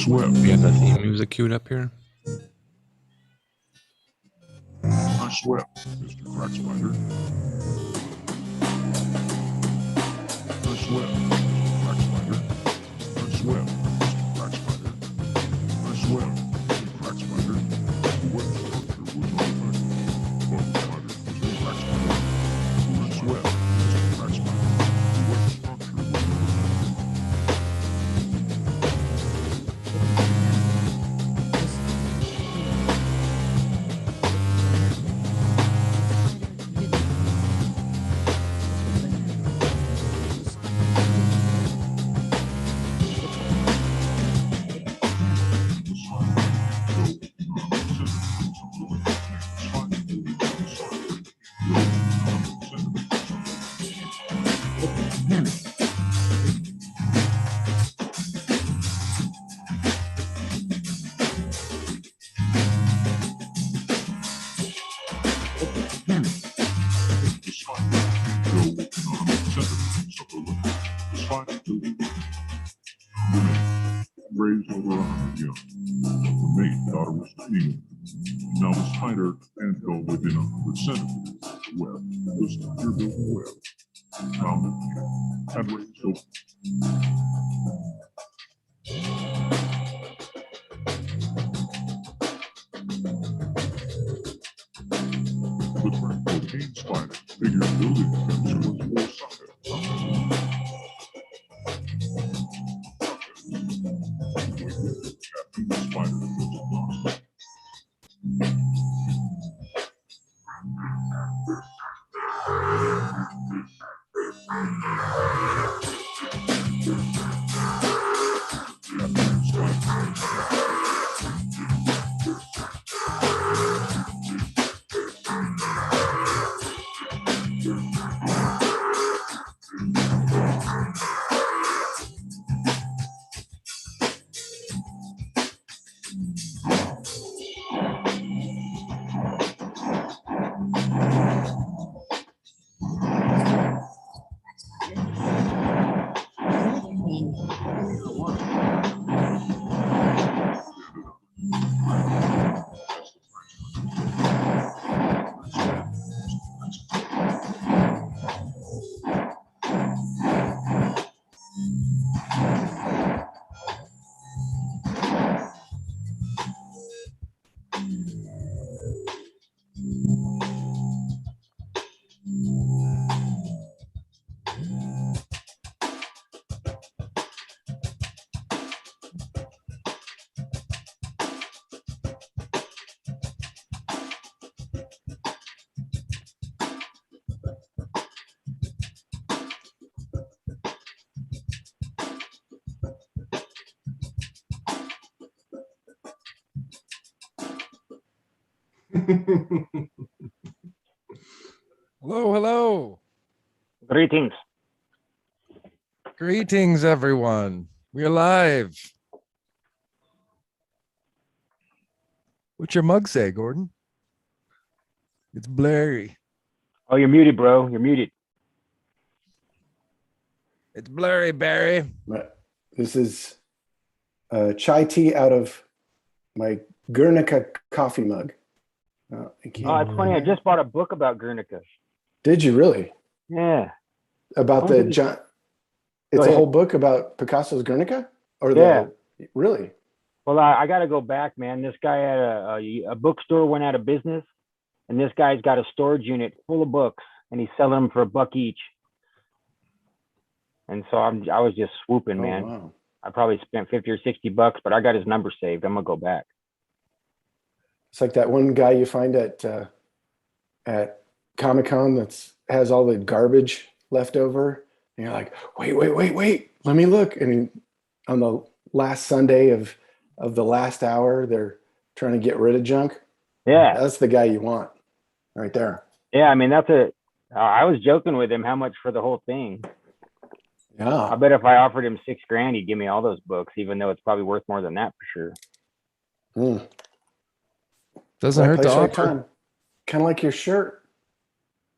Sweat. We have the theme music queued up here. I sweat, Mr. Crack Spider. I sweat, Mr. Crack Spider. I sweat, Mr. Crack Spider. I sweat, Mr. Crack Spider. The web structure was not affected. Bug Spider, Mr. Crack Spider. I sweat, Mr. Crack Spider. The web structure was not affected. Raised over 100 young. The mate daughter was female. Now the spider and go within 100 centimeters of the web. The spider built a web, found it, and raised over. The Frank protein spider figures building fence was for success. The spider built a nest. Hello, hello. Greetings. Greetings, everyone. We're live. What's your mug say, Gordon? It's blurry. Oh, you're muted, bro. You're muted. It's blurry, Barry. This is chai tea out of my Guernica coffee mug. Oh, it's funny. I just bought a book about Guernica. Did you really? Yeah. About the John? It's a whole book about Picasso's Guernica, or really? Well, I got to go back, man. This guy had a bookstore went out of business, and this guy's got a storage unit full of books, and he's selling them for $1 each. And so I was just swooping, man. Wow. I probably spent $50 or $60, but I got his number saved. I'm gonna go back. It's like that one guy you find at Comic-Con that has all the garbage left over, and you're like, wait, let me look. And on the last Sunday of the last hour, they're trying to get rid of junk. Yeah, that's the guy you want, right there. Yeah, I mean I was joking with him how much for the whole thing. Yeah, I bet if I offered him $6,000, he'd give me all those books, even though it's probably worth more than that for sure. Doesn't hurt to offer. Kind of like your shirt,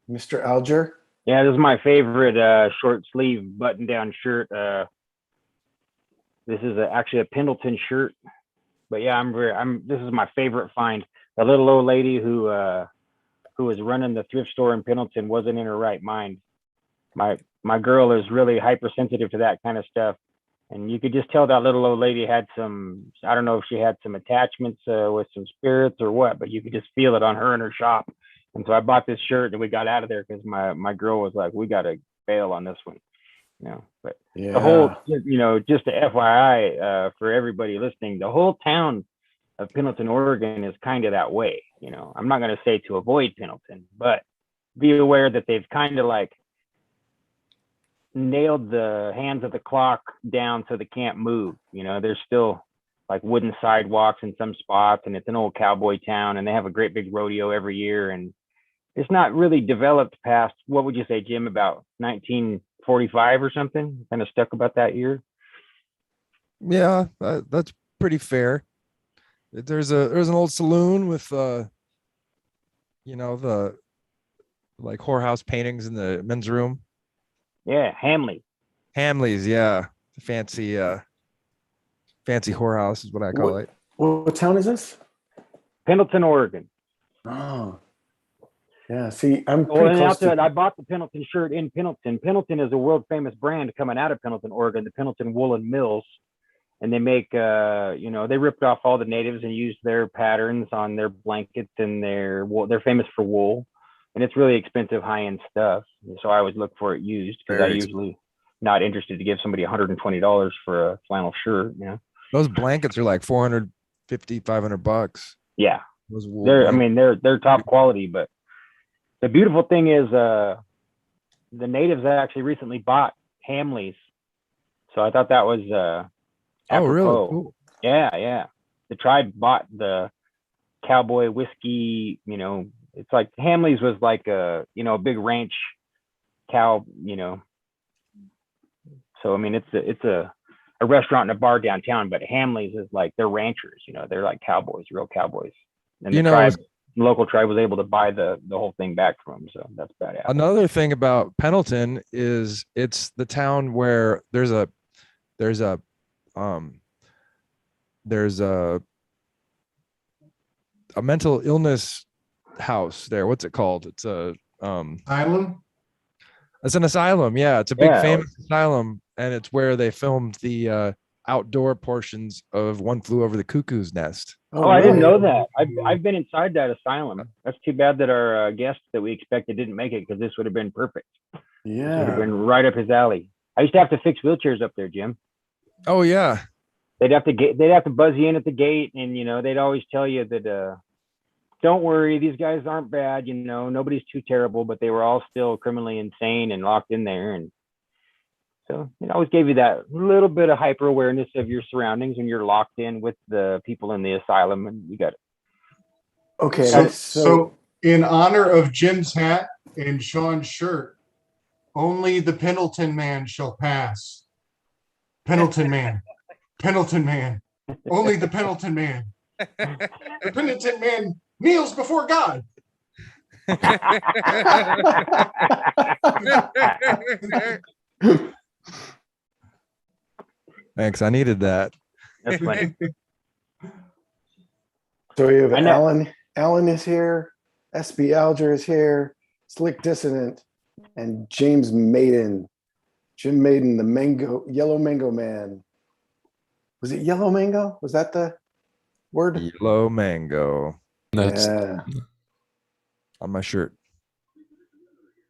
Mr. Alger. Yeah, this is my favorite short sleeve button down shirt. This This is actually a Pendleton shirt. But yeah, this is my favorite find. The little old lady who was running the thrift store in Pendleton wasn't in her right mind. My girl is really hypersensitive to that kind of stuff. And you could just tell that little old lady had some, I don't know if she had some attachments with some spirits or what, but you could just feel it on her in her shop. And so I bought this shirt and we got out of there because my girl was like, we got to bail on this one. But the whole, just the FYI for everybody listening, the whole town of Pendleton, Oregon is kind of that way. I'm not going to say to avoid Pendleton, but be aware that they've kind of like nailed the hands of the clock down so they can't move. There's still like wooden sidewalks in some spots, and it's an old cowboy town, and they have a great big rodeo every year, and it's not really developed past, what would you say, Jim, about 1945 or something? Kind of stuck about that year. Yeah, that's pretty fair. There's an old saloon with the like whorehouse paintings in the men's room. Yeah, Hamley's, yeah. Fancy whorehouse is what I call it. What town is this? Pendleton, Oregon. Oh, yeah. See, I'm pretty close to. I bought the Pendleton shirt in Pendleton. Pendleton is a world famous brand coming out of Pendleton, Oregon, the Pendleton Woolen Mills, and they make they ripped off all the natives and used their patterns on their blankets and their wool. They're famous for wool, and it's really expensive high end stuff. So I always look for it used because I usually not interested to give somebody $120 for a flannel shirt. Those blankets are like $450, $500. Yeah, they're top quality. But the beautiful thing is, the natives actually recently bought Hamley's, so I thought that was oh, really? Cool. Yeah. The tribe bought the cowboy whiskey. It's like Hamley's was like a big ranch cow. So it's a restaurant and a bar downtown, but Hamley's is like they're ranchers. They're like cowboys, real cowboys. And the local tribe was able to buy the whole thing back from them. So that's badass. Another thing about Pendleton is it's the town where there's a mental illness house there. What's it called? It's a asylum. It's an asylum. Yeah, it's a big famous asylum, and it's where they filmed the outdoor portions of One Flew Over the Cuckoo's Nest. Oh, I didn't know that. I've been inside that asylum. That's too bad that our guest that we expected didn't make it, because this would have been perfect. Yeah, this would have been right up his alley. I used to have to fix wheelchairs up there, Jim. Oh yeah. They'd have to buzz you in at the gate, and they'd always tell you that don't worry, these guys aren't bad, nobody's too terrible, but they were all still criminally insane and locked in there. And so it always gave you that little bit of hyper awareness of your surroundings when you're locked in with the people in the asylum, and you got it. Okay. So in honor of Jim's hat and Sean's shirt, only the Pendleton man shall pass. Pendleton man. Pendleton man. Only the Pendleton man. The Pendleton man kneels before God. Thanks. I needed that. That's funny. So we have Alan is here, SB Alger is here, Slick Dissonant, and Jim Maiden, the Yellow Mango Man. Was it Yellow Mango? Was that the word? Yellow Mango. That's on my shirt.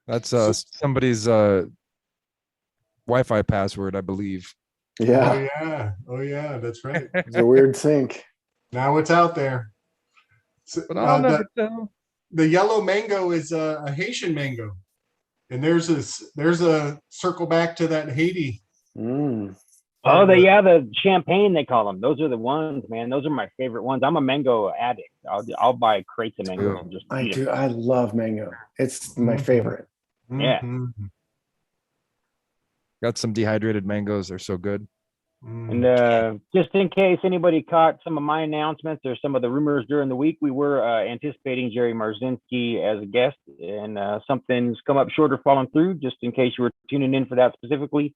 That's somebody's Wi-Fi password, I believe. Yeah. Oh yeah, that's right. It's a weird sync. Now it's out there. So, but I'll never tell. The yellow mango is a Haitian mango, and there's a circle back to that Haiti. Oh, the champagne, they call them. Those are the ones, man. Those are my favorite ones. I'm a mango addict. I'll buy crates of mangoes and just eat it. I love mango. It's my favorite. Yeah. Got some dehydrated mangoes. They're so good. And just in case anybody caught some of my announcements or some of the rumors during the week, we were anticipating Jerry Marzinsky as a guest, and something's come up short or fallen through. Just in case you were tuning in for that specifically,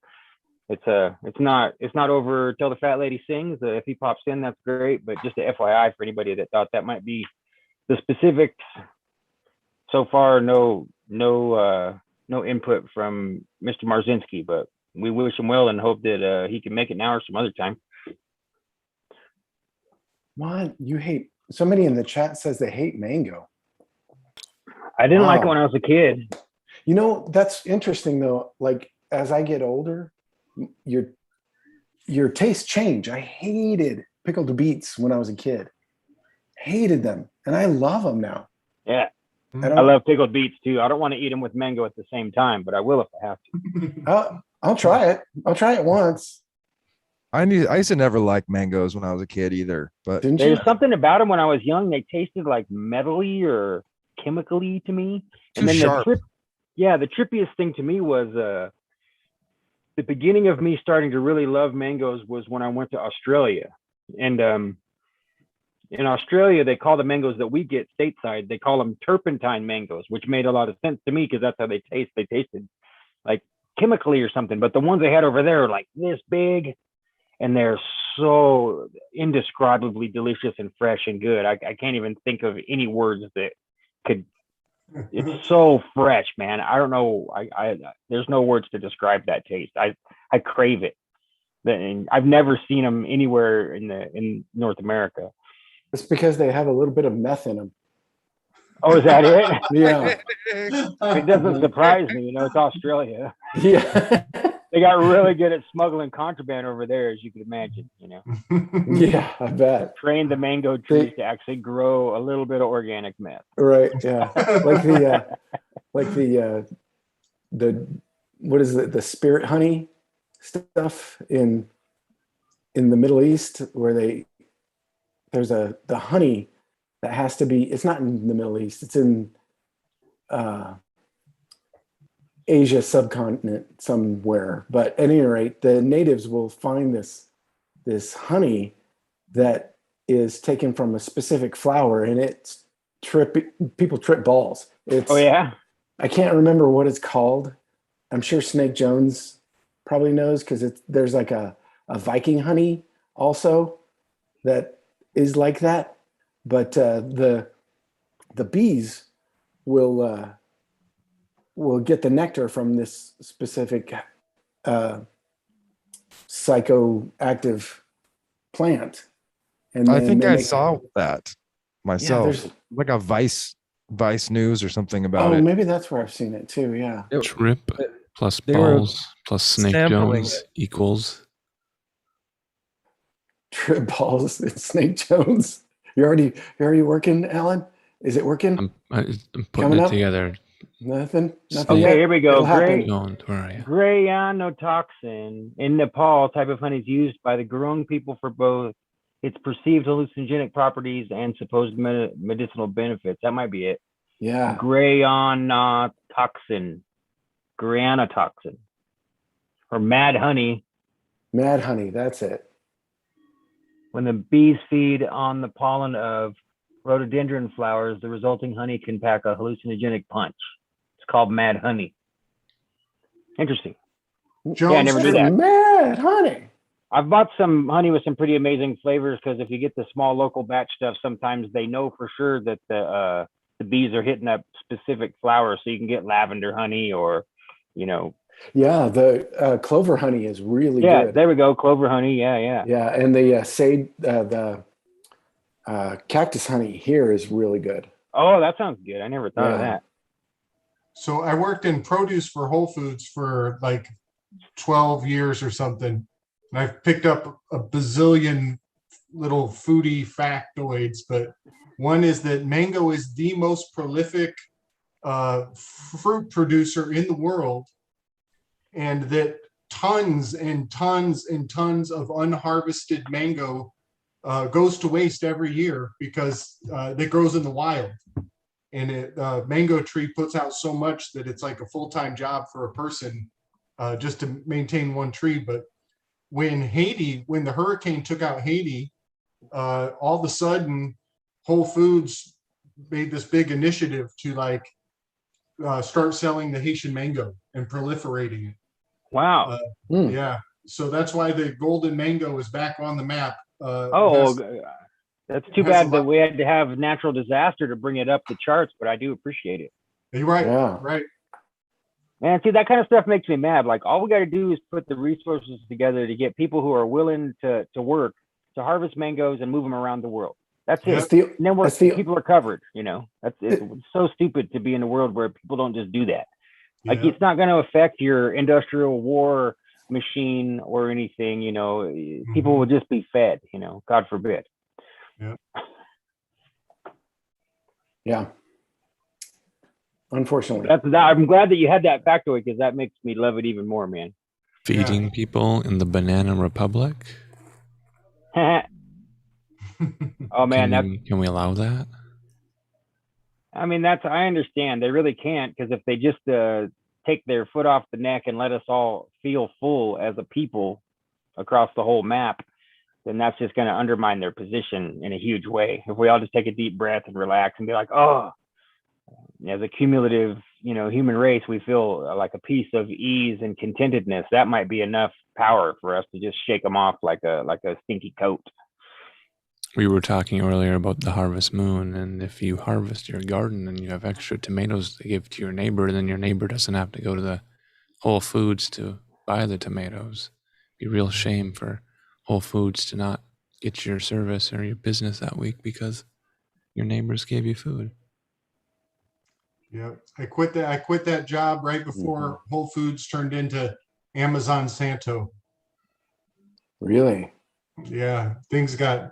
It's not over till the fat lady sings. If he pops in, that's great. But just a FYI for anybody that thought that might be the specifics. So far, no input from Mr. Marzinsky, but we wish him well and hope that he can make it now or some other time. What? You hate somebody in the chat says they hate mango. I didn't like it Wow. when I was a kid. You know, that's interesting though. Like as I get older, your tastes change. I hated pickled beets when I was a kid. Hated them. And I love them now. Yeah, I I love pickled beets too. I don't want to eat them with mango at the same time, but I will if I have to. I'll try it. I'll try it once. I used to never like mangoes when I was a kid either, but Didn't you? There's something about them when I was young. They tasted like metally or chemically to me. too sharp. the trippiest thing to me was the beginning of me starting to really love mangoes was when I went to Australia. And in Australia, they call the mangoes that we get stateside, they call them turpentine mangoes, which made a lot of sense to me because that's how they taste. They tasted like chemically or something. But the ones they had over there are like this big, and they're so indescribably delicious and fresh and good. I can't even think of any words that could. It's so fresh, man. I don't know. I there's no words to describe that taste. I crave it. And I've never seen them anywhere in North America. It's because they have a little bit of meth in them. Oh, is that it? Yeah. It doesn't surprise me. It's Australia. Yeah. They got really good at smuggling contraband over there, as you could imagine. Yeah, I bet. Trained the mango trees to actually grow a little bit of organic meth. Right. Yeah. Like the what is it? The spirit honey stuff in the Middle East, where there's the honey that has to be. It's not in the Middle East. It's in Asia subcontinent somewhere. But at any rate, the natives will find this honey that is taken from a specific flower, and it's people trip balls. Oh yeah. I can't remember what it's called. I'm sure Snake Jones probably knows because there's like a Viking honey also that is like that. But the bees will get the nectar from this specific psychoactive plant. And I think I saw that myself. Yeah, like a Vice News or something about it. Maybe that's where I've seen it too. Yeah. Trip plus they were balls plus Snake sampling Jones equals. Trip balls and Snake Jones. You're already working, Alan? Is it working? I'm putting Coming it up? together. Nothing Okay, yet? here we go. It'll happen. Don't worry. Grayanotoxin in Nepal, type of honey is used by the Gurung people for both its perceived hallucinogenic properties and supposed medicinal benefits. That might be it. Yeah. Grayanotoxin, or mad honey. Mad honey, that's it. When the bees feed on the pollen of rhododendron flowers, the resulting honey can pack a hallucinogenic punch. It's called mad honey. Interesting. Jones, I never knew that. Mad honey. I've bought some honey with some pretty amazing flavors because if you get the small local batch stuff, sometimes they know for sure that the bees are hitting up specific flowers, so you can get lavender honey or, Yeah, the clover honey is really good. Yeah, there we go, clover honey. Yeah. Yeah, and the sage, the cactus honey here is really good. Oh, that sounds good. I never thought of that. So I worked in produce for Whole Foods for like 12 years or something. And I've picked up a bazillion little foodie factoids, but one is that mango is the most prolific fruit producer in the world, and that tons and tons and tons of unharvested mango goes to waste every year because it grows in the wild. And mango tree puts out so much that it's like a full-time job for a person just to maintain one tree. But when the hurricane took out Haiti, all of a sudden Whole Foods made this big initiative to start selling the Haitian mango and proliferating it. Wow. Yeah. so that's why the golden mango is back on the map. Oh, that's too has a bad that lot- we had to have natural disaster to bring it up the charts, but I do appreciate it. You're right. Yeah. Right. Man, see, that kind of stuff makes me mad. Like, all we got to do is put the resources together to get people who are willing to work to harvest mangoes and move them around the world. That's it. That's the, And then that's the, people are covered. You know, it's so stupid to be in a world where people don't just do that. Like, Yeah. it's not going to affect your industrial war machine or anything. You know, people will just be fed. You know, God forbid. yeah. Unfortunately. I'm glad that you had that factoid, because that makes me love it even more, man. Feeding people in the Banana Republic. Oh man, Can we allow that? I mean, I understand. They really can't, because if they just take their foot off the neck and let us all feel full as a people across the whole map, then that's just going to undermine their position in a huge way. If we all just take a deep breath and relax and be like, oh, as a cumulative, human race, we feel like a piece of ease and contentedness, that might be enough power for us to just shake them off like a stinky coat. We were talking earlier about the harvest moon, and if you harvest your garden and you have extra tomatoes to give to your neighbor, then your neighbor doesn't have to go to the Whole Foods to buy the tomatoes. It'd be a real shame for Whole Foods to not get your service or your business that week because your neighbors gave you food. Yeah, I quit that job right before Whole Foods turned into Amazon Santo. Really? Yeah, things got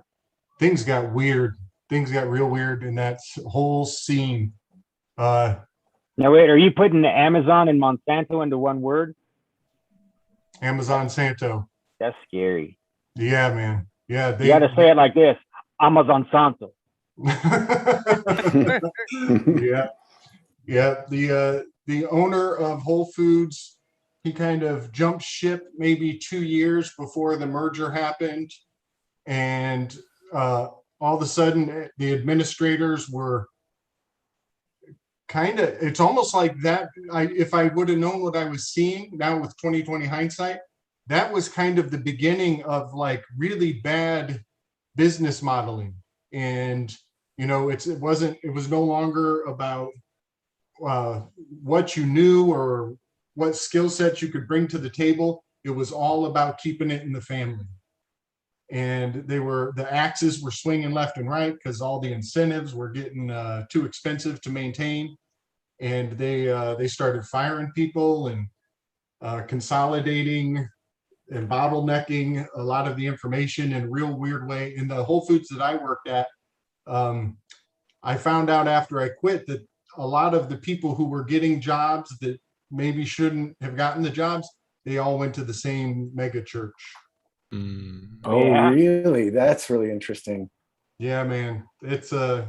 weird. Things got real weird in that whole scene. Now wait, are you putting the Amazon and Monsanto into one word? Amazon Santo. That's scary. Yeah, man. Yeah, You got to say it like this: Amazon Santo. Yeah. Yeah, the owner of Whole Foods, he kind of jumped ship maybe 2 years before the merger happened, and all of a sudden the administrators were kind of, it's almost like that. If I would have known what I was seeing now with 2020 hindsight, that was kind of the beginning of like really bad business modeling. And it was no longer about what you knew or what skill sets you could bring to the table. It was all about keeping it in the family. And the axes were swinging left and right because all the incentives were getting too expensive to maintain. And they started firing people and consolidating and bottlenecking a lot of the information in a real weird way. In the Whole Foods that I worked at, I found out after I quit that a lot of the people who were getting jobs that maybe shouldn't have gotten the jobs, they all went to the same mega church. Oh, Yeah. really? That's really interesting. Yeah, man. It's I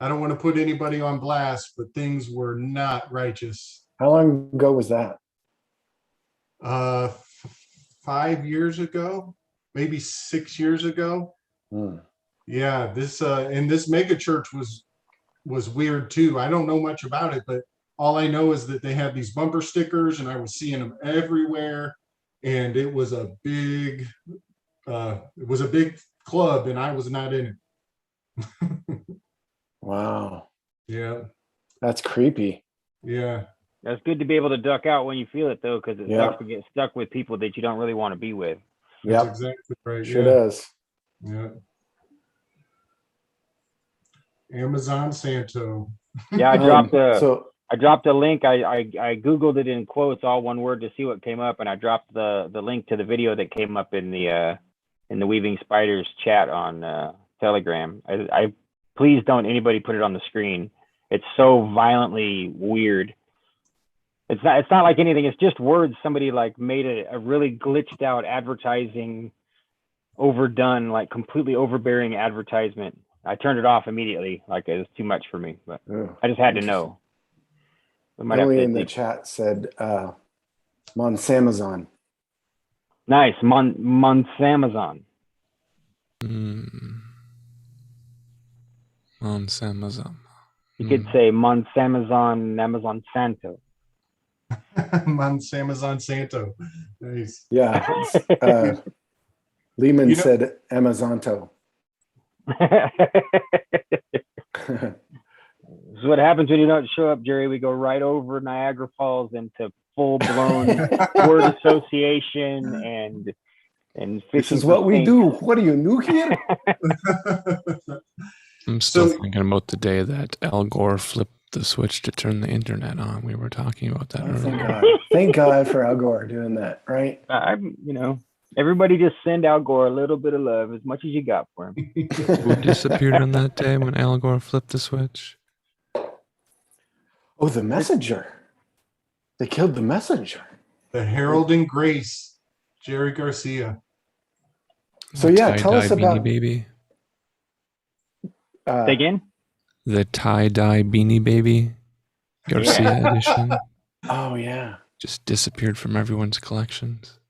don't want to put anybody on blast, but things were not righteous. How long ago was that? 5 years ago, maybe 6 years ago. Yeah, this and this mega church was weird too. I don't know much about it, but all I know is that they had these bumper stickers and I was seeing them everywhere, and it was a big club and I was not in it. Wow. Yeah. That's creepy. Yeah. That's good to be able to duck out when you feel it, though, because it Yeah. sucks to get stuck with people that you don't really want to be with. Yeah, That's exactly right. sure Yeah. does. Yeah. Amazon Santo. Yeah, I dropped I dropped a link. I Googled it in quotes, all one word, to see what came up, and I dropped the link to the video that came up in the Weaving Spiders chat on Telegram. I please don't anybody put it on the screen. It's so violently weird. It's not like anything. It's just words. Somebody like made a really glitched out advertising, overdone, like completely overbearing advertisement. I turned it off immediately. Like, it was too much for me, but I just had to know. Emily in the chat said Monsamazon. Nice. Monsamazon. Monsamazon. You could say Monsamazon, Amazon Santo. Amazon Santo. Nice. Yeah. Lehman You know- said Amazonto. This is what happens when you don't show up, Jerry. We go right over Niagara Falls into full-blown word association and This fishing is for what we saints. do. What are you, new here? I'm still So- thinking about the day that Al Gore flipped the switch to turn the internet on. We were talking about that Oh, thank earlier. God. Thank God for Al Gore doing that, right? Everybody just send Al Gore a little bit of love, as much as you got for him. Who disappeared on that day when Al Gore flipped the switch? Oh, the messenger. They killed the messenger. The Herald and Grace, Jerry Garcia. So The yeah, tell us tie-dye Beanie about Baby. Say again? The tie-dye Beanie Baby Garcia edition oh yeah. just disappeared from everyone's collections.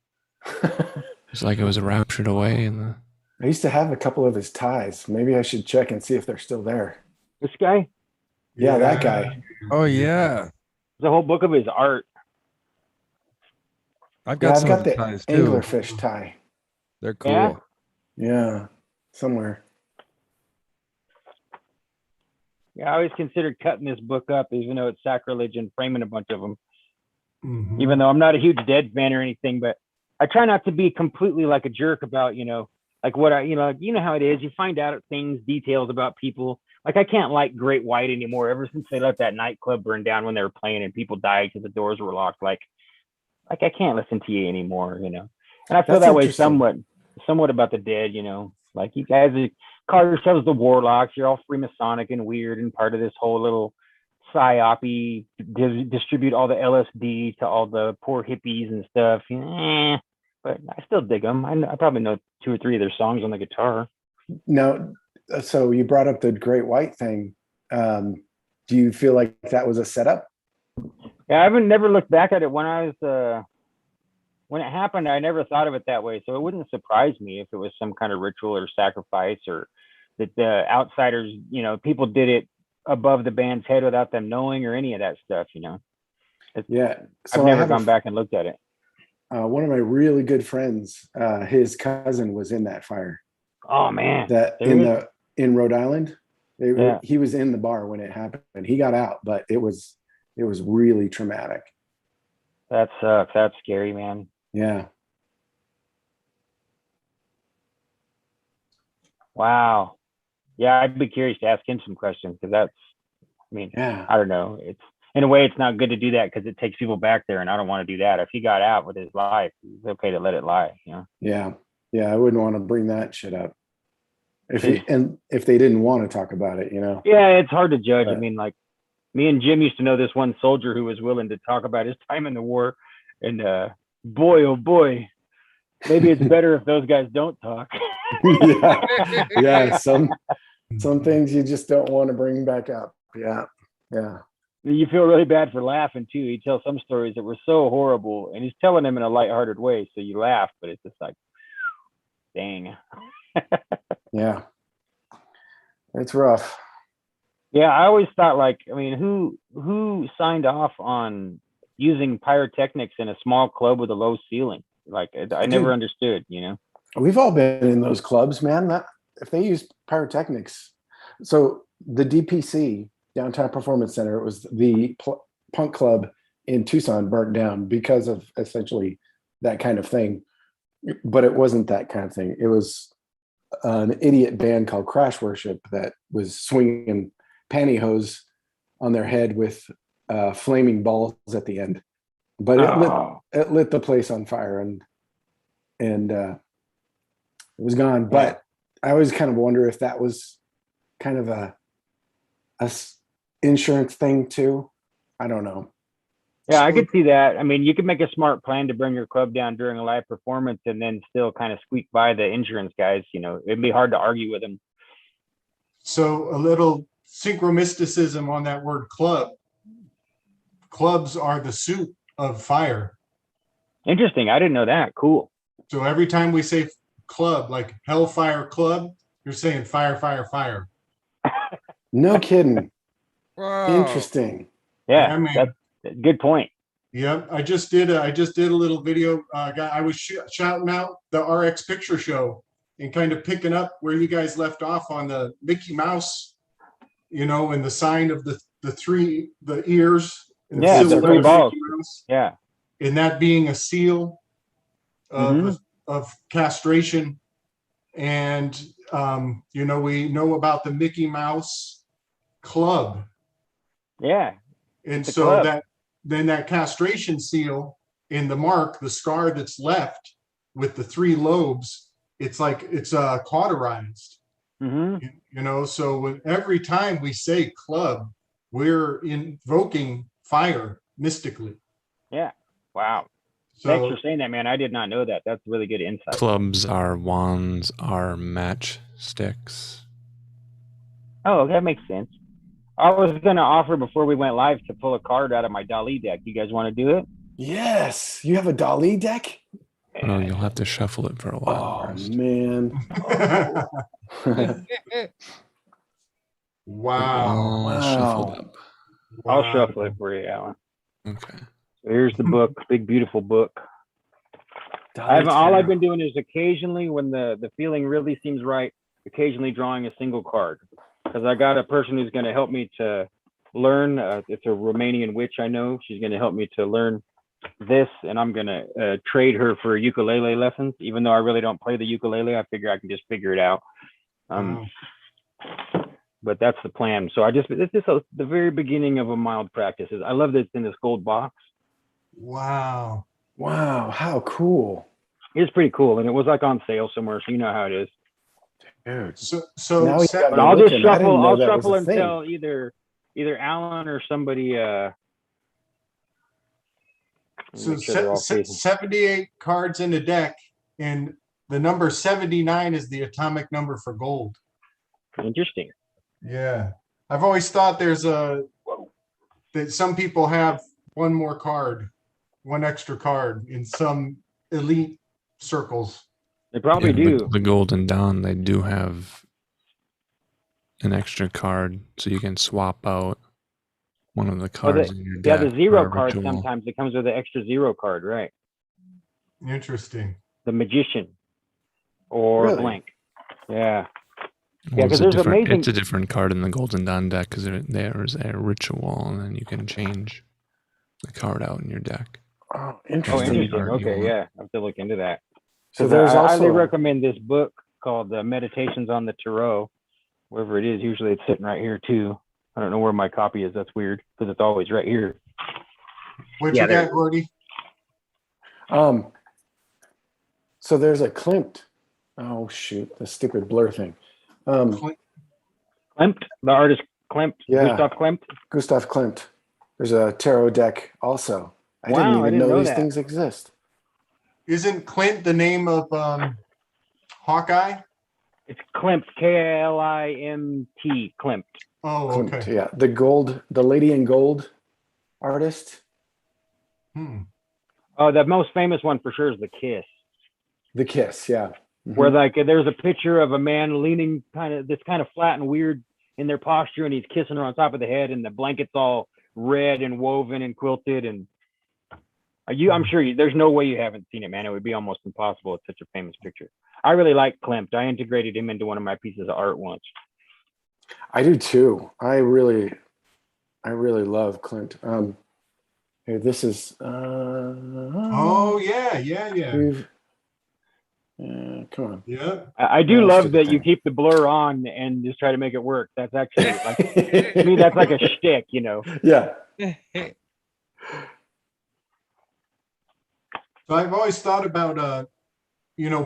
It's like it was raptured away in the. I used to have a couple of his ties. Maybe I should check and see if they're still there. This guy? Yeah, that guy. Oh yeah, There's a whole book of his art. I've got Yeah, I've some got of the the ties too. anglerfish tie. They're cool. Yeah? Yeah, somewhere. Yeah, I always considered cutting this book up, even though it's sacrilege and framing a bunch of them. Mhm. Even though I'm not a huge Dead fan or anything, but I try not to be completely like a jerk about, like what you know how it is. You find out things, details about people. Like I can't like Great White anymore. Ever since they let that nightclub burn down when they were playing and people died because the doors were locked. Like I can't listen to you anymore, And I feel That's that way interesting. somewhat about the Dead, Like you guys call yourselves the Warlocks. You're all Freemasonic and weird and part of this whole little psyop distribute all the LSD to all the poor hippies and stuff. But I still dig them. I probably know 2 or 3 of their songs on the guitar. Now, so you brought up the Great White thing. Do you feel like that was a setup? Yeah, I haven't never looked back at it when when it happened. I never thought of it that way, so it wouldn't surprise me if it was some kind of ritual or sacrifice, or that the outsiders, people did it above the band's head without them knowing, or any of that stuff. Yeah. So I've I never have gone back and looked at it. one of my really good friends, his cousin was in that fire. Oh man, That in Rhode Island. Yeah. He was in the bar when it happened. He got out, but it was really traumatic. that sucks. That's scary, man. Yeah. Wow. Yeah, I'd be curious to ask him some questions, because Yeah. I don't know. It's in a way, it's not good to do that because it takes people back there, and I don't want to do that. If he got out with his life, it's okay to let it lie. Yeah. I wouldn't want to bring that shit up. If they didn't want to talk about it, Yeah, it's hard to judge. Right. Like me and Jim used to know this one soldier who was willing to talk about his time in the war, and boy, oh boy, maybe it's better if those guys don't talk. yeah. Some things you just don't want to bring back up. Yeah. You feel really bad for laughing too. He tells some stories that were so horrible, and he's telling them in a lighthearted way, so you laugh, but it's just like, dang. Yeah. It's rough. Yeah, I always thought, who signed off on using pyrotechnics in a small club with a low ceiling? Like, I never understood, We've all been in those clubs, man. If they use pyrotechnics, so the DPC, Downtown Performance Center, it was the punk club in Tucson, burnt down because of essentially that kind of thing. But it wasn't that kind of thing. It was an idiot band called Crash Worship that was swinging pantyhose on their head with flaming balls at the end. But it lit the place on fire, and it was gone. Yeah. But I always kind of wonder if that was kind of a insurance thing too. I don't know. Yeah, I could see that. I mean, you could make a smart plan to bring your club down during a live performance and then still kind of squeak by the insurance guys. It'd be hard to argue with them. So a little synchromysticism on that word club. Clubs are the suit of fire. Interesting. I didn't know that. Cool. So every time we say club, like Hellfire Club, you're saying fire, fire, fire. No kidding. Wow. Interesting. Yeah, I mean- that's a good point. Yep, I just did a little video. I was shouting out the RX Picture Show and kind of picking up where you guys left off on the Mickey Mouse, and the sign of the ears and the Yeah, the silhouette three of balls. Mickey Mouse, Yeah. and that being a seal of castration. And we know about the Mickey Mouse Club. Yeah. And The so club. that castration seal in the mark, the scar that's left with the 3 lobes, it's cauterized. So every time we say club, we're invoking fire mystically. Yeah. Wow. So Thanks for saying that, man. I did not know that. That's really good insight. Clubs are wands, are matchsticks. Oh, that makes sense. I was going to offer before we went live to pull a card out of my Dali deck. You guys want to do it? Yes. You have a Dali deck? Oh, you'll have to shuffle it for a while Oh, first. man. wow. All shuffled up. I'll shuffle it for you, Alan. Okay. So here's the book, big, beautiful book. All I've been doing is occasionally, when the feeling really seems right, occasionally drawing a single card. Because I got a person who's going to help me to learn. It's a Romanian witch I know. She's going to help me to learn this, and I'm going to trade her for ukulele lessons. Even though I really don't play the ukulele, I figure I can just figure it out. But that's the plan. So this is the very beginning of a mild practice. I love that it's in this gold box. Wow. Wow. How cool. It's pretty cool. And it was like on sale somewhere. So you know how it is. Dude. So Now you got me I'll just looking. I didn't shuffle. know I'll that was shuffle a thing. until either Alan or somebody. So make sure they're all facing. 78 cards in the deck, and the number 79 is the atomic number for gold. Interesting. Yeah, I've always thought that some people have one extra card in some elite circles. They probably do. The Golden Dawn, they do have an extra card, so you can swap out one of the cards in your deck. Yeah, the 0 card, ritual. sometimes it comes with an extra 0 card, right? Interesting. The Magician or Really? blank. Yeah. Well, Yeah, because there's amazing. It's a different card in the Golden Dawn deck because there's a ritual, and then you can change the card out in your deck. Oh, Oh, interesting. interesting. Card you Okay, want. yeah, I have to look into that. So I there's highly also recommend this book called Meditations on the Tarot. Wherever it is, usually it's sitting right here too. I don't know where my copy is. That's weird because it's always right here. What Yeah, you there got, Gordy? So there's a Klimt. Oh shoot, the stupid blur thing. Klimt, the artist Klimt, Yeah. Gustav Klimt. Gustav Klimt. There's a tarot deck also. I Wow, didn't I even didn't know know these that. things exist. Isn't Clint the name of Hawkeye? It's Klimt, K-L-I-M-T, Klimt. Oh, Klimt, okay. yeah. The lady in gold artist. Oh, the most famous one for sure is The Kiss. The Kiss, yeah. Mhm. Where there's a picture of a man leaning kind of flat and weird in their posture, and he's kissing her on top of the head, and the blanket's all red and woven and quilted. And I'm sure there's no way you haven't seen it, man. It would be almost impossible. It's such a famous picture. I really like Klimt. I integrated him into one of my pieces of art once. I do too. I really love Klimt. Here, this is. Oh yeah. Come on. Yeah. I do Most love of the that you time. keep the blur on and just try to make it work. That's actually to me, that's like a shtick, you know. Yeah. So I've always thought about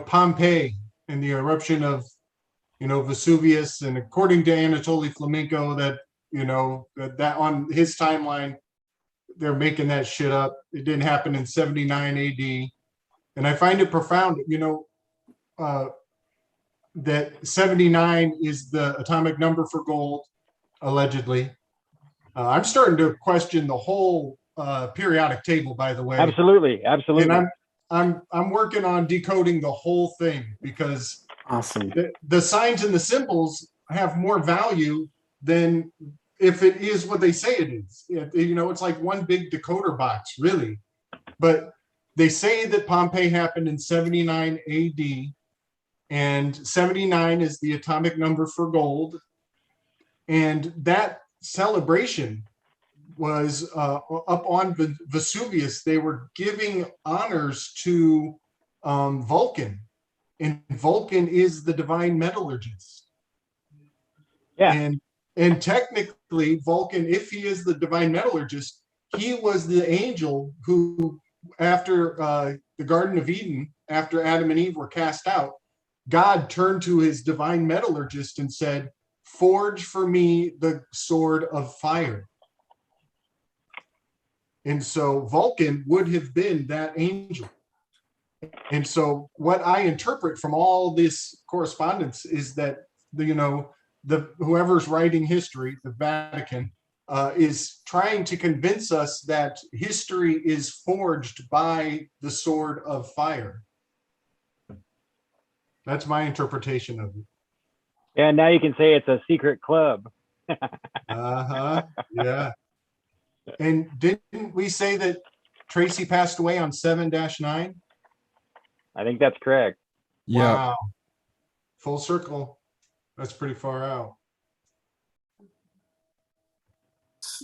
Pompeii and the eruption of Vesuvius, and according to Anatoly Flamenco, that that on his timeline they're making that shit up. It didn't happen in 79 AD, and I find it profound. That 79 is the atomic number for gold, allegedly. I'm starting to question the whole periodic table, by the way. Absolutely. And I'm working on decoding the whole thing, because Awesome. the signs and the symbols have more value than if it is what they say it is. You know, it's like one big decoder box, really. But they say that Pompeii happened in 79 AD, and 79 is the atomic number for gold. And that celebration was up on Vesuvius. They were giving honors to Vulcan, and Vulcan is the divine metallurgist. Yeah. And technically, Vulcan, if he is the divine metallurgist, he was the angel who, after the Garden of Eden, after Adam and Eve were cast out, God turned to his divine metallurgist and said, "Forge for me the sword of fire." And so Vulcan would have been that angel. And so what I interpret from all this correspondence is that whoever's writing history, the Vatican, is trying to convince us that history is forged by the sword of fire. That's my interpretation of it. Yeah, now you can say it's a secret club. Yeah. And didn't we say that Tracy passed away on 7-9? I think that's correct. Yeah. Wow. Full circle. That's pretty far out.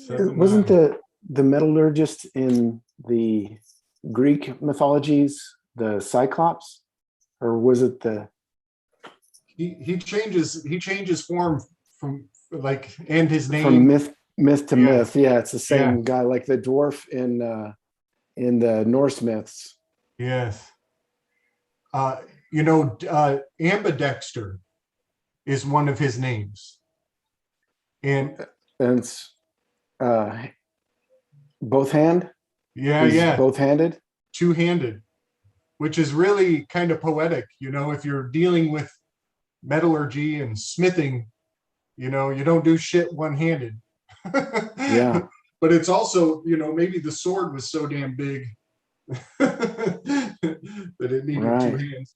Wasn't the metallurgist in the Greek mythologies the Cyclops, or was it the? He changes form from like, and his name From myth to myth. Yeah, it's the same Yeah. guy, like the dwarf in the Norse myths. Yes. Ambidexter is one of his names. And it's both hand. yeah. Both-handed. Two-handed, which is really kind of poetic, if you're dealing with metallurgy and smithing, you don't do shit one-handed. Yeah. But it's also, maybe the sword was so damn big that it needed two hands.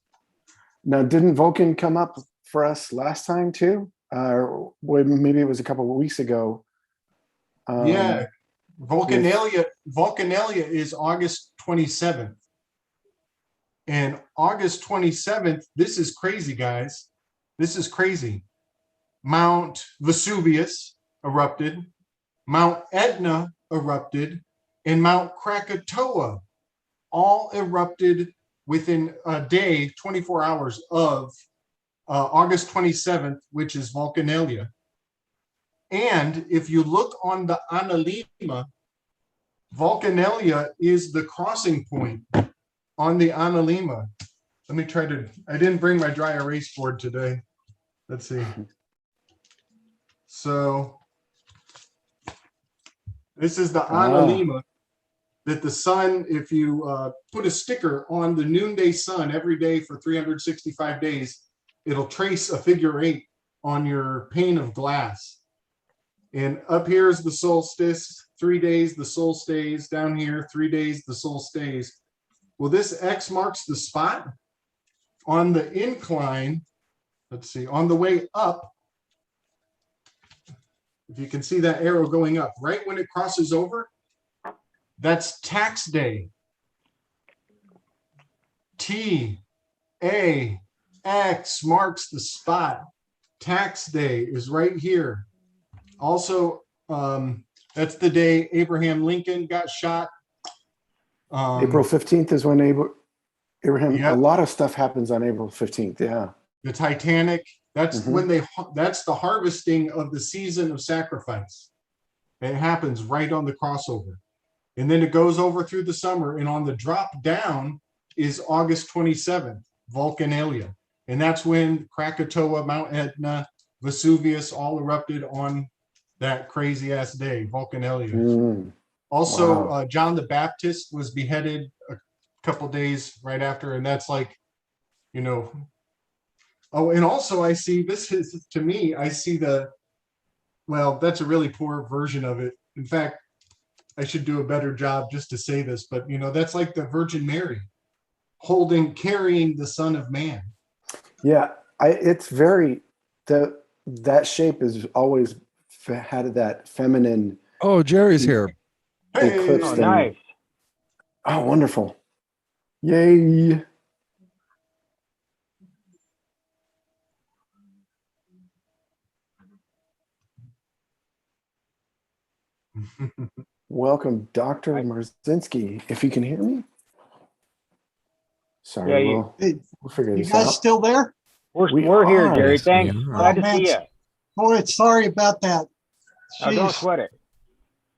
Now, didn't Vulcan come up for us last time too? Or maybe it was a couple of weeks ago. Yeah. Vulcanalia is August 27th. And August 27th, this is crazy, guys. This is crazy. Mount Vesuvius erupted, Mount Etna erupted, and Mount Krakatoa all erupted within a day, 24 hours of August 27th, which is Vulcanalia. And if you look on the Analema, Vulcanalia is the crossing point on the Analema. Let me I didn't bring my dry erase board today. Let's see. So this is the Analema, that the sun, if you put a sticker on the noonday sun every day for 365 days, it'll trace a figure 8 on your pane of glass. And up here is the solstice, 3 days, the soul stays. Down here, 3 days, the soul stays. Well, this X marks the spot on the incline. Let's see, on the way up, if you can see that arrow going up, right when it crosses over, that's tax day. T, A, X marks the spot. Tax day is right here. Also, that's the day Abraham Lincoln got shot. April 15th is when Abraham, Yep. A lot of stuff happens on April 15th. Yeah. The Titanic, that's when that's the harvesting of the season of sacrifice. It happens right on the crossover. And then it goes over through the summer, and on the drop down is August 27th, Vulcanalia. And that's when Krakatoa, Mount Etna, Vesuvius all erupted on that crazy ass day, Vulcanalia. Also, Wow. John the Baptist was beheaded a couple days right after, and that's like, oh, and also I see, this is, to me, I see well, that's a really poor version of it. In fact, I should do a better job just to say this, but that's like the Virgin Mary carrying the Son of Man. Yeah, it's very, that shape is always had that feminine Oh, Jerry's here. eclipse Oh, thing. nice. Oh, wonderful. Yay. Welcome, Dr. Marzinsky. If you can hear me. Sorry, Yeah, we'll figure You this guys out. still there? we're here, are. Jerry. Yes, we Thanks. are. Glad Oh, to see you. man. Boy, sorry about that. Oh, don't Jeez. sweat it.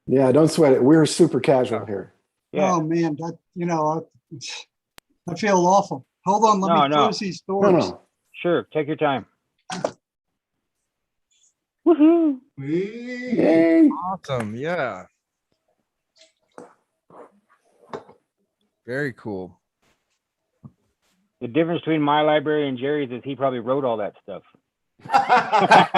Yeah, don't sweat it. We're super casual here. Yeah. Oh man, I feel awful. Hold on, let me close these doors. No. Sure. Take your time. Woohoo! Yay. Awesome. Yeah. Very cool. The difference between my library and Jerry's is he probably wrote all that stuff. I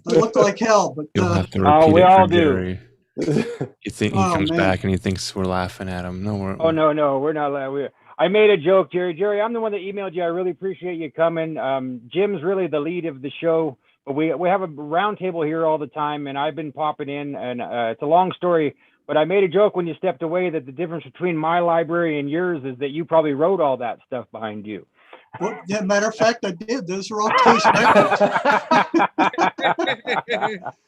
look like hell, but You'll have to Oh, repeat we it all for do. Jerry. You think he Oh, comes man. back and he thinks we're laughing at him? No, we're. Oh no, we're not. I made a joke, Jerry. Jerry, I'm the one that emailed you. I really appreciate you coming. Jim's really the lead of the show, but we have a round table here all the time, and I've been popping in, and it's a long story. But I made a joke when you stepped away that the difference between my library and yours is that you probably wrote all that stuff behind you. well, yeah, matter of fact, I did. Those are all case records.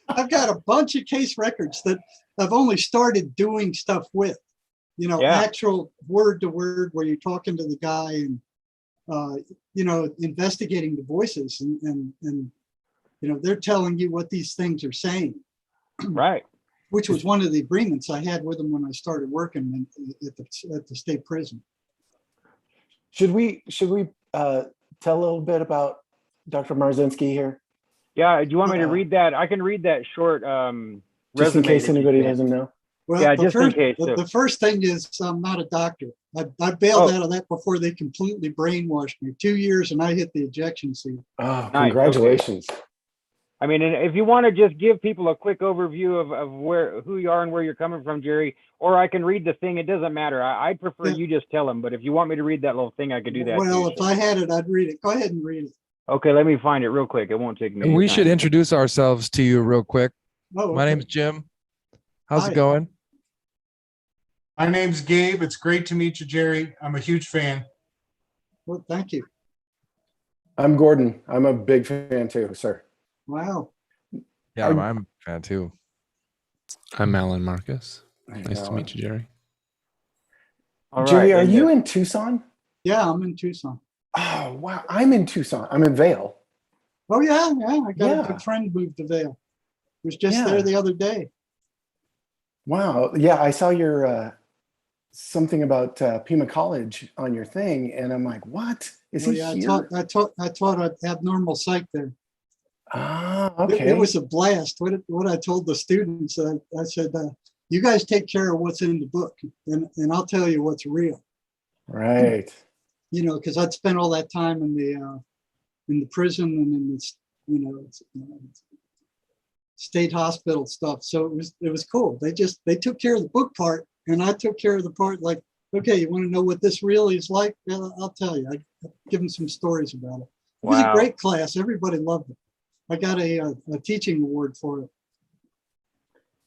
I've got a bunch of case records that I've only started doing stuff with. Yeah. Actual word to word where you're talking to the guy and investigating the voices and they're telling you what these things are saying. Right. Which was one of the agreements I had with them when I started working at the state prison. Should we tell a little bit about Dr. Marzinsky here? Yeah. Do you want me to read that? I can read that short Just in resume case that you anybody sent. doesn't know. Well, Yeah, just in case. The first thing is I'm not a doctor. I bailed out of that before they completely brainwashed me. 2 years and I hit the ejection seat. Oh, Nice, congratulations. I mean, and if you want to just give people a quick overview of who you are and where you're coming from, Jerry, or I can read the thing. It doesn't matter. I prefer you just tell them. But if you want me to read that little thing, I could do that. Well, too, if I had it, I'd read it. Go ahead and read it. Okay, let me find it real quick. It won't take me. We any should time. introduce ourselves to you real quick. Oh, My okay. name's Jim. How's Hi. it going? My name's Gabe. It's great to meet you, Jerry. I'm a huge fan. Well, thank you. I'm Gordon. I'm a big fan too, sir. Wow. Yeah, I'm a fan too. I'm Alan Marcus. Hey, Nice to Alan. meet you, Jerry. All Jerry, right, are and, you in Tucson? Yeah, I'm in Tucson. Oh, wow. I'm in Tucson. I'm in Vail. Oh, yeah. I got Yeah. a good friend moved to Vail. Was just Yeah. there the other day. Wow. Yeah, I saw your something about Pima College on your thing, and I'm like, what? Is he here? I taught abnormal psych there. Ah, It okay. was a blast. What I told the students, I said, you guys take care of what's in the book, and I'll tell you what's real. Right. Because I'd spent all that time in the prison and in this, state hospital stuff. So it was cool. They took care of the book part, and I took care of the part like, okay, you want to know what this really is like? Well, I'll tell you. I give them some stories about it. It was a great class. Everybody loved it. I got a teaching award for it.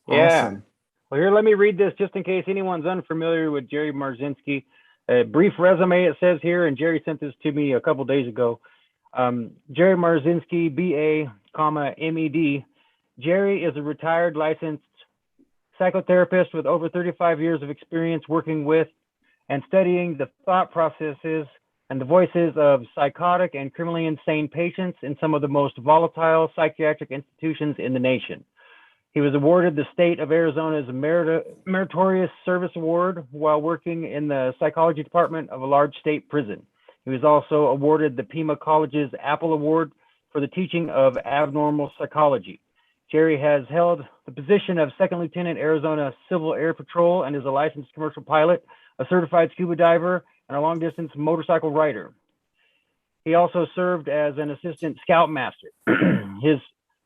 Yeah. Awesome. Well, here, let me read this just in case anyone's unfamiliar with Jerry Marzinsky. A brief resume, it says here, and Jerry sent this to me a couple days ago. Jerry Marzinsky, BA, MED. Jerry is a retired licensed psychotherapist with over 35 years of experience working with and studying the thought processes and the voices of psychotic and criminally insane patients in some of the most volatile psychiatric institutions in the nation. He was awarded the state of Arizona's Meritorious Service Award while working in the psychology department of a large state prison. He was also awarded the Pima College's Apple Award for the teaching of abnormal psychology. Jerry has held the position of Second Lieutenant Arizona Civil Air Patrol and is a licensed commercial pilot, a certified scuba diver, and a long-distance motorcycle rider. He also served as an assistant scoutmaster. His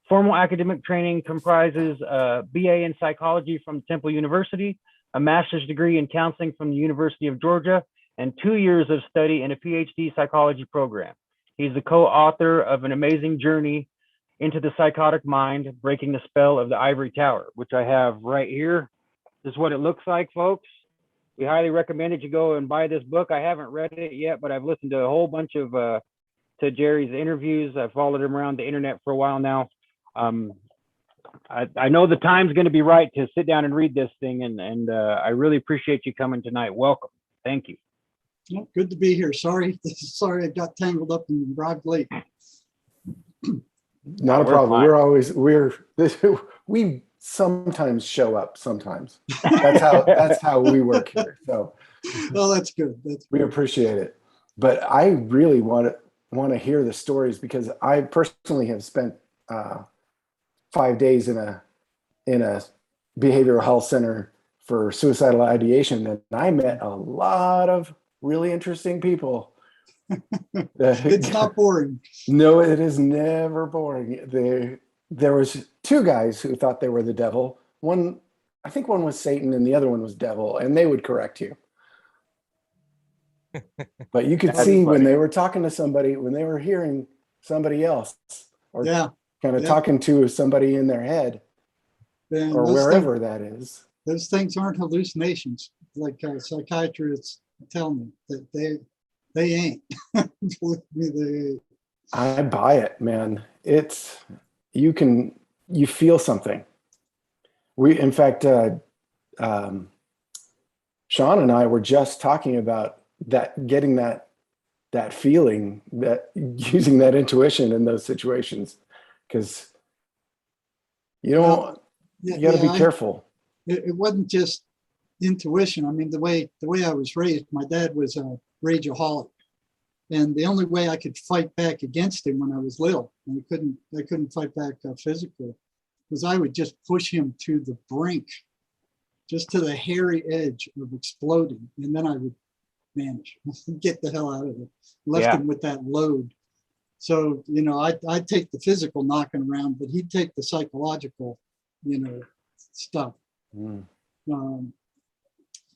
formal academic training comprises a BA in psychology from Temple University, a master's degree in counseling from the University of Georgia, and 2 years of study in a PhD psychology program. He's the co-author of An Amazing Journey into the Psychotic Mind, Breaking the Spell of the Ivory Tower, which I have right here. This is what it looks like, folks. We highly recommend that you go and buy this book. I haven't read it yet, but I've listened to a whole bunch of to Jerry's interviews. I've followed him around the internet for a while now. I know the time's going to be right to sit down and read this thing, and I really appreciate you coming tonight. Welcome. Thank you. Well, good to be here. Sorry I got tangled up and arrived late. Not a problem. We sometimes show up sometimes. That's how we work here. So Oh, that's good. we appreciate it. But I really want to hear the stories, because I personally have spent 5 days in a behavioral health center for suicidal ideation, and I met a lot of really interesting people. It's not boring. No, it is never boring. There was two guys who thought they were the devil. I think one was Satan and the other one was devil, and they would correct you. But you could see when they were talking to somebody, when they were hearing somebody else, or kind of talking to somebody in their head, or wherever that is. Those things aren't hallucinations, like psychiatrists tell me that they ain't. Believe me, they ain't. I buy it, man. You feel something. In fact, Sean and I were just talking about that, getting that feeling, that using that intuition in those situations, because you got to be careful. It wasn't just intuition. I mean, the way I was raised, my dad was a rageaholic, and the only way I could fight back against him when I was little, and I couldn't fight back physically, was I would just push him to the brink, just to the hairy edge of exploding, and then I would vanish, get the hell out of it, left him with that load. So, I'd take the physical knocking around, but he'd take the psychological, stuff.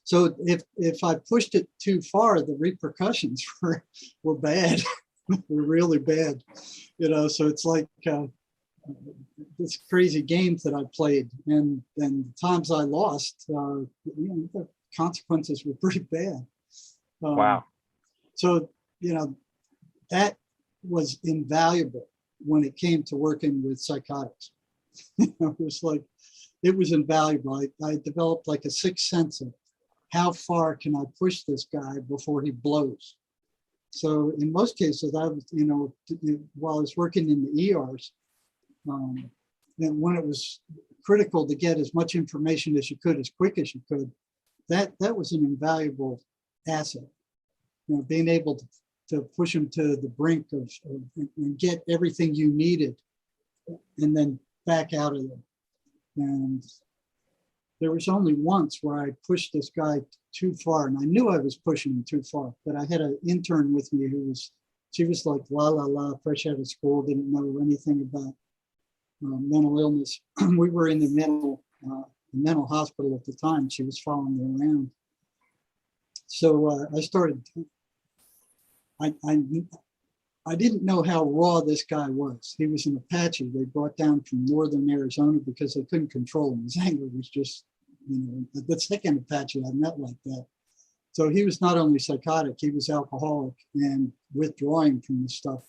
So if I pushed it too far, the repercussions were bad, were really bad, so it's like this crazy games that I played, and the times I lost, the consequences were pretty bad. Wow. So, that was invaluable when it came to working with psychotics. It was invaluable. I developed like a sixth sense of how far can I push this guy before he blows. So in most cases, I was, while I was working in the ERs, and when it was critical to get as much information as you could, as quick as you could, that was an invaluable asset. Being able to push him to the brink of and get everything you needed, and then back out of there. And there was only once where I pushed this guy too far, and I knew I was pushing him too far, but I had an intern with me she was like la, fresh out of school, didn't know anything about mental illness. We were in the mental hospital at the time. She was following me around. So I started, I didn't know how raw this guy was. He was an Apache they brought down from northern Arizona because they couldn't control him. His anger was just, the second Apache I met like that. So he was not only psychotic, he was alcoholic and withdrawing from the stuff.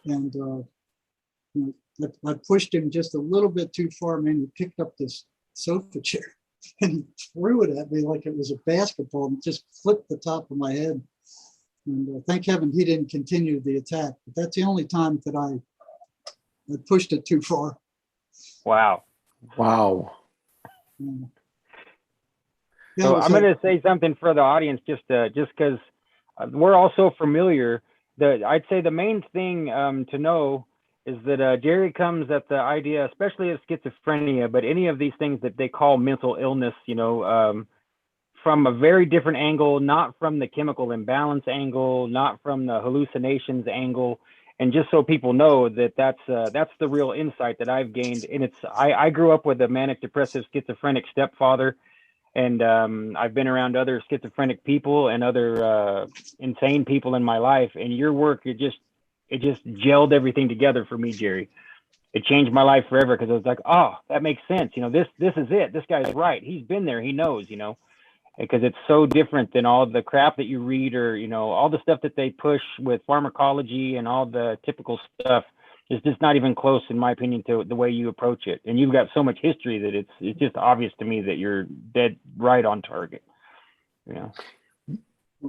And I pushed him just a little bit too far, man. He picked up this sofa chair and he threw it at me like it was a basketball and just flipped the top of my head. And thank heaven he didn't continue the attack. But that's the only time that I pushed it too far. Wow. Yeah, So I'm going to say something for the audience, just because we're all so familiar. I'd say the main thing to know is that Jerry comes at the idea, especially of schizophrenia, but any of these things that they call mental illness, from a very different angle, not from the chemical imbalance angle, not from the hallucinations angle. And just so people know that's the real insight that I've gained. And I grew up with a manic depressive schizophrenic stepfather, and I've been around other schizophrenic people and other insane people in my life. And your work, it it just gelled everything together for me, Jerry. It changed my life forever because I was like, oh, that makes sense. You know, this is it. This guy's right. He's been there. He knows, you know, because it's so different than all the crap that you read or, you know, all the stuff that they push with pharmacology and all the typical stuff. It's just not even close, in my opinion, to the way you approach it. And you've got so much history that it's just obvious to me that you're dead right on target. You know?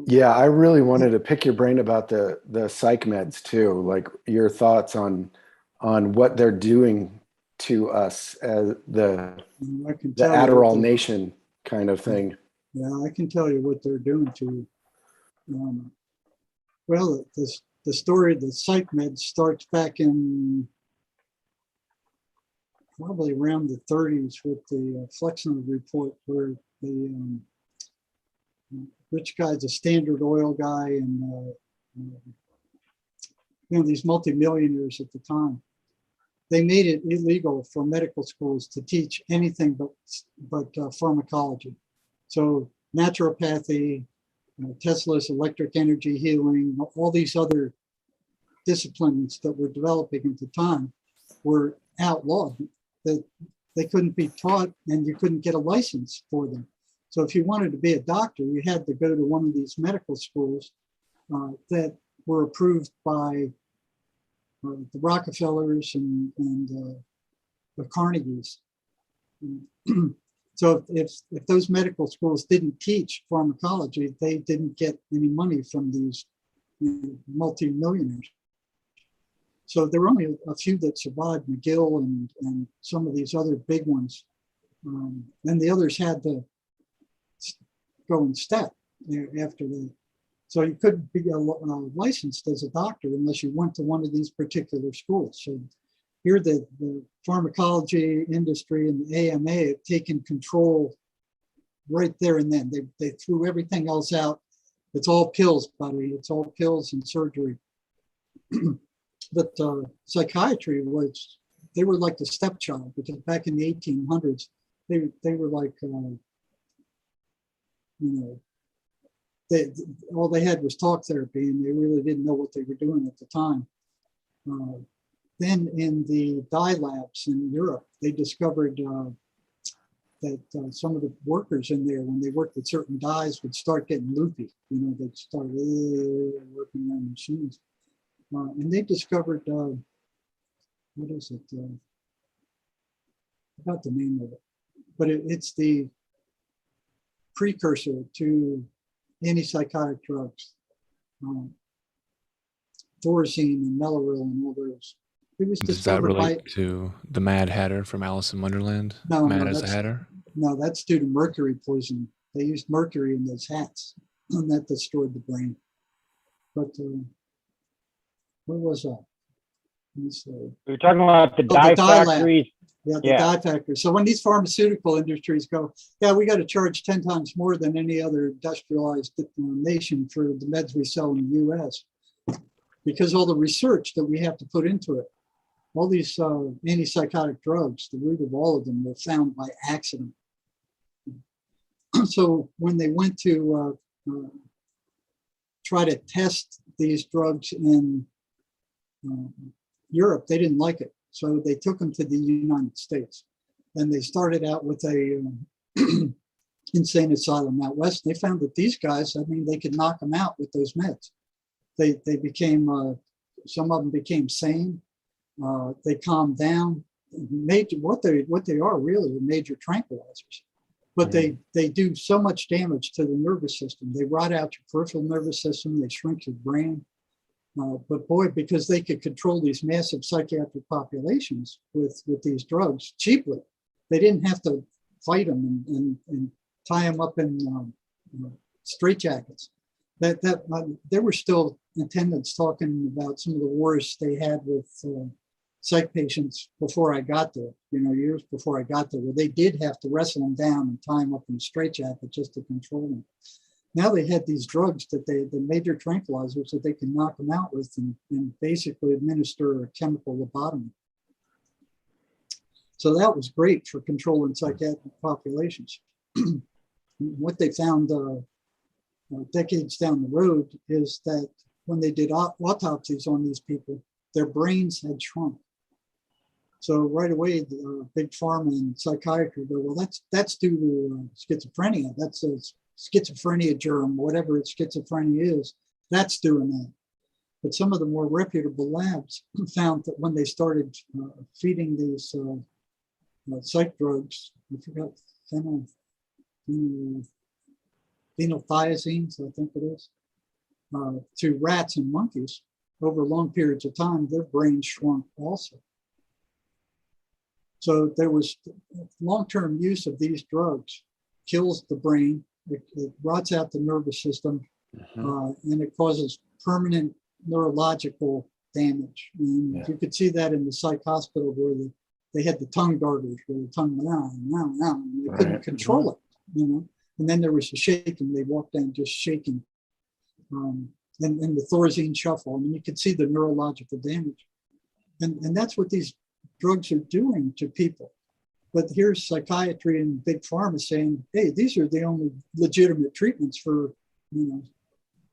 Yeah, I really wanted to pick your brain about the psych meds too, like your thoughts on what they're doing to us as the Adderall nation kind of thing. Yeah, I can tell you what they're doing to you. Well, the story, the psych meds starts back in probably around the 30s with the Flexner report, where the rich guy's a Standard Oil guy, and you know, these multimillionaires at the time, they made it illegal for medical schools to teach anything but pharmacology. So naturopathy, Tesla's electric energy healing, all these other disciplines that were developing at the time were outlawed. That they couldn't be taught, and you couldn't get a license for them. So if you wanted to be a doctor, you had to go to one of these medical schools that were approved by the Rockefellers and the Carnegies. So if those medical schools didn't teach pharmacology, they didn't get any money from these multi-millionaires. So there were only a few that survived, McGill and some of these other big ones. And the others had to go in step after that. So you couldn't be licensed as a doctor unless you went to one of these particular schools. So here the pharmacology industry and the AMA have taken control right there and then. They threw everything else out. It's all pills, buddy. It's all pills and surgery. But psychiatry they were like the stepchild, because back in the 1800s, they were like, you know, all they had was talk therapy, and they really didn't know what they were doing at the time. Then in the dye labs in Europe, they discovered that some of the workers in there, when they worked with certain dyes, would start getting loopy. You know, they'd start working on machines. And they discovered, what is it? I forgot the name of it, but it's the precursor to antipsychotic drugs, Thorazine and Mellaril and all those. It was Does that discovered relate to the Mad Hatter from Alice in Wonderland? No, Mad as a Hatter? No, that's due to mercury poisoning. They used mercury in those hats, and that destroyed the brain. But what was that? We're talking about the dye factories. Yeah, the dye factories. So when these pharmaceutical industries go, yeah, we got to charge 10 times more than any other industrialized nation for the meds we sell in the US, because all the research that we have to put into it. All these antipsychotic drugs, the root of all of them were found by accident. So when they went to try to test these drugs in Europe, they didn't like it. So they took them to the United States. And they started out with a insane asylum out west. They found that these guys, I mean, they could knock them out with those meds. They became, some of them became sane. They calmed down. What they are really are major tranquilizers. But they do so much damage to the nervous system. They rot out your peripheral nervous system. They shrink your brain. But boy, because they could control these massive psychiatric populations with these drugs cheaply, they didn't have to fight them and tie them up in straitjackets. There were still attendants talking about some of the wars they had with psych patients before I got there, years before I got there, where they did have to wrestle them down and tie them up in a straitjacket just to control them. Now they had these drugs the major tranquilizers that they can knock them out with and basically administer a chemical lobotomy. So that was great for controlling psychiatric populations. What they found decades down the road is that when they did autopsies on these people, their brains had shrunk. So right away, the big pharma and psychiatry go, well, that's due to schizophrenia. That's a schizophrenia germ, whatever schizophrenia is, that's doing that. But some of the more reputable labs found that when they started feeding these psych drugs, I forgot, phenothiazines, I think it is, to rats and monkeys over long periods of time, their brains shrunk also. So there was long-term use of these drugs kills the brain, it rots out the nervous system, and it causes permanent neurological damage. And you could see that in the psych hospital where they had the tongue garters, where the tongue went out and out, and they couldn't control it, you know. And then there was a shaking, they walked down just shaking. And the Thorazine shuffle, I mean, you could see the neurological damage. And that's what these drugs are doing to people. But here's psychiatry and big pharma saying, hey, these are the only legitimate treatments for, you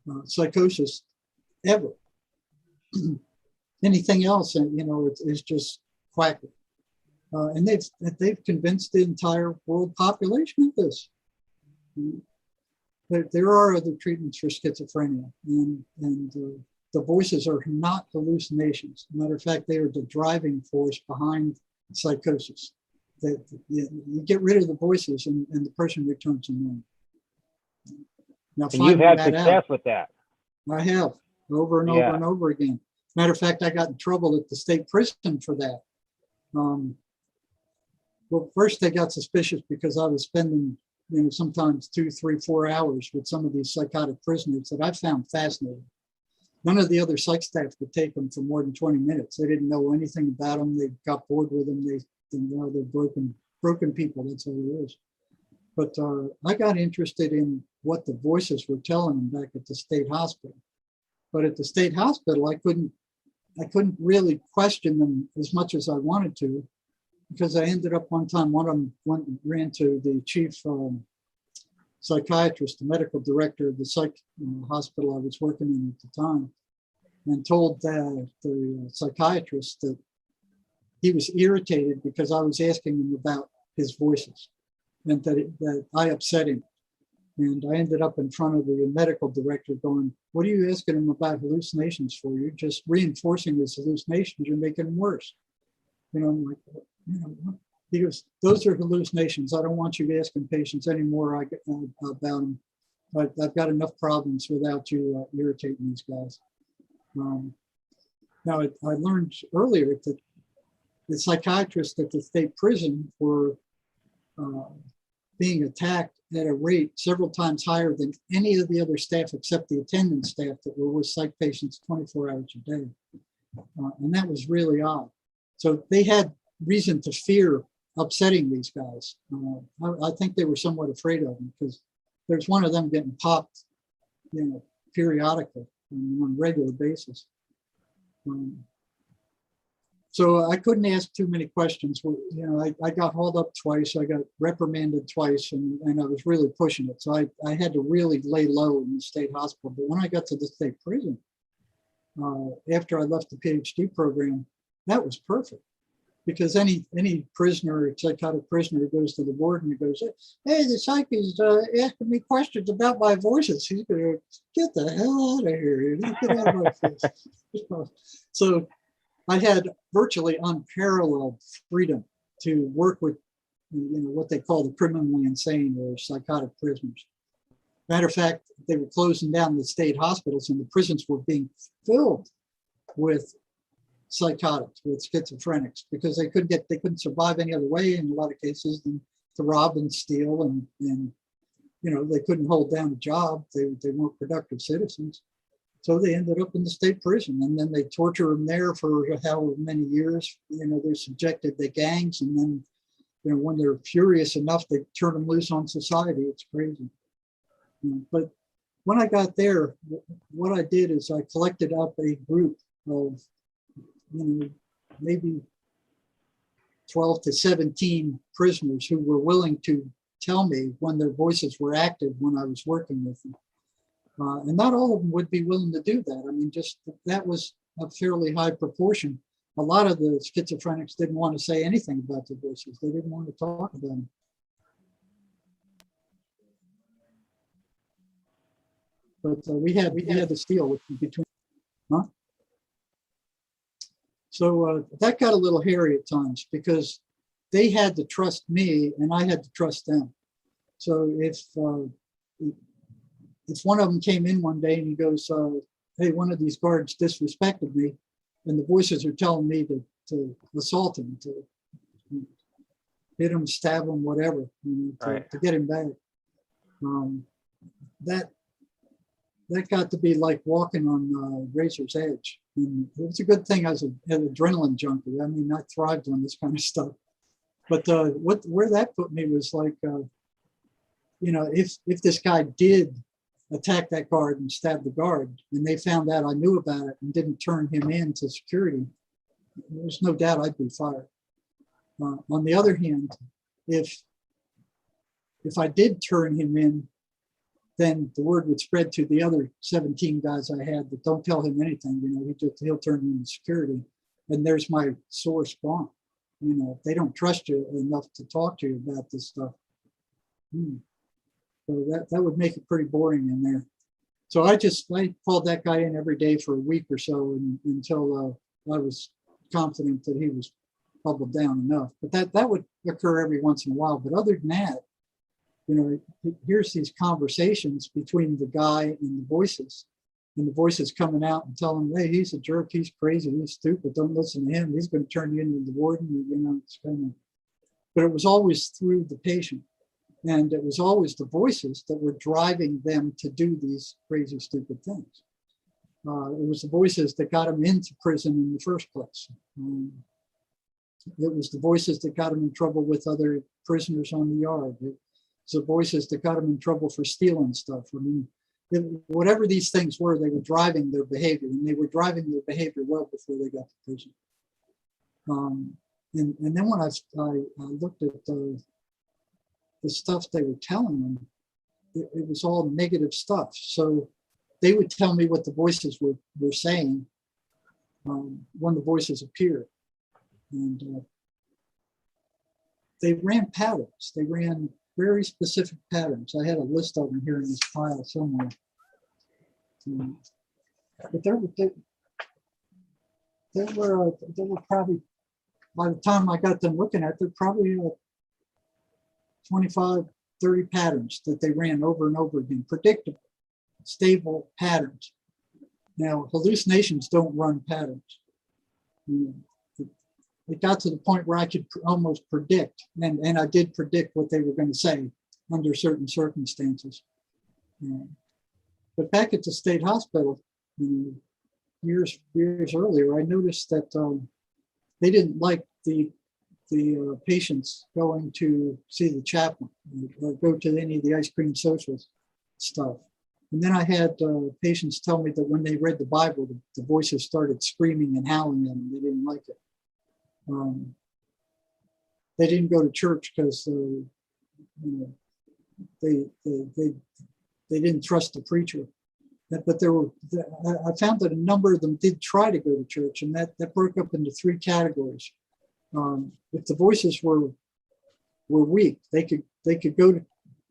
know, psychosis ever. Anything else, you know, is just quackery. And they've convinced the entire world population of this. There are other treatments for schizophrenia, and the voices are not hallucinations. Matter of fact, they are the driving force behind psychosis. That you get rid of the voices, and the person returns to normal. Now, and you've had success with that. I have, over and over and over again. Matter of fact, I got in trouble at the state prison for that. Well, first they got suspicious because I was spending, you know, sometimes 2, 3, 4 hours with some of these psychotic prisoners that I found fascinating. None of the other psych staff could take them for more than 20 minutes. They didn't know anything about them. They got bored with them. They're broken people. That's all it is. But I got interested in what the voices were telling them back at the state hospital. But at the state hospital, I couldn't really question them as much as I wanted to, because I ended up one time, one of them ran to the chief psychiatrist, the medical director of the psych hospital I was working in at the time, and told the psychiatrist that he was irritated because I was asking him about his voices, and that I upset him. And I ended up in front of the medical director going, what are you asking him about hallucinations for? You're just reinforcing his hallucinations. You're making them worse. You know, I'm like, you know, he goes, those are hallucinations. I don't want you asking patients anymore about them. I've got enough problems without you irritating these guys. Now, I learned earlier that the psychiatrists at the state prison were being attacked at a rate several times higher than any of the other staff except the attendant staff that were with psych patients 24 hours a day. And that was really odd. So they had reason to fear upsetting these guys. I think they were somewhat afraid of them because there's one of them getting popped, you know, periodically on a regular basis. So I couldn't ask too many questions. You know, I got hauled up twice. I got reprimanded twice, and I was really pushing it. So I had to really lay low in the state hospital. But when I got to the state prison, after I left the PhD program, that was perfect. Because any prisoner, psychotic prisoner, goes to the warden and goes, hey, the psych is asking me questions about my voices. He's going to get the hell out of here. Get out of my face. So I had virtually unparalleled freedom to work with, you know, what they call the criminally insane or psychotic prisoners. Matter of fact, they were closing down the state hospitals, and the prisons were being filled with psychotics, with schizophrenics, because they couldn't survive any other way in a lot of cases than to rob and steal, and you know, they couldn't hold down a job. They weren't productive citizens. So they ended up in the state prison, and then they torture them there for however many years. You know, they're subjected to gangs, and then, you know, when they're furious enough, they turn them loose on society. It's crazy. You know, but when I got there, what I did is I collected up a group of, you know, maybe 12 to 17 prisoners who were willing to tell me when their voices were active when I was working with them. And not all of them would be willing to do that. I mean, just that was a fairly high proportion. A lot of the schizophrenics didn't want to say anything about their voices. They didn't want to talk about them. But we had this deal between, huh? So that got a little hairy at times because they had to trust me and I had to trust them. So if one of them came in one day and he goes, hey, one of these guards disrespected me, and the voices are telling me to assault him, to hit him, stab him, whatever, to get him back. That got to be like walking on razor's edge. And it was a good thing I was an adrenaline junkie. I mean, I thrived on this kind of stuff. But where that put me was like, if this guy did attack that guard and stab the guard, and they found out I knew about it and didn't turn him in to security, there's no doubt I'd be fired. On the other hand, if I did turn him in, then the word would spread to the other 17 guys I had that don't tell him anything. He'll turn me into security, and there's my sore spot. If they don't trust you enough to talk to you about this stuff, so that would make it pretty boring in there. So I called that guy in every day for a week or so until I was confident that he was bubbled down enough. But that would occur every once in a while. But other than that, here's these conversations between the guy and the voices, and the voices coming out and telling him, hey, he's a jerk, he's crazy, he's stupid, don't listen to him, he's going to turn you into the warden. But it was always through the patient. And it was always the voices that were driving them to do these crazy, stupid things. It was the voices that got them into prison in the first place. It was the voices that got them in trouble with other prisoners on the yard. It was the voices that got them in trouble for stealing stuff. I mean, whatever these things were, they were driving their behavior, and they were driving their behavior well before they got to prison. And then when I looked at the stuff they were telling them, it was all negative stuff. So they would tell me what the voices were saying when the voices appeared. And they ran patterns. They ran very specific patterns. I had a list of them here in this file somewhere. But there were probably, by the time I got them looking at, there probably 25, 30 patterns that they ran over and over again, predictable, stable patterns. Now, hallucinations don't run patterns. It got to the point where I could almost predict, and I did predict what they were going to say under certain circumstances. But back at the state hospital, years earlier, I noticed that they didn't like the patients going to see the chaplain or go to any of the ice cream social stuff. And then I had patients tell me that when they read the Bible, the voices started screaming and howling at them. They didn't like it. They didn't go to church because they didn't trust the preacher. But I found that a number of them did try to go to church, and that broke up into three categories. If the voices were weak, they could go to,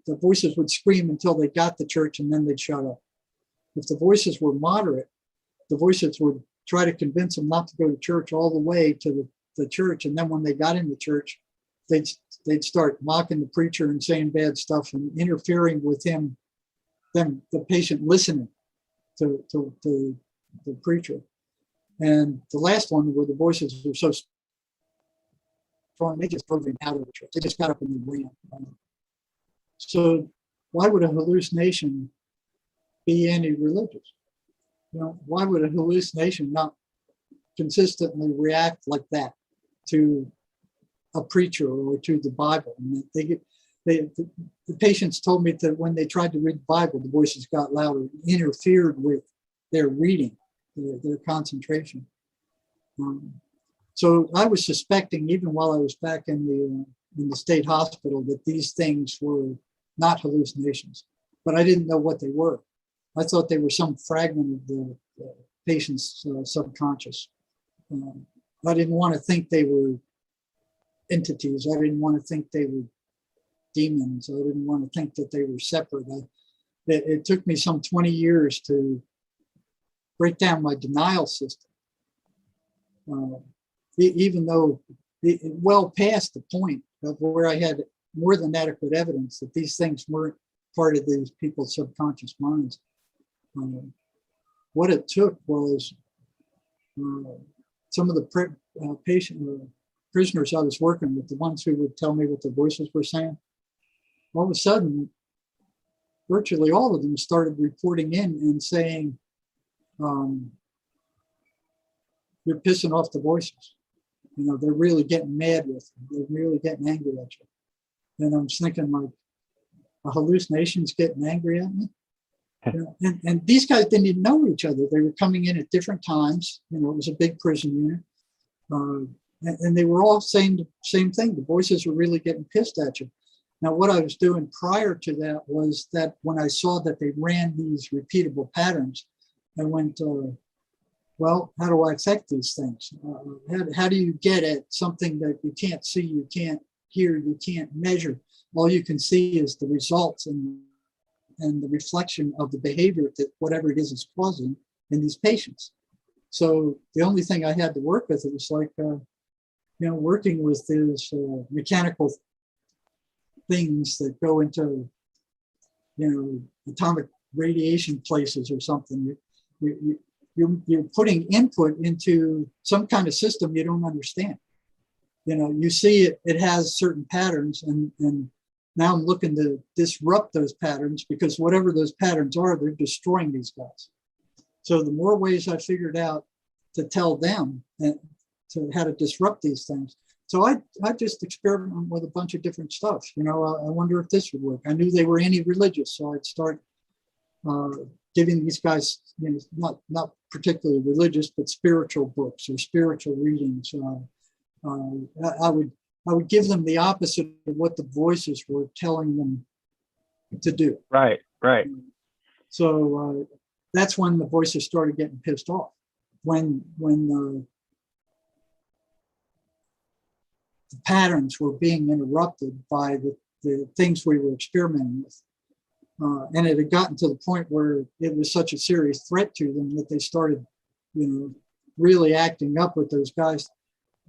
the voices would scream until they got to church, and then they'd shut up. If the voices were moderate, the voices would try to convince them not to go to church all the way to the church, and then when they got into church, they'd start mocking the preacher and saying bad stuff and interfering with him, the patient listening to the preacher. And the last one, where the voices were so strong, they just drove him out of the church. They just got up and they ran. So why would a hallucination be anti-religious? Why would a hallucination not consistently react like that to a preacher or to the Bible? And the patients told me that when they tried to read the Bible, the voices got louder, interfered with their reading, their concentration. So I was suspecting, even while I was back in the state hospital, that these things were not hallucinations, but I didn't know what they were. I thought they were some fragment of the patient's subconscious. I didn't want to think they were entities. I didn't want to think they were demons. I didn't want to think that they were separate. It took me some 20 years to break down my denial system, even though well past the point of where I had more than adequate evidence that these things weren't part of these people's subconscious minds. What it took was some of the prisoners I was working with, the ones who would tell me what the voices were saying. All of a sudden, virtually all of them started reporting in and saying, you're pissing off the voices. You know, they're really getting mad with you. They're really getting angry at you. And I'm thinking, like, a hallucination's getting angry at me. You know, and these guys didn't even know each other. They were coming in at different times. You know, it was a big prison unit. And they were all saying the same thing. The voices were really getting pissed at you. Now, what I was doing prior to that was that when I saw that they ran these repeatable patterns, I went, well, how do I affect these things? How do you get at something that you can't see, you can't hear, you can't measure? All you can see is the results and the reflection of the behavior that whatever it is causing in these patients. So the only thing I had to work with, it was like, working with these mechanical things that go into, atomic radiation places or something. You're putting input into some kind of system you don't understand. You see it has certain patterns, and now I'm looking to disrupt those patterns, because whatever those patterns are, they're destroying these guys. So the more ways I figured out to tell them to how to disrupt these things. So I just experimented with a bunch of different stuff. I wonder if this would work. I knew they were anti-religious, so I'd start giving these guys, not particularly religious, but spiritual books or spiritual readings. I would give them the opposite of what the voices were telling them to do. Right. So that's when the voices started getting pissed off. When the patterns were being interrupted by the things we were experimenting with. And it had gotten to the point where it was such a serious threat to them that they started, really acting up with those guys,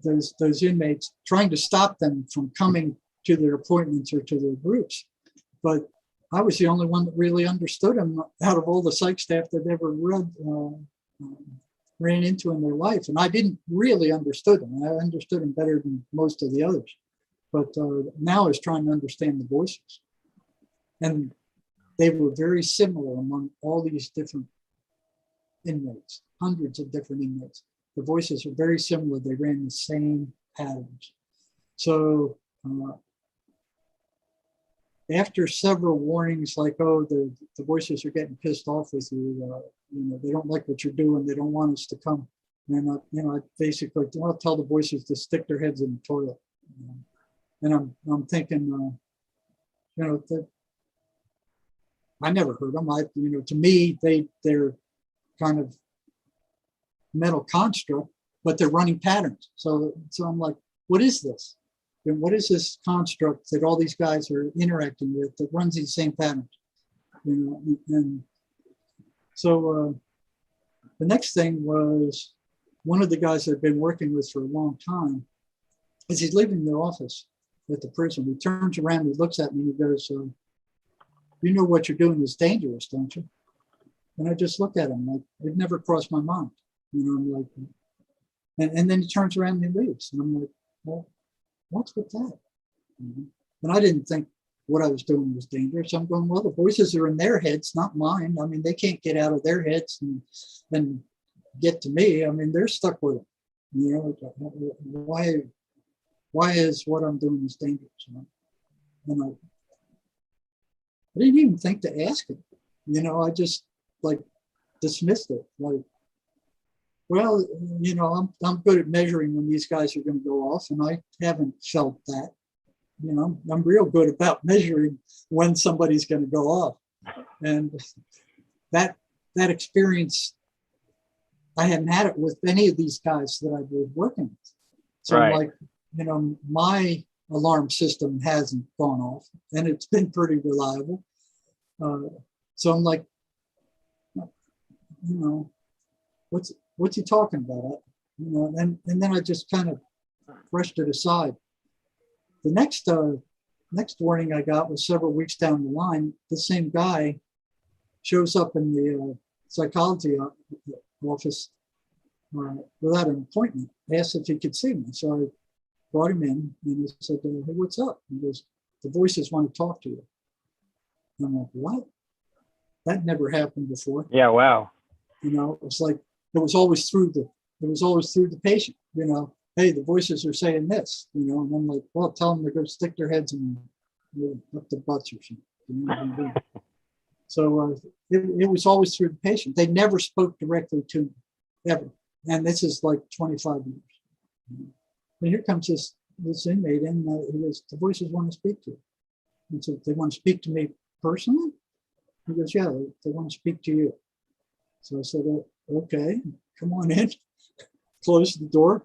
those inmates, trying to stop them from coming to their appointments or to their groups. But I was the only one that really understood them out of all the psych staff that ever ran into in their life. And I didn't really understood them. I understood them better than most of the others. But now I was trying to understand the voices. And they were very similar among all these different inmates, hundreds of different inmates. The voices are very similar. They ran the same patterns. So after several warnings, like, oh, the voices are getting pissed off with you, they don't like what you're doing, they don't want us to come. And I basically tell the voices to stick their heads in the toilet. And I'm thinking, that I never heard them. To me, they're kind of mental construct, but they're running patterns. So I'm like, what is this? And what is this construct that all these guys are interacting with that runs these same patterns? And so the next thing was, one of the guys I've been working with for a long time, as he's leaving the office at the prison, he turns around, he looks at me, and he goes, you know what you're doing is dangerous, don't you? And I just look at him like, it never crossed my mind. I'm like, and then he turns around and he leaves. And I'm like, well, what's with that? And I didn't think what I was doing was dangerous. I'm going, well, the voices are in their heads, not mine. I mean, they can't get out of their heads and get to me. I mean, they're stuck with it. Why is what I'm doing is dangerous? And I didn't even think to ask him. I just dismissed it. Like, well, I'm good at measuring when these guys are going to go off, and I haven't felt that. I'm real good about measuring when somebody's going to go off. And that experience, I hadn't had it with any of these guys that I was working with. So I'm Right. like, you know, my alarm system hasn't gone off, and it's been pretty reliable. So I'm like, you know, what's he talking about? You know, and then I just kind of brushed it aside. The next warning I got was several weeks down the line. The same guy shows up in the psychology office without an appointment. Asked if he could see me, so I brought him in, and he said, "Hey, what's up?" He goes, "The voices want to talk to you." And I'm like, "What? That never happened before." Yeah. Wow. You know, it was like it was always through the patient. You know, hey, the voices are saying this. You know, and I'm like, well, tell them to go stick their heads in up the butts or something. You know, so it was always through the patient. They never spoke directly to me, ever. And this is like 25 years. And here comes this inmate, and he goes, "The voices want to speak to you." And so they want to speak to me personally? He goes, "Yeah, they want to speak to you." So I said, "Okay, come on in." Closed the door.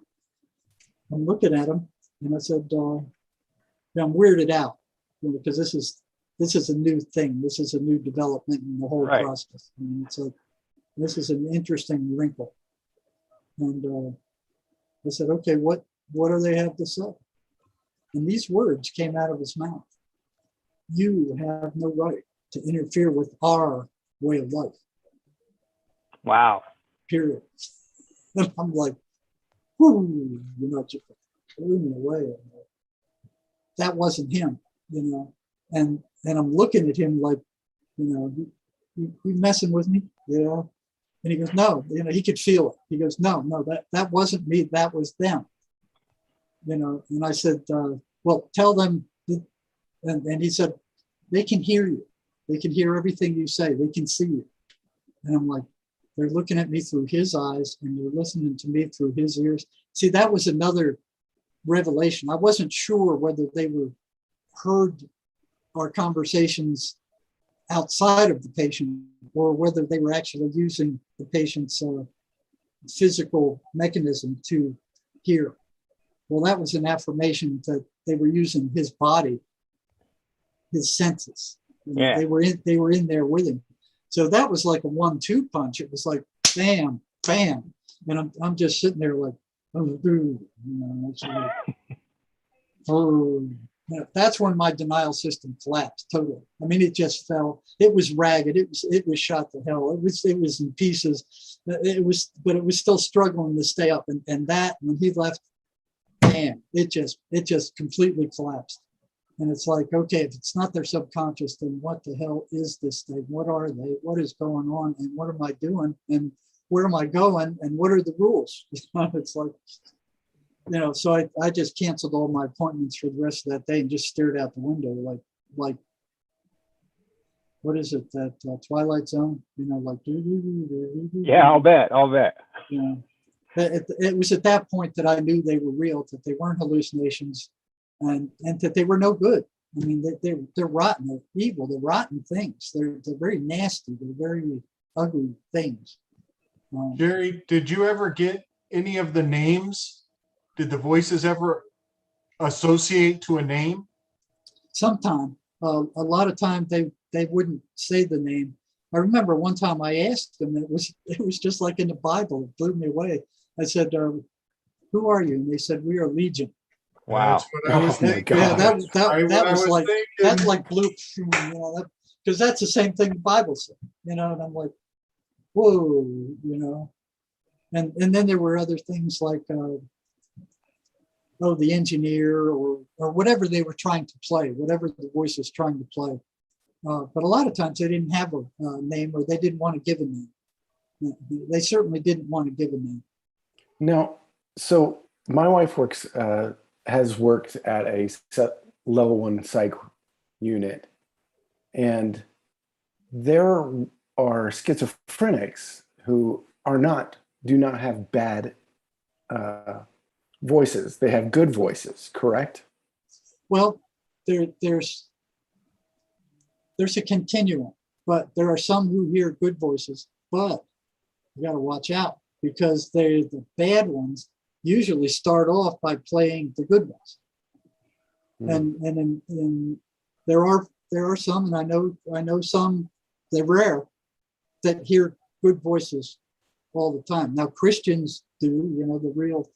I'm looking at him, and I said, I'm weirded out, you know, because this is a new thing. This is a new development in the whole Right. process. I mean, it's like, this is an interesting wrinkle. And I said, "Okay, what do they have to say?" And these words came out of his mouth. "You have no right to interfere with our way of life, Wow. period." And I'm like, whoo, you know, just blew me away. That wasn't him, you know. And I'm looking at him like, you know, you messing with me, you know? And he goes, "No," you know, he could feel it. He goes, no, that wasn't me, that was them. You know, and I said, well, tell them, and he said, "They can hear you. They can hear everything you say. They can see you." And I'm like, they're looking at me through his eyes, and they're listening to me through his ears. See, that was another revelation. I wasn't sure whether they were heard our conversations outside of the patient, or whether they were actually using the patient's physical mechanism to hear. Well, that was an affirmation that they were using his body, his senses. You know, Yeah. they were in there with him. So that was like a 1-2 punch. It was like bam, bam, and I'm just sitting there like, oh, you know, it's like, oh. That's when my denial system collapsed totally. I mean, it just fell. It was ragged. It was shot to hell. It was in pieces. But it was still struggling to stay up. And that, when he left, man, it just completely collapsed. And it's like, okay, if it's not their subconscious, then what the hell is this thing? What are they? What is going on? And what am I doing? And where am I going? And what are the rules? It's like, you know, so I just canceled all my appointments for the rest of that day and just stared out the window like what is it, that Twilight Zone? You know, like Yeah, I'll bet. You know, it was at that point that I knew they were real, that they weren't hallucinations, and that they were no good. I mean, they're rotten, they're evil, they're rotten things. They're very nasty. They're very ugly things. Jerry, did you ever get any of the names? Did the voices ever associate to a name? Sometime, a lot of times they wouldn't say the name. I remember one time I asked them, it was just like in the Bible. It blew me away. I said, "Who are you?" And they said, "We are Legion." Wow. That's what I was Oh my thinking. Yeah, God. that was like thinking. that like blew, you know, because that's the same thing the Bible said, you know. And I'm like, whoa, you know. And then there were other things like, the engineer, or whatever they were trying to play, whatever the voice was trying to play. But a lot of times they didn't have a name, or they didn't want to give a name. They certainly didn't want to give a name. Now, so my wife has worked at a level 1 psych unit, and there are schizophrenics who do not have bad voices. They have good voices, correct? Well, there's a continuum. But there are some who hear good voices, but you got to watch out because the bad ones usually start off by playing the good ones. And there are some, and I know some, they're rare, that hear good voices all the time. Now Christians do, the real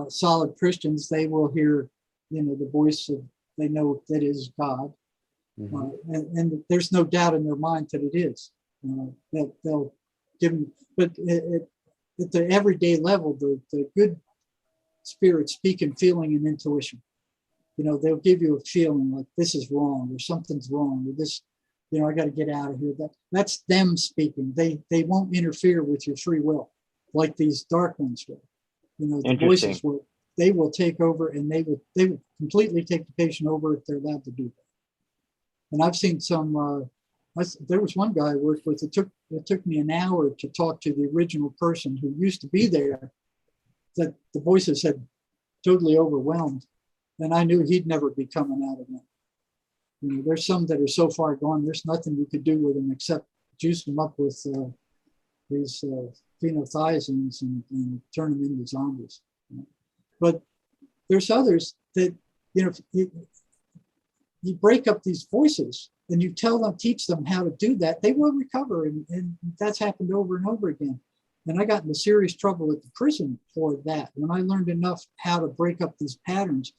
solid Christians, they will hear, the voice of, they know that is God. And there's no doubt in their mind that it is. That they'll give them, but at the everyday level, the good spirits speak in feeling and intuition. They'll give you a feeling like this is wrong or something's wrong or this, I got to get out of here. That's them speaking. They won't interfere with your free will like these dark ones will. The voices will. They will take over, and they will completely take the patient over if they're allowed to do that. And I've seen some. There was one guy I worked with. It took me an hour to talk to the original person who used to be there. That the voices had totally overwhelmed, and I knew he'd never be coming out of that. There's some that are so far gone. There's nothing you could do with them except juice them up with these phenothiazines and turn them into zombies. But there's others that, you break up these voices and you teach them how to do that, they will recover. And that's happened over and over again. And I got into serious trouble at the prison for that. When I learned enough how to break up these patterns,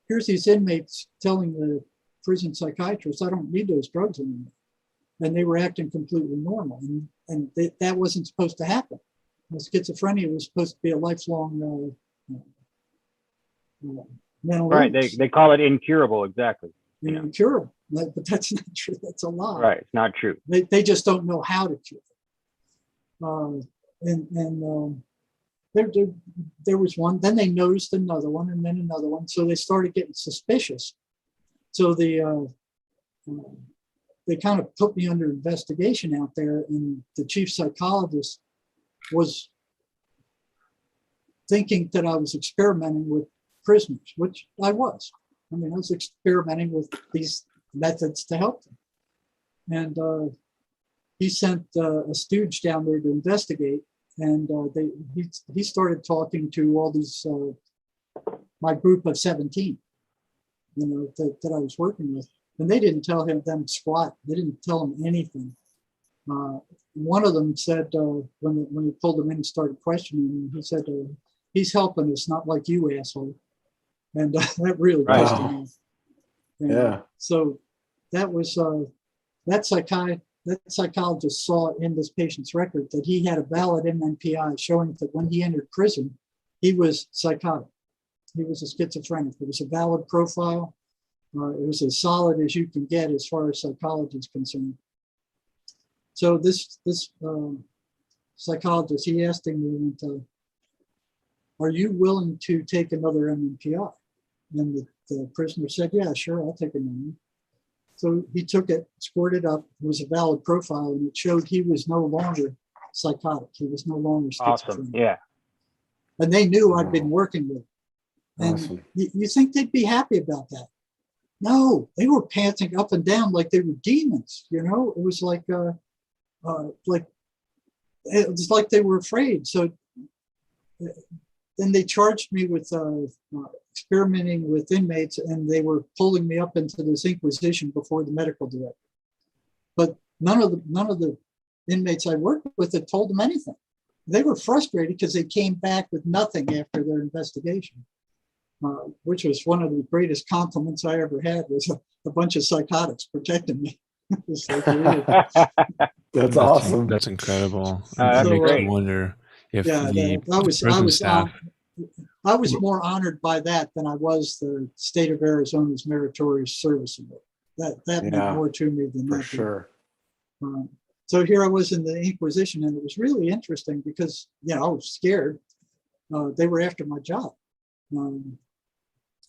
here's these inmates telling the prison psychiatrist, I don't need those drugs anymore. And they were acting completely normal. And that wasn't supposed to happen. Schizophrenia was supposed to be a lifelong mental Right. illness. They call it incurable. Exactly. Incurable. But that's not true. That's a lie. Right. It's not true. They just don't know how to cure it. There was one, then they noticed another one and then another one. So they started getting suspicious. So they kind of put me under investigation out there, and the chief psychologist was thinking that I was experimenting with prisoners, which I was. I was experimenting with these methods to help them. And he sent a stooge down there to investigate, and he started talking to all these, my group of 17, that I was working with. And they didn't tell them squat. They didn't tell him anything. One of them said, when he pulled him in and started questioning him, he said, he's helping us, not like you, asshole. And that really pissed him off. Yeah. So that was, that psychologist saw in this patient's record that he had a valid MMPI showing that when he entered prison, he was psychotic. He was a schizophrenic. It was a valid profile. It was as solid as you can get as far as psychology is concerned. So this psychologist, he asked him, are you willing to take another MMPI? And the prisoner said, yeah, sure, I'll take another. So he took it, scored it up. It was a valid profile, and it showed he was no longer psychotic. He was no longer schizophrenic. Awesome. Yeah. And they knew I'd been working with him. And Awesome. you think they'd be happy about that? No, they were panting up and down like they were demons. It was like it was like they were afraid. So then they charged me with experimenting with inmates, and they were pulling me up into this inquisition before the medical director. But none of the inmates I worked with had told them anything. They were frustrated because they came back with nothing after their investigation. Which was one of the greatest compliments I ever had, was a bunch of psychotics protecting me. That's awesome. That's incredible. That'd be It makes great. you wonder if I was more honored by that than I was the state of Arizona's Meritorious Service Award. That meant more to me than for that. sure. So here I was in the Inquisition, and it was really interesting because I was scared. They were after my job.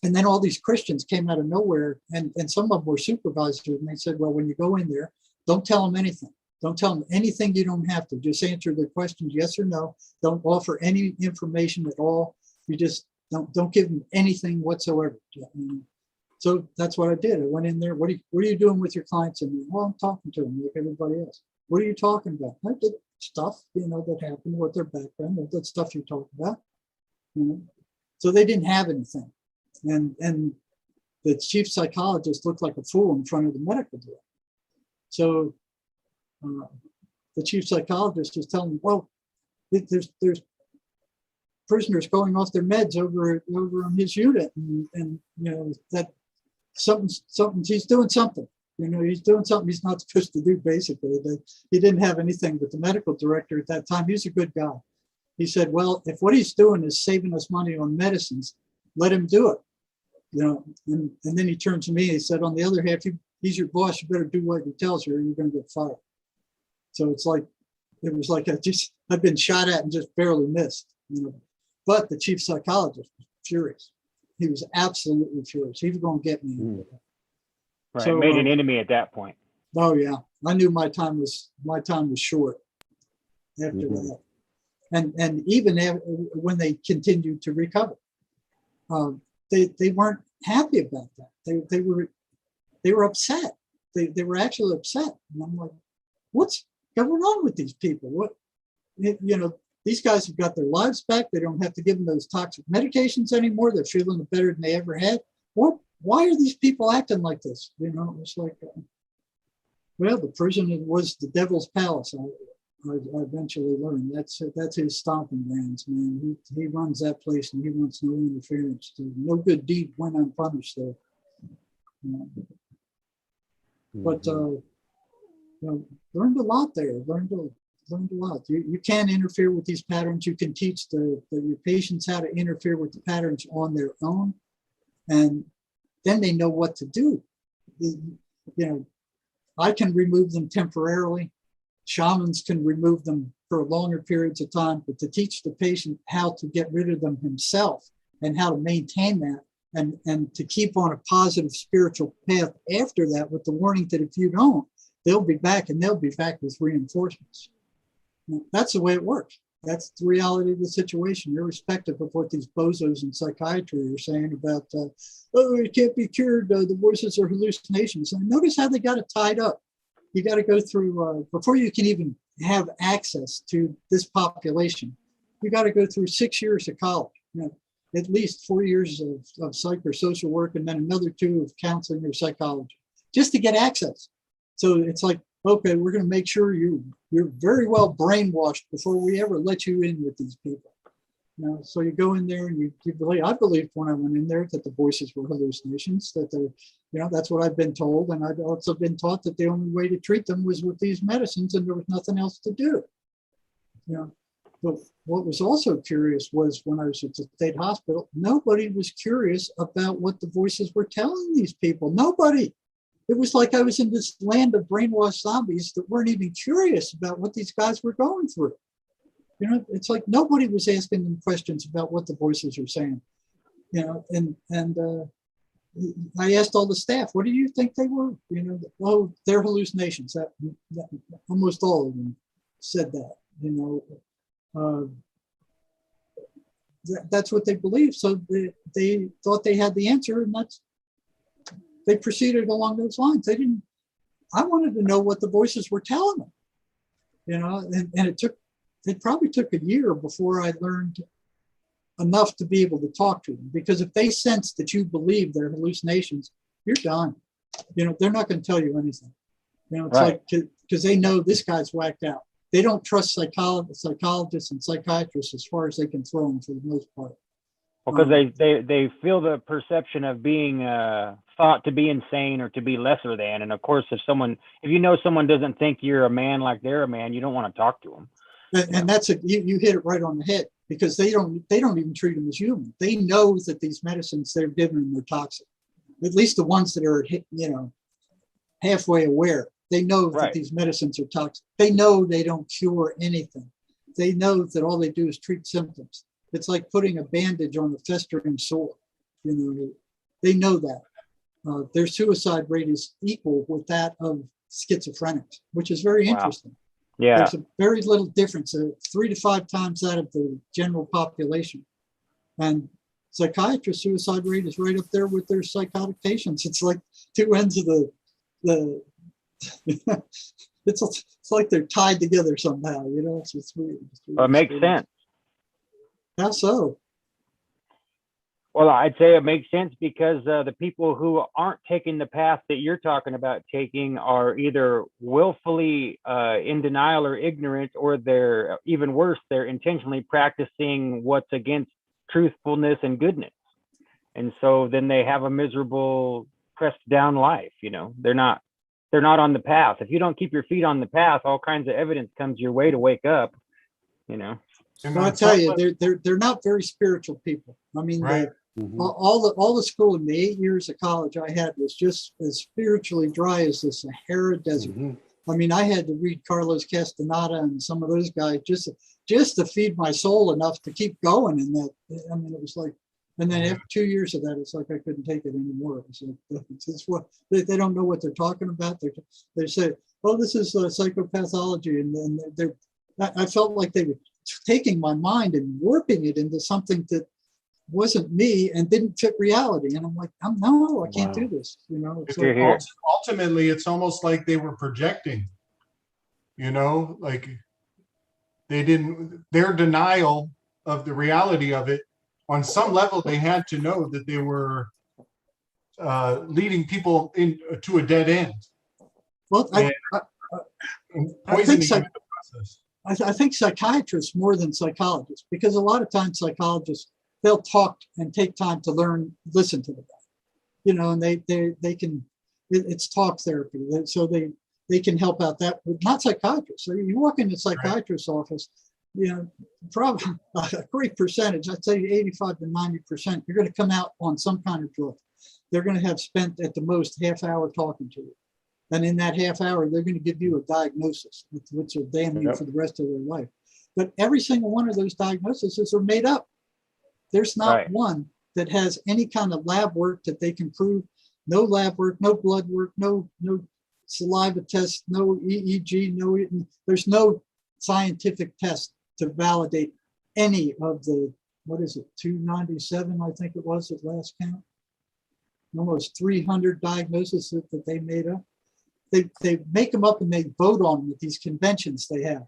And then all these Christians came out of nowhere, and some of them were supervisors, and they said, well, when you go in there, don't tell them anything. Don't tell them anything you don't have to. Just answer their questions, yes or no. Don't offer any information at all. You just don't give them anything whatsoever. So that's what I did. I went in there. What are you doing with your clients? And well, I'm talking to them like everybody else. What are you talking about? I did stuff, that happened with their background, that stuff you talk about. So they didn't have anything. And the chief psychologist looked like a fool in front of the medical director. So the chief psychologist was telling me, well, there's prisoners going off their meds over on his unit, and that something he's doing something. He's doing something he's not supposed to do. Basically, he didn't have anything. But the medical director at that time, he's a good guy. He said, well, if what he's doing is saving us money on medicines, let him do it. And then he turned to me and he said, on the other half, he's your boss. You better do what he tells you or you're going to get fired. So it was like I'd been shot at and just barely missed. But the chief psychologist was furious. He was absolutely furious. He was going to get me. Right, So, made an enemy at that point. Oh yeah, I knew my time was short after that, and even when they continued to recover, they weren't happy about that. They were upset. They were actually upset, and I'm like, what's going on with these people? What these guys have got their lives back. They don't have to give them those toxic medications anymore. They're feeling better than they ever had. Why are these people acting like this? It's like, well, the prison was the devil's palace. I eventually learned that's his stomping grounds, man. He runs that place and he wants no interference. No good deed went unpunished there. But learned a lot there. Learned a lot. You can't interfere with these patterns. You can teach your patients how to interfere with the patterns on their own, and then they know what to do. I can remove them temporarily. Shamans can remove them for longer periods of time, but to teach the patient how to get rid of them himself and how to maintain that and to keep on a positive spiritual path after that, with the warning that if you don't, they'll be back, and they'll be back with reinforcements. That's the way it works. That's the reality of the situation, irrespective of what these bozos in psychiatry are saying about, it can't be cured, the voices are hallucinations. And notice how they got it tied up. You got to go through, before you can even have access to this population, you got to go through 6 years of college, at least 4 years of psych or social work, and then another 2 of counseling or psychology, just to get access. So it's like, okay, we're going to make sure you're very well brainwashed before we ever let you in with these people. So you go in there and you believe. I believed when I went in there that the voices were hallucinations. That that's what I've been told, and I've also been taught that the only way to treat them was with these medicines, and there was nothing else to do. But what was also curious was when I was at the state hospital, nobody was curious about what the voices were telling these people. Nobody. It was like I was in this land of brainwashed zombies that weren't even curious about what these guys were going through. It's like nobody was asking them questions about what the voices were saying. And I asked all the staff, what do you think they were? Oh, they're hallucinations. That almost all of them said that. That's what they believed. So they thought they had the answer, and they proceeded along those lines. I wanted to know what the voices were telling them, and it probably took a year before I learned enough to be able to talk to them, because if they sense that you believe they're hallucinations, you're done. They're not going to tell you anything. It's right. Like, because they know this guy's whacked out. They don't trust psychologists and psychiatrists as far as they can throw them for the most part. Because they feel the perception of being thought to be insane or to be lesser than. And of course, if someone doesn't think you're a man like they're a man, you don't want to talk to them. And that's you hit it right on the head, because they don't even treat them as human. They know that these medicines they're giving them are toxic. At least the ones that are halfway aware. They know that these medicines are toxic. They know they don't cure anything. They know that all they do is treat symptoms. It's like putting a bandage on a festering sore. They know that. Their suicide rate is equal with that of schizophrenics, which is very interesting. Yeah. There's a very little difference, 3 to 5 times that of the general population. And psychiatrist suicide rate is right up there with their psychotic patients. It's like two ends of the it's like they're tied together somehow, you know. It's weird. Well, it makes sense. How so? Well, I'd say it makes sense because the people who aren't taking the path that you're talking about taking are either willfully in denial or ignorant, or they're even worse, they're intentionally practicing what's against truthfulness and goodness. And so then they have a miserable, pressed down life. You know, they're not on the path. If you don't keep your feet on the path, all kinds of evidence comes your way to wake up, you know. Well, I tell you, they're not very spiritual people. I mean, Right. all the schooling, the 8 years of college I had was just as spiritually dry as the Sahara Desert. I mean, I had to read Carlos Castaneda and some of those guys just to feed my soul enough to keep going. And that, I mean, it was like, and then after 2 years of that, it's like I couldn't take it anymore. It's what they don't know what they're talking about. They say, "Oh, this is psychopathology," and then I felt like they were taking my mind and warping it into something that wasn't me and didn't fit reality. And I'm like, no, I can't do this. You know, it's like, ultimately, it's almost like they were projecting, you know, like their denial of the reality of it, on some level, they had to know that they were leading people to a dead end. Well, I think psychiatrists more than psychologists, because a lot of times psychologists, they'll talk and take time to listen to the guy, you know, and they can, it's talk therapy. So they can help out that, but not psychiatrists. So you walk into a psychiatrist's office, you know, probably a great percentage, I'd say 85 to 90%, you're going to come out on some kind of drug. They're going to have spent at the most half hour talking to you. And in that half hour, they're going to give you a diagnosis, which will damn you for the rest of their life. But every single one of those diagnoses are made up. There's not one that has any kind of lab work that they can prove. No lab work, no blood work, no saliva test, no EEG, there's no scientific test to validate any of the, 297, I think it was at last count. Almost 300 diagnoses that they made up. They make them up and they vote on them at these conventions they have.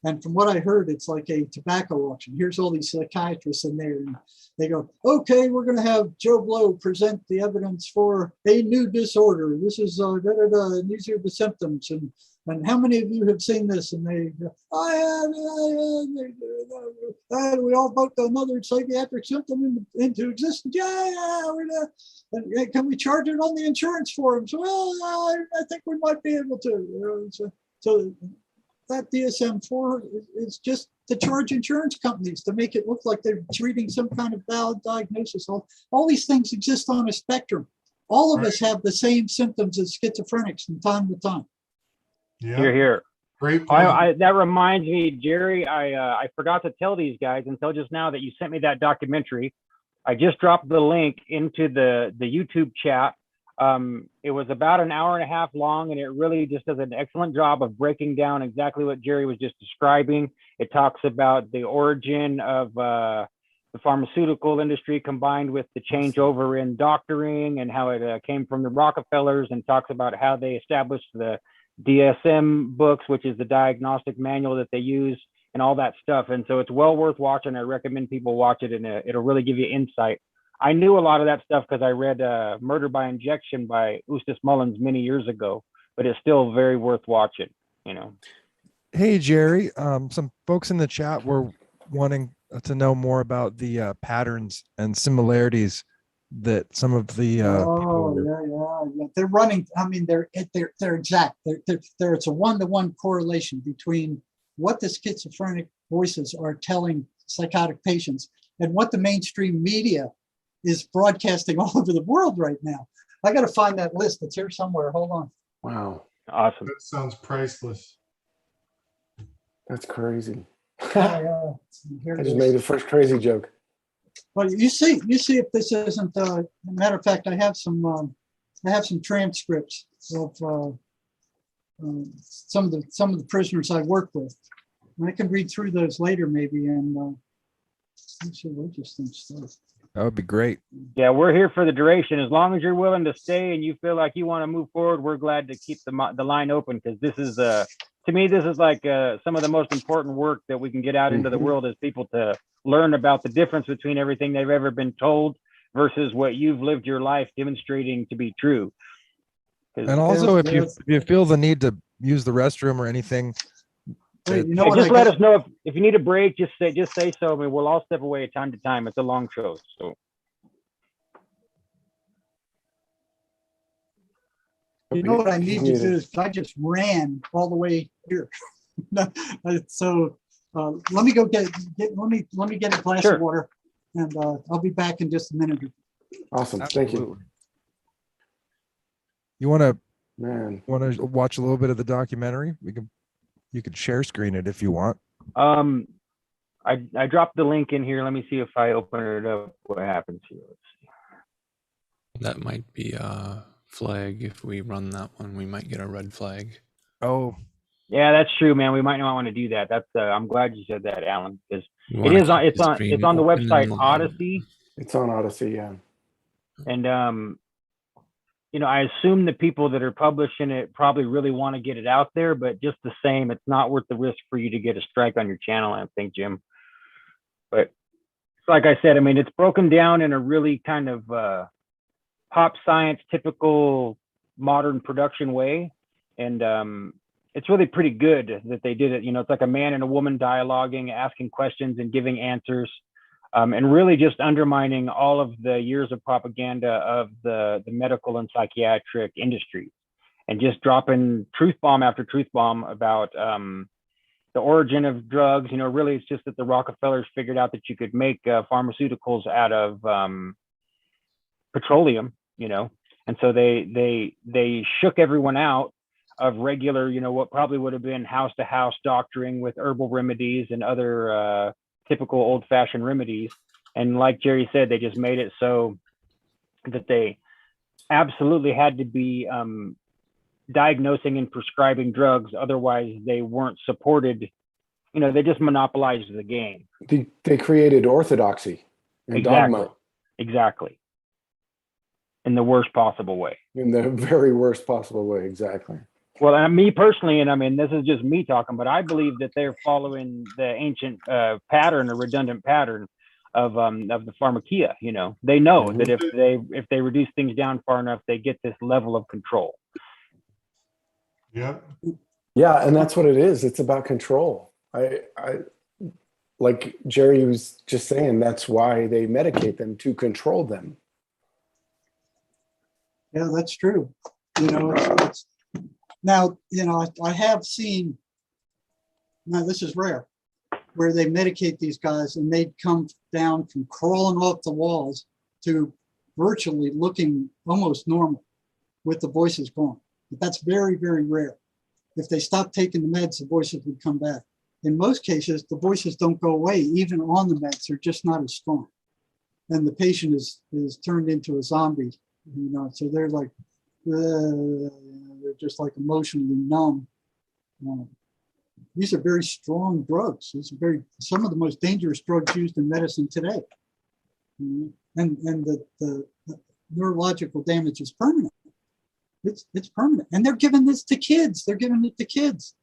And from what I heard, it's like a tobacco auction. Here's all these psychiatrists in there, and they go, "Okay, we're going to have Joe Blow present the evidence for a new disorder. This is and these are the symptoms, and how many of you have seen this?" And they go, "I have. We all vote another psychiatric symptom into existence. Yeah. And can we charge it on the insurance form?" So, well, I think we might be able to. You know, so that DSM-4 is just to charge insurance companies to make it look like they're treating some kind of valid diagnosis. All these things exist on a spectrum. All of us have the same symptoms as schizophrenics from time to time. Yeah. Here. Great point. That reminds me, Jerry, I forgot to tell these guys until just now that you sent me that documentary. I just dropped the link into the YouTube chat. It was about an hour and a half long, and it really just does an excellent job of breaking down exactly what Jerry was just describing. It talks about the origin of the pharmaceutical industry combined with the changeover in doctoring and how it came from the Rockefellers, and talks about how they established the DSM books, which is the diagnostic manual that they use, and all that stuff. And so it's well worth watching. I recommend people watch it, and it'll really give you insight. I knew a lot of that stuff because I read Murder by Injection by Eustace Mullins many years ago, but it's still very worth watching, you know. Hey, Jerry, some folks in the chat were wanting to know more about the patterns and similarities that some of the yeah. They're running. I mean, they're exact. It's a one-to-one correlation between what the schizophrenic voices are telling psychotic patients and what the mainstream media is broadcasting all over the world right now. I got to find that list. It's here somewhere. Hold on. Wow. Awesome. That sounds priceless. That's crazy. I just made the first crazy joke. Well, you see if this isn't. Matter of fact, I have some transcripts of some of the prisoners I worked with. And I can read through those later, maybe. And let's see, where's this thing start? That would be great. Yeah, we're here for the duration. As long as you're willing to stay and you feel like you want to move forward, we're glad to keep the line open, because this is to me, this is like some of the most important work that we can get out into the world, is people to learn about the difference between everything they've ever been told versus what you've lived your life demonstrating to be true. And also, if you feel the need to use the restroom or anything, Wait, you know Hey, what just I let got? us know if you need a break. Just say so. I mean, we'll all step away time to time. It's a long show, so. You know what I need to Muted. do is I just ran all the way here. So let me go get let me get a glass Sure. of water, and I'll be back in just a minute. Awesome. Thank you. You want to Man. watch a little bit of the documentary? You can share screen it if you want. I dropped the link in here. Let me see if I open it up, what happens here. Let's see. That might be a flag. If we run that one, we might get a red flag. Oh, Yeah, that's true, man. We might not want to do that. That's I'm glad you said that, Alan, because You it wanna is on keep it's on screen it's on the open website and Odyssey, It's on Odyssey, yeah. and you know, I assume the people that are publishing it probably really want to get it out there, but just the same, it's not worth the risk for you to get a strike on your channel, I think, Jim. But like I said, I mean, it's broken down in a really kind of pop science typical modern production way, and it's really pretty good that they did it. You know, it's like a man and a woman dialoguing, asking questions and giving answers, and really just undermining all of the years of propaganda of the medical and psychiatric industry, and just dropping truth bomb after truth bomb about the origin of drugs. You know, really, it's just that the Rockefellers figured out that you could make pharmaceuticals out of petroleum, you know, and so they shook everyone out of regular, you know, what probably would have been house to house doctoring with herbal remedies and other typical old fashioned remedies. And like Jerry said, they just made it so that they absolutely had to be diagnosing and prescribing drugs. Otherwise, they weren't supported. You know, they just monopolized the game. They created orthodoxy and dogma Exactly. In the worst possible way. in the very worst possible way. Exactly. Well, me personally, and I mean, this is just me talking, but I believe that they're following the ancient pattern, or redundant pattern of the pharmakia. You know, they know that if they reduce things down far enough, they get this level of control. Yep. Yeah, and that's what it is. It's about control. I like Jerry was just saying, that's why they medicate them, to control them. Yeah, that's true. You know, it's now, you know, I have seen, now this is rare, where they medicate these guys and they'd come down from crawling off the walls to virtually looking almost normal with the voices gone. But that's very, very rare. If they stop taking the meds, the voices would come back. In most cases, the voices don't go away, even on the meds, they're just not as strong. And the patient is turned into a zombie, you know, so they're like, they're just like emotionally numb. These are very strong drugs. These are some of the most dangerous drugs used in medicine today. And the neurological damage is permanent. It's permanent. And they're giving this to kids. They're giving it to kids.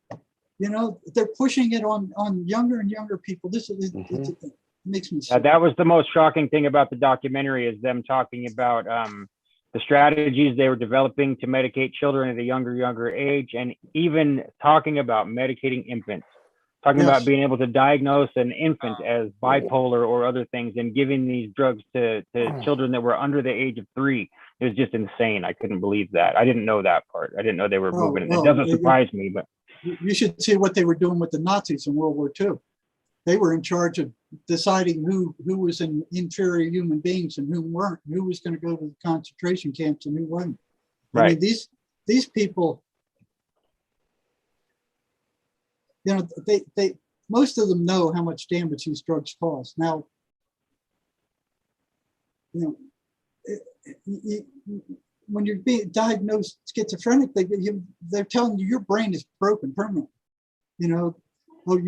You know, they're pushing it on younger and younger people. This is it makes me sick. That was the most shocking thing about the documentary, is them talking about the strategies they were developing to medicate children at a younger age, and even talking about medicating infants, talking about being able to diagnose an infant as bipolar or other things, and giving these drugs to children that were under the age of 3. It was just insane. I couldn't believe that. I didn't know that part. I didn't know they were moving it. It doesn't surprise me, but you should see what they were doing with the Nazis in World War II. They were in charge of deciding who was an inferior human beings and who weren't, who was going to go to the concentration camps and who wasn't. Right. I mean, these people, you know, they most of them know how much damage these drugs cause. Now, you know, when you're being diagnosed schizophrenic, they're telling you your brain is broken permanently. You know, oh,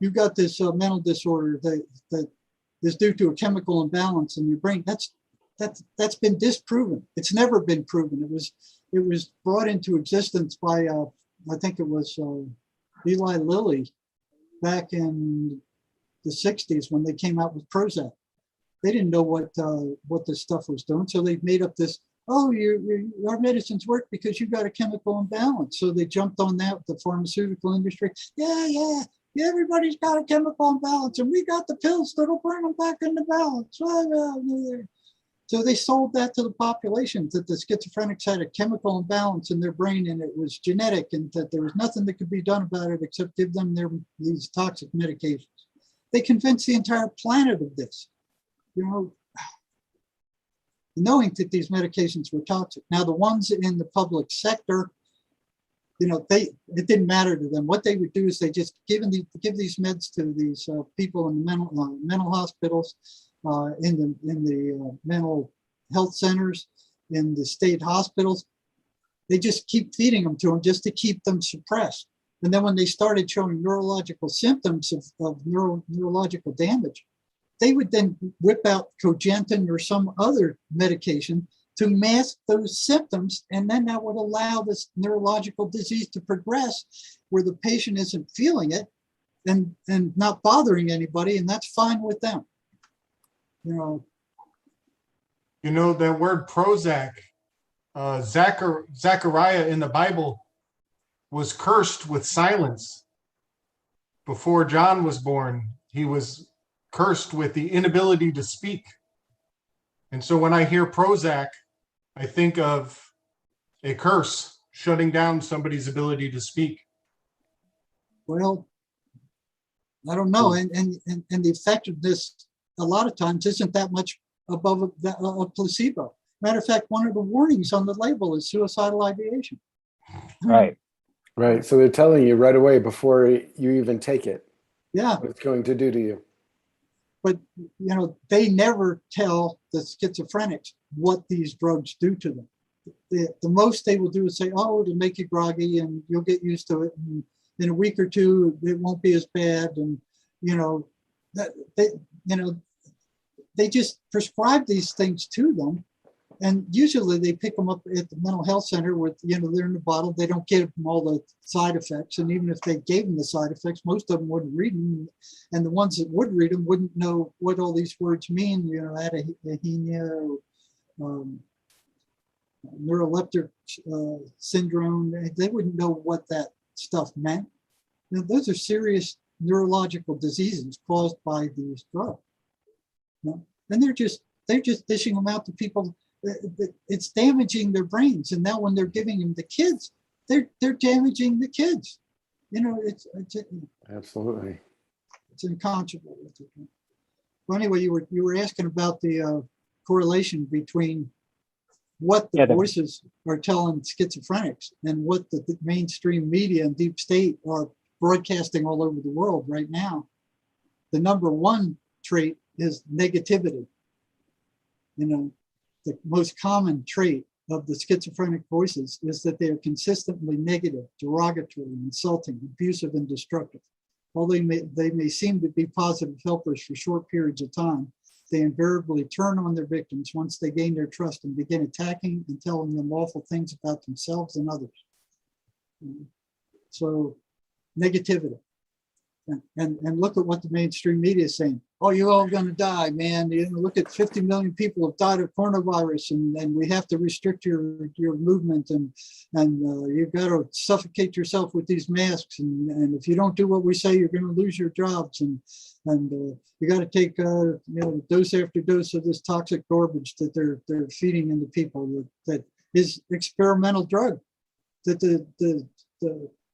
you got this mental disorder that is due to a chemical imbalance in your brain. That's been disproven. It's never been proven. It was brought into existence by I think it was Eli Lilly back in the 60s when they came out with Prozac. They didn't know what this stuff was doing, so they made up this. Oh, our medicines work because you got a chemical imbalance. So they jumped on that with the pharmaceutical industry. Yeah, everybody's got a chemical imbalance, and we got the pills that'll bring them back into balance. So they sold that to the population, that the schizophrenics had a chemical imbalance in their brain and it was genetic, and that there was nothing that could be done about it except give them these toxic medications. They convinced the entire planet of this, knowing that these medications were toxic. Now, the ones in the public sector, it didn't matter to them. What they would do is they just give these meds to these people in the mental hospitals, in the mental health centers, in the state hospitals. They just keep feeding them to them just to keep them suppressed. And then when they started showing neurological symptoms of neurological damage, they would then whip out Cogentin or some other medication to mask those symptoms. And then that would allow this neurological disease to progress where the patient isn't feeling it and not bothering anybody. And that's fine with them. That word Prozac, Zechariah in the Bible was cursed with silence. Before John was born, he was cursed with the inability to speak. And so when I hear Prozac, I think of a curse shutting down somebody's ability to speak. Well, I don't know. And the effectiveness a lot of times isn't that much above a placebo. Matter of fact, one of the warnings on the label is suicidal ideation. Right. Right. So they're telling you right away before you even take it. Yeah. What it's going to do to you. But, they never tell the schizophrenics what these drugs do to them. The most they will do is say, oh, it'll make you groggy and you'll get used to it. And in a week or two, it won't be as bad. And, they just prescribe these things to them. And usually they pick them up at the mental health center with, they're in the bottle. They don't give them all the side effects. And even if they gave them the side effects, most of them wouldn't read them. And the ones that would read them wouldn't know what all these words mean, ataxia, neuroleptic syndrome. They wouldn't know what that stuff meant. Those are serious neurological diseases caused by these drugs. And they're just dishing them out to people. It's damaging their brains, and now when they're giving them to kids, they're damaging the kids. It's Absolutely. It's unconscionable. Well, anyway, you were asking about the correlation between what the voices are telling schizophrenics and what the mainstream media and deep state are broadcasting all over the world right now. The number one trait is negativity. The most common trait of the schizophrenic voices is that they are consistently negative, derogatory, insulting, abusive, and destructive. Although they may seem to be positive helpers for short periods of time, they invariably turn on their victims once they gain their trust and begin attacking and telling them awful things about themselves and others. So, negativity. And look at what the mainstream media is saying. Oh, you're all going to die, man. Look at 50 million people have died of coronavirus, and we have to restrict your movement, and you've got to suffocate yourself with these masks, and if you don't do what we say, you're going to lose your jobs, and you got to take dose after dose of this toxic garbage that they're feeding into people that is experimental drug, that the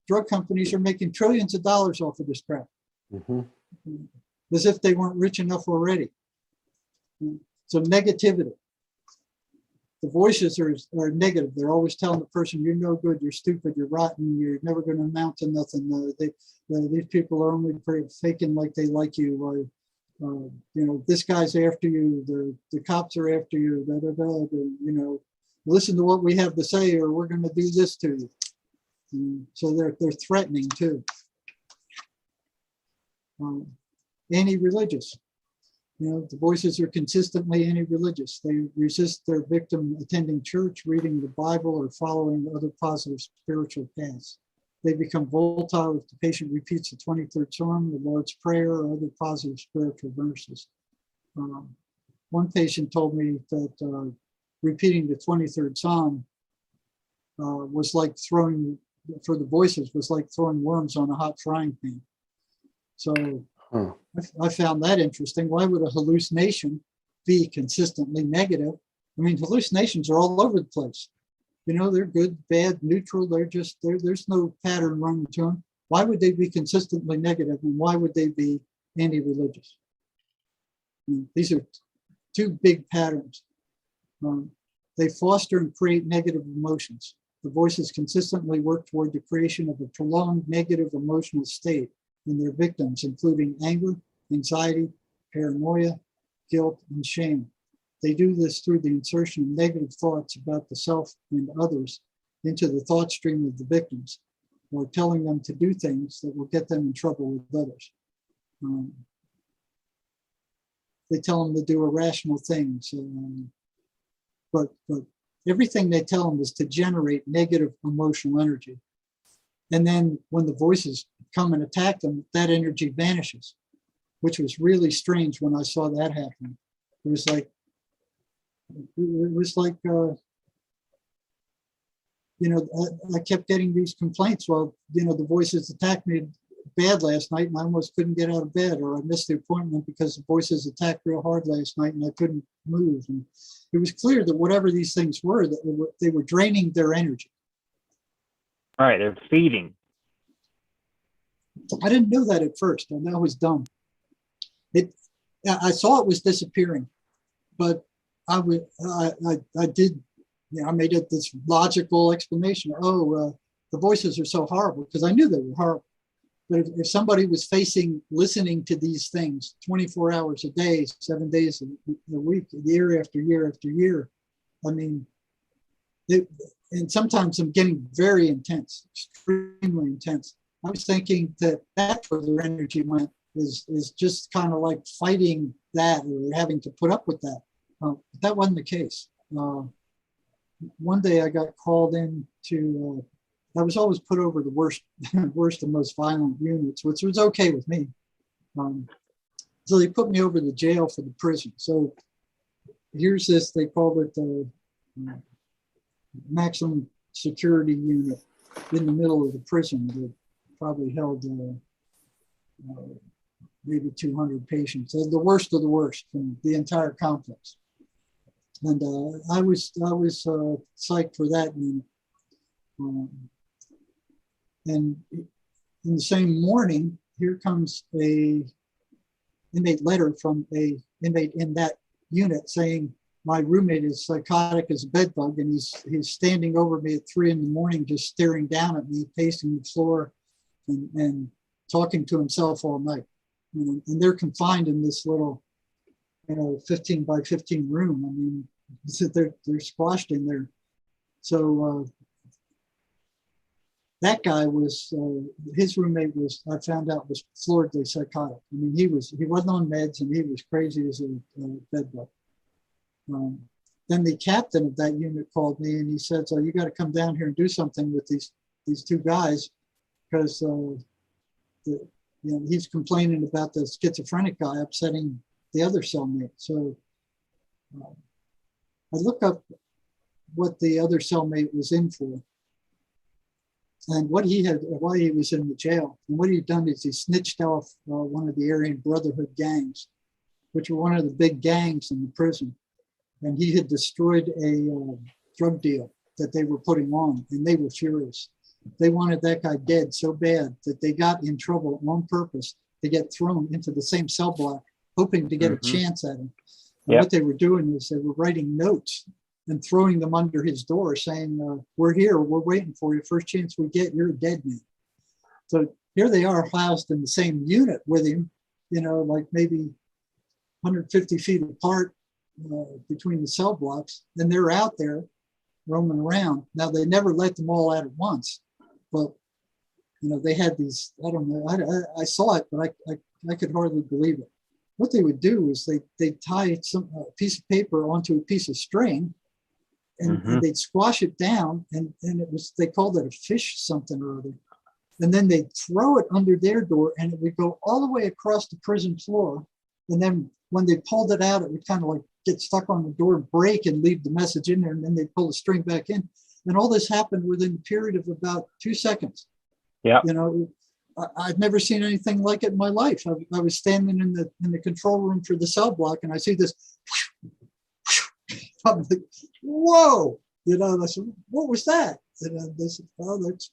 drug companies are making trillions of dollars off of this crap. Mm-hmm. As if they weren't rich enough already. So negativity. The voices are negative. They're always telling the person, you're no good, you're stupid, you're rotten, you're never going to amount to nothing. These people are only faking like they like you. This guy's after you, the cops are after you, listen to what we have to say or we're going to do this to you. So they're threatening too. Anti-religious. You know, the voices are consistently anti-religious. They resist their victim attending church, reading the Bible, or following other positive spiritual paths. They become volatile if the patient repeats the 23rd Psalm, the Lord's Prayer, or other positive spiritual verses. One patient told me that repeating the 23rd Psalm was like throwing, for the voices, was like throwing worms on a hot frying pan. So I found that interesting. Why would a hallucination be consistently negative? I mean, hallucinations are all over the place. You know, they're good, bad, neutral. They're just, there's no pattern running to them. Why would they be consistently negative, and why would they be anti-religious? These are two big patterns. They foster and create negative emotions. The voices consistently work toward the creation of a prolonged negative emotional state in their victims, including anger, anxiety, paranoia, guilt, and shame. They do this through the insertion of negative thoughts about the self and others into the thought stream of the victims, or telling them to do things that will get them in trouble with others. They tell them to do irrational things, but everything they tell them is to generate negative emotional energy. And then when the voices come and attack them, that energy vanishes, which was really strange when I saw that happen. It was like, you know, I kept getting these complaints. Well, you know, the voices attacked me bad last night and I almost couldn't get out of bed, or I missed the appointment because the voices attacked real hard last night and I couldn't move. And it was clear that whatever these things were, that they were draining their energy. All right, they're feeding. I didn't know that at first, and that was dumb. I saw it was disappearing, but I did, you know, I made it this logical explanation. Oh, the voices are so horrible, because I knew they were horrible. But if somebody was listening to these things 24 hours a day, 7 days a week, year after year after year, I mean, and sometimes I'm getting very intense, extremely intense. I was thinking that that's where their energy went, is just kind of like fighting that, or having to put up with that. But that wasn't the case. One day I got called in to, I was always put over the worst and most violent units, which was okay with me. So they put me over the jail for the prison. So here's this, they called it the maximum security unit in the middle of the prison that probably held maybe 200 patients, the worst of the worst from the entire complex. And I was psyched for that unit. And in the same morning, here comes a inmate letter from a inmate in that unit saying, my roommate is psychotic as a bed bug, and he's standing over me at 3 a.m, just staring down at me, pacing the floor and talking to himself all night. And they're confined in this little, 15 by 15 room. I mean, they're squashed in there. So that guy was, his roommate was, I found out, was floridly psychotic. I mean, he wasn't on meds, and he was crazy as a bed bug. Then the captain of that unit called me, and he said, so you got to come down here and do something with these two guys, because he's complaining about the schizophrenic guy upsetting the other cellmate. So I look up what the other cellmate was in for, and why he was in the jail. And what he'd done is he snitched off one of the Aryan Brotherhood gangs, which were one of the big gangs in the prison. And he had destroyed a drug deal that they were putting on, and they were furious. They wanted that guy dead so bad that they got in trouble on purpose to get thrown into the same cell block, hoping to get a chance at him. And what they were doing is they were writing notes and throwing them under his door saying, we're here, we're waiting for you. First chance we get, you're a dead man. So here they are housed in the same unit with him, like maybe 150 feet apart between the cell blocks. And they're out there roaming around. Now, they never let them all out at once, but they had these, I don't know, I saw it, but I could hardly believe it. what they would do is they tie some piece of paper onto a piece of string, and they'd squash it down, and it was, they called it a fish something or other. And then they'd throw it under their door, and it would go all the way across the prison floor. And then when they pulled it out, it would kind of like get stuck on the door, break, and leave the message in there. And then they'd pull the string back in. And all this happened within a period of about 2 seconds. Yeah. You know, I've never seen anything like it in my life. I was standing in the control room for the cell block, and I see this. I'm like, whoa! You know, I said, what was that? And they said, oh, that's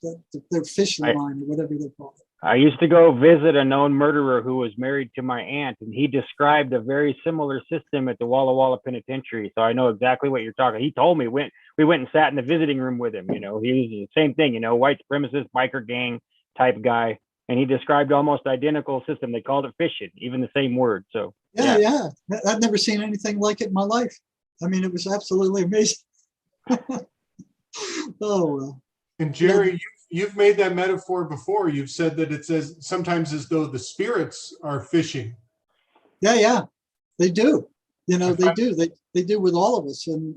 their fish line or whatever they call it. I used to go visit a known murderer who was married to my aunt, and he described a very similar system at the Walla Walla Penitentiary. So I know exactly what you're talking. He told me we went and sat in the visiting room with him. You know, he was the same thing. You know, white supremacist, biker gang type guy, and he described almost identical system. They called it fishing, even the same word. So yeah. I've never seen anything like it in my life. I mean, it was absolutely amazing. Oh, And Jerry, you've made that metaphor before. You've said that it's sometimes as though the spirits are fishing. Yeah, they do. You know, they do. They do with all of us. And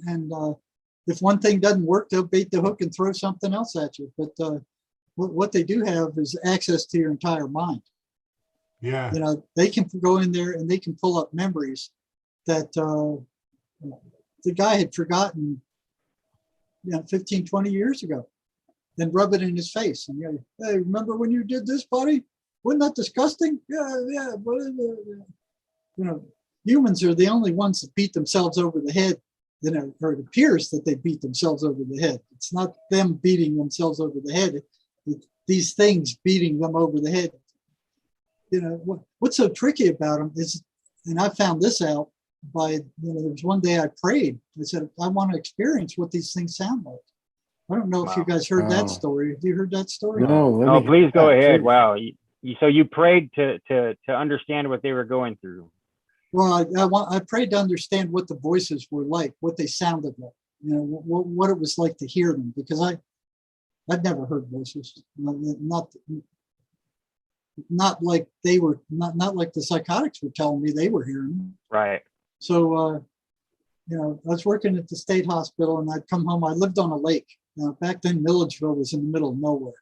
if one thing doesn't work, they'll bait the hook and throw something else at you. But what they do have is access to your entire mind. Yeah. You know, they can go in there and they can pull up memories that the guy had forgotten, 15, 20 years ago, then rub it in his face. And hey, remember when you did this, buddy? Wasn't that disgusting? Yeah. But, humans are the only ones that beat themselves over the head, or it appears that they beat themselves over the head. It's not them beating themselves over the head. It's these things beating them over the head. What's so tricky about them is, and I found this out by, there was one day I prayed. I said, I want to experience what these things sound like. I don't know if you guys heard that story. Have you heard that story? No, please go ahead. Wow. So you prayed to understand what they were going through. Well, I prayed to understand what the voices were like, what they sounded like, what it was like to hear them, because I'd never heard voices, not like they were, not like the psychotics were telling me they were hearing them. Right. So, I was working at the state hospital, and I'd come home. I lived on a lake. Back then, Milledgeville was in the middle of nowhere.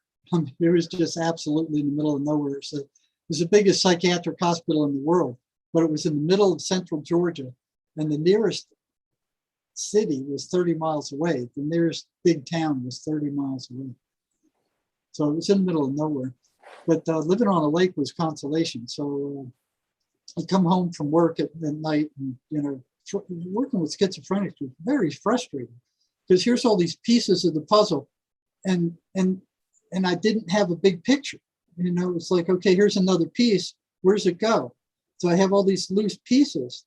It was just absolutely in the middle of nowhere. So it was the biggest psychiatric hospital in the world, but it was in the middle of central Georgia, and the nearest city was 30 miles away. The nearest big town was 30 miles away. So it was in the middle of nowhere. But living on a lake was consolation. So I'd come home from work at night, and working with schizophrenics was very frustrating, because here's all these pieces of the puzzle, and I didn't have a big picture. It's like, okay, here's another piece. Where's it go? So I have all these loose pieces,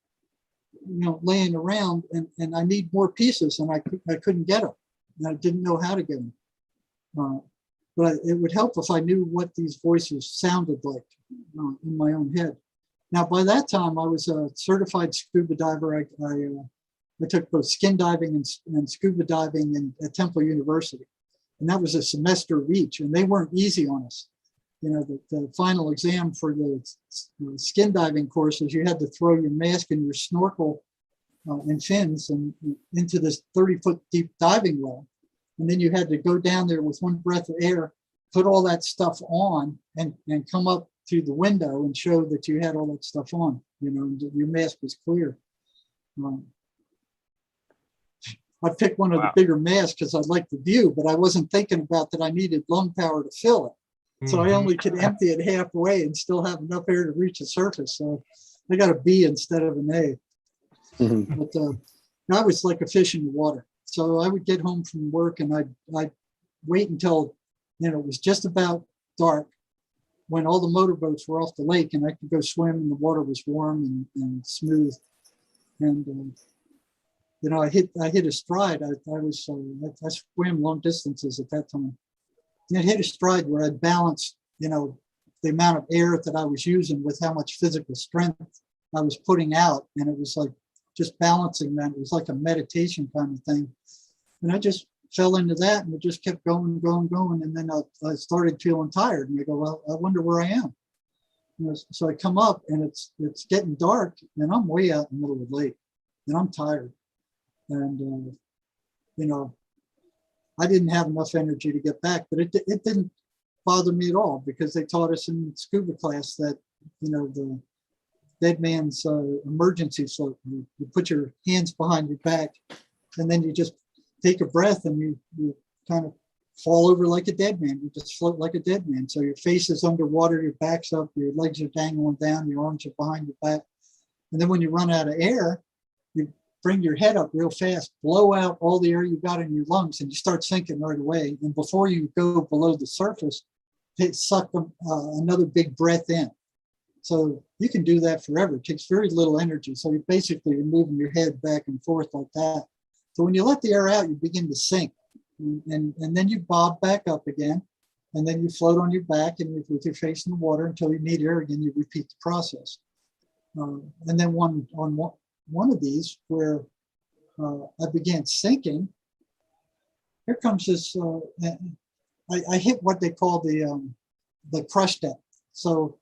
laying around, and I need more pieces, and I couldn't get them, and I didn't know how to get them. But it would help if I knew what these voices sounded like in my own head. Now, by that time, I was a certified scuba diver. I took both skin diving and scuba diving at Temple University. And that was a semester of each, and they weren't easy on us. The final exam for the skin diving courses, you had to throw your mask and your snorkel and fins and into this 30-foot deep diving well. And then you had to go down there with one breath of air, put all that stuff on, and come up through the window and show that you had all that stuff on, your mask was clear. I picked one of the bigger masks because I liked the view, but I wasn't thinking about that I needed lung power to fill it. So I only could empty it halfway and still have enough air to reach the surface. So I got a B instead of an A. But I was like a fish in the water. So I would get home from work, and I'd wait until it was just about dark, when all the motorboats were off the lake, and I could go swim, and the water was warm and smooth. And I hit a stride. I swam long distances at that time. And I hit a stride where I'd balance, the amount of air that I was using with how much physical strength I was putting out, and it was like just balancing that. It was like a meditation kind of thing. And I just fell into that, and it just kept going. And then I started feeling tired, and I go, well, I wonder where I am. So I come up and it's getting dark and I'm way out in the middle of the lake and I'm tired. And, I didn't have enough energy to get back, but it didn't bother me at all because they taught us in scuba class that, the dead man's emergency float. You put your hands behind your back and then you just take a breath and you kind of fall over like a dead man. You just float like a dead man. So your face is underwater, your back's up, your legs are dangling down, your arms are behind your back. And then when you run out of air, you bring your head up real fast, blow out all the air you got in your lungs, and you start sinking right away. And before you go below the surface, suck another big breath in. So you can do that forever. It takes very little energy. So you're moving your head back and forth like that. So when you let the air out, you begin to sink. And then you bob back up again. And then you float on your back and with your face in the water until you need air again, you repeat the process. And then one of these where I began sinking, here comes this, I hit what they call the crush depth. So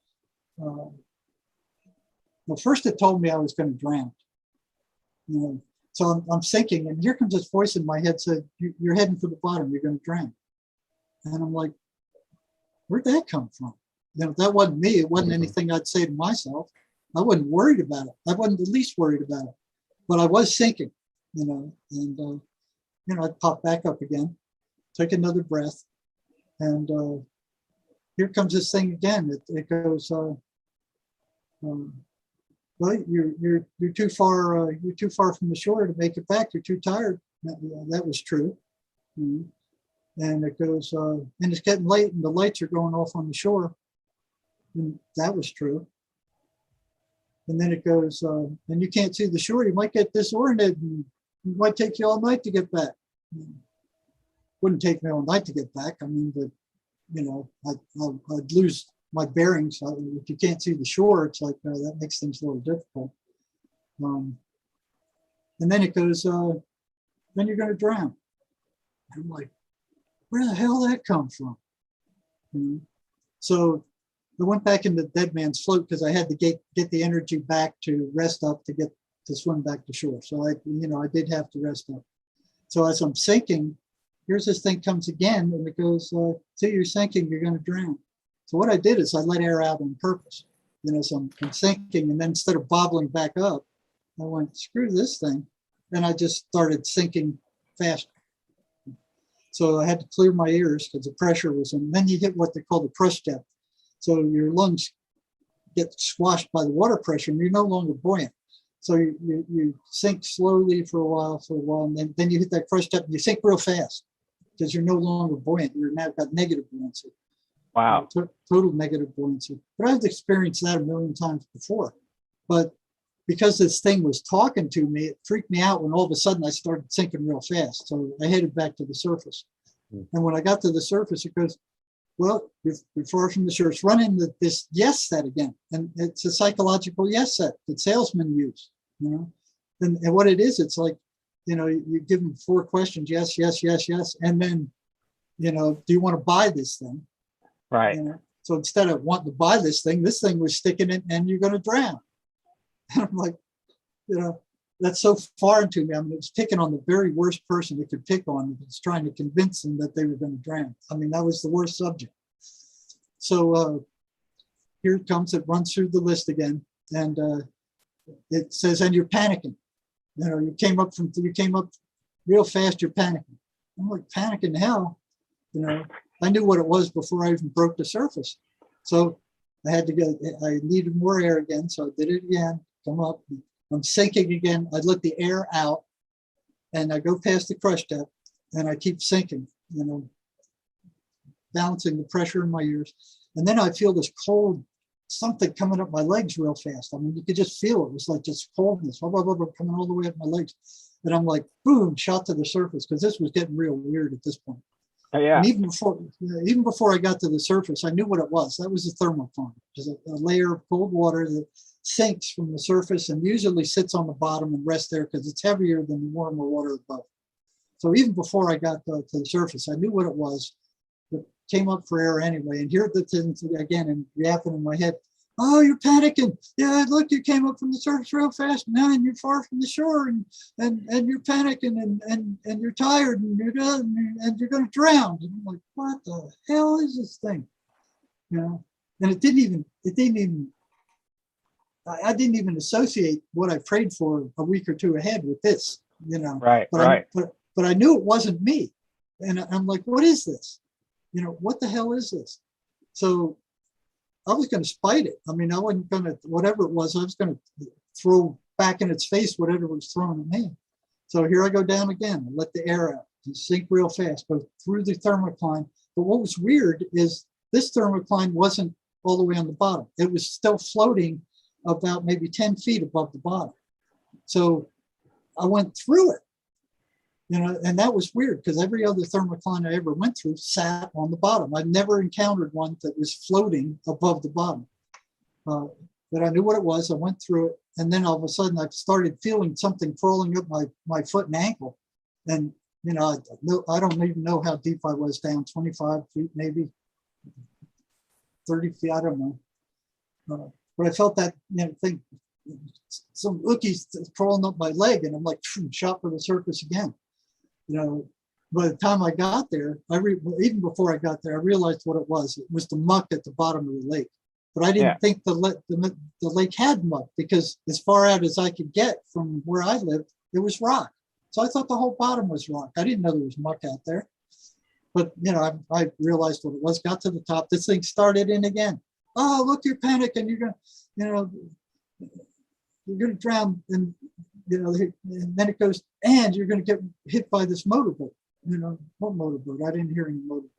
first it told me I was going to drown. So I'm sinking, and here comes this voice in my head said, "You're heading for the bottom. You're going to drown." And I'm like, "Where'd that come from?" That wasn't me. It wasn't anything I'd say to myself. I wasn't worried about it. I wasn't the least worried about it, but I was sinking. And I'd pop back up again, take another breath, and here comes this thing again. It goes. Well, you're too far. You're too far from the shore to make it back. You're too tired. That was true. And it goes. And it's getting late, and the lights are going off on the shore. And that was true. And then it goes. And you can't see the shore. You might get disoriented, and it might take you all night to get back. Wouldn't take me all night to get back. I mean, but I'd lose my bearings. If you can't see the shore, it's like that makes things a little difficult. And then it goes, then you're going to drown. And I'm like, where the hell did that come from? So I went back into dead man's float because I had to get the energy back to rest up to get to swim back to shore. So I did have to rest up. So as I'm sinking, here's this thing comes again, and it goes, see, you're sinking, you're going to drown. So what I did is I let air out on purpose. So I'm sinking, and then instead of bobbling back up, I went, screw this thing. And I just started sinking faster. So I had to clear my ears because the pressure was in. Then you hit what they call the crush depth. So your lungs get squashed by the water pressure, and you're no longer buoyant. So you sink slowly for a while, and then you hit that crush depth, and you sink real fast because you're no longer buoyant. You're now got negative buoyancy. Wow. Total negative buoyancy. But I've experienced that a million times before. But because this thing was talking to me, it freaked me out when all of a sudden I started sinking real fast. So I headed back to the surface. And when I got to the surface, it goes, well, you're far from the shore. It's running this yes set again. And it's a psychological yes set that salesmen use, And what it is, it's like, you give them 4 questions, yes, yes, yes, yes. And then, do you want to buy this thing? Right. So instead of wanting to buy this thing was sticking it and you're going to drown. And I'm like, that's so foreign to me. I mean, it was picking on the very worst person it could pick on. It was trying to convince them that they were going to drown. I mean, that was the worst subject. So here it comes. It runs through the list again. And it says, and you're panicking. You came up real fast. You're panicking. I'm like, panicking hell. I knew what it was before I even broke the surface. So I needed more air again. So I did it again, come up. I'm sinking again. I let the air out and I go past the crush depth and I keep sinking, balancing the pressure in my ears. And then I feel this cold something coming up my legs real fast. I mean, you could just feel it. It was like just coldness, blah, blah, blah, blah, coming all the way up my legs. And I'm like, boom, shot to the surface because this was getting real weird at this point. Oh, yeah. And even before I got to the surface, I knew what it was. That was a thermoform, which is a layer of cold water that sinks from the surface and usually sits on the bottom and rests there because it's heavier than the warmer water above. So even before I got to the surface, I knew what it was. It came up for air anyway. And here the thing again and yapping in my head, oh, you're panicking. Yeah, look, you came up from the surface real fast now, and you're far from the shore, and you're panicking, and you're tired, and you're done, and you're going to drown. And I'm like, what the hell is this thing? You know, and it didn't even. I didn't even associate what I prayed for a week or two ahead with this. You know, Right, but right. but I knew it wasn't me, and I'm like, what is this? You know, what the hell is this? So I was going to spite it. I mean, I wasn't going to, whatever it was, I was going to throw back in its face whatever was thrown at me. So here I go down again, let the air out and sink real fast, go through the thermocline. But what was weird is this thermocline wasn't all the way on the bottom. It was still floating about maybe 10 feet above the bottom. So I went through it, you know, and that was weird because every other thermocline I ever went through sat on the bottom. I never encountered one that was floating above the bottom. But I knew what it was. I went through it, and then all of a sudden I started feeling something crawling up my foot and ankle. And, you know, I don't even know how deep I was down, 25 feet, maybe 30 feet, I don't know. But I felt that, you know, thing, some ookies crawling up my leg, and I'm like, shot for the surface again. You know, by the time I got there, even before I got there, I realized what it was. It was the muck at the bottom of the lake. But I didn't think the lake had muck, because as far out as I could get from where I lived, it was rock. So I thought the whole bottom was rock. I didn't know there was muck out there. But, you know, I realized what it was, got to the top. This thing started in again. Oh, look, you're panicking. You're going to, you know, you're going to drown. And, you know, and then it goes, and you're going to get hit by this motorboat. You know, what motorboat? I didn't hear any motorboat.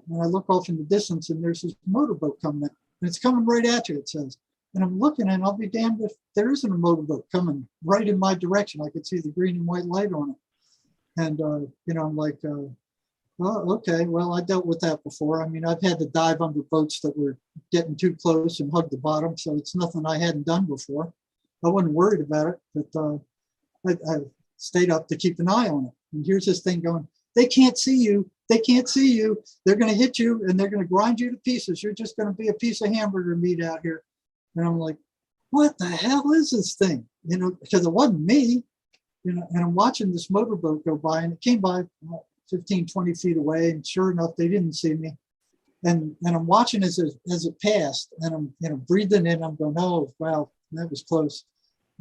And I look off in the distance, and there's this motorboat coming in. And it's coming right at you, it says. And I'm looking, and I'll be damned if there isn't a motorboat coming right in my direction. I could see the green and white light on it. And, you know, I'm like, oh, okay, well, I dealt with that before. I mean, I've had to dive under boats that were getting too close and hug the bottom, so it's nothing I hadn't done before. I wasn't worried about it, but I stayed up to keep an eye on it. And here's this thing going, they can't see you. They can't see you. They're going to hit you, and they're going to grind you to pieces. You're just going to be a piece of hamburger meat out here. And I'm like, what the hell is this thing? You know, because it wasn't me, you know, and I'm watching this motorboat go by, and it came by 15, 20 feet away. And sure enough, they didn't see me. And I'm watching as it passed, and I'm, you know, breathing in. I'm going, oh, wow, that was close.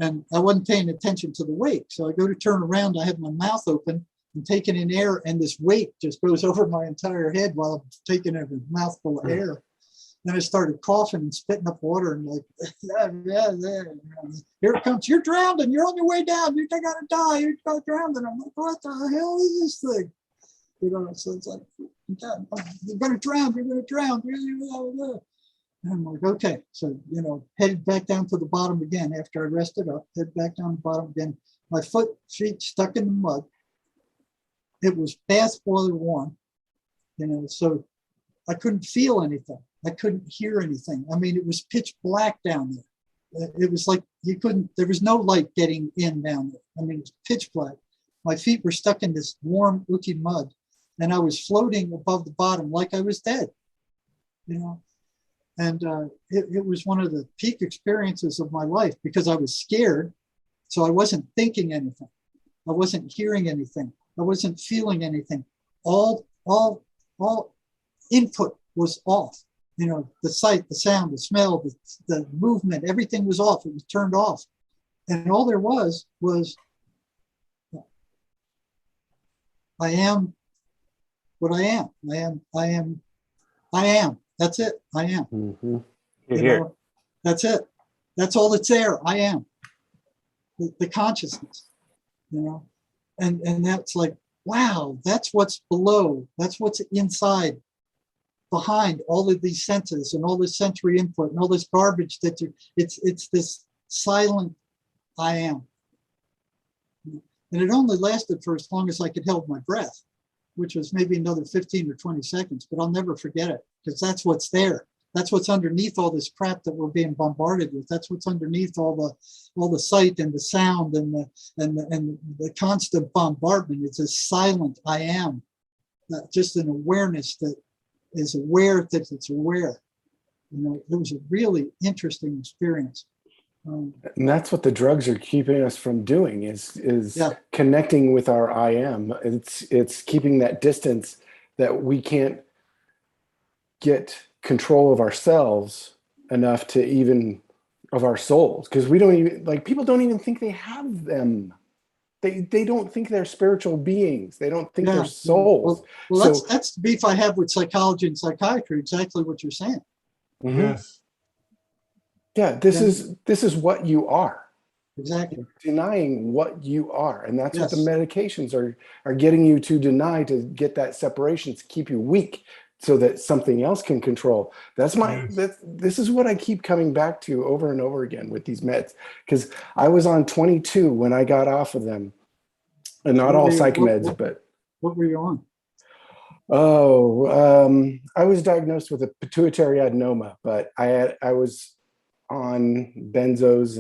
And I wasn't paying attention to the wake. So I go to turn around. I have my mouth open and taking in air, and this weight just goes over my entire head while I'm taking a mouthful of air. Then I started coughing and spitting up water, and like, here it comes. You're drowning. You're on your way down. You're going to die. You're going to drown. And I'm like, what the hell is this thing? You know, so it's like, you're going to drown. You're going to drown. And I'm like, okay. So, you know, headed back down to the bottom again after I rested up, head back down the bottom again. My feet stuck in the mud. It was bath boiler warm, you know, so I couldn't feel anything. I couldn't hear anything. I mean, it was pitch black down there. It was like there was no light getting in down there. I mean, it was pitch black. My feet were stuck in this warm, ooky mud, and I was floating above the bottom like I was dead, you know. And it was one of the peak experiences of my life, because I was scared. So I wasn't thinking anything. I wasn't hearing anything. I wasn't feeling anything. All input was off. You know, the sight, the sound, the smell, the movement, everything was off. It was turned off. And all there was, I am what I am. I am. That's it. I am. Mm-hmm. You know, that's it. That's all that's there. I am. The consciousness, you know, and that's like, wow, that's what's below. That's what's inside, behind all of these senses and all this sensory input and all this garbage it's this silent I am. And it only lasted for as long as I could hold my breath, which was maybe another 15 or 20 seconds, but I'll never forget it, because that's what's there. That's what's underneath all this crap that we're being bombarded with. That's what's underneath all the sight and the sound and the constant bombardment. It's a silent I am, just an awareness that is aware that it's aware. It was a really interesting experience. And that's what the drugs are keeping us from doing is Yeah. connecting with our I am. It's keeping that distance that we can't get control of ourselves enough to even of our souls, because we don't even like people don't even think they have them. They don't think they're spiritual beings. They don't think they're souls. Well, So that's the beef I have with psychology and psychiatry. Exactly what you're saying. mhm. Yes. Yeah, this is what you are. Exactly. Denying what you are, and that's what the Yes. medications are getting you to deny, to get that separation, to keep you weak so that something else can control. That's my Yes. this is what I keep coming back to over and over again with these meds, because I was on 22 when I got off of them, and not all psych meds, but What were you on? I was diagnosed with a pituitary adenoma, but I was on benzos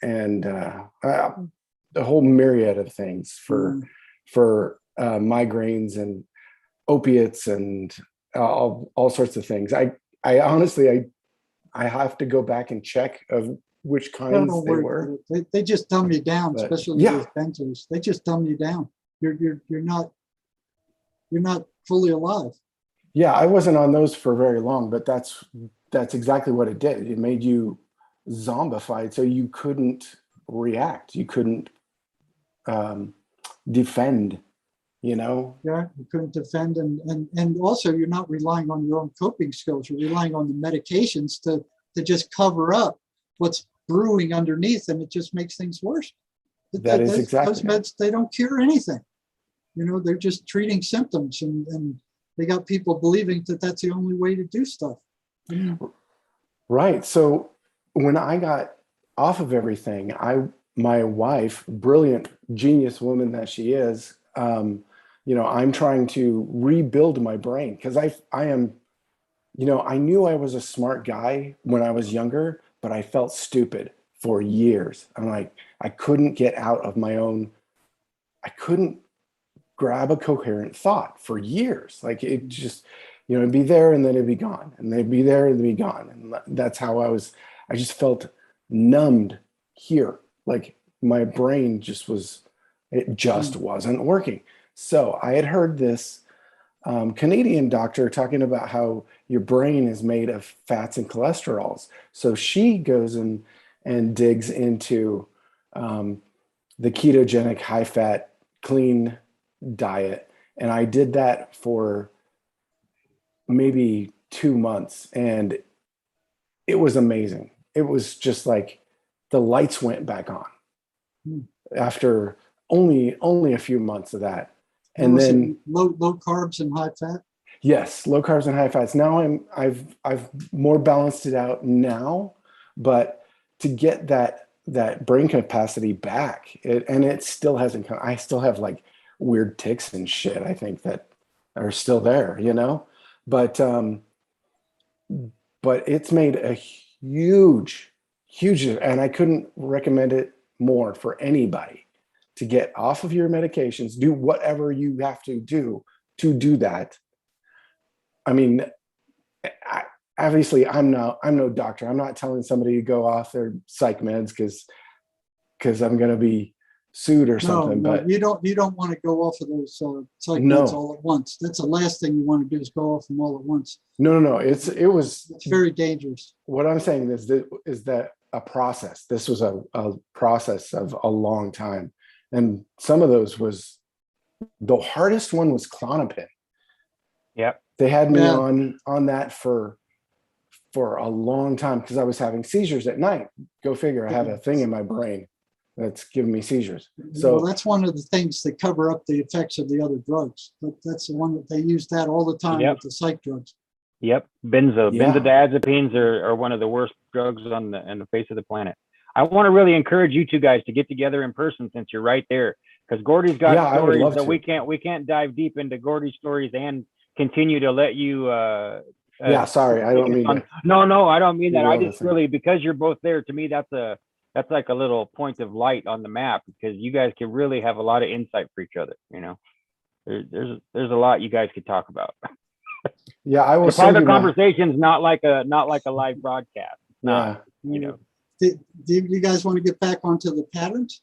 and a whole myriad of things for migraines and opiates and all sorts of things. I honestly I have to go back and check of which kinds Don't they worry were. about it. They just dumb you down, But, especially yeah. those benzos. They just dumb you down. You're not fully alive. Yeah, I wasn't on those for very long, but that's exactly what it did. It made you zombified, so you couldn't react. You couldn't defend. Yeah, you couldn't defend, and also you're not relying on your own coping skills. You're relying on the medications to just cover up what's brewing underneath, and it just makes things worse. That is exactly those meds. They don't cure anything. They're just treating symptoms, and they got people believing that that's the only way to do stuff. Right. So when I got off of everything, my wife, brilliant genius woman that she is, I'm trying to rebuild my brain, because I am, I knew I was a smart guy when I was younger, but I felt stupid for years. I'm like, I couldn't get out of my own, I couldn't grab a coherent thought for years. Like it just, it'd be there and then it'd be gone, and they'd be there and they'd be gone. And that's how I just felt numbed here. Like my brain it just wasn't working. So I had heard this Canadian doctor talking about how your brain is made of fats and cholesterols. So she goes and digs into the ketogenic, high fat, clean diet. And I did that for maybe 2 months, and it was amazing. It was just like the lights went back on after only a few months of that. And then low carbs and high fat. Yes, low carbs and high fats. Now I've more balanced it out now, but to get that brain capacity back, it still hasn't come. I still have like weird tics and shit, I think, that are still there, but it's made a huge, and I couldn't recommend it more for anybody, to get off of your medications, do whatever you have to do that. I mean, obviously I'm no doctor. I'm not telling somebody to go off their psych meds because I'm going to be sued or something. No, but you don't want to go off of those psych meds all at once. That's the last thing you want to do, is go off them all at once. No. It's very dangerous. What I'm saying is that a process. This was a process of a long time, and some of those was the hardest one was Klonopin. Yep. They had me on that for a long time, because I was having seizures at night. Go figure. I have a thing in my brain that's giving me seizures. So that's one of the things that cover up the effects of the other drugs. But that's the one that they use that all the time with the psych drugs. Yep. Benzodiazepines are one of the worst drugs on the face of the planet. I want to really encourage you two guys to get together in person, since you're right there, because Gordy's got stories that we can't dive deep into Gordy's stories and continue to let you sorry, I don't mean no, I don't mean that. I just really, because you're both there, to me that's like a little point of light on the map, because you guys can really have a lot of insight for each other. There's a lot you guys could talk about. Yeah, I will The send private you my, conversation's not like a live broadcast. It's not, you know. Do you guys want to get back onto the patterns?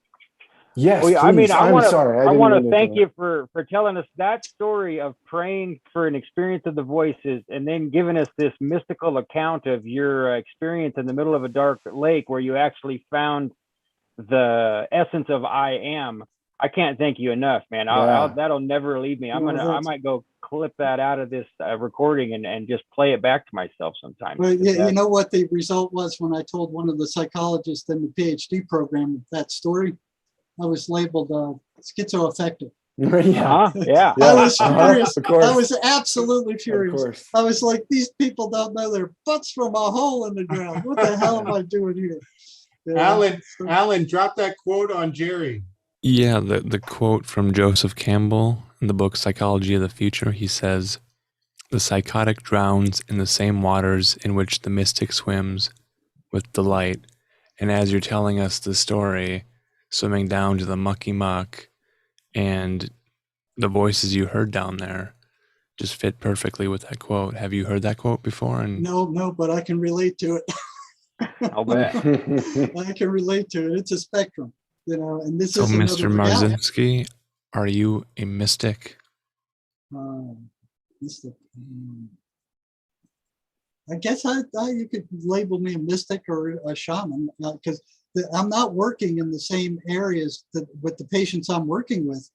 yes, Well, yeah, I mean, please. I'm sorry. I didn't want mean to thank interrupt. you for telling us that story of praying for an experience of the voices, and then giving us this mystical account of your experience in the middle of a dark lake where you actually found the essence of I am. I can't thank you enough, man. Yeah. That'll never leave me. Well, I might go clip that out of this recording and just play it back to myself sometimes. Well, yeah, you That- know what the result was when I told one of the psychologists in the PhD program that story? I was labeled schizoaffective. Yeah. Yeah. I was Uh-huh, furious. of course. I was absolutely Of furious. course. I was like, these people don't know their butts from a hole in the ground. What the hell am I doing here? You know? Alan, drop that quote on Jerry. Yeah, the quote from Joseph Campbell in the book Psychology of the Future, he says, "The psychotic drowns in the same waters in which the mystic swims with delight." And as you're telling us the story, swimming down to the mucky muck, and the voices you heard down there just fit perfectly with that quote. Have you heard that quote before? And No, but I can relate to it. I'll bet. I can relate to it. It's a spectrum, you know, and this so, is another Mr. reality. Marzinsky, are you a mystic? Mystic. I guess you could label me a mystic or a shaman because I'm not working in the same areas with the patients I'm working with.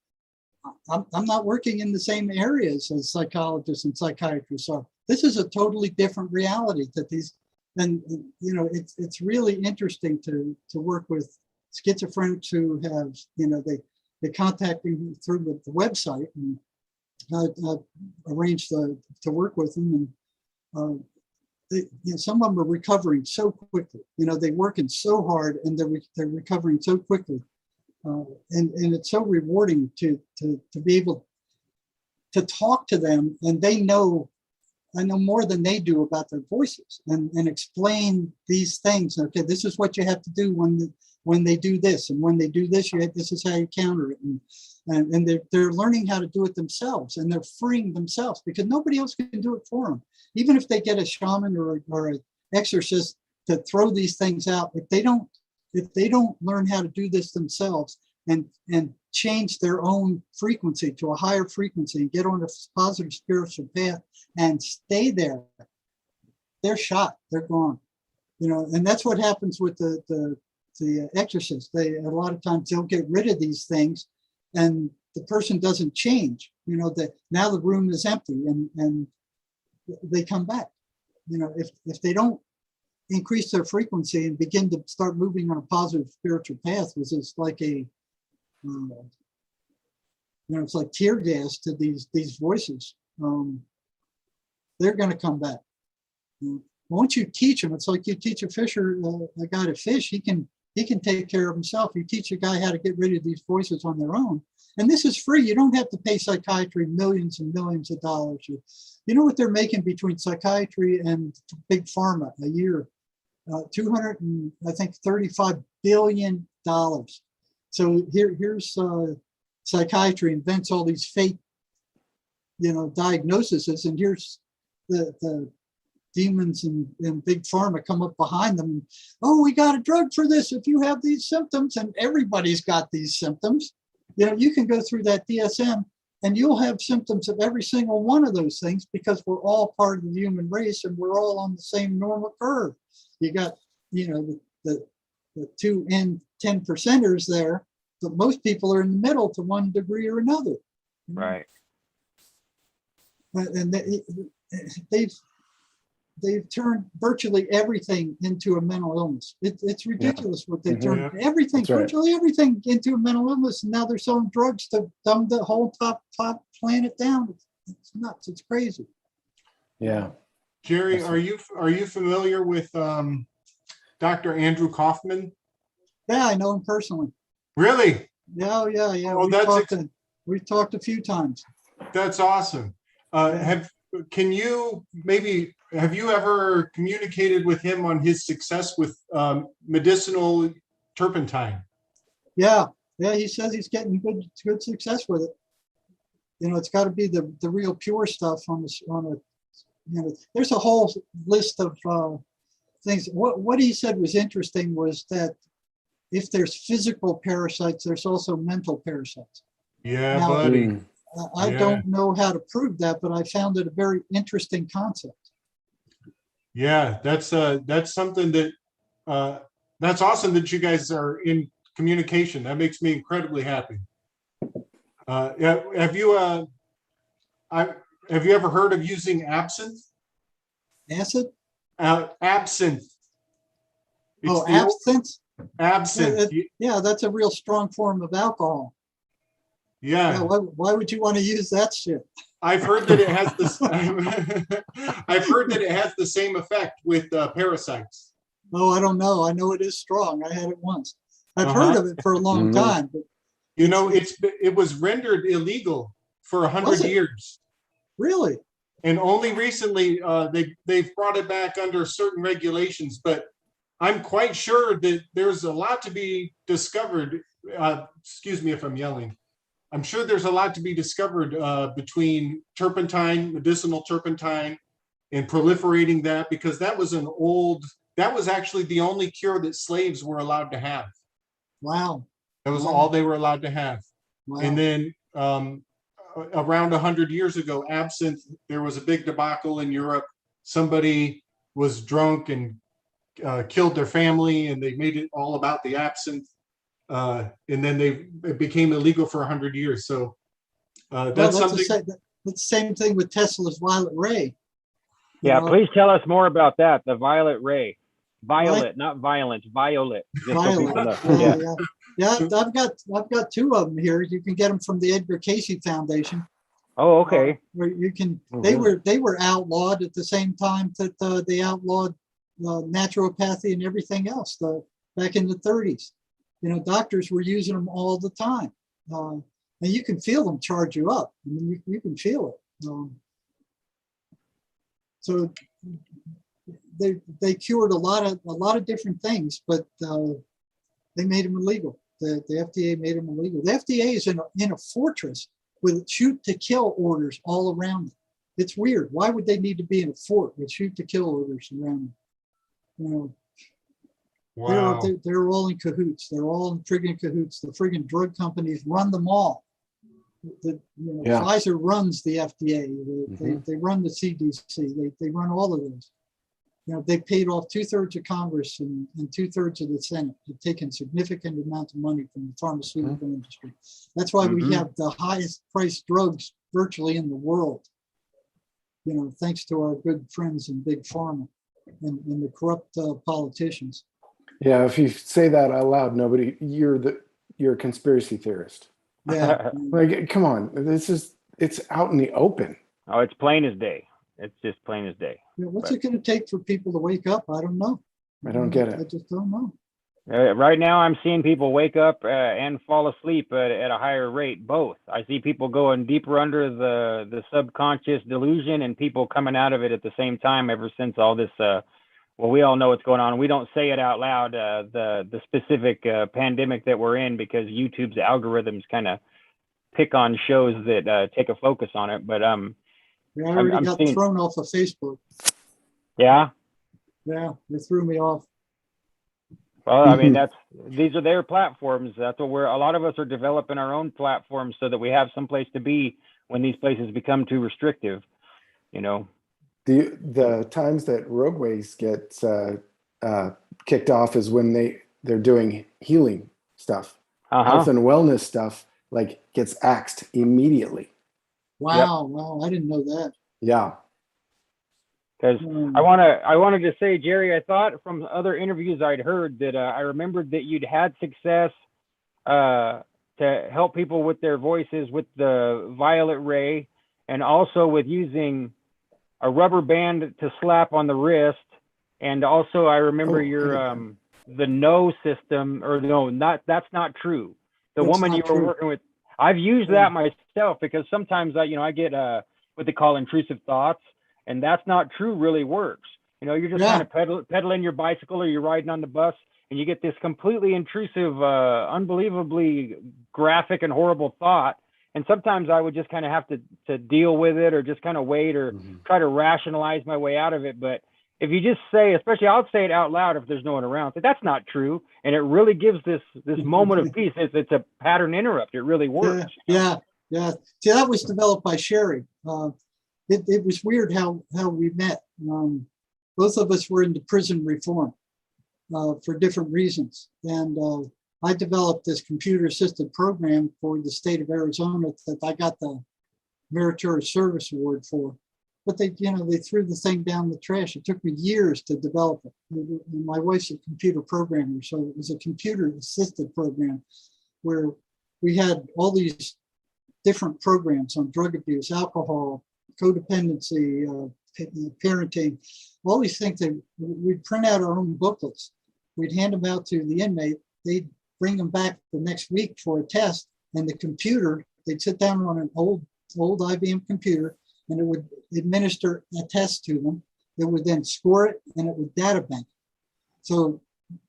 I'm not working in the same areas as psychologists and psychiatrists are. This is a totally different reality that these, and you know, it's really interesting to work with schizophrenics who have, you know, they contact me through the website and arrange to work with them, and you know, some of them are recovering so quickly. You know, they're working so hard and they're recovering so quickly, and it's so rewarding to be able to talk to them, and I know more than they do about their voices, and explain these things. Okay, this is what you have to do when they do this, and when they do this, this is how you counter it, and they're learning how to do it themselves, and they're freeing themselves because nobody else can do it for them. Even if they get a shaman or an exorcist to throw these things out, if they don't learn how to do this themselves and change their own frequency to a higher frequency and get on a positive spiritual path and stay there, they're shot, they're gone. You know, and that's what happens with the exorcists. They a lot of times they'll get rid of these things and the person doesn't change. You know, that now the room is empty and they come back. You know, if they don't increase their frequency and begin to start moving on a positive spiritual path, which is like a you know, it's like tear gas to these voices. They're going to come back. Once you teach them, it's like you teach a fisher, a guy to fish. He can take care of himself. You teach a guy how to get rid of these voices on their own, and this is free. You don't have to pay psychiatry millions and millions of dollars. You know what they're making between psychiatry and big pharma a year? $235 billion. So here's psychiatry invents all these fake, you know, diagnoses, and here's the demons and big pharma come up behind them. And, oh, we got a drug for this if you have these symptoms, and everybody's got these symptoms. You know, you can go through that DSM and you'll have symptoms of every single one of those things because we're all part of the human race and we're all on the same normal curve. You got, you know, the 2 and 10%ers there, but most people are in the middle to one degree or another. Right. And they've turned virtually everything into a mental illness. It's ridiculous what they've turned everything, That's right. virtually everything into a mental illness. And now they're selling drugs to dumb the whole top planet down. It's nuts. It's crazy. Yeah. Jerry, are you familiar with Dr. Andrew Kaufman? Yeah, I know him personally. Really? Yeah. Oh, We've talked a few times. That's awesome. Have you ever communicated with him on his success with medicinal turpentine? Yeah. He says he's getting good success with it. You know, it's got to be the real pure stuff on a there's a whole list of things. What he said was interesting was that if there's physical parasites, there's also mental parasites. Yeah, Now, buddy. I Yeah. don't know how to prove that, but I found it a very interesting concept. Yeah, that's something that that's awesome that you guys are in communication. That makes me incredibly happy. Yeah, have you ever heard of using absinthe? Acid? Absinthe. Oh, the old- absinthe? Absinthe. Yeah, that's a real strong form of alcohol. Yeah. Yeah, why would you want to use that shit? I've heard that it has this. I've heard that it has the same effect with parasites. Oh, I don't know. I know it is strong. I had it once. I've heard of it for a long time. But you know, it was rendered illegal for 100 years. Really? And only recently they've brought it back under certain regulations. But I'm quite sure that there's a lot to be discovered. Excuse me if I'm yelling. I'm sure there's a lot to be discovered between turpentine, medicinal turpentine, and proliferating that, because that was actually the only cure that slaves were allowed to have. Wow. That was all they were allowed to have. Wow. And then around 100 years ago, absinthe, there was a big debacle in Europe. Somebody was drunk and killed their family, and they made it all about the absinthe. And then it became illegal for 100 years. So that's something. That's the same thing with Tesla's violet ray. Yeah, please tell us more about that. The violet ray, violet, not violent, violet. Violet. Yeah. I've got two of them here. You can get them from the Edgar Cayce Foundation. Oh, okay. Where you can. They were outlawed at the same time that they outlawed naturopathy and everything else. Back in the 30s. Doctors were using them all the time. And you can feel them charge you up. I mean, you can feel it. So they cured a lot of different things, but they made them illegal. The FDA made them illegal. The FDA is in a fortress with shoot to kill orders all around it. It's weird. Why would they need to be in a fort with shoot to kill orders around them? Wow. They're all in cahoots. They're all in friggin' cahoots. The friggin' drug companies run them all. Pfizer runs the FDA. They run the CDC. They run all of those. They paid off 2/3 of Congress and 2/3 of the Senate. They've taken significant amounts of money from the pharmaceutical industry. That's why we have the highest priced drugs virtually in the world. Thanks to our good friends in Big Pharma and the corrupt politicians. Yeah, if you say that out loud, you're a conspiracy theorist. Yeah. Like, come on, it's out in the open. Oh, it's plain as day. It's just plain as day. What's it going to take for people to wake up? I don't know. I don't get it. I just don't know. Right now, I'm seeing people wake up and fall asleep at a higher rate. Both. I see people going deeper under the subconscious delusion, and people coming out of it at the same time. Ever since all this. Well, we all know what's going on. We don't say it out loud, the specific pandemic that we're in, because YouTube's algorithms kind of pick on shows that take a focus on it. But I already got thrown off of Facebook. Yeah? Yeah, they threw me off. Well, I mean, these are their platforms. That's what a lot of us are developing our own platforms so that we have some place to be when these places become too restrictive, The times that rogueways get kicked off is when they're doing healing stuff, health and wellness stuff, like gets axed immediately. Wow! Wow! I didn't know that. Yeah. Because I wanted to say, Jerry, I thought from other interviews I'd heard that I remembered that you'd had success to help people with their voices with the violet ray, and also with using a rubber band to slap on the wrist. And also I remember the no system, or no, that's not true. The woman you were working with, I've used that myself, because sometimes I get what they call intrusive thoughts, and that's not true really works. You're just kind of pedaling your bicycle, or you're riding on the bus, and you get this completely intrusive, unbelievably graphic and horrible thought, And sometimes I would just kind of have to deal with it, or just kind of wait, or try to rationalize my way out of it. But if you just say, especially I'll say it out loud if there's no one around, say, that's not true. And it really gives this moment of peace. It's a pattern interrupt. It really works. Yeah. See, that was developed by Sherry. It was weird how we met. Both of us were into prison reform for different reasons. And I developed this computer-assisted program for the state of Arizona that I got the Meritorious Service Award for. But they threw the thing down the trash. It took me years to develop it. My wife's a computer programmer, so it was a computer-assisted program where we had all these different programs on drug abuse, alcohol, codependency, parenting, all these things. We'd print out our own booklets. We'd hand them out to the inmate. They'd bring them back the next week for a test, and the computer, they'd sit down on an old IBM computer, and it would administer a test to them. It would then score it, and it would data bank it. So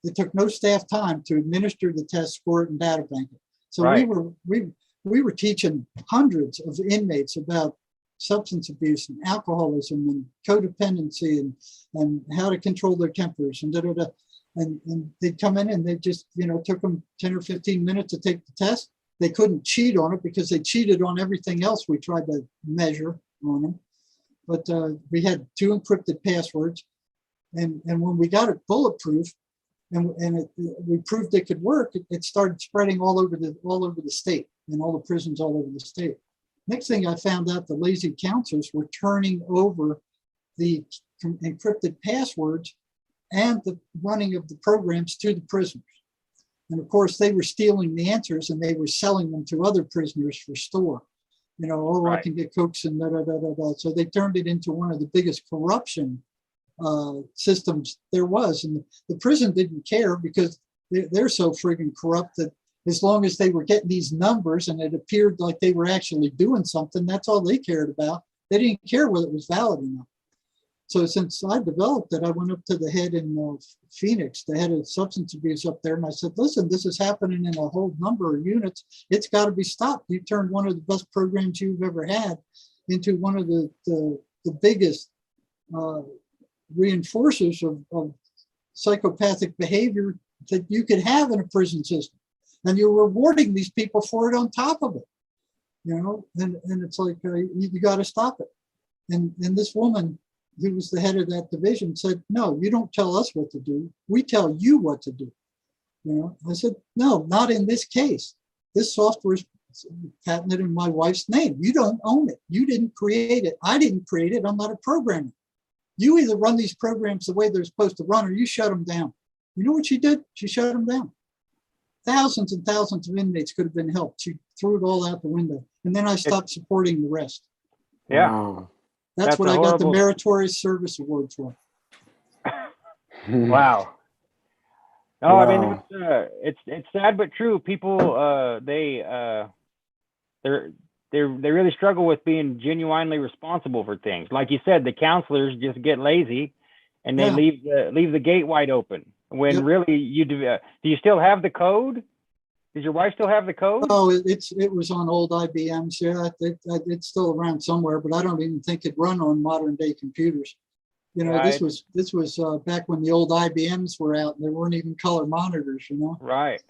it took no staff time to administer the test, score it, and data bank it. So Right. we were teaching hundreds of inmates about substance abuse and alcoholism and codependency and how to control their tempers and And they'd come in and they just, took them 10 or 15 minutes to take the test. They couldn't cheat on it because they cheated on everything else we tried to measure on them. But we had 2 encrypted passwords. And when we got it bulletproof and we proved it could work, it started spreading all over the state, in all the prisons all over the state. Next thing I found out, the lazy counselors were turning over the encrypted passwords and the running of the programs to the prisoners. And of course, they were stealing the answers and they were selling them to other prisoners for store. Right. I can get cokes and da. So they turned it into one of the biggest corruption systems there was. And the prison didn't care because they're so friggin' corrupt that as long as they were getting these numbers and it appeared like they were actually doing something, that's all they cared about. They didn't care whether it was valid or not. So since I developed it, I went up to the head in Phoenix, the head of substance abuse up there, and I said, listen, this is happening in a whole number of units. It's got to be stopped. You turned one of the best programs you've ever had into one of the biggest reinforcers of psychopathic behavior that you could have in a prison system. And you're rewarding these people for it on top of it, and it's like, you got to stop it. And this woman, who was the head of that division, said, no, you don't tell us what to do. We tell you what to do. I said, no, not in this case. This software is patented in my wife's name. You don't own it. You didn't create it. I didn't create it. I'm not a programmer. You either run these programs the way they're supposed to run or you shut them down. You know what she did? She shut them down. Thousands and thousands of inmates could have been helped. She threw it all out the window. And then I stopped supporting the rest. Yeah. Wow. That's what I got the Meritorious Service Award for. Wow. No, Wow. I mean, it's sad but true. People they really struggle with being genuinely responsible for things. Like you said, the counselors just get lazy and they leave the gate wide open. When really do you still have the code? Does your wife still have the code? Oh, it was on old IBMs. Yeah, it's still around somewhere, but I don't even think it run on modern day computers. This was back when the old IBMs were out and there weren't even color monitors. Right.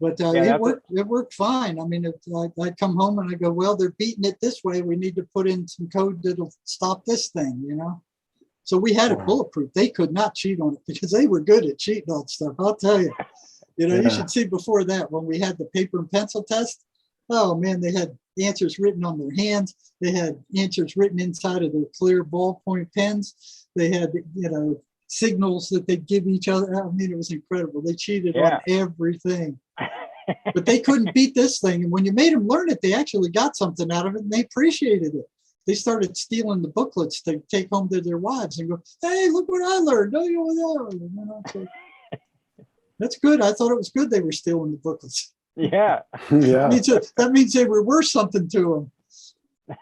But it worked fine. I mean, I'd come home and I go, well, they're beating it this way. We need to put in some code that'll stop this thing. So we had it bulletproof. They could not cheat on it because they were good at cheating on stuff. I'll tell you. You should see before that when we had the paper and pencil test. Oh man, they had answers written on their hands. They had answers written inside of their clear ballpoint pens. They had, signals that they'd give each other. I mean, it was incredible. They cheated on everything, but they couldn't beat this thing. And when you made them learn it, they actually got something out of it and they appreciated it. They started stealing the booklets to take home to their wives and go, hey, look what I learned. No, you know. So, that's good. I thought it was good they were stealing the booklets. Yeah. Yeah. That means they were worth something to them.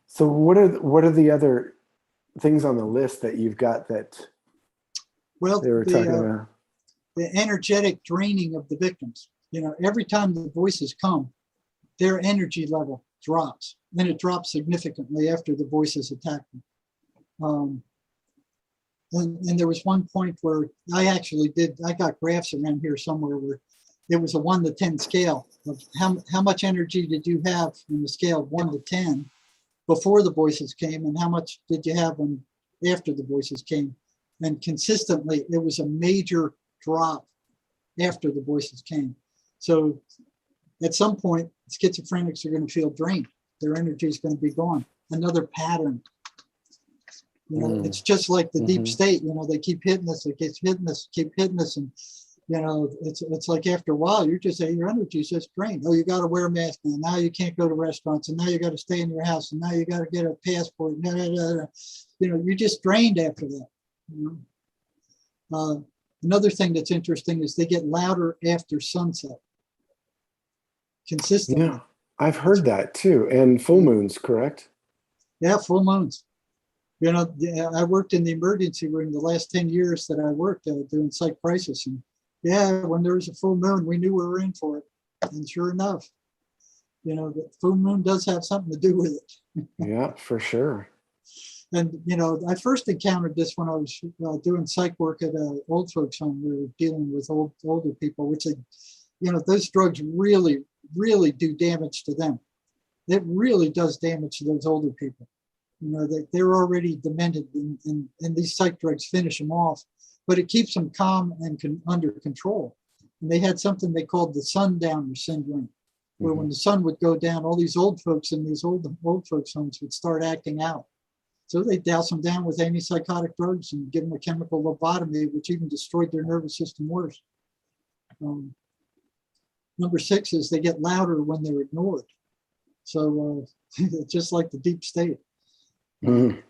So what are the other things on the list that you've got that they were talking about? The energetic draining of the victims. Every time the voices come, their energy level drops. Then it drops significantly after the voices attack them. And there was one point where I got graphs around here somewhere where it was a 1 to 10 scale of how much energy did you have in the scale of 1 to 10 before the voices came, and how much did you have after the voices came. And consistently, it was a major drop after the voices came. So at some point, schizophrenics are going to feel drained. Their energy is going to be gone. Another pattern. You know, it's just like the deep state. You know, they keep hitting us. It keeps hitting us. Keep hitting us, and you know, it's like after a while, you're just saying your energy is just drained. Oh, you got to wear a mask now. Now you can't go to restaurants, and now you got to stay in your house, and now you got to get a passport. You know, you're just drained after that. You know? Another thing that's interesting is they get louder after sunset. Consistently. Yeah, I've heard that too. And full moons, correct? Yeah, full moons. You know, I worked in the emergency room the last 10 years that I worked doing psych crisis. And yeah, when there was a full moon, we knew we were in for it. And sure enough, you know, the full moon does have something to do with it. Yeah, for sure. And, you know, I first encountered this when I was doing psych work at an old folks home. We were dealing with older people, which, you know, those drugs really, really do damage to them. It really does damage to those older people. You know, they're already demented, and these psych drugs finish them off, but it keeps them calm and under control. And they had something they called the sundowner syndrome, where when the sun would go down, all these old folks in these old folks homes would start acting out. So they douse them down with antipsychotic drugs and give them a chemical lobotomy, which even destroyed their nervous system worse. Number 6 is they get louder when they're ignored. So just like the deep state. You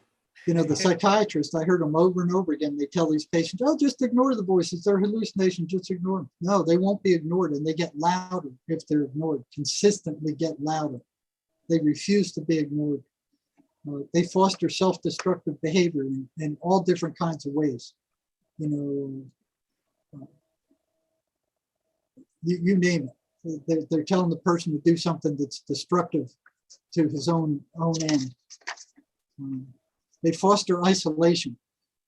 know, the psychiatrist, I heard them over and over again. They tell these patients, oh, just ignore the voices. They're hallucinations, just ignore them. No, they won't be ignored, and they get louder if they're ignored, consistently get louder. They refuse to be ignored. They foster self-destructive behavior in all different kinds of ways. You know, you name it. They're telling the person to do something that's destructive to his own end. They foster isolation.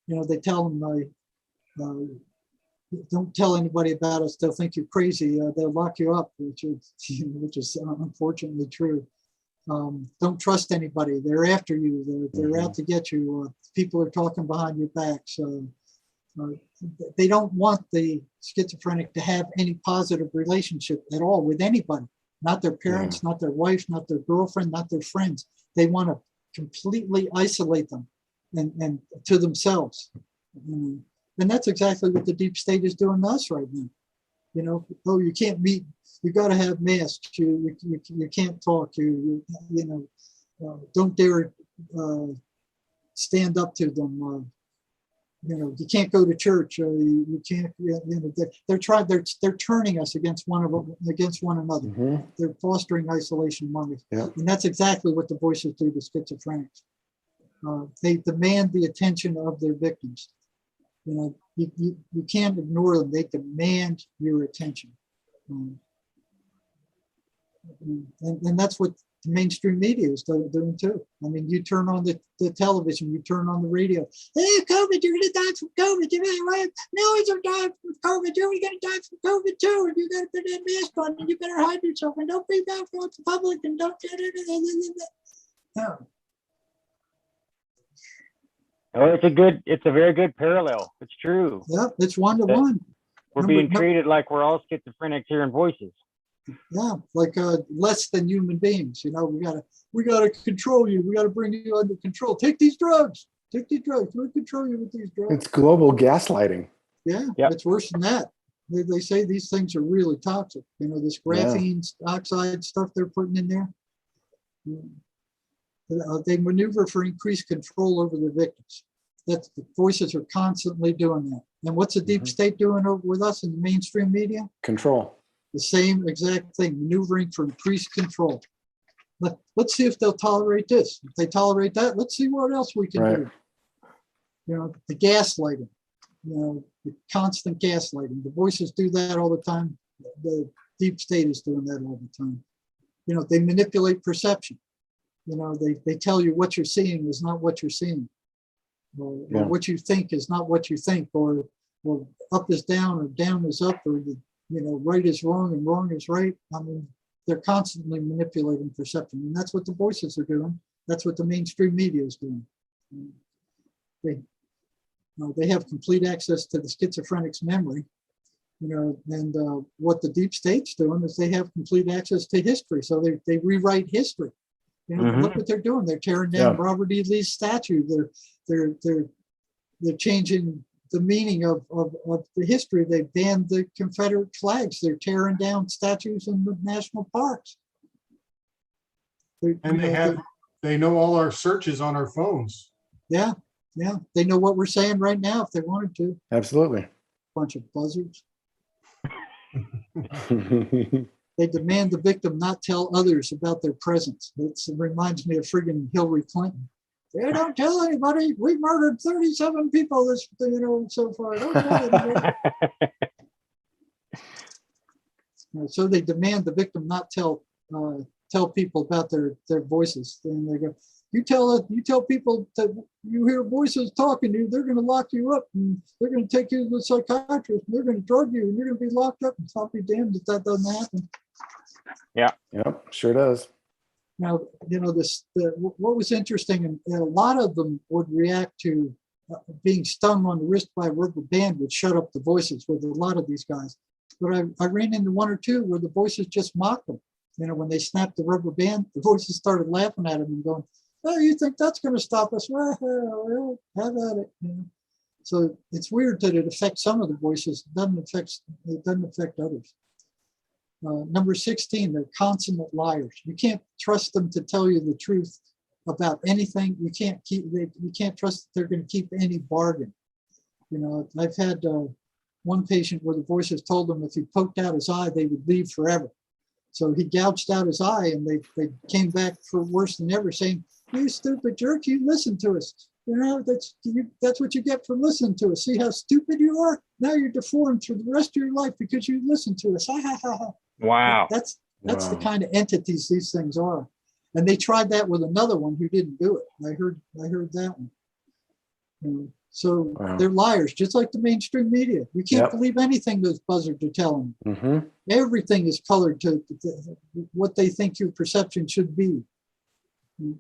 You know, they tell them, don't tell anybody about us. They'll think you're crazy. They'll lock you up, which is unfortunately true. Don't trust anybody. They're after you. They're out to get you. People are talking behind your back. So they don't want the schizophrenic to have any positive relationship at all with anybody. Not their parents, not their wife, not their girlfriend, not their friends. They want to completely isolate them and to themselves. And that's exactly what the deep state is doing to us right now. You know, oh, you can't meet, you got to have masks, you can't talk, you know, don't dare stand up to them. You know, you can't go to church. You can't. You know, they're turning us against one another. They're fostering isolation among us, and that's exactly what the voices do to schizophrenics. They demand the attention of their victims. You know, you can't ignore them. They demand your attention, and that's what the mainstream media is doing too. I mean, you turn on the television, you turn on the radio. Hey, COVID, you're going to die from COVID. Millions are dying from COVID. You're going to die from COVID too. And you got to put that mask on, and you better hide yourself, and don't be out in the public, and don't. No. Oh, it's a very good parallel. It's true. Yeah, it's 1-to-1. We're being treated like we're all schizophrenics hearing voices. Yeah, like less than human beings. You know, we gotta control you. We gotta bring you under control. Take these drugs. Take these drugs. We'll control you with these drugs. It's global gaslighting. Yeah, it's worse than that. They say these things are really toxic. You know, this graphene oxide stuff they're putting in there. They maneuver for increased control over the victims. That the voices are constantly doing that. And what's the deep state doing over with us in the mainstream media? Control. The same exact thing, maneuvering for increased control. Let's see if they'll tolerate this. If they tolerate that, let's see what else we can do. You know, the gaslighting, you know, the constant gaslighting. The voices do that all the time. The deep state is doing that all the time. You know, they manipulate perception. You know, they tell you what you're seeing is not what you're seeing, or what you think is not what you think, or up is down or down is up, or you know, right is wrong and wrong is right. I mean, they're constantly manipulating perception, and that's what the voices are doing. That's what the mainstream media is doing. They have complete access to the schizophrenic's memory, you know, and what the deep state's doing is they have complete access to history. So they rewrite history. You know, look what they're doing. They're tearing down Robert E. Lee's statue. They're changing the meaning of the history. They banned the Confederate flags. They're tearing down statues in the national parks. And they know all our searches on our phones. Yeah. They know what we're saying right now if they wanted to. Absolutely. Bunch of buzzards. They demand the victim not tell others about their presence. It reminds me of friggin' Hillary Clinton. They don't tell anybody. We murdered 37 people this, you know, so far. Don't tell anybody. So they demand the victim not tell people about their voices. And they go, you tell people that you hear voices talking to you, they're going to lock you up, and they're going to take you to the psychiatrist, and they're going to drug you, and you're going to be locked up. And I'll be damned if that doesn't happen. Yeah. Yep, sure does. Now, you know, what was interesting, and a lot of them would react to being stung on the wrist by a rubber band would shut up the voices with a lot of these guys. But I ran into one or two where the voices just mocked them. You know, when they snapped the rubber band, the voices started laughing at them and going, "Oh, you think that's going to stop us? Well, have at it." You know? So it's weird that it affects some of the voices. It doesn't affect others. Number 16, they're consummate liars. You can't trust them to tell you the truth about anything. You can't trust that they're going to keep any bargain. You know, I've had one patient where the voices told him if he poked out his eye, they would leave forever. So he gouged out his eye, and they came back for worse than ever, saying, "You stupid jerk, you listened to us. You know, that's what you get for listening to us. See how stupid you are? Now you're deformed for the rest of your life because you listened to us." Ha ha ha ha. Wow. That's the kind of entities these things are. And they tried that with another one who didn't do it. I heard that one. So they're liars, just like the mainstream media. You can't believe anything those buzzards are telling you. Everything is colored to what they think your perception should be. The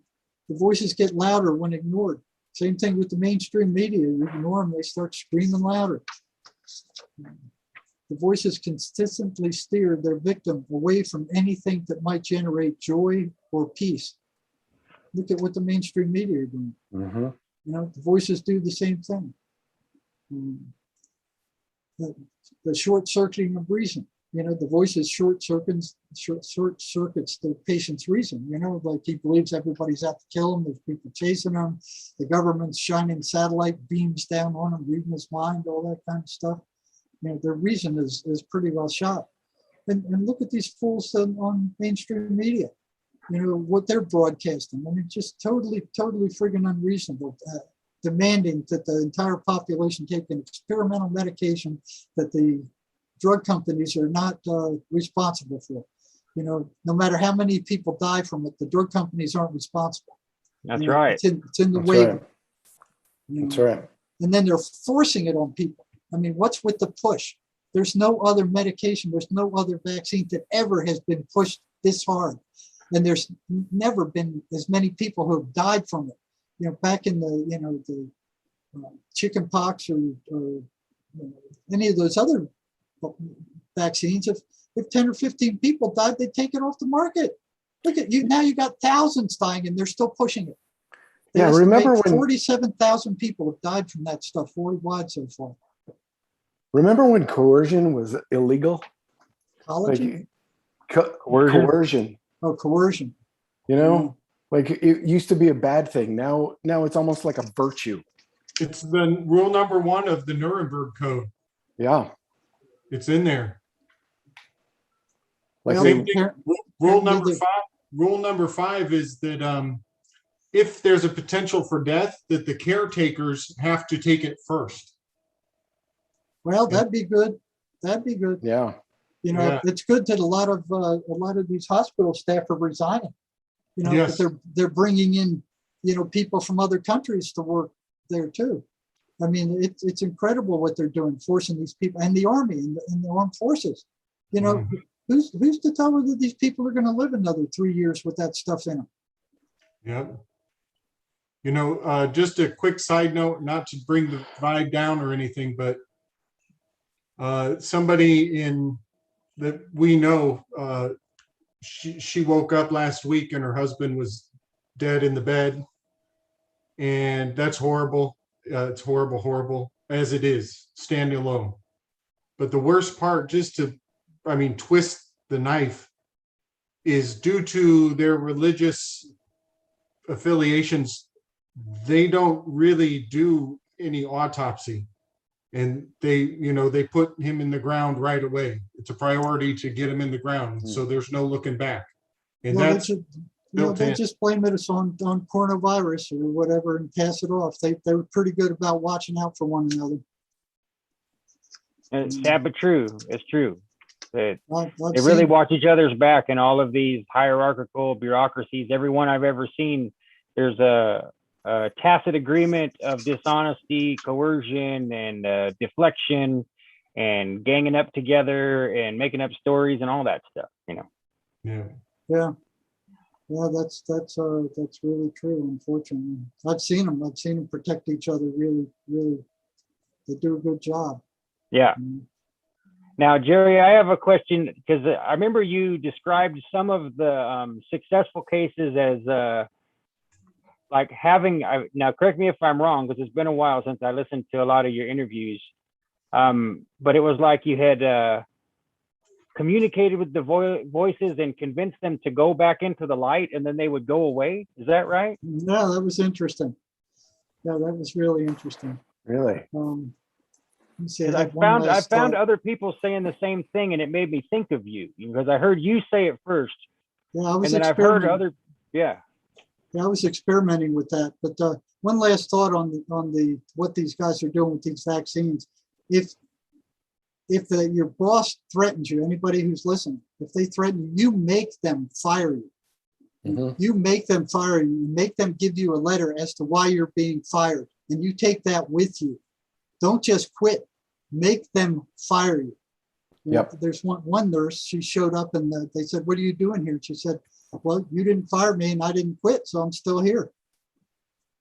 voices get louder when ignored. Same thing with the mainstream media. You ignore them, they start screaming louder. The voices consistently steer their victim away from anything that might generate joy or peace. Look at what the mainstream media are doing. You know, the voices do the same thing. The short circuiting of reason. You know, the voices short circuits the patient's reason. You know, like he believes everybody's out to kill him. There's people chasing him. The government's shining satellite beams down on him, reading his mind, all that kind of stuff. You know, their reason is pretty well shot. And look at these fools on mainstream media. You know, what they're broadcasting. I mean, just totally friggin' unreasonable. Demanding that the entire population take an experimental medication that the drug companies are not responsible for. You know, no matter how many people die from it, the drug companies aren't responsible. That's right. It's in the That's waiver. right. That's right. And then they're forcing it on people. I mean, what's with the push? There's no other medication. There's no other vaccine that ever has been pushed this hard. And there's never been as many people who have died from it. You know, back in the chicken pox or any of those other vaccines, if 10 or 15 people died, they'd take it off the market. Look at you, now you got thousands dying and they're still pushing it. Remember when 47,000 people have died from that stuff worldwide so far. Remember when coercion was illegal? Collagen? Coercion. Oh, coercion. You know, like it used to be a bad thing. Now it's almost like a virtue. It's the rule number 1 of the Nuremberg Code. Yeah. It's in there. Like same thing. Rule number 5 is that if there's a potential for death, that the caretakers have to take it first. Well, that'd be good. That'd be good. Yeah. You know, Yeah. it's good that a lot of these hospital staff are resigning. You know, Yes. but they're bringing in, you know, people from other countries to work there too. I mean, it's incredible what they're doing, forcing these people, and the army and the armed forces. You know, who's to tell whether these people are going to live another 3 years with that stuff in them? Yep. You know, just a quick side note, not to bring the vibe down or anything, but somebody in that we know, she woke up last week and her husband was dead in the bed, and that's horrible. It's horrible, horrible as it is, standing alone. But the worst part, just to, I mean, twist the knife, is due to their religious affiliations, they don't really do any autopsy. And they, you know, they put him in the ground right away. It's a priority to get him in the ground. So there's no looking back. And Well, that's they built in. just blame it on coronavirus or whatever and pass it off. They were pretty good about watching out for one another. It's sad but true. It's true. That I've they really seen- watch each other's back in all of these hierarchical bureaucracies. Every one I've ever seen, there's a tacit agreement of dishonesty, coercion, and deflection, and ganging up together and making up stories and all that stuff. You know. Yeah. Yeah, that's really true. Unfortunately, I've seen them protect each other. Really, they do a good job. Yeah. Mm. Now, Jerry, I have a question, because I remember you described some of the successful cases as like having, now correct me if I'm wrong, because it's been a while since I listened to a lot of your interviews, but it was like you had communicated with the voices and convinced them to go back into the light, and then they would go away. Is that right? Yeah, that was interesting. Yeah, that was really interesting. Really? Let me see, 'Cause I I had one last found thought. other people saying the same thing, and it made me think of you, because I heard you say it first, Yeah, I was and then I've heard experimenting. other, yeah. Yeah, I was experimenting with that. But one last thought on the what these guys are doing with these vaccines. If your boss threatens you, anybody who's listening, if they threaten you, you make them fire you. Mhm. You make them fire you. You make them give you a letter as to why you're being fired, and you take that with you. Don't just quit. Make them fire you. You know, Yep. there's one nurse. She showed up and they said, "What are you doing here?" She said, "Well, you didn't fire me, and I didn't quit, so I'm still here."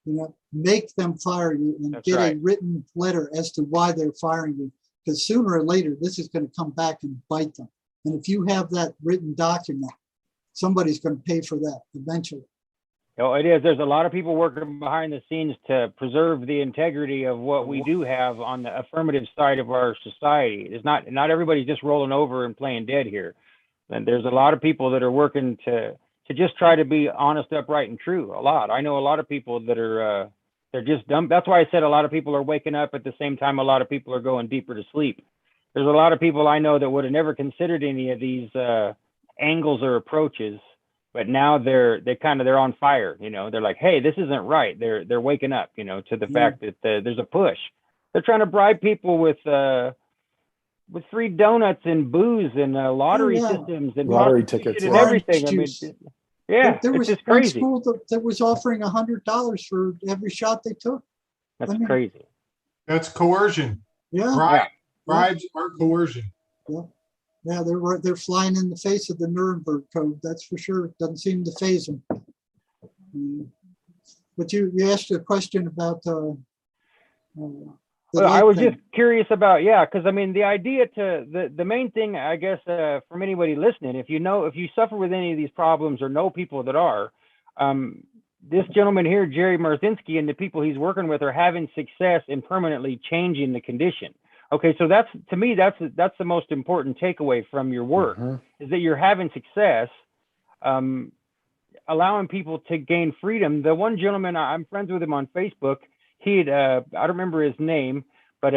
You know, make them fire you and That's get right. a written letter as to why they're firing you, because sooner or later this is going to come back and bite them. And if you have that written document, somebody's going to pay for that eventually. Oh, it is. There's a lot of people working behind the scenes to preserve the integrity of what we do have on the affirmative side of our society. It's not everybody's just rolling over and playing dead here. And there's a lot of people that are working to just try to be honest, upright, and true. A lot. I know a lot of people that are they're just dumb. That's why I said a lot of people are waking up at the same time a lot of people are going deeper to sleep. There's a lot of people I know that would have never considered any of these angles or approaches, but now they're on fire. You know, they're like, hey, this isn't right. They're waking up, you know, to the fact that there's a push. They're trying to bribe people with free donuts and booze and lottery systems and Lottery prostitution tickets, and yeah. everything. I mean, Juice. yeah, There it's was just one crazy. school that was offering $100 for every shot they took. That's I mean, crazy. That's coercion. Yeah, Bribe, bribes are coercion. yeah, they're flying in the face of the Nuremberg Code. That's for sure. It doesn't seem to faze them. But you asked a question about the Well, I was thing. just curious about, because I mean, the idea the main thing, I guess, from anybody listening, if you suffer with any of these problems or know people that are, this gentleman here, Jerry Marzinsky, and the people he's working with are having success in permanently changing the condition. Okay, so that's, to me, that's the most important takeaway from your work, is that you're having success, allowing people to gain freedom. The one gentleman, I'm friends with him on Facebook. He had, I don't remember his name, but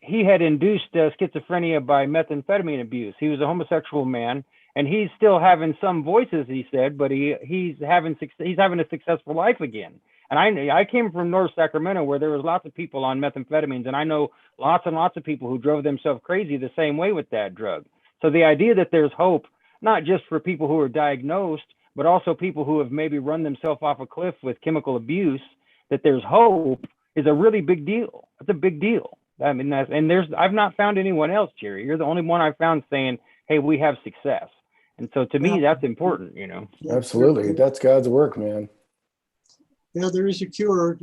he had induced schizophrenia by methamphetamine abuse. He was a homosexual man, and he's still having some voices, he said, but he's having a successful life again. And I came from North Sacramento, where there was lots of people on methamphetamines, and I know lots and lots of people who drove themselves crazy the same way with that drug. So the idea that there's hope, not just for people who are diagnosed, but also people who have maybe run themselves off a cliff with chemical abuse, that there's hope is a really big deal. It's a big deal. I mean, I've not found anyone else, Jerry. You're the only one I've found saying, hey, we have success. And so to me, that's important, you know. Yeah, Absolutely. That's God's work, man. Yeah, there is a cure.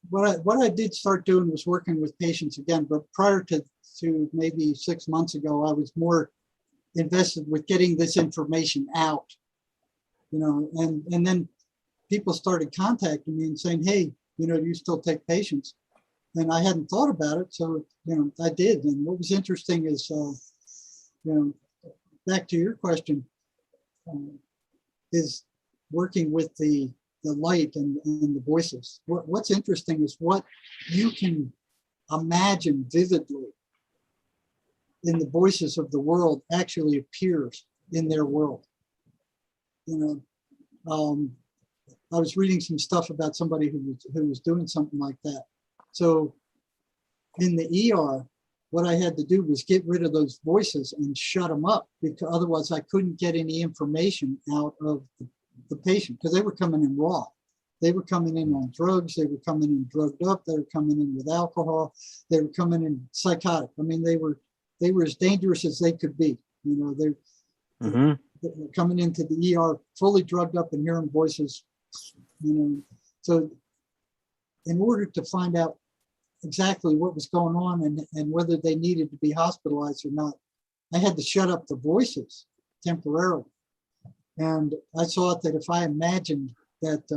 What I did start doing was working with patients again, but prior to maybe 6 months ago, I was more invested with getting this information out, you know, and then people started contacting me and saying, hey, you know, do you still take patients? And I hadn't thought about it, so, you know, I did. And what was interesting is, you know, back to your question, is working with the light and the voices. What's interesting is what you can imagine vividly in the voices of the world actually appears in their world. You know, I was reading some stuff about somebody who was doing something like that. So in the ER, what I had to do was get rid of those voices and shut them up, because otherwise I couldn't get any information out of the patient, because they were coming in raw. They were coming in on drugs. They were coming in drugged up. They were coming in with alcohol. They were coming in psychotic. I mean, they were as dangerous as they could be. You know, they're coming into the ER fully drugged up and hearing voices. You know, so in order to find out exactly what was going on and whether they needed to be hospitalized or not, I had to shut up the voices temporarily. And I saw that if I imagined that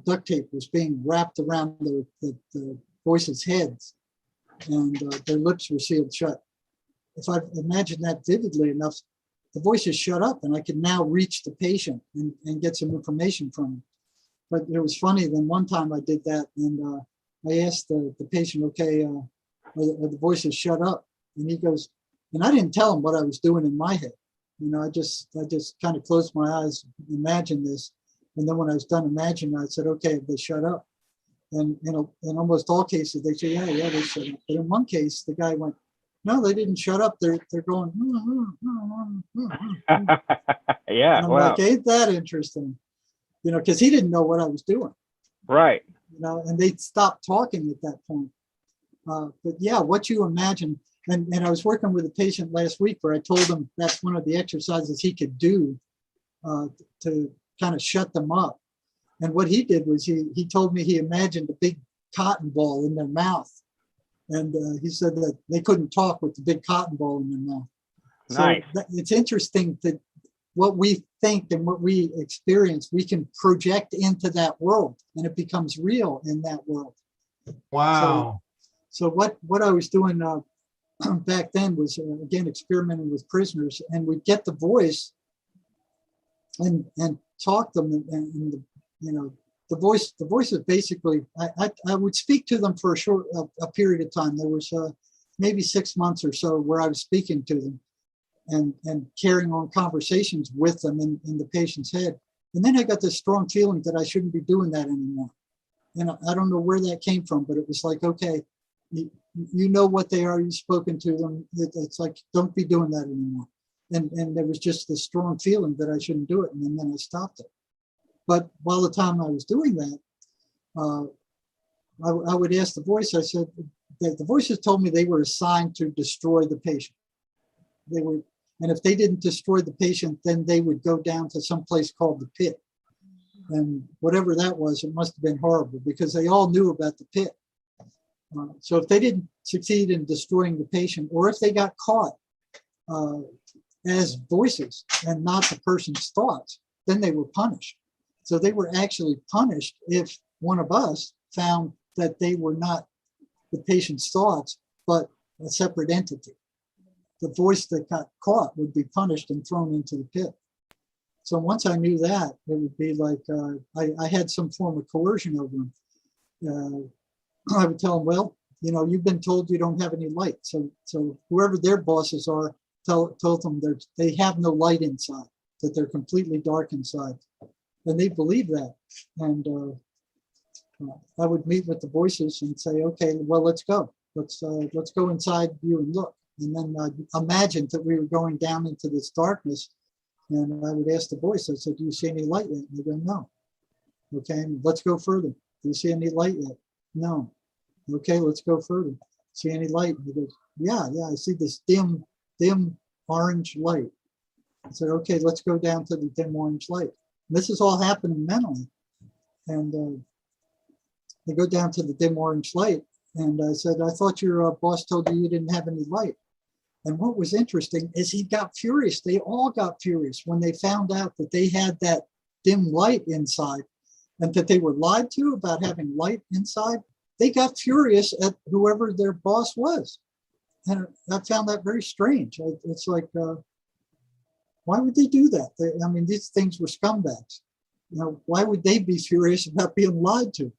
duct tape was being wrapped around the voices' heads and their lips were sealed shut, if I imagined that vividly enough, the voices shut up and I could now reach the patient and get some information from him. But it was funny, then one time I did that and I asked the patient, okay, are the voices shut up? And he goes, and I didn't tell him what I was doing in my head. You know, I just kind of closed my eyes, imagined this. And then when I was done imagining, I said, okay, they shut up. And in almost all cases, they say, yeah, they shut up. But in one case, the guy went, no, they didn't shut up. They're going, yeah, and I'm wow. like, ain't that interesting? You know, because he didn't know what I was doing. Right. You know, and they stopped talking at that point. But yeah, what you imagine, and I was working with a patient last week where I told him that's one of the exercises he could do to kind of shut them up. And what he did was he told me he imagined a big cotton ball in their mouth. And he said that they couldn't talk with the big cotton ball in their mouth. Nice. So it's interesting that what we think and what we experience, we can project into that world and it becomes real in that world. Wow. So what I was doing back then was, again, experimenting with prisoners, and we'd get the voice and talk them and you know, the voice is basically, I would speak to them for a period of time. There was maybe 6 months or so where I was speaking to them and carrying on conversations with them in the patient's head. And then I got this strong feeling that I shouldn't be doing that anymore. And I don't know where that came from, but it was like, okay, you know what they are, you've spoken to them. It's like, don't be doing that anymore. And there was just this strong feeling that I shouldn't do it. And then I stopped it. But while the time I was doing that, I would ask the voice, I said, the voices told me they were assigned to destroy the patient. And if they didn't destroy the patient, then they would go down to some place called the pit. And whatever that was, it must have been horrible because they all knew about the pit. So if they didn't succeed in destroying the patient, or if they got caught as voices and not the person's thoughts, then they were punished. So they were actually punished if one of us found that they were not the patient's thoughts, but a separate entity. The voice that got caught would be punished and thrown into the pit. So once I knew that, it would be like I had some form of coercion over them. I would tell them, well, you know, you've been told you don't have any light. So whoever their bosses are, told them they have no light inside, that they're completely dark inside. And they believe that. And I would meet with the voices and say, okay, well, let's go. Let's go inside you and look. And then I imagined that we were going down into this darkness. And I would ask the voice, I said, do you see any light yet? And they go, no. Okay, let's go further. Do you see any light yet? No. Okay, let's go further. See any light? And he goes, yeah, I see this dim orange light. I said, okay, let's go down to the dim orange light. And this is all happening mentally. And they go down to the dim orange light. And I said, I thought your boss told you didn't have any light. And what was interesting is he got furious. They all got furious when they found out that they had that dim light inside and that they were lied to about having light inside. They got furious at whoever their boss was. And I found that very strange. It's like, why would they do that? I mean, these things were scumbags. You know, why would they be furious about being lied to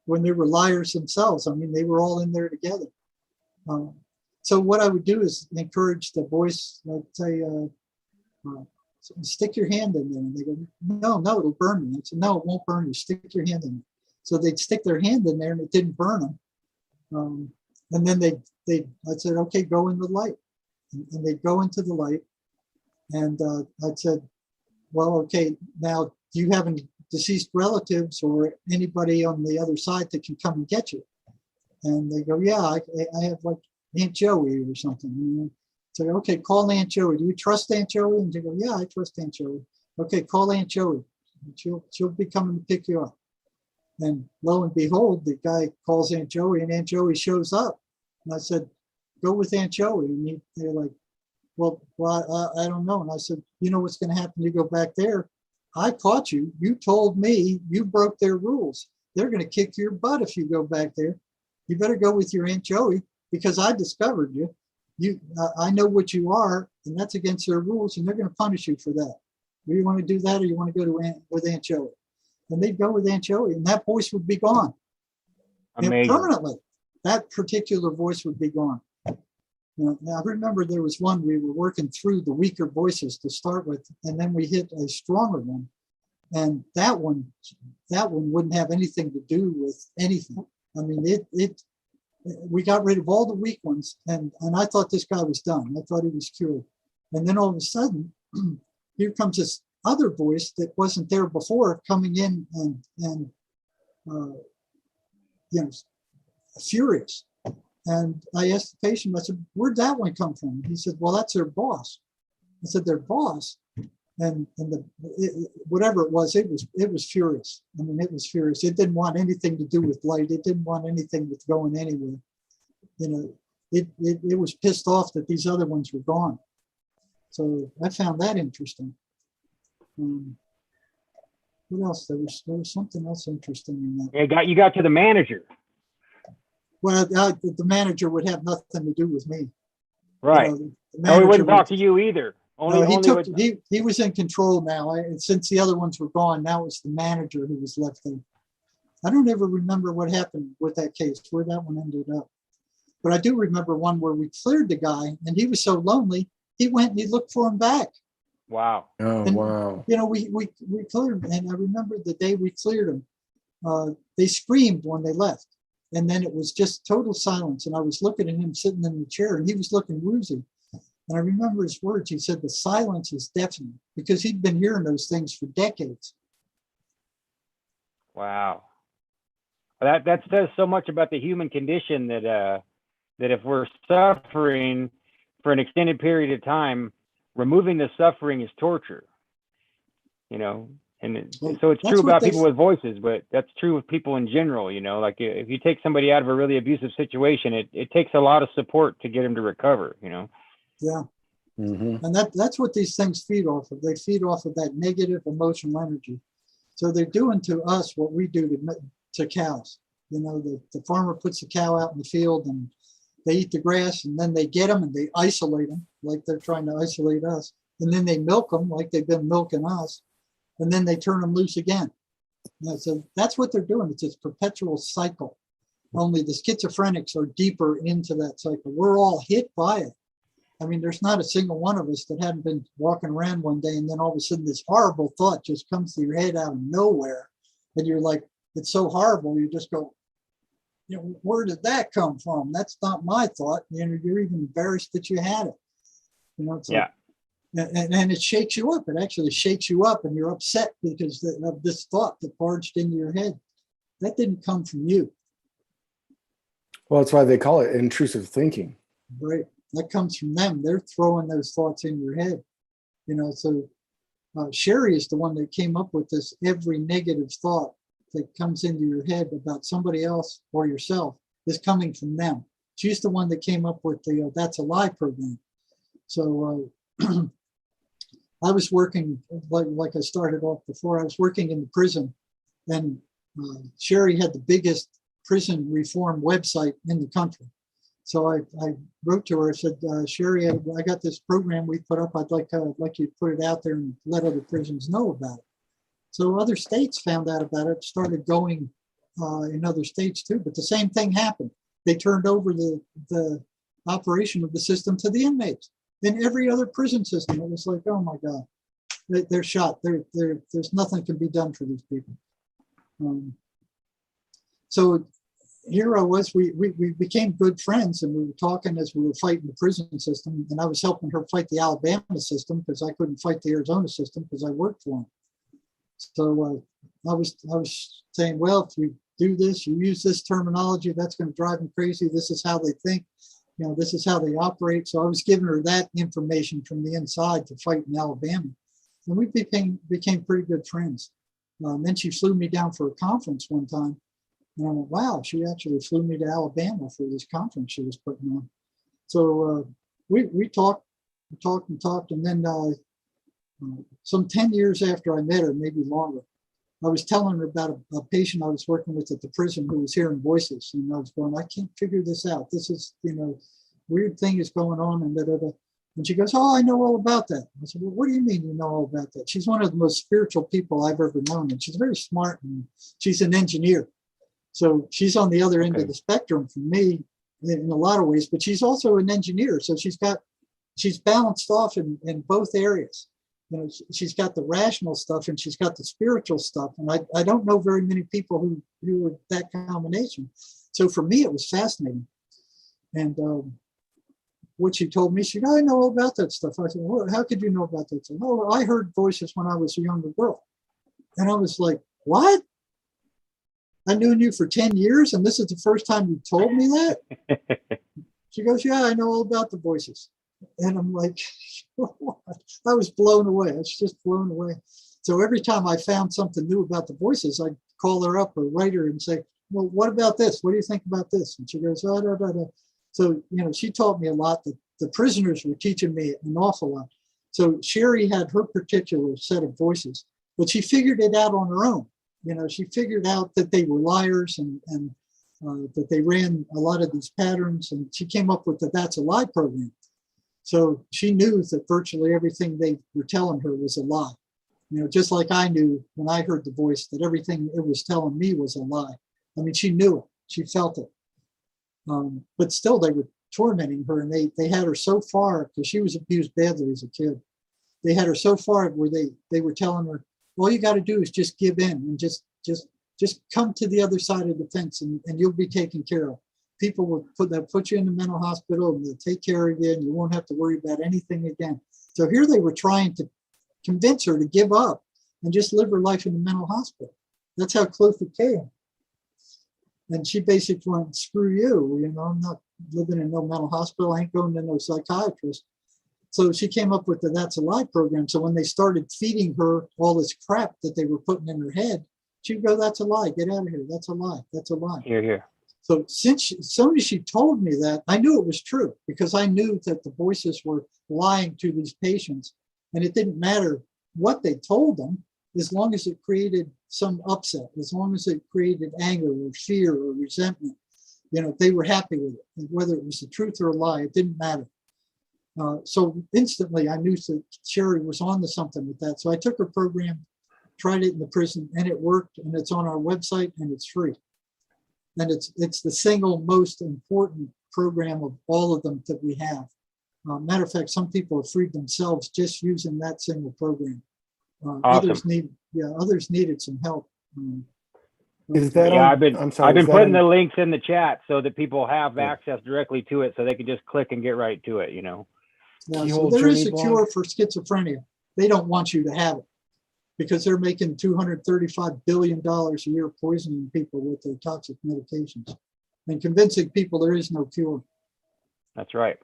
when they were liars themselves? I mean, they were all in there together. So what I would do is encourage the voice, like say, stick your hand in there. And they go, no, it'll burn me. I said, no, it won't burn you. Stick your hand in there. So they'd stick their hand in there and it didn't burn them. And then I said, okay, go in the light. And they'd go into the light. And I said, well, okay, now do you have any deceased relatives or anybody on the other side that can come and get you? And they go, yeah, I have like Aunt Joey or something. And so, okay, call Aunt Joey. Do you trust Aunt Joey? And they go, yeah, I trust Aunt Joey. Okay, call Aunt Joey. She'll be coming to pick you up. And lo and behold, the guy calls Aunt Joey and Aunt Joey shows up. And I said, go with Aunt Joey. And they're like, well, I don't know. And I said, you know what's going to happen? You go back there. I caught you. You told me you broke their rules. They're going to kick your butt if you go back there. You better go with your Aunt Joey because I discovered you. I know what you are, and that's against their rules, and they're going to punish you for that. Do you want to do that, or you want to go with Aunt Joey? And they'd go with Aunt Joey, and that voice would be gone. Amazing. Permanently. That particular voice would be gone. Now, I remember there was one we were working through the weaker voices to start with, and then we hit a stronger one. And that one wouldn't have anything to do with anything. I mean, we got rid of all the weak ones, and I thought this guy was done. I thought he was cured. And then all of a sudden, here comes this other voice that wasn't there before coming in and furious. And I asked the patient, I said, where'd that one come from? He said, well, that's their boss. I said, their boss? And whatever it was furious. I mean, it was furious. It didn't want anything to do with light. It didn't want anything with going anywhere. You know, it was pissed off that these other ones were gone. So I found that interesting. What else? There was something else interesting in that. Yeah, you got to the manager. Well, the manager would have nothing to do with me. Right. No, he wouldn't talk to you either. He was in control now. Since the other ones were gone, now it's the manager who was left there. I don't ever remember what happened with that case, where that one ended up. But I do remember one where we cleared the guy, and he was so lonely, he went and he looked for him back. Wow. Oh, And, wow. You know, we cleared him, and I remember the day we cleared him, they screamed when they left. And then it was just total silence. And I was looking at him sitting in the chair, and he was looking woozy. And I remember his words. He said, the silence is deafening, because he'd been hearing those things for decades. Wow. That says so much about the human condition that if we're suffering for an extended period of time, removing the suffering is torture. You know, and so it's true about people with voices, but that's true with people in general. You know, like if you take somebody out of a really abusive situation, it takes a lot of support to get them to recover, you know? Yeah. Mm-hmm. And that's what these things feed off of. They feed off of that negative emotional energy. So they're doing to us what we do to cows. You know, the farmer puts the cow out in the field and they eat the grass, and then they get them and they isolate them like they're trying to isolate us. And then they milk them like they've been milking us. And then they turn them loose again. You know, so that's what they're doing. It's this perpetual cycle. Only the schizophrenics are deeper into that cycle. We're all hit by it. I mean, there's not a single one of us that hadn't been walking around one day and then all of a sudden this horrible thought just comes to your head out of nowhere. And you're like, it's so horrible. You just go, where did that come from? That's not my thought. You're even embarrassed that you had it. It's like, and it shakes you up. It actually shakes you up, and you're upset because of this thought that barged into your head. That didn't come from you. Well, that's why they call it intrusive thinking. Right. That comes from them. They're throwing those thoughts in your head. So Sherry is the one that came up with this. Every negative thought that comes into your head about somebody else or yourself is coming from them. She's the one that came up with the That's a Lie program. So I was working, like I started off before, I was working in the prison, and Sherry had the biggest prison reform website in the country. So I wrote to her, I said, Sherry, I got this program we put up. I'd like you to put it out there and let other prisons know about it. So other states found out about it, started going in other states too, but the same thing happened. They turned over the operation of the system to the inmates. In every other prison system, it was like, oh my God, they're shot. There's nothing can be done for these people. So here I was, we became good friends, and we were talking as we were fighting the prison system, and I was helping her fight the Alabama system because I couldn't fight the Arizona system because I worked for them. So I was saying, well, if you do this, you use this terminology, that's going to drive them crazy. This is how they think. This is how they operate. So I was giving her that information from the inside to fight in Alabama. And we became pretty good friends. Then she flew me down for a conference one time. And I went, wow, she actually flew me to Alabama for this conference she was putting on. So we talked. And then some 10 years after I met her, maybe longer, I was telling her about a patient I was working with at the prison who was hearing voices. And I was going, I can't figure this out. This is, weird thing is going on. And And she goes, oh, I know all about that. I said, well, what do you mean you know all about that? She's one of the most spiritual people I've ever known. And she's very smart, and she's an engineer. So she's on the other end of the spectrum from me in a lot of ways, but she's also an engineer. So she's balanced off in both areas. She's got the rational stuff and she's got the spiritual stuff. And I don't know very many people who are that combination. So for me, it was fascinating. And what she told me, she said, I know all about that stuff. I said, well, how could you know about that stuff? Oh, I heard voices when I was a younger girl. And I was like, what? I knew you for 10 years and this is the first time you told me that? She goes, yeah, I know all about the voices. And I'm like, I was blown away. I was just blown away. So every time I found something new about the voices, I'd call her up or write her and say, well, what about this? What do you think about this? And she goes, oh, da, da, da. So, she taught me a lot. The prisoners were teaching me an awful lot. So Sherry had her particular set of voices, but she figured it out on her own. She figured out that they were liars and that they ran a lot of these patterns. And she came up with the That's a Lie program. So she knew that virtually everything they were telling her was a lie. Just like I knew when I heard the voice that everything it was telling me was a lie. I mean, she knew it. She felt it. But still, they were tormenting her, and they had her so far, because she was abused badly as a kid. They had her so far where they were telling her, all you got to do is just give in and just come to the other side of the fence, and you'll be taken care of. People will put you in the mental hospital, and they'll take care of you, and you won't have to worry about anything again. So here they were trying to convince her to give up and just live her life in the mental hospital. That's how close it came. And she basically went, screw you, I'm not living in no mental hospital. I ain't going to no psychiatrist. So she came up with the That's a Lie program. So when they started feeding her all this crap that they were putting in her head, she'd go, that's a lie. Get out of here. That's a lie. That's a lie. Here. So as soon as she told me that, I knew it was true, because I knew that the voices were lying to these patients. And it didn't matter what they told them, as long as it created some upset, as long as it created anger or fear or resentment, they were happy with it. Whether it was the truth or a lie, it didn't matter. So instantly I knew that Sherry was on to something with that. So I took her program, tried it in the prison, and it worked, and it's on our website, and it's free. And it's the single most important program of all of them that we have. Matter of fact, some people have freed themselves just using that single program. Awesome. Others needed some help. Is that Yeah, on? I'm sorry. I've is been that putting the on- links in the chat so that people have Yeah. access directly to it, so they can just click and get right to it. You know. Yeah, so Keyhole there is Journey a blog? cure for schizophrenia. They don't want you to have it because they're making $235 billion a year poisoning people with their toxic medications and convincing people there is no cure. That's right.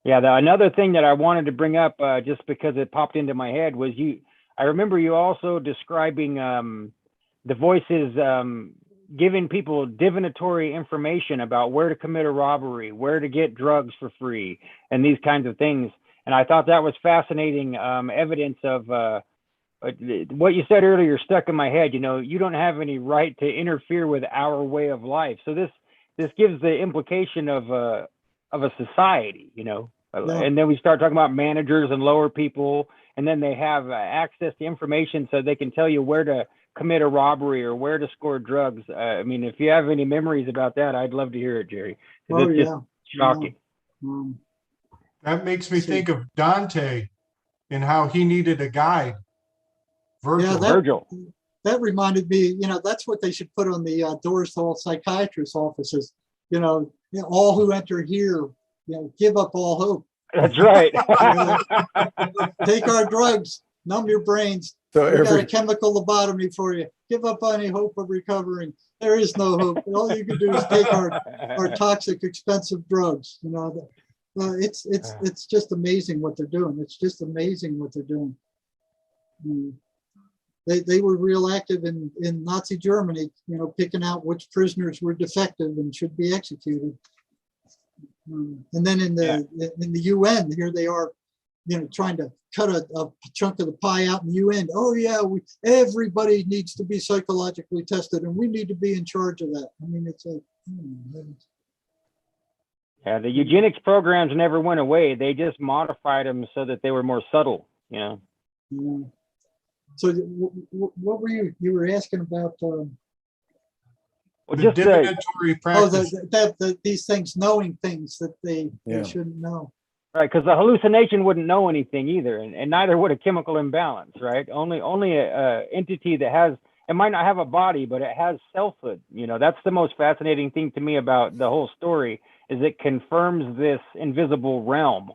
Yeah, another thing that I wanted to bring up, just because it popped into my head, was I remember you also describing the voices giving people divinatory information about where to commit a robbery, where to get drugs for free, and these kinds of things. And I thought that was fascinating evidence of what you said earlier stuck in my head. You know, you don't have any right to interfere with our way of life. So this gives the implication of a society, you know. Yeah. And then we start talking about managers and lower people, and then they have access to information so they can tell you where to commit a robbery or where to score drugs. I mean, if you have any memories about that, I'd love to hear it, Jerry. Oh, It's just shocking. Um, That makes me think of Dante and how he needed a guide. Virgil. Yeah, Virgil. that reminded me, you know, that's what they should put on the doors to all psychiatrists' offices. You know, all who enter here, you know, give up all hope. That's right. Take our drugs, numb your brains. So We got a every chemical lobotomy for you. Give up any hope of recovering. There is no hope. All you can do is take our toxic, expensive drugs. You know, it's just amazing what they're doing. It's just amazing what they're doing. They were real active in Nazi Germany, you know, picking out which prisoners were defective and should be executed. And then in the UN, here they are, you know, trying to cut a chunk of the pie out in the UN. Oh yeah, everybody needs to be psychologically tested, and we need to be in charge of that. I mean, it's like, yeah, the eugenics programs never went away. They just modified them so that they were more subtle, you know. yeah. So what were you were asking about? Well, The just divinatory practice. These things, knowing things that they Yeah. shouldn't know. right, because the hallucination wouldn't know anything either, and neither would a chemical imbalance, right? Only a entity that has, it might not have a body, but it has selfhood. You know, that's the most fascinating thing to me about the whole story, is it confirms this invisible realm,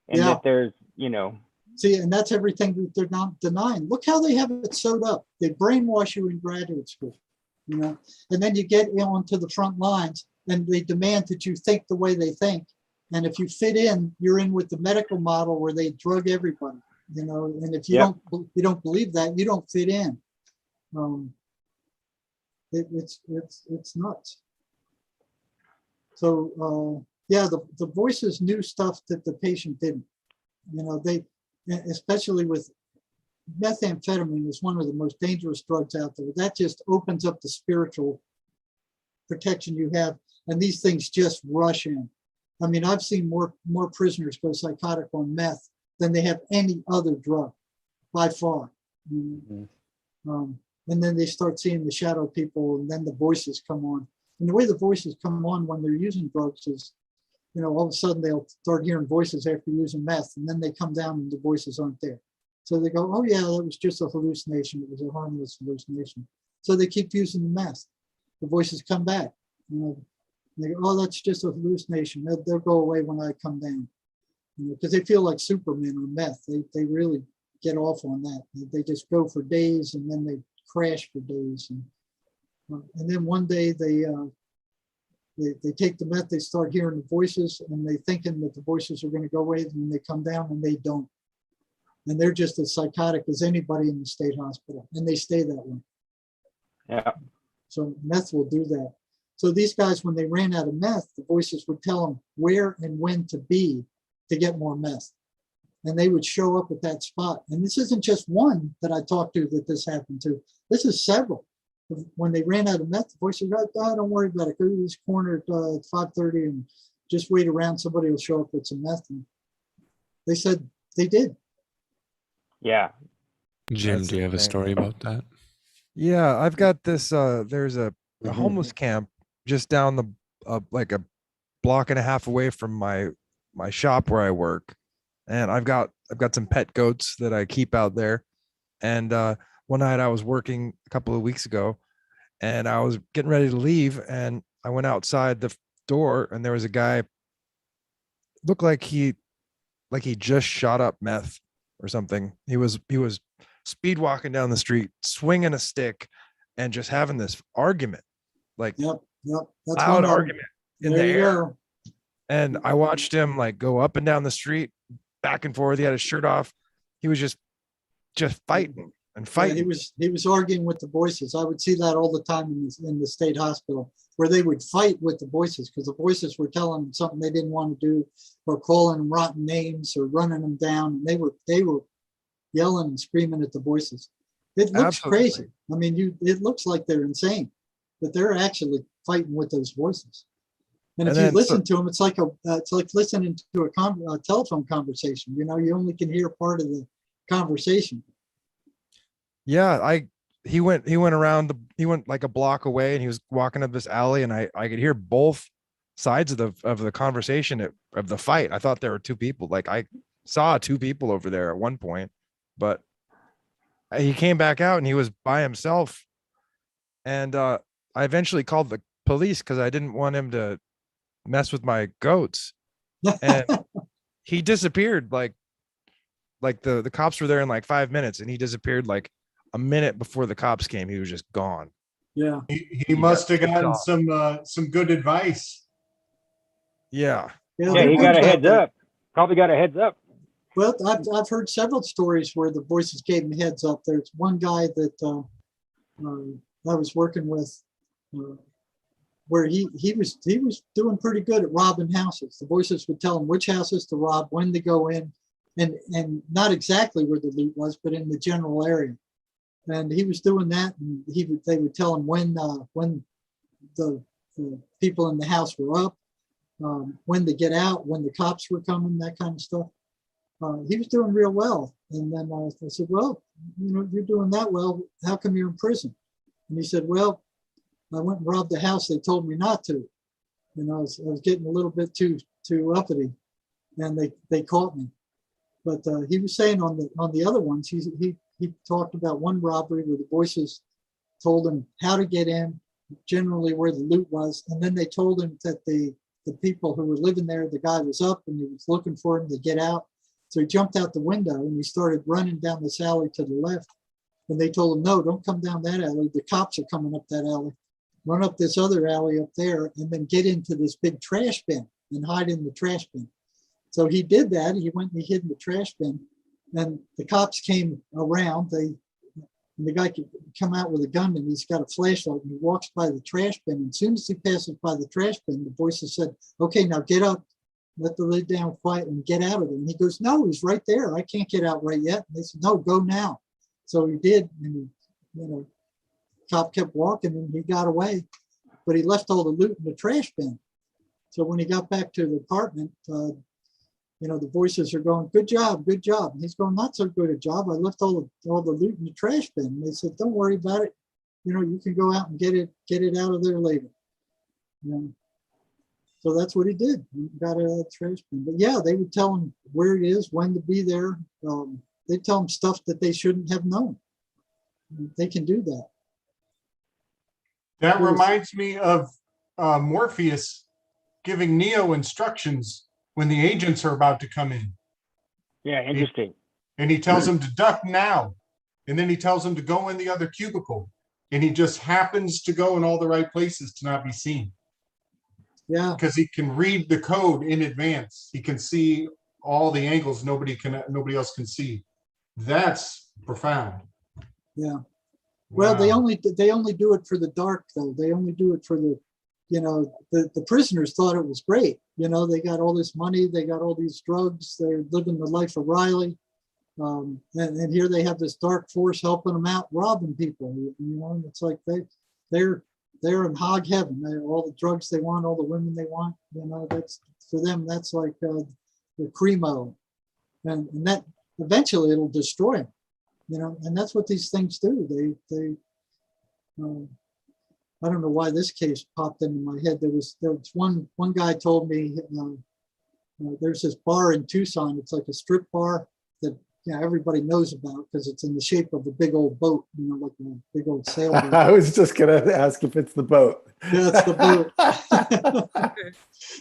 and Yeah. that there's, you know. See, and that's everything that they're not denying. Look how they have it sewed up. They brainwash you in graduate school, you know, and then you get onto the front lines and they demand that you think the way they think. And if you fit in, you're in with the medical model where they drug everybody, you know, and if you don't believe that, you don't fit in. It's nuts. So yeah, the voices knew stuff that the patient didn't. You know, especially with methamphetamine is one of the most dangerous drugs out there. That just opens up the spiritual protection you have, and these things just rush in. I mean, I've seen more prisoners go psychotic on meth than they have any other drug, by far. And then they start seeing the shadow people, and then the voices come on. And the way the voices come on when they're using drugs is, you know, all of a sudden they'll start hearing voices after using meth, and then they come down and the voices aren't there. So they go, oh yeah, that was just a hallucination. It was a harmless hallucination. So they keep using the meth. The voices come back. You know, they go, oh, that's just a hallucination. They'll go away when I come down. You know, because they feel like Superman on meth. They really get off on that. They just go for days and then they crash for days. And then one day they take the meth, they start hearing the voices, and they thinking that the voices are going to go away, and they come down and they don't. And they're just as psychotic as anybody in the state hospital, and they stay that way. Yeah. So meth will do that. So these guys, when they ran out of meth, the voices would tell them where and when to be to get more meth. And they would show up at that spot. And this isn't just one that I talked to that this happened to. This is several. When they ran out of meth, the voices go, oh, don't worry about it. Go to this corner at 5:30 and just wait around. Somebody will show up with some meth. And they said they did. Yeah. Jim, That's do you have a insane. story about that? Yeah, I've got this. There's a homeless camp just down the like a block and a half away from my shop where I work, and I've got some pet goats that I keep out there, and one night I was working a couple of weeks ago, and I was getting ready to leave, and I went outside the door, and there was a guy, looked like he just shot up meth or something. He was speed walking down the street, swinging a stick, and just having this argument, like Yep. That's loud one of 'em. argument in There the you air. go. And I watched him like go up and down the street, back and forth. He had his shirt off. He was just fighting and Yeah, fighting. he was arguing with the voices. I would see that all the time in the state hospital, where they would fight with the voices because the voices were telling them something they didn't want to do, or calling them rotten names, or running them down. And they were yelling and screaming at the voices. It looks Absolutely. crazy. I mean, it looks like they're insane, but they're actually fighting with those voices. And if And you then- listen to them, it's like listening to a telephone conversation. You know, you only can hear part of the conversation. Yeah, he went he went like a block away, and he was walking up this alley, and I could hear both sides of the conversation of the fight. I thought there were two people. Like I saw two people over there at one point, but he came back out and he was by himself. And I eventually called the police because I didn't want him to mess with my goats. And he disappeared like the cops were there in like 5 minutes, and he disappeared like a minute before the cops came. He was just gone. Yeah. He must have gotten some good advice. Yeah. Yeah, Yeah, he got a about heads that. up. Probably got a heads up. Well, I've heard several stories where the voices gave him heads up. There's one guy that I was working with, where he was doing pretty good at robbing houses. The voices would tell him which houses to rob, when to go in, and not exactly where the loot was, but in the general area. And he was doing that, and they would tell him when the people in the house were up, when to get out, when the cops were coming, that kind of stuff. He was doing real well. And then I said, well, you know, you're doing that well. How come you're in prison? And he said, well, I went and robbed the house. They told me not to. You know, I was getting a little bit too uppity, and they caught me. But he was saying on the other ones, he talked about one robbery where the voices told him how to get in, generally where the loot was, and then they told him that the people who were living there, the guy was up and he was looking for him to get out. So he jumped out the window and he started running down this alley to the left. And they told him, no, don't come down that alley. The cops are coming up that alley. Run up this other alley up there and then get into this big trash bin and hide in the trash bin. So he did that. He went and he hid in the trash bin. And the cops came around. The guy could come out with a gun and he's got a flashlight and he walks by the trash bin. And as soon as he passes by the trash bin, the voices said, okay, now get up, let the lid down quiet and get out of it. And he goes, no, he's right there. I can't get out right yet. And they said, no, go now. So he did. And, you know, cop kept walking and he got away, but he left all the loot in the trash bin. So when he got back to the apartment, you know, the voices are going, good job, good job. And he's going, not so good a job. I left all the loot in the trash bin. And they said, don't worry about it. You know, you can go out and get it out of there later. You know? So that's what he did. He got it out of the trash bin. But yeah, they would tell him where it is, when to be there. They tell him stuff that they shouldn't have known. They can do that. That reminds me of Morpheus giving Neo instructions when the agents are about to come in. Yeah, interesting. And he tells him to duck now. And then he tells him to go in the other cubicle. And he just happens to go in all the right places to not be seen. Yeah. Because he can read the code in advance. He can see all the angles nobody else can see. That's profound. Yeah. Well, they only do it for the dark, though. They only do it for the, you know, the prisoners thought it was great. You know, they got all this money, they got all these drugs, they're living the life of Riley. And here they have this dark force helping them out, robbing people. You know, it's like they're in hog heaven. They have all the drugs they want, all the women they want. You know, that's for them. That's like the cremo, and that eventually it'll destroy them. You know, and that's what these things do. They I don't know why this case popped into my head. There was one guy told me there's this bar in Tucson. It's like a strip bar that everybody knows about because it's in the shape of a big old boat, like a big old sailboat. I was just gonna ask if it's the boat. Yeah, it's the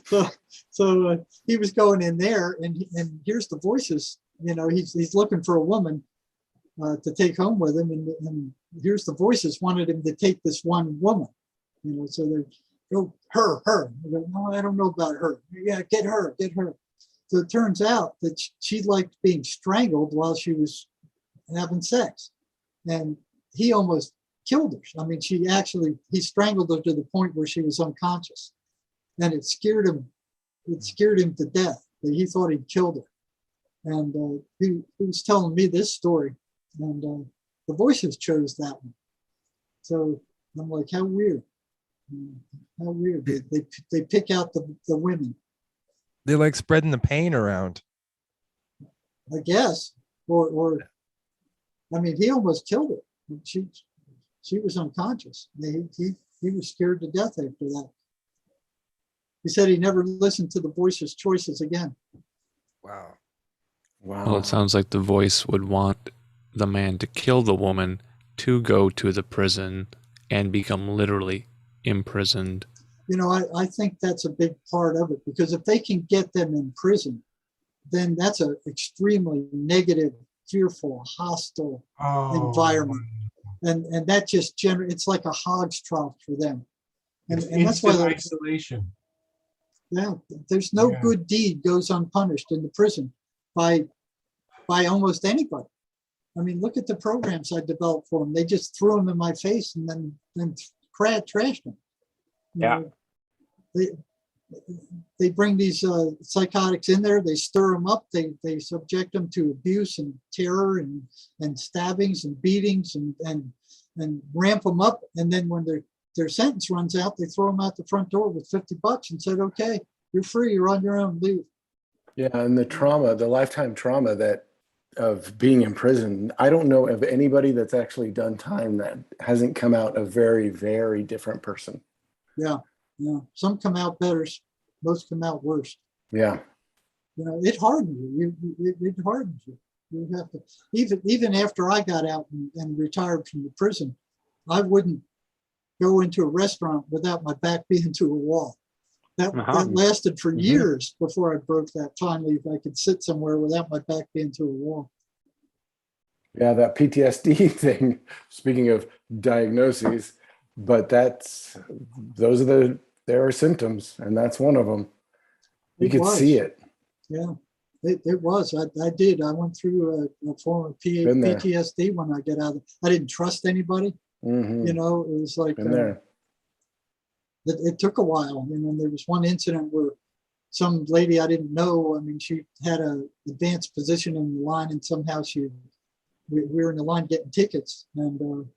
boat. so he was going in there, and here's the voices. He's looking for a woman to take home with him, and here's the voices wanted him to take this one woman. So they're her. No, I don't know about her. Yeah, get her. So it turns out that she liked being strangled while she was having sex, and he almost killed her. I mean, he strangled her to the point where she was unconscious, and it scared him. It scared him to death. He thought he'd killed her, and he was telling me this story, and the voices chose that one. So I'm like, how weird. How weird. They pick out the women. They like spreading the pain around. I guess. Or I mean, he almost killed her. She was unconscious. He was scared to death after that. He said he never listened to the voice's choices again. Wow. Well, it sounds like the voice would want the man to kill the woman to go to the prison and become literally imprisoned. I think that's a big part of it, because if they can get them in prison, then that's an extremely negative, fearful, hostile environment. And that just it's like a hog's trough for them. And that's why isolation. Yeah, there's no good deed goes unpunished in the prison by almost anybody. I mean, look at the programs I developed for them. They just threw them in my face and then trashed them. They bring these psychotics in there. They stir them up. They subject them to abuse and terror and stabbings and beatings and ramp them up. And then when their sentence runs out, they throw them out the front door with $50 and said, "Okay, you're free. You're on your own. Leave." Yeah, and the trauma, the lifetime trauma of being in prison. I don't know of anybody that's actually done time that hasn't come out a very, very different person. Yeah. Some come out better. Most come out worse. Yeah. It hardens you. It hardens you. You have to, even after I got out and retired from the prison, I wouldn't go into a restaurant without my back being to a wall. That lasted for years before I broke that. Finally, if I could sit somewhere without my back being to a wall. Yeah, that PTSD thing, speaking of diagnoses, but there are symptoms, and that's one of them. You could see it. Yeah, it was. I did. I went through a form of PTSD when I got out. I didn't trust anybody. Mm-hmm. It was like, there. It took a while. There was one incident where some lady I didn't know, she had an advanced position in the line, and somehow we were in the line getting tickets, and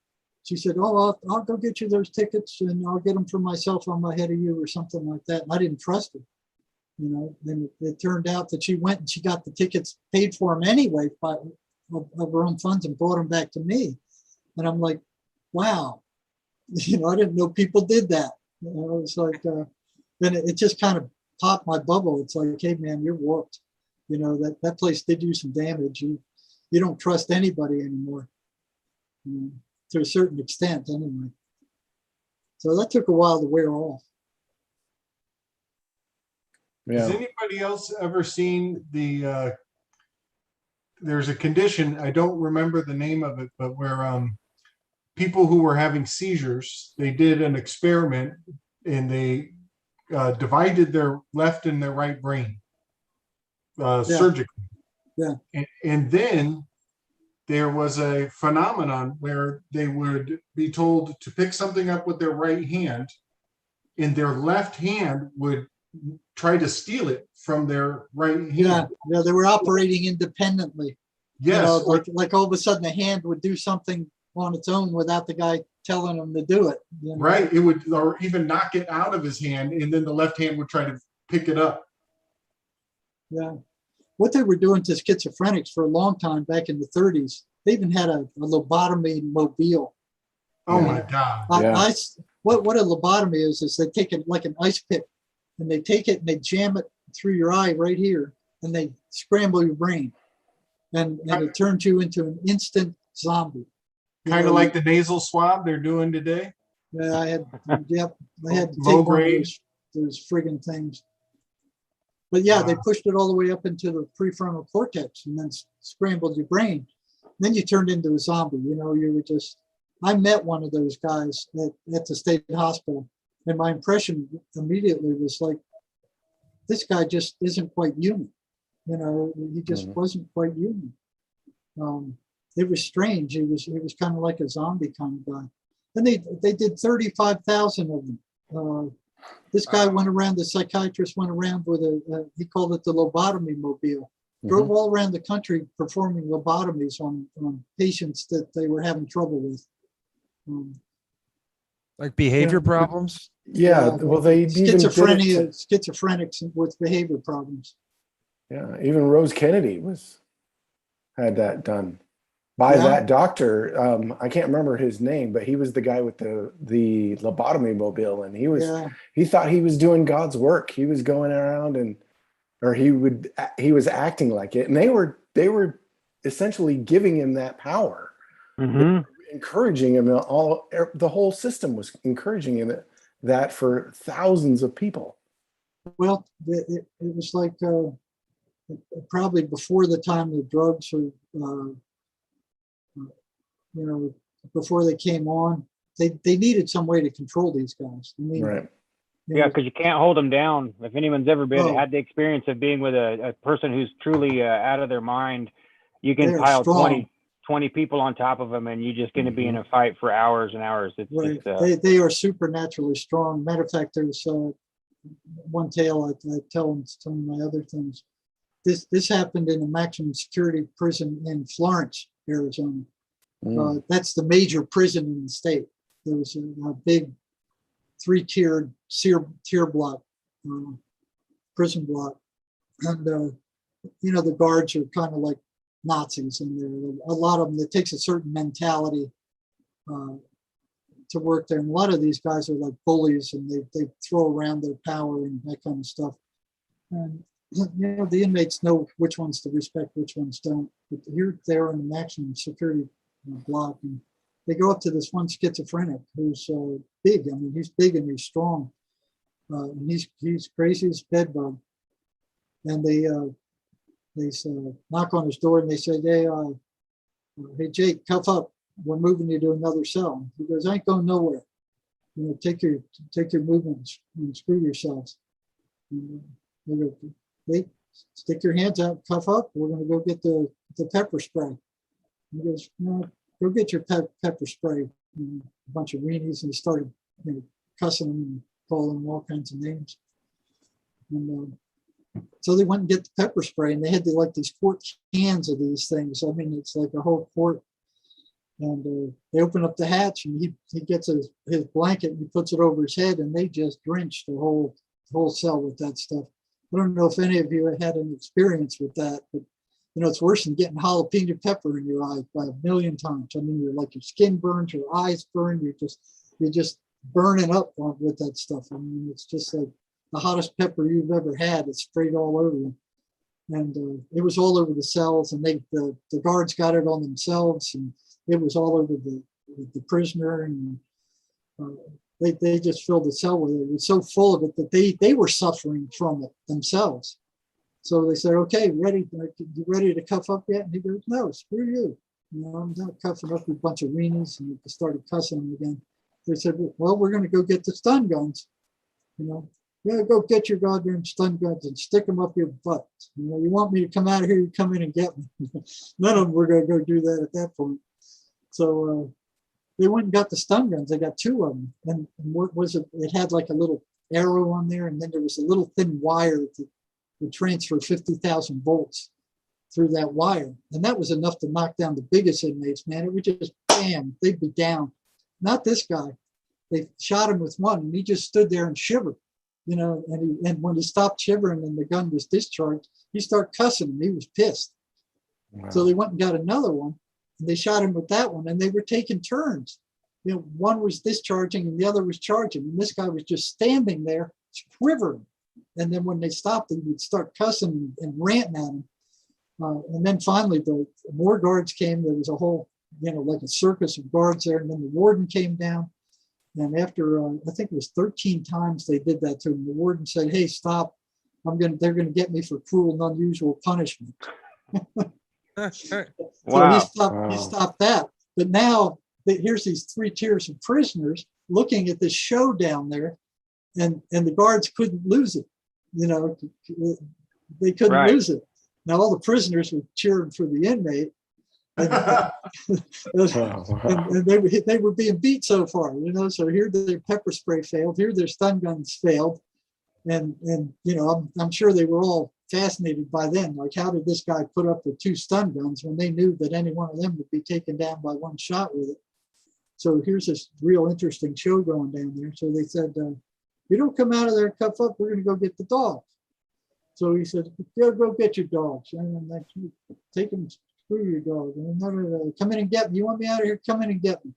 she said, "Oh, I'll go get you those tickets, and I'll get them for myself. I'm ahead of you," or something like that. And I didn't trust her. Then it turned out that she went and she got the tickets, paid for them anyway of her own funds, and brought them back to me. And I'm like, wow, I didn't know people did that. It was like, then it just kind of popped my bubble. It's like, hey man, you're warped. That place did you some damage. You don't trust anybody anymore, to a certain extent anyway. So that took a while to wear off. Yeah. Has anybody else ever seen there's a condition, I don't remember the name of it, but where people who were having seizures, they did an experiment and they divided their left and their right brain surgically. Yeah. And then there was a phenomenon where they would be told to pick something up with their right hand, and their left hand would try to steal it from their right hand. Yeah, they were operating independently. Yes. Like all of a sudden the hand would do something on its own without the guy telling him to do it. Right. It would, or even knock it out of his hand, and then the left hand would try to pick it up. Yeah. What they were doing to schizophrenics for a long time back in the 30s, they even had a lobotomy mobile. Oh my God. What a lobotomy is they take it like an ice pick, and they take it and they jam it through your eye right here, and they scramble your brain. and it turns you into an instant zombie. You Kind of know, like the nasal swab they're doing today. yeah, I had to Low take one of grade. those friggin' things. But yeah, they Wow. pushed it all the way up into the prefrontal cortex and then scrambled your brain. Then you turned into a zombie. You know, you were just. I met one of those guys at the state hospital, and my impression immediately was like, this guy just isn't quite human. You know, he just wasn't quite human. It was strange. He was kind of like a zombie kind of guy. And they did 35,000 of them. This guy went around, the psychiatrist went around with he called it the lobotomy mobile. Drove all around the country performing lobotomies on patients that they were having trouble with. Like behavior problems. Yeah, well, they even did it schizophrenia, schizophrenics with behavior problems. yeah, even Rose Kennedy had that done by that doctor. I can't remember his name, but he was the guy with the lobotomy mobile, and he thought he was doing God's work. He was going around he was acting like it, and they were essentially giving him that power, encouraging him. The whole system was encouraging him that for thousands of people. Well, it was like probably before the time the drugs were, before they came on, they needed some way to control these guys. I mean, right. Yeah, because you can't hold them down. If anyone's ever had the experience of being with a person who's truly out of their mind, you can pile 20 people on top of them, and you're just going to be in a fight for hours and hours. It's they are supernaturally strong. Matter of fact, there's one tale I tell in some of my other things. This happened in a maximum security prison in Florence, Arizona. That's the major prison in the state. There was a big 3-tiered tier block, prison block, and the guards are kind of like Nazis in there. A lot of them. It takes a certain mentality to work there, and a lot of these guys are like bullies, and they throw around their power and that kind of stuff. And the inmates know which ones to respect, which ones don't. But here they're in the maximum security block, and they go up to this one schizophrenic who's big. I mean, he's big and he's strong. And he's crazy as bedbug. And they knock on his door and they say, hey, Jake, cuff up. We're moving you to another cell. He goes, I ain't going nowhere. Take your movements and screw yourselves. And they go, hey, stick your hands out, cuff up. We're going to go get the pepper spray. He goes, no, go get your pepper spray. And a bunch of weenies, and he started cussing them and calling them all kinds of names. And so they went and get the pepper spray, and they had these quart cans of these things. I mean, it's like a whole quart. And they open up the hatch, and he gets his blanket and he puts it over his head, and they just drench the whole cell with that stuff. I don't know if any of you have had an experience with that, but it's worse than getting jalapeno pepper in your eyes by 1,000,000 times. I mean, your skin burns, your eyes burn, you're just burning up with that stuff. I mean, it's just like the hottest pepper you've ever had. It's sprayed all over you. And it was all over the cells, and the guards got it on themselves, and it was all over the prisoner, and they just filled the cell with it. It was so full of it that they were suffering from it themselves. So they said, okay, you ready to cuff up yet? And he goes, no, screw you. I'm not cuffing up with a bunch of weenies. And they started cussing him again. They said, well, we're going to go get the stun guns. Yeah, go get your goddamn stun guns and stick them up your butt. You want me to come out of here, you come in and get me. None of them were going to go do that at that point. So they went and got the stun guns. They got 2 of them. And what was it? It had like a little arrow on there, and then there was a little thin wire that would transfer 50,000 volts through that wire. And that was enough to knock down the biggest inmates, man. It would just, bam, they'd be down. Not this guy. They shot him with one, and he just stood there and shivered, and when he stopped shivering and the gun was discharged, he started cussing him. He was pissed. Wow. So they went and got another one, and they shot him with that one, and they were taking turns. One was discharging and the other was charging, and this guy was just standing there quivering. And then when they stopped, they would start cussing and ranting at him. And then finally, the more guards came. There was a whole, like a circus of guards there. And then the warden came down. And after, I think it was 13 times they did that to him, the warden said, "Hey, stop. They're going to get me for cruel and unusual punishment." So Wow. he stopped that. But now here's these 3 tiers of prisoners looking at this show down there, and the guards couldn't lose it. They couldn't Right. lose it. Now all the prisoners were cheering for the inmate, and, and they were being beat so far. So here their pepper spray failed, here their stun guns failed, and I'm sure they were all fascinated by then. Like, how did this guy put up with 2 stun guns when they knew that any one of them would be taken down by 1 shot with it? So here's this real interesting show going down there. So they said, "You don't come out of there, cuff up. We're going to go get the dogs." So he said, "Yeah, go get your dogs. And like, take them, screw your dog. And come in and get me. You want me out of here? Come in and get me."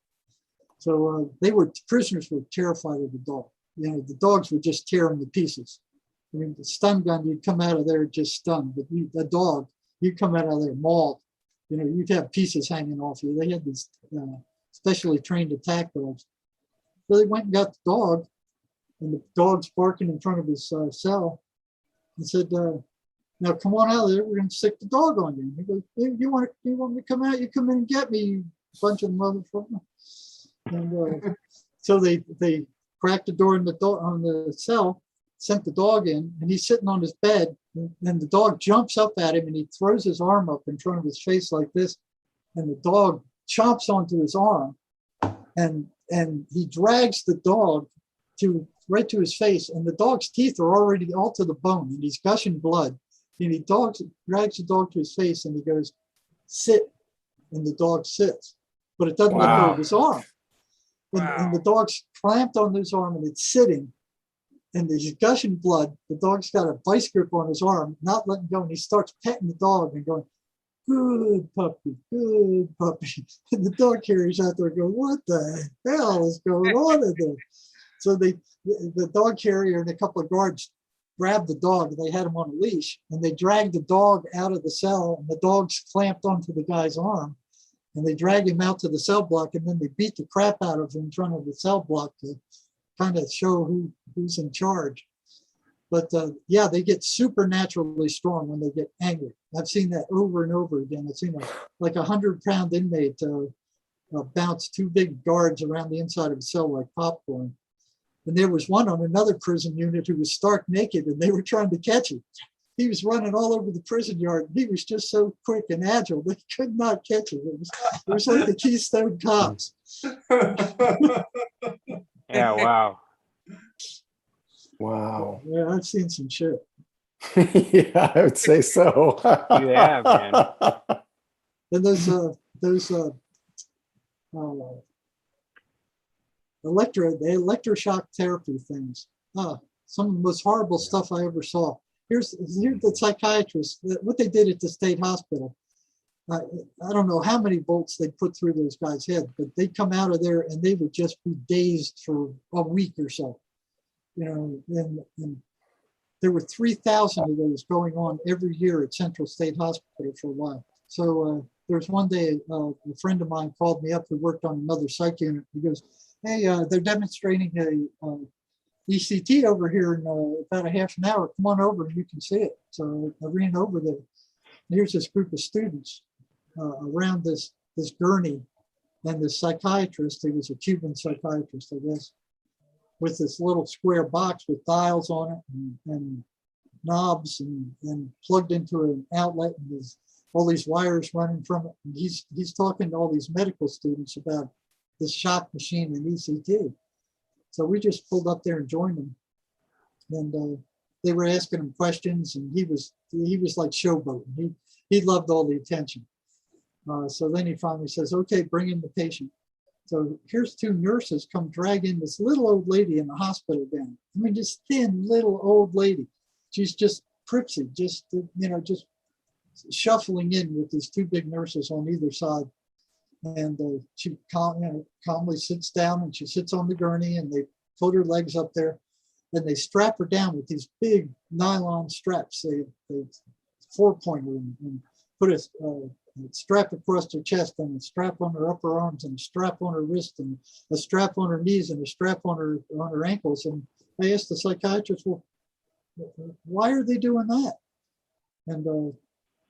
So prisoners were terrified of the dog. The dogs would just tear them to pieces. I mean, the stun gun, you'd come out of there just stunned, but the dog, you'd come out of there mauled. You'd have pieces hanging off you. They had these specially trained attack dogs. So they went and got the dog, and the dog's barking in front of his cell, and said, "Now come on out of there. We're going to stick the dog on you." And he goes, you want me to come out? You come in and get me, you bunch of motherfuckers. And so they cracked the door on the cell, sent the dog in, and he's sitting on his bed, and the dog jumps up at him, and he throws his arm up in front of his face like this, and the dog chomps onto his arm, and he drags the dog right to his face, and the dog's teeth are already all to the bone, and he's gushing blood, and he drags the dog to his face, and he goes, "Sit," and the dog sits, but it doesn't let go of his arm. And the dog's clamped on his arm, and it's sitting, and he's gushing blood. The dog's got a vice grip on his arm, not letting go, and he starts petting the dog and going, "Good puppy, good puppy." And the dog carrier's out there going, "What the hell is going on in there?" So the dog carrier and a couple of guards grabbed the dog, and they had him on a leash, and they dragged the dog out of the cell, and the dog's clamped onto the guy's arm, and they dragged him out to the cell block, and then they beat the crap out of him in front of the cell block to kind of show who's in charge. But they get supernaturally strong when they get angry. I've seen that over and over again. I've seen like 100-pound inmate bounce 2 big guards around the inside of a cell like popcorn. And there was one on another prison unit who was stark naked, and they were trying to catch him. He was running all over the prison yard. He was just so quick and agile, they could not catch him. It was like the Keystone Cops. Yeah, wow. Wow. Yeah, I've seen some shit. Yeah, I would say so. You have, man. And those the electroshock therapy things. Some of the most horrible stuff I ever saw. Here's the psychiatrist, what they did at the state hospital. I don't know how many bolts they put through those guys' heads, but they'd come out of there and they would just be dazed for a week or so. And there were 3,000 of those going on every year at Central State Hospital for a while. So there's one day a friend of mine called me up who worked on another psych unit. He goes, "Hey, they're demonstrating a ECT over here in about a half an hour. Come on over and you can see it." So I ran over there. And here's this group of students around this gurney, and the psychiatrist, he was a Cuban psychiatrist, I guess, with this little square box with dials on it and knobs and plugged into an outlet, and there's all these wires running from it. And he's talking to all these medical students about this shock machine and ECT. So we just pulled up there and joined them, and they were asking him questions, and he was like showboating. He loved all the attention. So then he finally says, "Okay, bring in the patient." So here's 2 nurses come dragging this little old lady in the hospital gown. I mean, just thin little old lady. She's just pripsy, just shuffling in with these 2 big nurses on either side. And she calmly sits down, and she sits on the gurney, and they put her legs up there, and they strap her down with these big nylon straps. They 4-pointer and put a strap across her chest and a strap on her upper arms and a strap on her wrist and a strap on her knees and a strap on her ankles. And I asked the psychiatrist, well, why are they doing that? And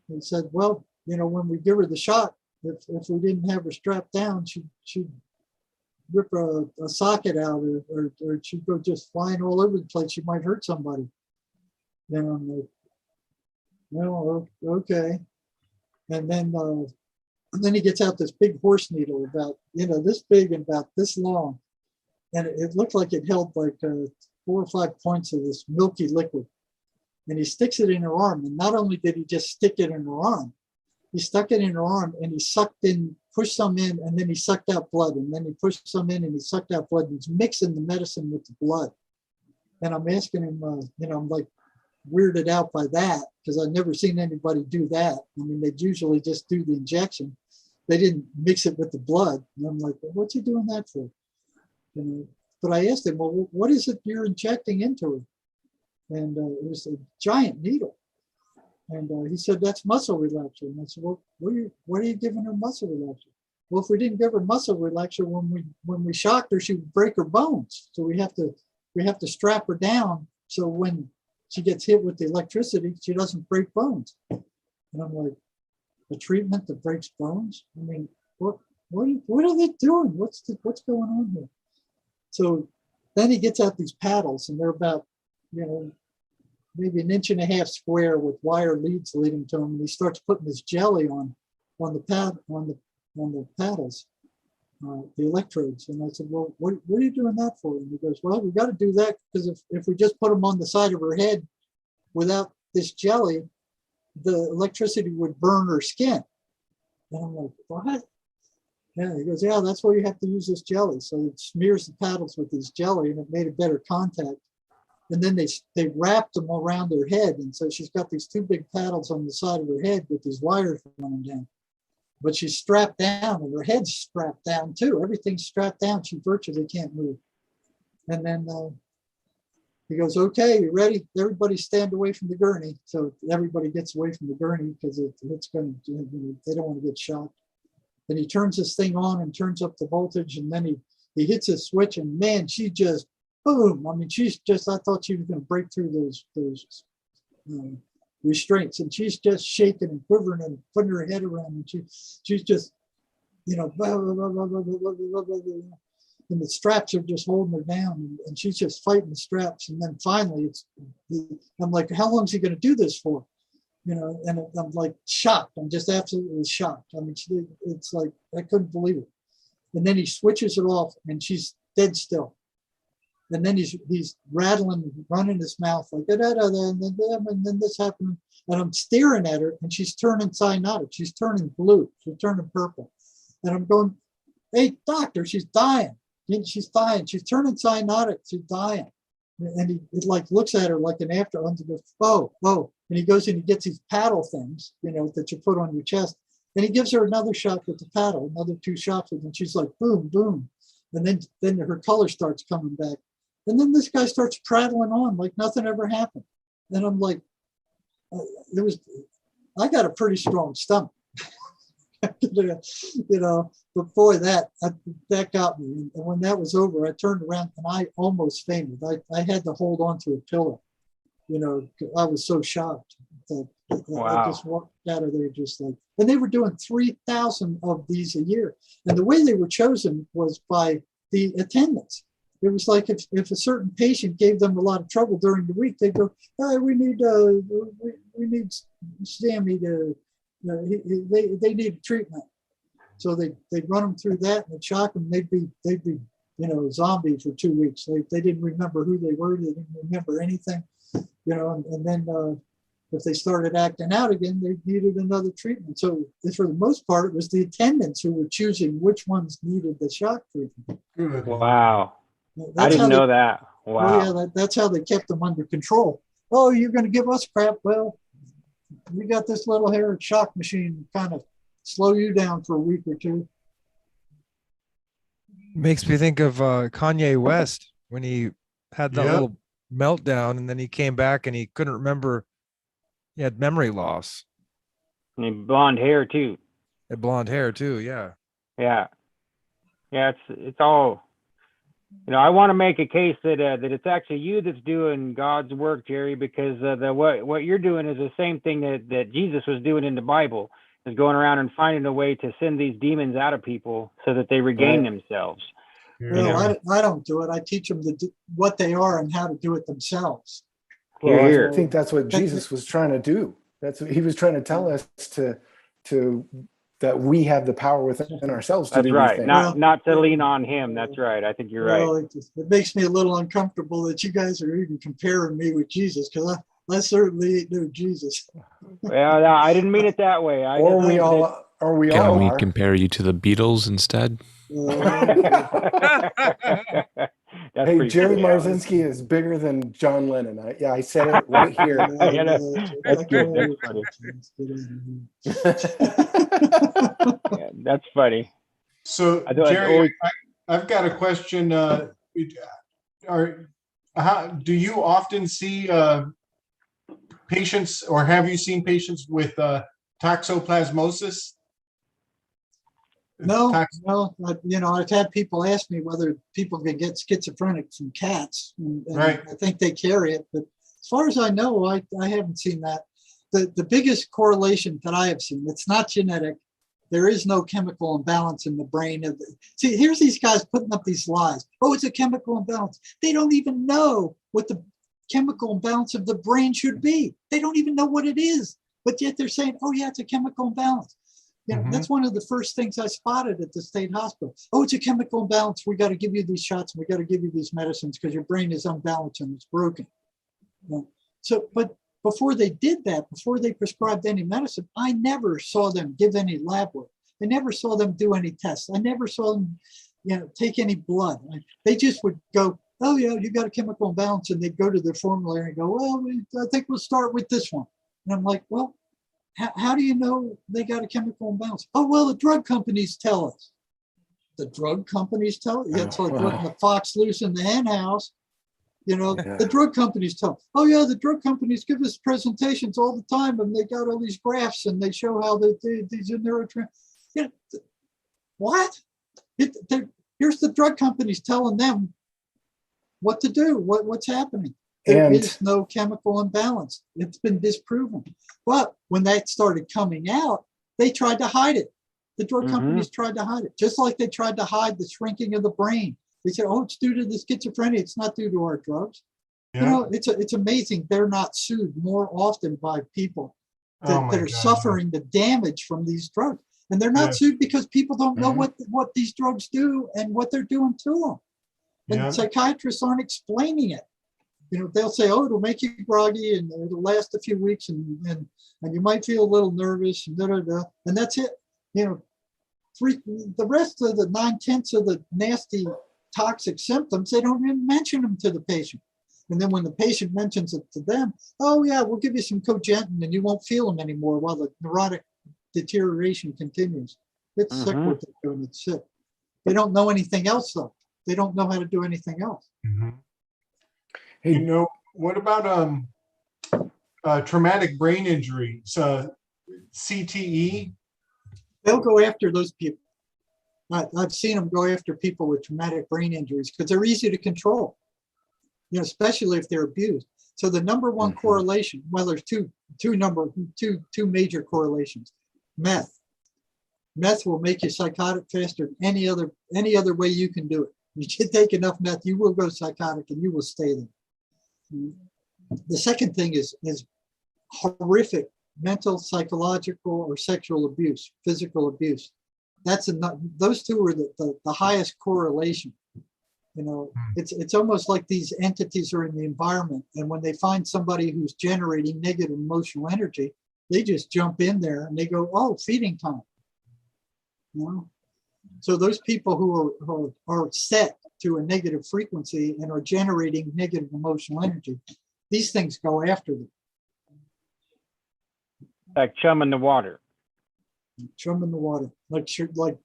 he said, well, when we give her the shot, if we didn't have her strapped down, she'd rip a socket out or she'd go just flying all over the place. She might hurt somebody. And I'm like, well, okay. And then he gets out this big horse needle about, this big and about this long. And it looked like it held like 4 or 5 points of this milky liquid. And he sticks it in her arm. And not only did he just stick it in her arm, he stuck it in her arm and he sucked in, pushed some in, and then he sucked out blood. And then he pushed some in and he sucked out blood. And he's mixing the medicine with the blood. And I'm asking him, I'm like weirded out by that because I've never seen anybody do that. I mean, they'd usually just do the injection. They didn't mix it with the blood. And I'm like, well, what's he doing that for? But I asked him, well, what is it you're injecting into her? And it was a giant needle. And he said, that's muscle relaxer. And I said, well, what are you giving her muscle relaxer? Well, if we didn't give her muscle relaxer, when we shocked her, she would break her bones. So we have to strap her down so when she gets hit with the electricity, she doesn't break bones. And I'm like, a treatment that breaks bones? I mean, what are they doing? What's going on here? So then he gets out these paddles, and they're about, maybe 1.5 inches square with wire leads leading to him. And he starts putting this jelly on the paddles, the electrodes. And I said, well, what are you doing that for? And he goes, well, we got to do that because if we just put them on the side of her head without this jelly, the electricity would burn her skin. And I'm like, what? Yeah, he goes, yeah, that's why you have to use this jelly. So it smears the paddles with this jelly and it made a better contact. And then they wrapped them around her head. And so she's got these 2 big paddles on the side of her head with these wires running down. But she's strapped down and her head's strapped down too. Everything's strapped down. She virtually can't move. And then he goes, okay, you ready? Everybody stand away from the gurney. So everybody gets away from the gurney because it's going to, they don't want to get shocked. Then he turns this thing on and turns up the voltage. And then he hits a switch and man, she just, boom. I mean, I thought she was going to break through those restraints, and she's just shaking and quivering and putting her head around, and she's just, blah, blah, blah, blah, blah, blah, blah, blah, blah. And the straps are just holding her down, and she's just fighting the straps. And then finally, I'm like, how long is he going to do this for? And I'm like shocked. I'm just absolutely shocked. I mean, it's like I couldn't believe it. And then he switches it off, and she's dead still. And then he's rattling, running his mouth like da, da, da, and then this happened. And I'm staring at her, and she's turning cyanotic. She's turning blue. She's turning purple. And I'm going, hey, doctor, she's dying. She's dying. She's turning cyanotic. She's dying. And he like looks at her like an afterthought and goes, oh. And he goes and he gets these paddle things, that you put on your chest. And he gives her another shot with the paddle, another 2 shots with it. And she's like, boom, boom. And then her color starts coming back. And then this guy starts prattling on like nothing ever happened. And I'm like, I got a pretty strong stomach, but boy, that got me. And when that was over, I turned around and I almost fainted. I had to hold on to a pillow. I was so shocked that wow. I just walked out of there just like, and they were doing 3,000 of these a year. And the way they were chosen was by the attendants. It was like if a certain patient gave them a lot of trouble during the week, they'd go, hey, we need Sammy to, they need treatment. So they'd run them through that and they'd shock them. They'd be zombie for 2 weeks. They didn't remember who they were. They didn't remember anything, and then if they started acting out again, they needed another treatment. So for the most part, it was the attendants who were choosing which ones needed the shock treatment. Good. Wow. That's I didn't know that. Wow. Oh, yeah, that's how they kept them under control. Oh, you're going to give us crap? Well, we got this little hair shock machine kind of slow you down for a week or 2. Makes me think of Kanye West when he had that Yep. little meltdown and then he came back and he couldn't remember. He had memory loss. And blonde hair too. And blonde hair too. Yeah. Yeah. Yeah, it's all, I want to make a case that that it's actually you that's doing God's work, Jerry, because what you're doing is the same thing that Jesus was doing in the Bible, is going around and finding a way to send these demons out of people so that they regain themselves. Well, I don't do it. I teach them what they are and how to do it themselves. Well, Here. I think that's what Jesus was trying to do. That's what he was trying to tell us to that we have the power within ourselves to That's do right. these things. Not to lean on him. That's right. I think you're right. It makes me a little uncomfortable that you guys are even comparing me with Jesus, because I certainly ain't no Jesus. Well, no, I didn't mean it that way. Or we all Can we are. compare you to the Beatles instead? That's Hey, pretty Jerry funny. Marzinsky is bigger than John Lennon. I said it right here. That's good. That's funny. Yeah, that's funny. So, Jerry, I've got a question. Do you often see patients, or have you seen patients with toxoplasmosis? No. I've had people ask me whether people can get schizophrenic from cats, and Right. I think they carry it, but as far as I know, I haven't seen that. The biggest correlation that I have seen, it's not genetic. There is no chemical imbalance in the brain. See, here's these guys putting up these lies. Oh, it's a chemical imbalance. They don't even know what the chemical imbalance of the brain should be. They don't even know what it is, but yet they're saying, oh yeah, it's a chemical imbalance. That's one of the first things I spotted at the state hospital. Oh, it's a chemical imbalance. We got to give you these shots and we got to give you these medicines because your brain is unbalanced and it's broken. But before they did that, before they prescribed any medicine, I never saw them give any lab work. I never saw them do any tests. I never saw them, take any blood. They just would go, oh yeah, you got a chemical imbalance, and they'd go to their formulary and go, well, I think we'll start with this one. And I'm like, well, how do you know they got a chemical imbalance? Oh, well, the drug companies tell us. The drug companies tell us? Yeah, it's like letting the fox loose in the hen house. The drug companies tell. Oh yeah, the drug companies give us presentations all the time, and they got all these graphs, and they show how these are neurotransmitters. What? Here's the drug companies telling them what to do, what's happening. There is no chemical imbalance. It's been disproven. But when that started coming out, they tried to hide it. The drug companies tried to hide it, just like they tried to hide the shrinking of the brain. They said, oh, it's due to the schizophrenia. It's not due to our drugs. Yeah. It's amazing they're not sued more often by people that are suffering the damage from these drugs. And they're not sued because people don't know what these drugs do and what they're doing to them. And psychiatrists aren't explaining it. They'll say, oh, it'll make you groggy and it'll last a few weeks and you might feel a little nervous and and that's it. The rest of the 9/10 of the nasty toxic symptoms, they don't even mention them to the patient. And then when the patient mentions it to them, oh yeah, we'll give you some Cogentin and you won't feel them anymore while the neurotic deterioration continues. It's sick what they're doing. It's sick. They don't know anything else though. They don't know how to do anything else. Hey, what about traumatic brain injury? CTE? They'll go after those people. I've seen them go after people with traumatic brain injuries because they're easy to control, especially if they're abused. So the number one correlation, well, there's two major correlations. Meth will make you psychotic faster than any other way you can do it. You take enough meth, you will go psychotic and you will stay there. The second thing is horrific mental, psychological, or sexual abuse, physical abuse. Those two are the highest correlation. It's almost like these entities are in the environment, and when they find somebody who's generating negative emotional energy, they just jump in there and they go, oh, feeding time. So those people who are set to a negative frequency and are generating negative emotional energy, these things go after them. Like chum in the water. Chum in the water, like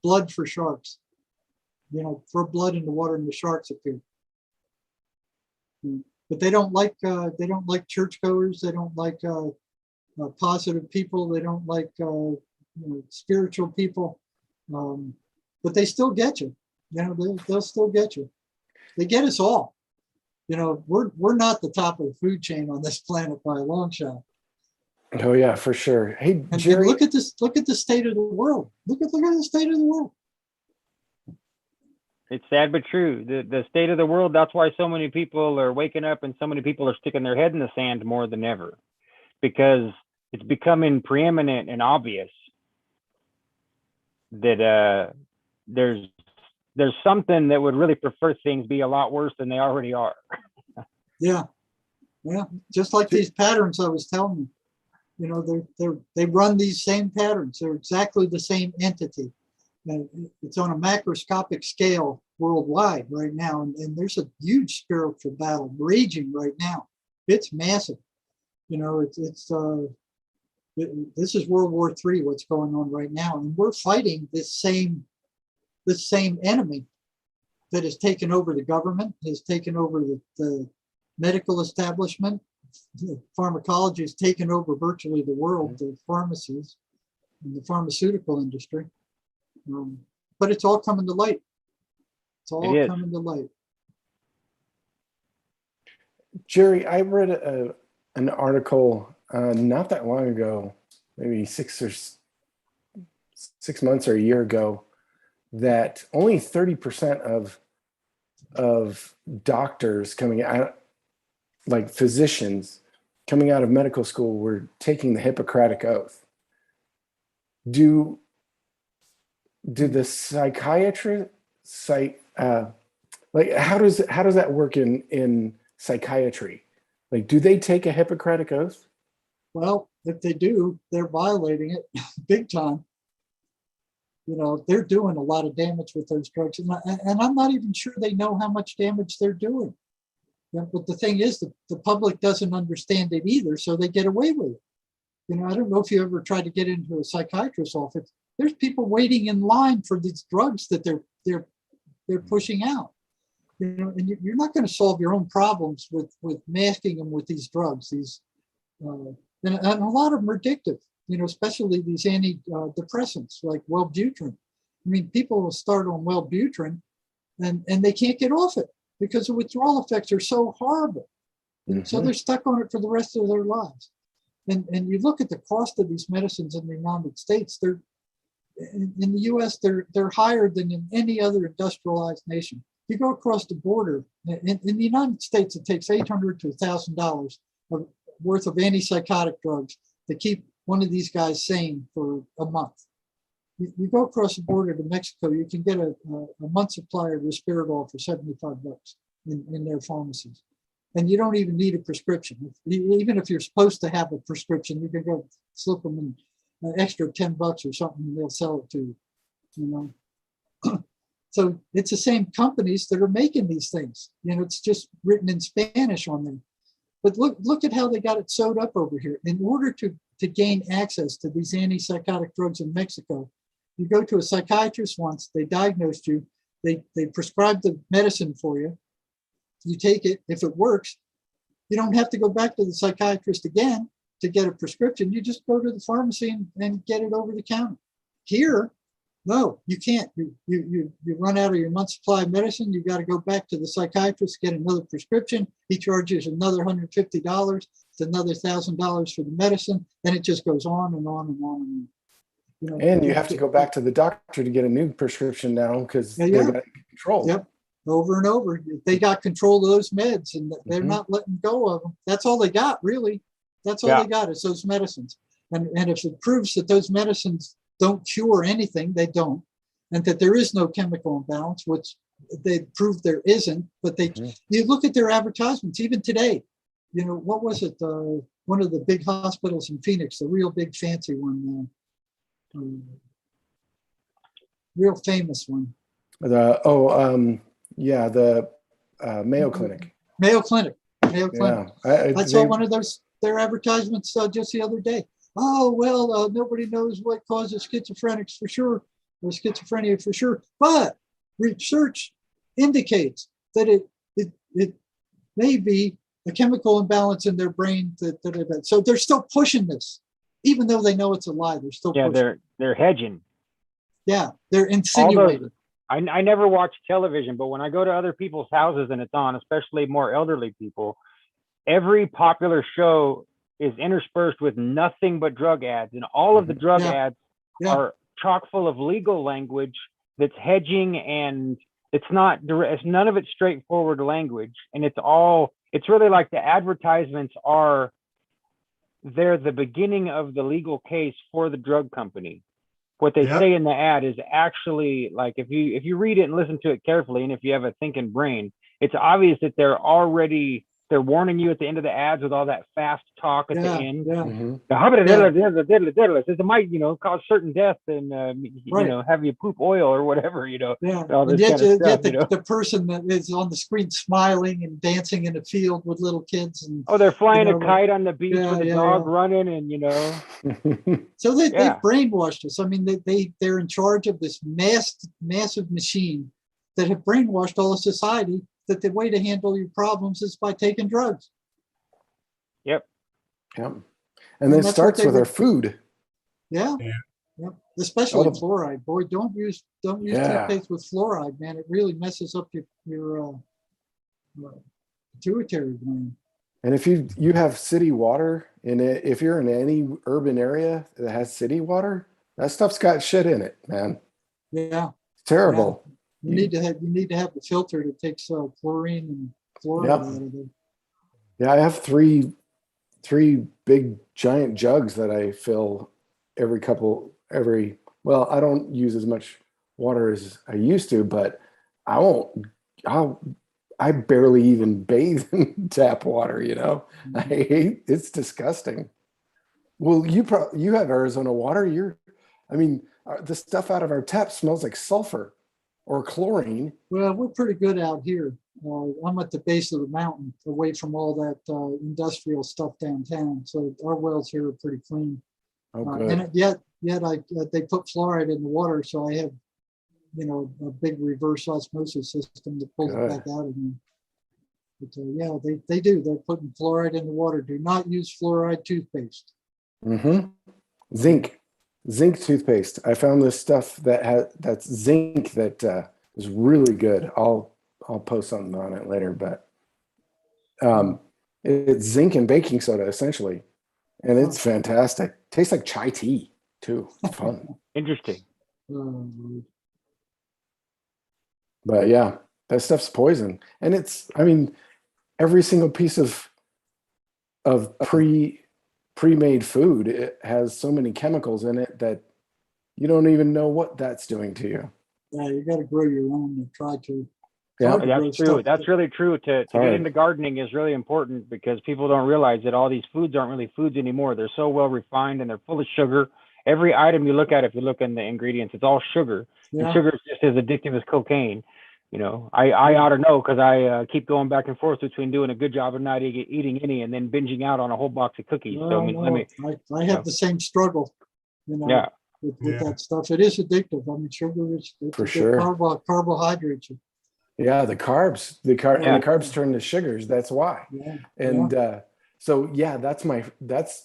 blood for sharks. Throw blood in the water and the sharks appear. But they don't like churchgoers. They don't like positive people. They don't like spiritual people, but they still get you. They'll still get you. They get us all. We're not the top of the food chain on this planet by a long shot. Oh yeah, for sure. Hey, And Jerry, look at this. Look at the state of the world. Look at the state of the world. It's sad but true. The state of the world. That's why so many people are waking up and so many people are sticking their head in the sand more than ever, because it's becoming preeminent and obvious that there's something that would really prefer things be a lot worse than they already are. Yeah. Just like these patterns I was telling you. They run these same patterns. They're exactly the same entity. And it's on a macroscopic scale worldwide right now. And there's a huge spiritual battle raging right now. It's massive. This is World War III, what's going on right now. And we're fighting this same enemy that has taken over the government, has taken over the medical establishment. Pharmacology has taken over virtually the world, the pharmacies and the pharmaceutical industry. But it's all coming to light. It's all coming to light. Jerry, I read an article not that long ago, maybe 6 months or a year ago, that only 30% of doctors coming out, like physicians coming out of medical school, were taking the Hippocratic Oath. Do the psychiatrists how does that work in psychiatry? Like, do they take a Hippocratic Oath? Well, if they do, they're violating it big time. They're doing a lot of damage with those drugs, and I'm not even sure they know how much damage they're doing. But the thing is, the public doesn't understand it either, so they get away with it. I don't know if you ever tried to get into a psychiatrist's office. There's people waiting in line for these drugs that they're pushing out. And you're not going to solve your own problems with masking them with these drugs. And a lot of them are addictive. Especially these antidepressants like Wellbutrin. I mean, people will start on Wellbutrin and they can't get off it because the withdrawal effects are so horrible. And so they're stuck on it for the rest of their lives. And you look at the cost of these medicines in the United States, they're in the US, they're higher than in any other industrialized nation. You go across the border, in the United States, it takes $800 to $1,000 worth of antipsychotic drugs to keep one of these guys sane for a month. You go across the border to Mexico, you can get a month's supply of Risperidol for $75 in their pharmacies. And you don't even need a prescription. Even if you're supposed to have a prescription, you can go slip them in an extra $10 or something, and they'll sell it to you. So it's the same companies that are making these things. It's just written in Spanish on them. But look at how they got it sewed up over here. In order to gain access to these antipsychotic drugs in Mexico, you go to a psychiatrist once, they diagnosed you, they prescribe the medicine for you, you take it. If it works, you don't have to go back to the psychiatrist again to get a prescription. You just go to the pharmacy and get it over the counter. Here, no, you can't. You run out of your month's supply of medicine. You got to go back to the psychiatrist, get another prescription. He charges another $150. It's another $1,000 for the medicine. Then it just goes on and on and on. And you have to go back to the doctor to get a new prescription now because they got control. Yep, over and over. They got control of those meds, and they're not letting go of them. That's all they got, really. That's all they got is those medicines. And if it proves that those medicines don't cure anything, they don't, and that there is no chemical imbalance, which they proved there isn't. But you look at their advertisements, even today. What was it? One of the big hospitals in Phoenix, the real big fancy one, real famous one. The Mayo Clinic. Mayo Clinic. Yeah, I saw one of their advertisements just the other day. Oh, well, nobody knows what causes schizophrenics for sure, or schizophrenia for sure, but research indicates that it may be a chemical imbalance in their brain. So they're still pushing this. even though they know it's a lie, they're still Yeah, pushing. they're hedging. Yeah, they're All those. insinuating. I never watch television, but when I go to other people's houses and it's on, especially more elderly people, every popular show is interspersed with nothing but drug ads, and all of the drug ads are chock full of legal language that's hedging, and it's not direct. It's none of it's straightforward language, and it's really like the advertisements are they're the beginning of the legal case for the drug company. What they Yep. say in the ad is actually like, if you read it and listen to it carefully, and if you have a thinking brain, it's obvious that they're warning you at the end of the ads with all that fast talk at the end. Yeah. Mhm. It might, cause certain death and Right. have you poop oil or whatever, Yeah. all And this yet, kind of stuff. the person that is on the screen smiling and dancing in a field with little kids, and Oh, they're flying know, a kite on the beach yeah, with a yeah, dog yeah. running, and so they've Yeah. brainwashed us. I mean, they're in charge of this massive machine that have brainwashed all of society that the way to handle your problems is by taking drugs. Yep. Yep. And And it that's what starts they with were- our food. Yeah. Yeah. Yeah. Especially All the- fluoride. Boy, don't use Yeah. toothpaste with fluoride, man. It really messes up your pituitary gland. And if you have city water in it, if you're in any urban area that has city water, that stuff's got shit in it, man. Yeah. It's terrible. You need to have the filter that takes chlorine and fluoride Yep. out of it. Yeah, I have three big giant jugs that I fill well, I don't use as much water as I used to, but I barely even bathe in tap water, I hate, it's disgusting. Well, you have Arizona water. The stuff out of our tap smells like sulfur or chlorine. Well, we're pretty good out here. I'm at the base of the mountain, away from all that industrial stuff downtown. So our wells here are pretty clean. Oh, good. And yet they put fluoride in the water, so I have, a big reverse osmosis system that pulls it back out of me. But they do. They're putting fluoride in the water. Do not use fluoride toothpaste. Mm-hmm. Zinc toothpaste. I found this stuff that's zinc that is really good. I'll post something on it later, but it's zinc and baking soda essentially, and it's fantastic. Tastes like chai tea too. It's fun. Interesting. But yeah, that stuff's poison, and every single piece of pre-made food, it has so many chemicals in it that you don't even know what that's doing to you. Yeah, you got to grow your own and try to. Yeah, that's true. That's really true. To get into gardening is really important, because people don't realize that all these foods aren't really foods anymore. They're so well refined and they're full of sugar. Every item you look at, if you look in the ingredients, it's all sugar. Yeah. And sugar is just as addictive as cocaine. I ought to know, because I keep going back and forth between doing a good job of not eating any and then binging out on a whole box of cookies. I have the same struggle. Yeah. With that stuff, it is addictive. Sugar is for sure. Carbohydrates. Yeah, the carbs, and the carbs turn to sugars. That's why. Yeah. And that's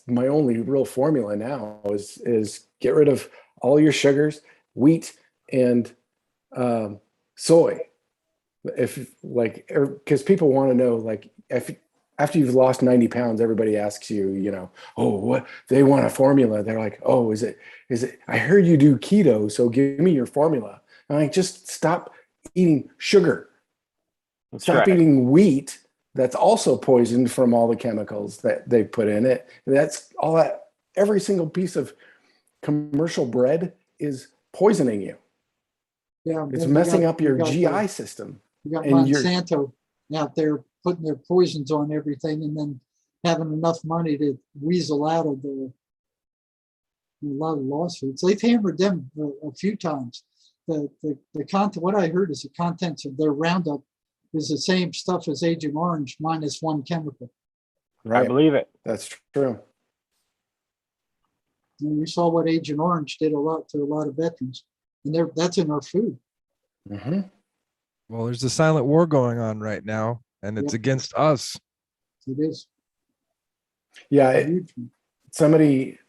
my only real formula now is get rid of all your sugars, wheat and soy. Because people want to know, if after you've lost 90 pounds, everybody asks you, what they want a formula. They're like, oh, is it, I heard you do keto, so give me your formula. I'm like, just stop eating sugar. Stop eating wheat. That's also poisoned from all the chemicals that they put in it. And that's all that, every single piece of commercial bread is poisoning you. Yeah. It's messing up your GI system. You got Monsanto out there putting their poisons on everything, and then having enough money to weasel out of a lot of lawsuits. They've hammered them a few times. The content, what I heard is the contents of their Roundup is the same stuff as Agent Orange minus one chemical. Right. I believe it. That's true. And we saw what Agent Orange did a lot to a lot of veterans, and that's in our food. Mm-hmm. Well, there's a silent war going on right now, and it's against us. It is. Yeah. Somebody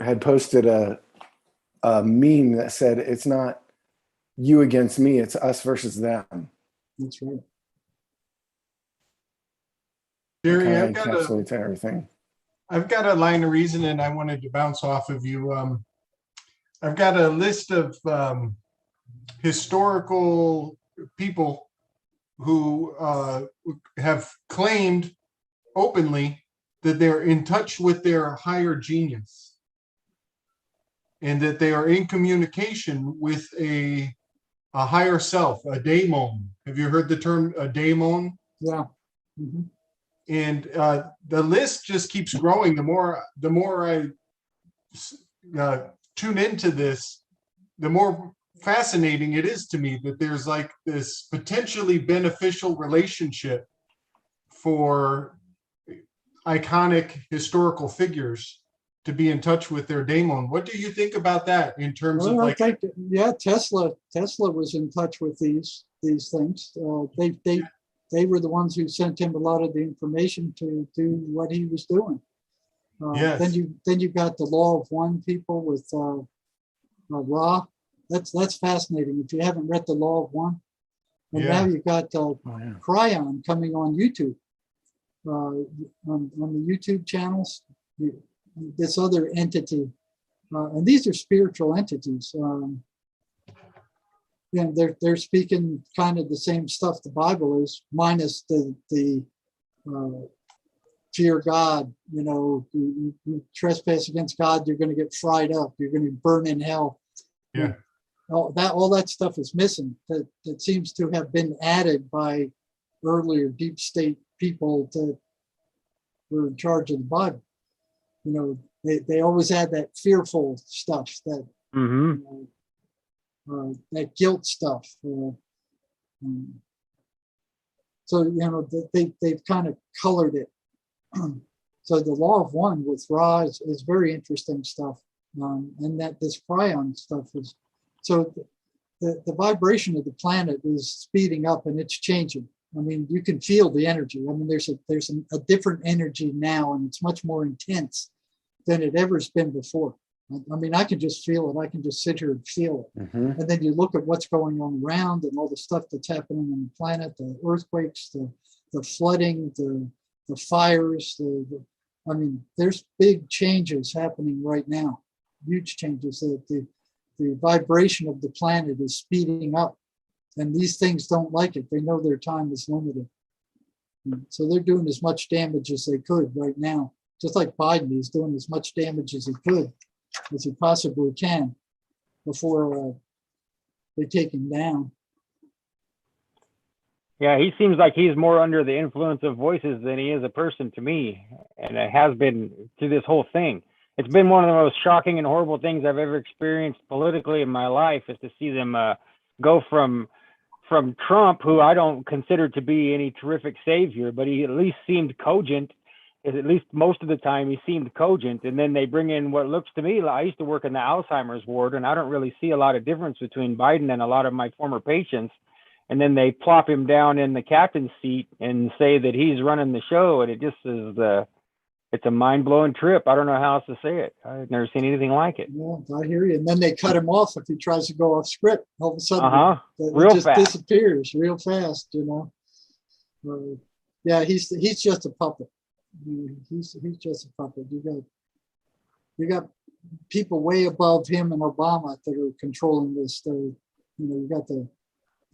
had posted a meme that said, "It's not you against me; it's us versus them." That's right. Jerry, Kind of encapsulates everything. I've got a line of reasoning I wanted to bounce off of you. I've got a list of historical people who have claimed openly that they're in touch with their higher genius and that they are in communication with a higher self, a daemon. Have you heard the term a daemon? Yeah. Mm-hmm. And the list just keeps growing. The more I tune into this, the more fascinating it is to me that there's like this potentially beneficial relationship for iconic historical figures to be in touch with their daemon. What do you think about that in terms of like? Tesla was in touch with these things. They were the ones who sent him a lot of the information to do what he was doing. Yes. Then you got the Law of One people with Ra. That's fascinating. If you haven't read the Law of One, and now you've got Cryon coming on YouTube, on the YouTube channels. This other entity, and these are spiritual entities. They're speaking kind of the same stuff the Bible is, minus the fear God. You trespass against God, you're going to get fried up. You're going to burn in hell. Yeah. All that stuff is missing. That seems to have been added by earlier deep state people that were in charge of the Bible. They always add that fearful stuff, that that guilt stuff. So they've kind of colored it. So the Law of One with Ra is very interesting stuff, and that this Cryon stuff is. So the vibration of the planet is speeding up and it's changing. I mean, you can feel the energy. I mean, there's a different energy now, and it's much more intense than it ever has been before. I mean, I can just feel it. I can just sit here and feel it. Mm-hmm. And then you look at what's going on around and all the stuff that's happening on the planet, the earthquakes, the flooding, the fires. I mean, there's big changes happening right now, huge changes. The vibration of the planet is speeding up, and these things don't like it. They know their time is limited. So they're doing as much damage as they could right now. Just like Biden, he's doing as much damage as he could, as he possibly can, before they take him down. Yeah, he seems like he's more under the influence of voices than he is a person to me, and it has been through this whole thing. It's been one of the most shocking and horrible things I've ever experienced politically in my life, is to see them go from Trump, who I don't consider to be any terrific savior, but he at least seemed cogent. At least most of the time he seemed cogent. And then they bring in what looks to me, I used to work in the Alzheimer's ward, and I don't really see a lot of difference between Biden and a lot of my former patients. And then they plop him down in the captain's seat and say that he's running the show. And it just is, it's a mind-blowing trip. I don't know how else to say it. I've never seen anything like it. Yeah, I hear you. And then they cut him off if he tries to go off script. All of a sudden, Real it just fast. disappears real fast. Yeah, he's just a puppet. He's just a puppet. You got people way above him and Obama that are controlling this. You got the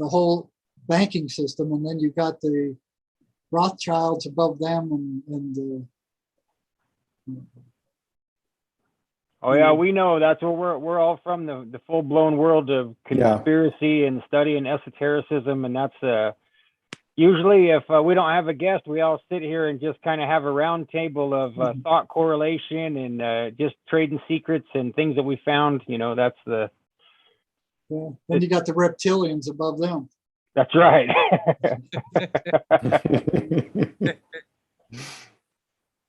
whole banking system, and then you got the Rothschilds above them, and the. Oh yeah, we know that's where we're all from, the full blown world of conspiracy and studying esotericism, and that's usually if we don't have a guest, we all sit here and just kind of have a round table of thought correlation and just trading secrets and things that we found. That's the. Yeah. Then you got the reptilians above them. That's right.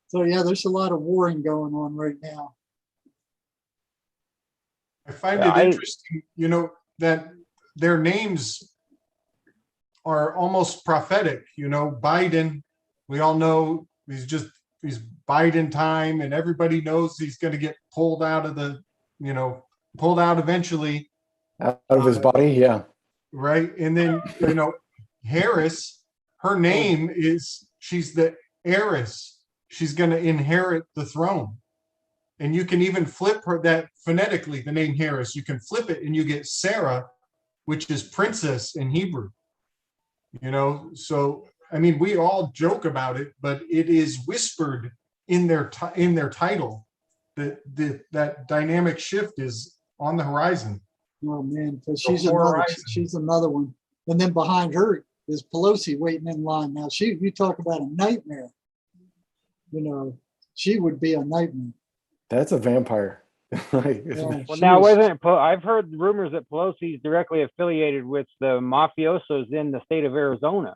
So yeah, there's a lot of warring going on right now. I find it interesting, that their names are almost prophetic. Biden, we all know he's just he's biding time, and everybody knows he's going to get pulled out of the, pulled out eventually. Out of his body, yeah. Right. And then, Harris, her name is, she's the heiress. She's going to inherit the throne. And you can even flip her that phonetically, the name Harris, you can flip it and you get Sarah, which is princess in Hebrew. So, I mean, we all joke about it, but it is whispered in their title that that dynamic shift is on the horizon. Oh man, because she's another one. And then behind her is Pelosi waiting in line. Now you talk about a nightmare. She would be a nightmare. That's a vampire. Yeah, well, now I've heard rumors that Pelosi is directly affiliated with the mafiosos in the state of Arizona.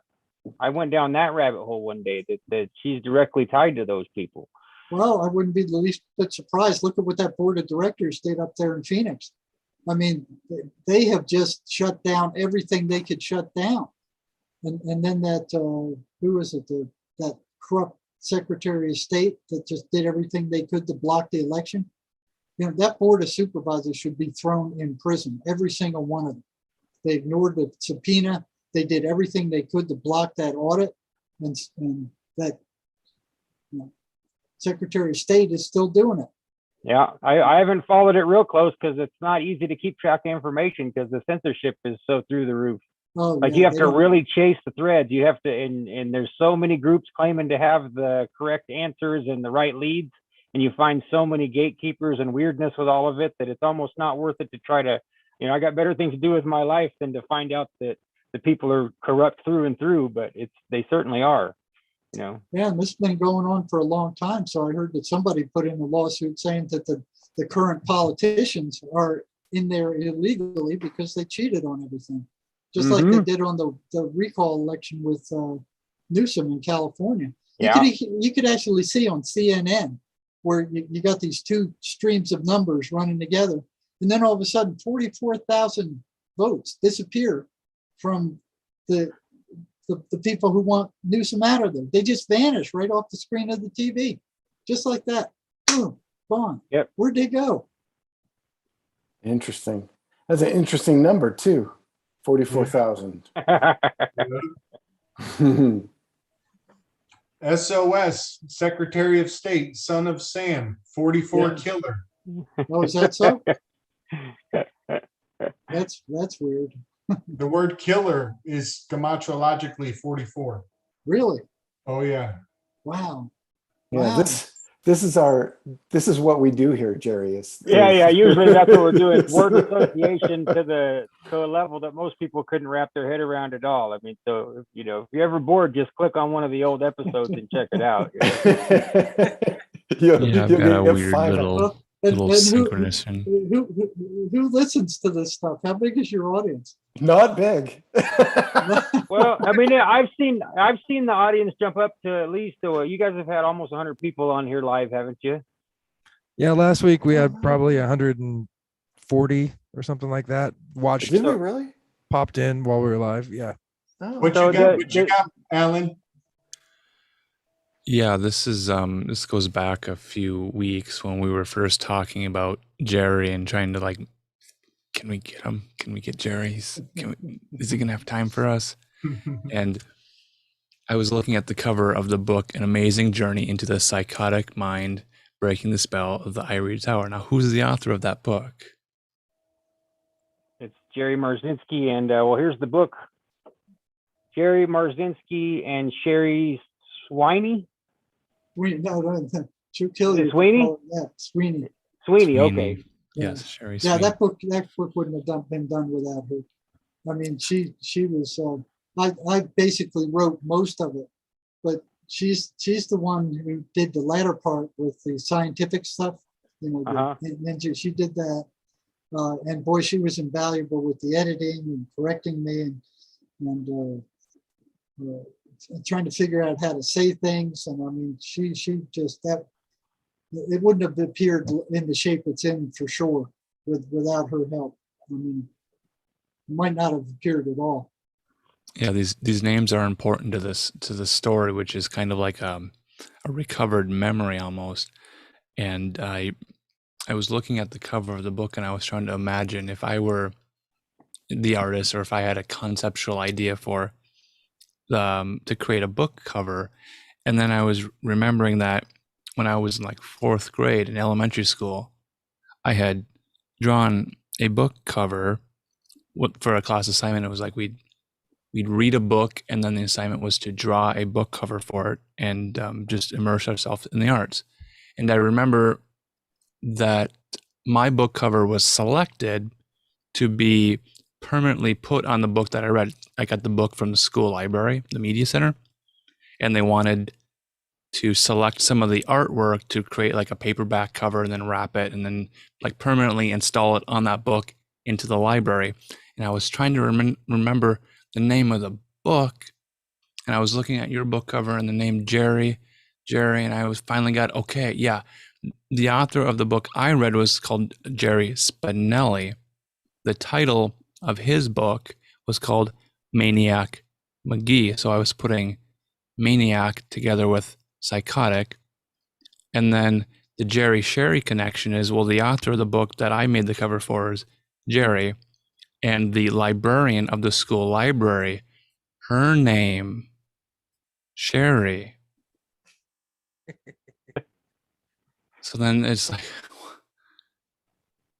I went down that rabbit hole one day that she's directly tied to those people. Well, I wouldn't be the least bit surprised. Look at what that board of directors did up there in Phoenix. I mean, they have just shut down everything they could shut down. And then that, who was it, that corrupt Secretary of State that just did everything they could to block the election? That board of supervisors should be thrown in prison, every single one of them. They ignored the subpoena. They did everything they could to block that audit. And that Secretary of State is still doing it. Yeah, I haven't followed it real close because it's not easy to keep track of information because the censorship is so through the roof. Oh, you have to really chase the threads. You have to, and there's so many groups claiming to have the correct answers and the right leads, and you find so many gatekeepers and weirdness with all of it that it's almost not worth it to try to, I got better things to do with my life than to find out that the people are corrupt through and through, but they certainly are. Yeah, and this has been going on for a long time. So I heard that somebody put in a lawsuit saying that the current politicians are in there illegally because they cheated on everything, just like they did on the recall election with Newsom in California. Yeah. You could actually see on CNN where you got these two streams of numbers running together, and then all of a sudden 44,000 votes disappear from the people who want Newsom out of there. They just vanish right off the screen of the TV. Just like that. Boom, gone. Yep. Where'd they go? Interesting. That's an interesting number too. 44,000. SOS, Secretary of State, son of Sam, 44 killer. Oh, is that so? That's weird. The word killer is gematrologically 44. Really? Oh yeah. Wow. Yeah, Wow. this is what we do here, Jerry. Yeah. Usually that's what we're doing. Word association to a level that most people couldn't wrap their head around at all. I mean, so if you're ever bored, just click on one of the old episodes and check it out. I've got a weird little synchronicity. Who listens to this stuff? How big is your audience? Not big. Well, I mean, I've seen the audience jump up to at least. You guys have had almost 100 people on here live, haven't you? Yeah, last week we had probably 140 or something like that. Watched. Did we really? Popped in while we were live. Yeah. Oh. What you got, Alan? Yeah, this goes back a few weeks when we were first talking about Jerry and trying to can we get him? Can we get Jerry? Is he gonna have time for us? And I was looking at the cover of the book, An Amazing Journey into the Psychotic Mind, Breaking the Spell of the Ivory Tower. Now, who's the author of that book? It's Jerry Marzinsky, and here's the book. Jerry Marzinsky and Sherry Sweeney. No. She'll kill you. Sweeney? Yeah, Sweeney. Sweeney, okay. Yes, Sherry Yeah, Sweeney. that book wouldn't have been done without her. I mean, she was. I basically wrote most of it, but she's the one who did the latter part with the scientific stuff. And then she did that, and boy, she was invaluable with the editing and correcting me and trying to figure out how to say things. And I mean, she just it wouldn't have appeared in the shape it's in for sure without her help. I mean, it might not have appeared at all. Yeah, these names are important to the story, which is kind of like a recovered memory almost. And I was looking at the cover of the book, and I was trying to imagine if I were the artist, or if I had a conceptual idea for to create a book cover. And then I was remembering that when I was in like 4th grade in elementary school, I had drawn a book cover for a class assignment. It was like we'd read a book, and then the assignment was to draw a book cover for it, and just immerse ourselves in the arts. And I remember that my book cover was selected to be permanently put on the book that I read. I got the book from the school library, the media center, and they wanted to select some of the artwork to create like a paperback cover and then wrap it and then like permanently install it on that book into the library. And I was trying to remember the name of the book, and I was looking at your book cover and the name Jerry, and I was finally got, okay, yeah. The author of the book I read was called Jerry Spinelli. The title of his book was called Maniac McGee. So I was putting maniac together with psychotic. And then the Jerry Sherry connection is, well, the author of the book that I made the cover for is Jerry, and the librarian of the school library, her name, Sherry. So then it's like,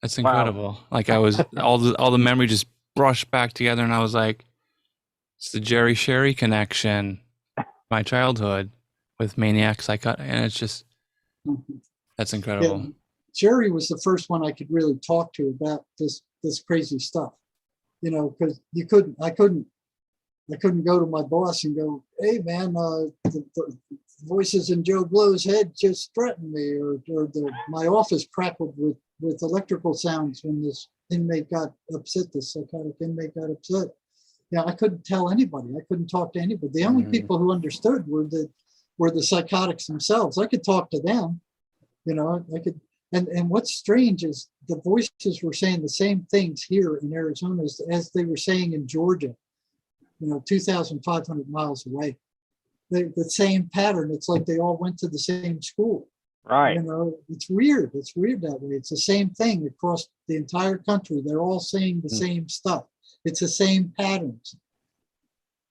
that's incredible. Wow. Like I was, all the memory just brushed back together, and I was like, it's the Jerry Sherry connection, my childhood with Maniac Psychotic, and it's just, that's incredible. Yeah, Jerry was the first one I could really talk to about this crazy stuff, you know, because I couldn't go to my boss and go, hey man, the voices in Joe Blow's head just threatened me, or my office crackled with electrical sounds when this inmate got upset, this psychotic inmate got upset. Yeah, I couldn't tell anybody. I couldn't talk to anybody. The only people who understood were the psychotics themselves. I could talk to them, you know, I could. And what's strange is the voices were saying the same things here in Arizona as they were saying in Georgia, you know, 2,500 miles away. The same pattern. It's like they all went to the same school. Right. You know, it's weird. It's weird that way. It's the same thing across the entire country. They're all saying the same stuff. It's the same patterns.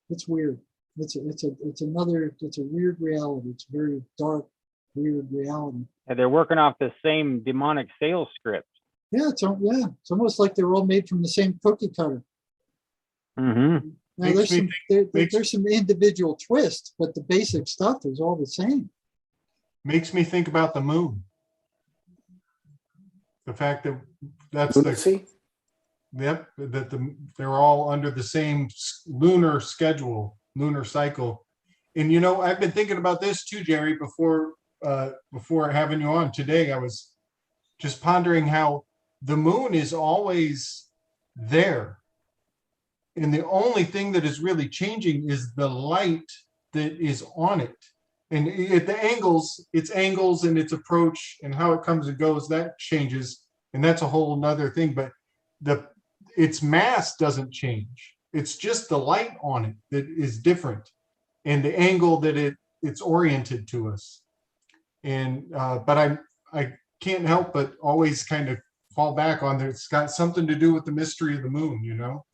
It's weird. It's a weird reality. It's a very dark, weird reality. And they're working off the same demonic sales script. Yeah, it's almost like they're all made from the same cookie cutter. Mm-hmm. Now there's some individual twists, but the basic stuff is all the same. Makes me think about the moon. The fact that that's they're all under the same lunar schedule, lunar cycle. And you know, I've been thinking about this too, Jerry, before having you on today. I was just pondering how the moon is always there. And the only thing that is really changing is the light that is on it. And its angles and its approach and how it comes and goes, that changes. And that's a whole nother thing. But its mass doesn't change. It's just the light on it that is different, and the angle that it's oriented to us. And but I can't help but always kind of fall back on that. It's got something to do with the mystery of the moon, you know?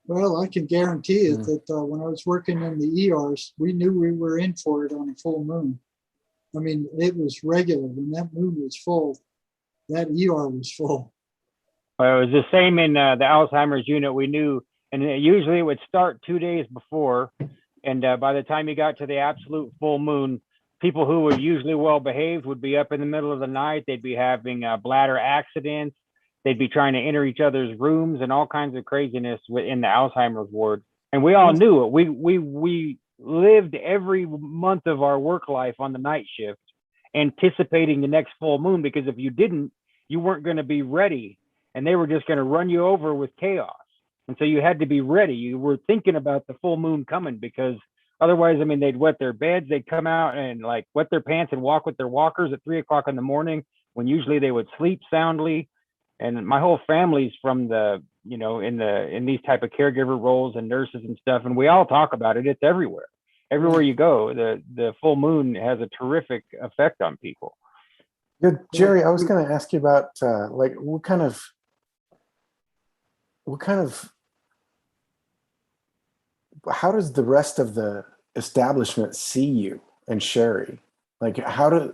Well, I can guarantee it that when I was working in the ERs, we knew we were in for it on a full moon. I mean, it was regular. When that moon was full, that ER was full. Well, it was the same in the Alzheimer's unit. We knew, and usually it would start 2 days before. And by the time you got to the absolute full moon, people who were usually well behaved would be up in the middle of the night. They'd be having bladder accidents. They'd be trying to enter each other's rooms and all kinds of craziness in the Alzheimer's ward. And we all knew it. We lived every month of our work life on the night shift, anticipating the next full moon, because if you didn't, you weren't going to be ready, and they were just going to run you over with chaos. And so you had to be ready. You were thinking about the full moon coming, because otherwise, I mean, they'd wet their beds. They'd come out and like wet their pants and walk with their walkers at 3 o'clock in the morning, when usually they would sleep soundly. And my whole family's from the, you know, in these type of caregiver roles and nurses and stuff. And we all talk about it. It's everywhere. everywhere you go, the full moon has a terrific effect on people. Yeah, Jerry, I was going to ask you about like what kind of how does the rest of the establishment see you and Sherry? Like how do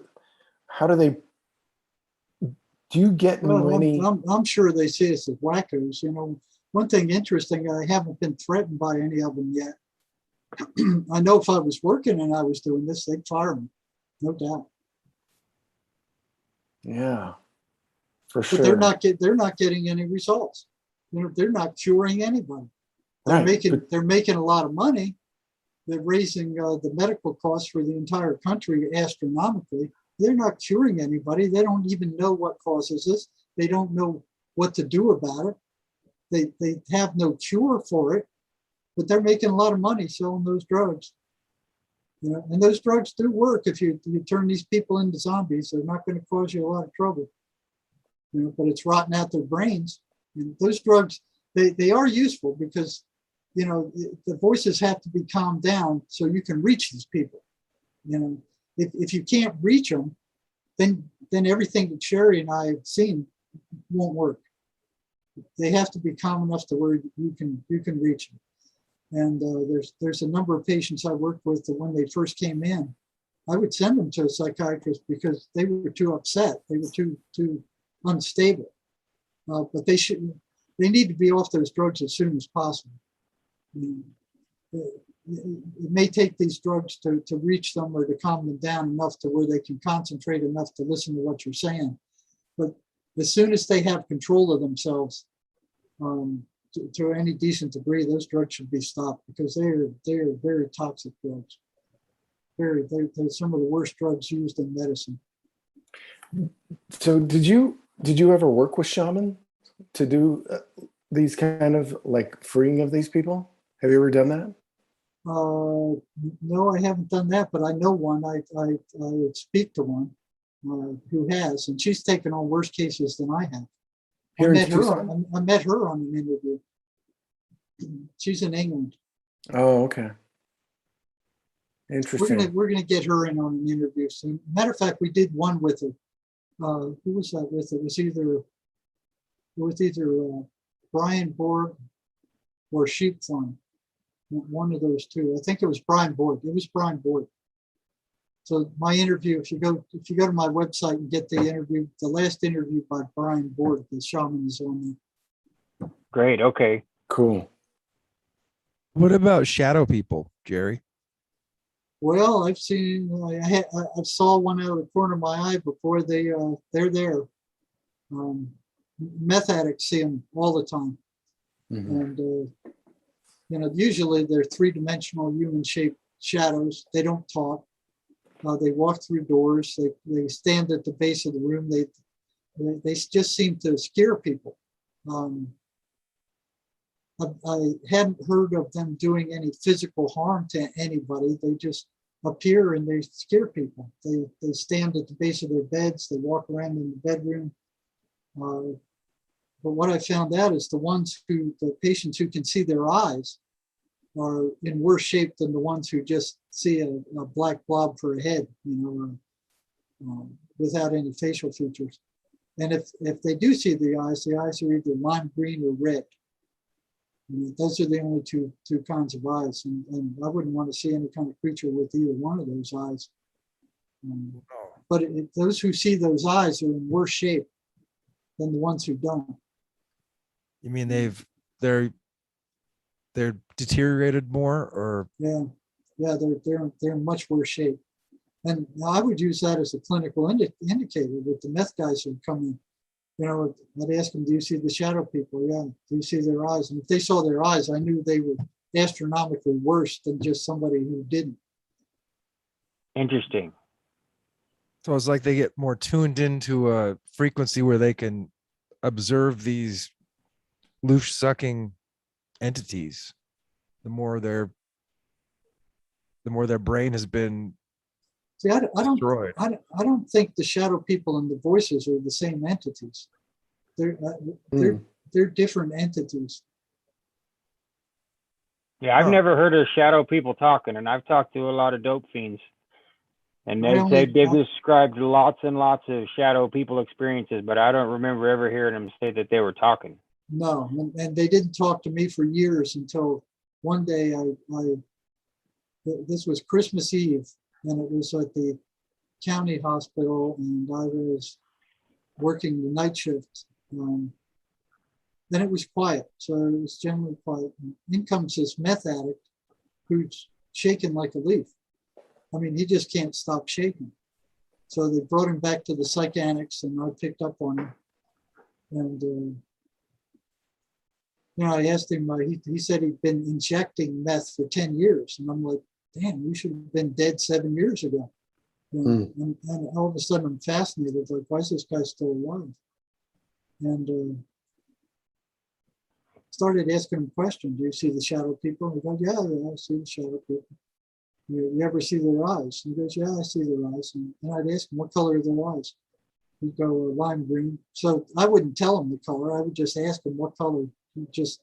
they, do you get Well, many? I'm sure they see us as wackos. You know, one thing interesting, I haven't been threatened by any of them yet. I know if I was working and I was doing this, they'd fire me, no doubt. Yeah, for sure. But they're not getting any results. You know, they're not curing anybody. Right, They're making a lot of money. They're raising the medical costs for the entire country astronomically. They're not curing anybody. They don't even know what causes this. They don't know what to do about it. They have no cure for it, but they're making a lot of money selling those drugs. You know, and those drugs do work. If you turn these people into zombies, they're not going to cause you a lot of trouble. You know, but it's rotting out their brains. And those drugs, they are useful because, you know, the voices have to be calmed down so you can reach these people. You know, if you can't reach them, then everything that Sherry and I have seen won't work. They have to be calm enough to where you can reach them. And there's a number of patients I worked with that when they first came in, I would send them to a psychiatrist because they were too upset. They were too unstable. But they need to be off those drugs as soon as possible. It may take these drugs to reach them or to calm them down enough to where they can concentrate enough to listen to what you're saying. But as soon as they have control of themselves, to any decent degree, those drugs should be stopped because they are very toxic drugs. They're some of the worst drugs used in medicine. So did you ever work with shaman to do these kind of like freeing of these people? Have you ever done that? No, I haven't done that, but I know one. I speak to one who has, and she's taken on worse cases than I have. I met her on an interview. She's in England. Oh, okay. Interesting. We're gonna get her in on an interview soon. Matter of fact, we did one with her. Who was that with? It was either Brian Borg or Sheep Farm. One of those two. I think it was Brian Borg. It was Brian Borg. So my interview, if you go to my website and get the interview, the last interview by Brian Borg, the shaman, is on there. Great. Okay. Cool. What about shadow people, Jerry? Well, I've seen. I saw one out of the corner of my eye before. They're there. Meth addicts see them all the time, and you know, usually they're three-dimensional human-shaped shadows. They don't talk. They walk through doors. They stand at the base of the room. They just seem to scare people. I hadn't heard of them doing any physical harm to anybody. They just appear and they scare people. They stand at the base of their beds. They walk around in the bedroom. But what I found out is the patients who can see their eyes are in worse shape than the ones who just see a black blob for a head, you know, without any facial features. And if they do see the eyes are either lime green or red. Those are the only two kinds of eyes, and I wouldn't want to see any kind of creature with either one of those eyes. But those who see those eyes are in worse shape than the ones who don't. You mean they're deteriorated more, or? Yeah, they're in much worse shape. And I would use that as a clinical indicator with the meth guys who come in. You know, I'd ask them, do you see the shadow people? Yeah. Do you see their eyes? And if they saw their eyes, I knew they were astronomically worse than just somebody who didn't. Interesting. So it's like they get more tuned into a frequency where they can observe these loose sucking entities. The more their brain has been destroyed. I don't think the shadow people and the voices are the same entities. They're different entities. Yeah, I've Huh. never heard of shadow people talking, and I've talked to a lot of dope fiends, and I only, they've described lots and lots of shadow people experiences, but I don't remember ever hearing them say that they were talking. no, and they didn't talk to me for years until one day this was Christmas Eve, and it was at the county hospital, and I was working the night shift. Then it was quiet, so it was generally quiet. And in comes this meth addict who's shaking like a leaf. I mean, he just can't stop shaking. So they brought him back to the psych annex, and I picked up on him. And I asked him. He said he'd been injecting meth for 10 years, and I'm like, damn, you should have been dead 7 years ago. And all of a sudden, I'm fascinated. Like, why is this guy still alive? And started asking him questions. Do you see the shadow people? He goes, yeah, I see the shadow people. You ever see their eyes? He goes, yeah, I see their eyes. And I'd ask him, what color are their eyes? He'd go, lime green. So I wouldn't tell him the color. I would just ask him what color, just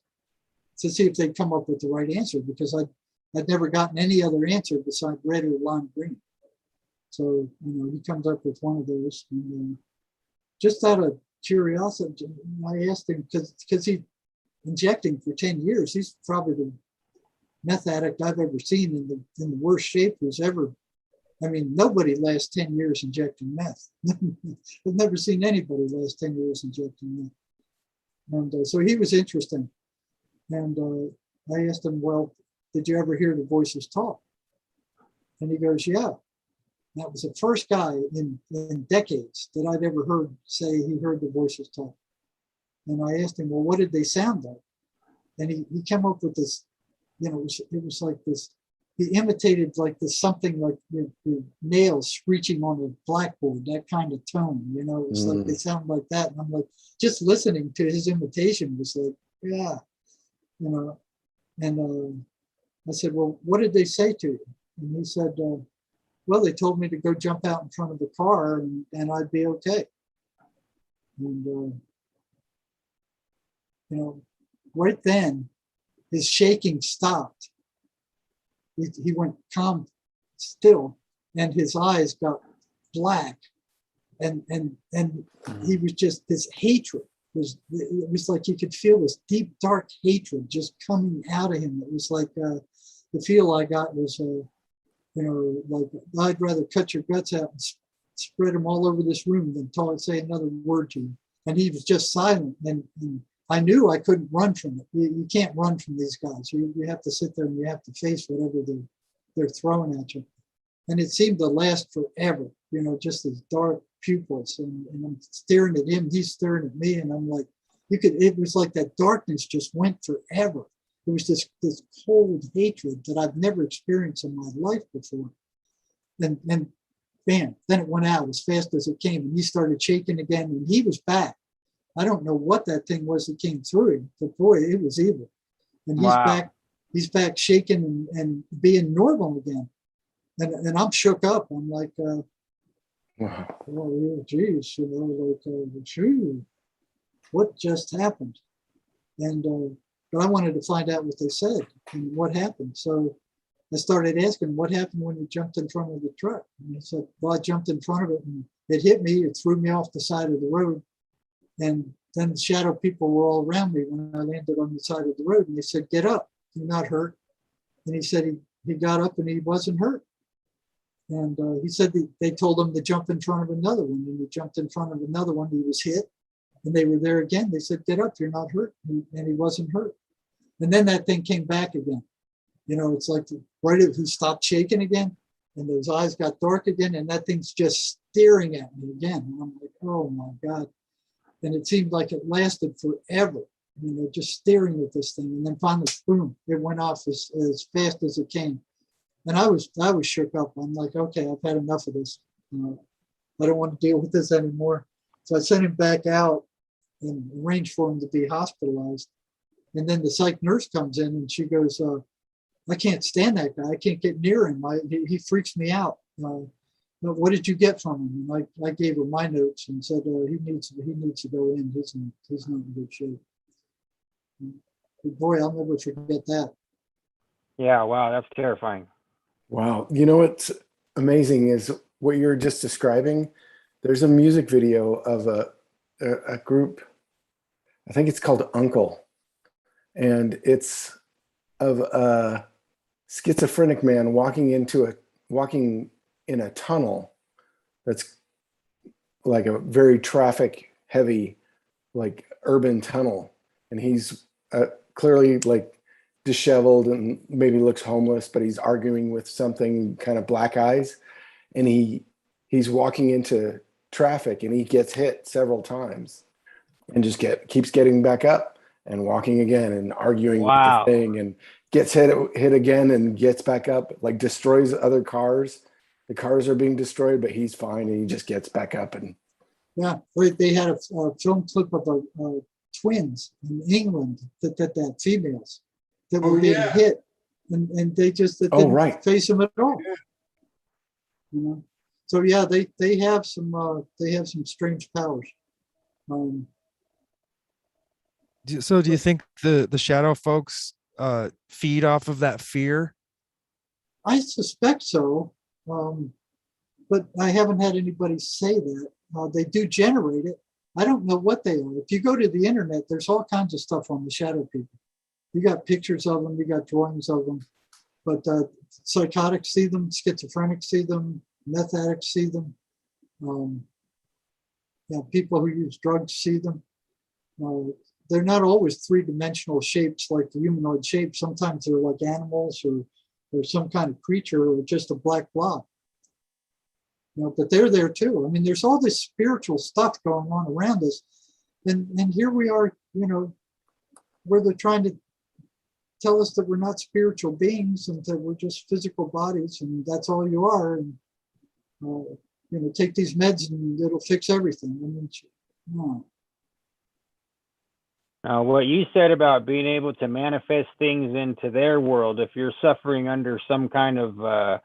to see if they'd come up with the right answer, because I'd never gotten any other answer besides red or lime green. So, he comes up with one of those. And just out of curiosity, I asked him, because he injecting for 10 years. He's probably the meth addict I've ever seen in the worst shape who's ever. I mean, nobody lasts 10 years injecting meth. I've never seen anybody last 10 years injecting meth. And so he was interesting. And I asked him, well, did you ever hear the voices talk? And he goes, yeah. That was the first guy in decades that I'd ever heard say he heard the voices talk. And I asked him, well, what did they sound like? And he came up with this, it was like this, he imitated like this something like the nails screeching on a blackboard, that kind of tone, it was like they sound like that. And I'm like, just listening to his imitation was like, yeah, And I said, well, what did they say to you? And he said, well, they told me to go jump out in front of the car and I'd be okay. And, right then, his shaking stopped. He went calm, still, and his eyes got black, and he was just, this hatred it was like you could feel this deep, dark hatred just coming out of him. It was like the feel I got was, like I'd rather cut your guts out and spread them all over this room than say another word to you. And he was just silent, and I knew I couldn't run from it. You can't run from these guys. You have to sit there and you have to face whatever they're throwing at you. And it seemed to last forever, just these dark pupils. And I'm staring at him, he's staring at me, and I'm like, it was like that darkness just went forever. It was this cold hatred that I've never experienced in my life before. And bam, then it went out as fast as it came, and he started shaking again, and he was back. I don't know what that thing was that came through him, but boy, it was evil. And he's back shaking and being normal again. And I'm shook up. I'm like, wow. Oh, geez, gee, what just happened? And but I wanted to find out what they said and what happened. So I started asking, what happened when you jumped in front of the truck? And he said, well, I jumped in front of it and it hit me. It threw me off the side of the road. And then the shadow people were all around me when I landed on the side of the road. And they said, get up, you're not hurt. And he said he got up and he wasn't hurt. And he said they told him to jump in front of another one. And he jumped in front of another one. He was hit. And they were there again. They said, get up, you're not hurt. And he wasn't hurt. And then that thing came back again. It's like right as he stopped shaking again, and those eyes got dark again, and that thing's just staring at me again. And I'm like, oh my God. And it seemed like it lasted forever, just staring at this thing. And then finally, boom, it went off as fast as it came. And I was shook up. I'm like, okay, I've had enough of this. I don't want to deal with this anymore. So I sent him back out and arranged for him to be hospitalized. And then the psych nurse comes in and she goes, I can't stand that guy. I can't get near him. He freaks me out. What did you get from him? And I gave her my notes and said, he needs to go in. He's not in good shape. But boy, I'll never forget that. Yeah, wow, that's terrifying. Wow. You know what's amazing is what you're just describing. There's a music video of a group, I think it's called Uncle, and it's of a schizophrenic man walking in a tunnel that's like a very traffic heavy, like urban tunnel, and he's clearly like disheveled and maybe looks homeless, but he's arguing with something, kind of black eyes, and he's walking into traffic and he gets hit several times and just keeps getting back up and walking again and arguing with the Wow. thing and gets hit again and gets back up, like destroys other cars. The cars are being destroyed, but he's fine and he just gets back up. And Yeah, they had a film clip of twins in England that females that were being hit, and they just didn't face them at all. You know, so yeah, they have some strange powers. So do you think the shadow folks feed off of that fear? I suspect so, but I haven't had anybody say that. They do generate it. I don't know what they are. If you go to the internet, there's all kinds of stuff on the shadow people. You got pictures of them, you got drawings of them, but psychotics see them, schizophrenics see them, meth addicts see them. People who use drugs see them. They're not always three-dimensional shapes like the humanoid shape. Sometimes they're like animals or some kind of creature or just a black blob. But they're there too. I mean, there's all this spiritual stuff going on around us. And here we are, where they're trying to tell us that we're not spiritual beings and that we're just physical bodies and that's all you are. And, take these meds and it'll fix everything. I mean, no. Now, what you said about being able to manifest things into their world, if you're suffering under some kind of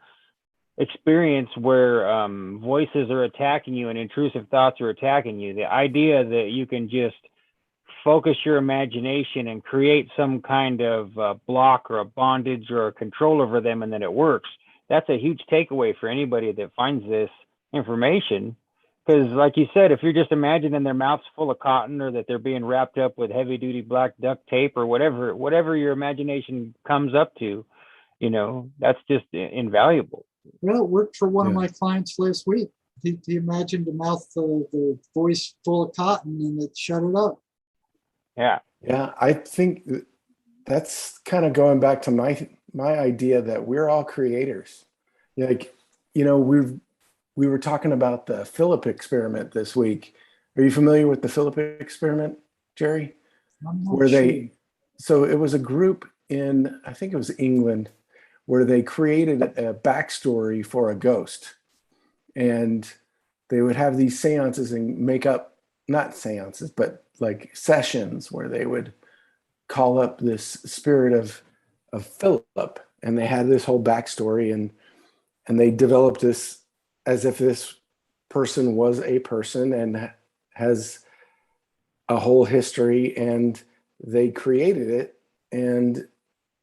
experience where voices are attacking you and intrusive thoughts are attacking you, the idea that you can just focus your imagination and create some kind of block or a bondage or a control over them and then it works, that's a huge takeaway for anybody that finds this information. Because like you said, if you're just imagining their mouths full of cotton or that they're being wrapped up with heavy duty black duct tape or whatever your imagination comes up to, that's just invaluable. Well, it worked for one of my clients last week. He imagined the voice full of cotton and it shut it up. Yeah. Yeah, I think that's kind of going back to my idea that we're all creators. Like, we were talking about the Philip experiment this week. Are you familiar with the Philip experiment, Jerry? I'm not sure. So it was a group in, I think it was England, where they created a backstory for a ghost. And they would have these seances and make up, not seances, but like sessions where they would call up this spirit of Philip. And they had this whole backstory and they developed this as if this person was a person and has a whole history, and they created it, and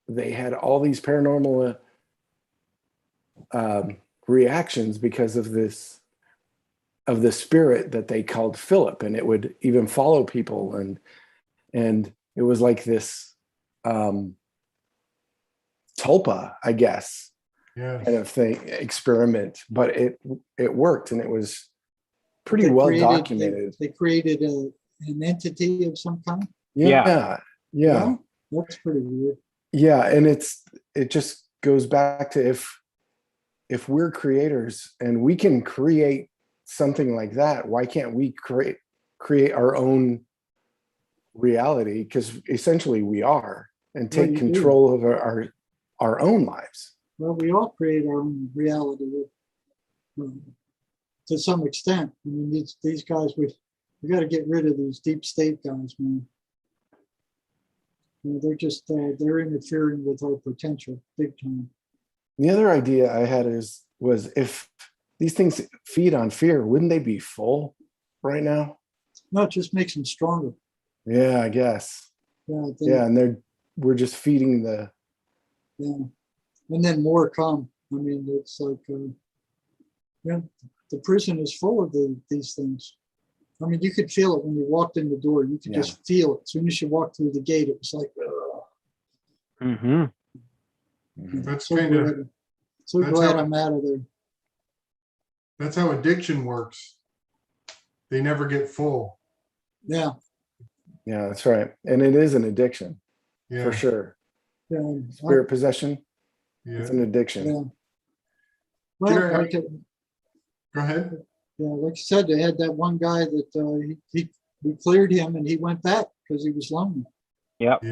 they had all these paranormal reactions because of the spirit that they called Philip, and it would even follow people, and it was like this tulpa, I guess, kind of thing, experiment, but it worked, and it was pretty well documented. They created an entity of some kind. Yeah. That's pretty weird. Yeah, and it just goes back to if we're creators and we can create something like that, why can't we create our own reality? Because essentially we are, and take control of our own lives. Well, we all create our own reality to some extent. I mean, these guys, we got to get rid of these deep state guys, man. They're just they're interfering with our potential big time. The other idea I had was if these things feed on fear, wouldn't they be full right now? No, it just makes them stronger. Yeah, I guess. Yeah, and we're just feeding the. Yeah. and then more come. I mean, it's like, yeah, the prison is full of these things. I mean, you could feel it when you walked in the door. You could just feel it. As soon as you walked through the gate, it was like, Mm-hmm. That's so kind of glad, so that's glad how- I'm out of there. that's how addiction works. They never get full. Yeah. Yeah, that's right. And it is an addiction Yeah. for sure. Yeah. Spirit possession, Yeah. it's an addiction. Yeah. Well, Jared, like, Go ahead. yeah, like you said, they had that one guy that we cleared him and he went back because he was lonely. Yep.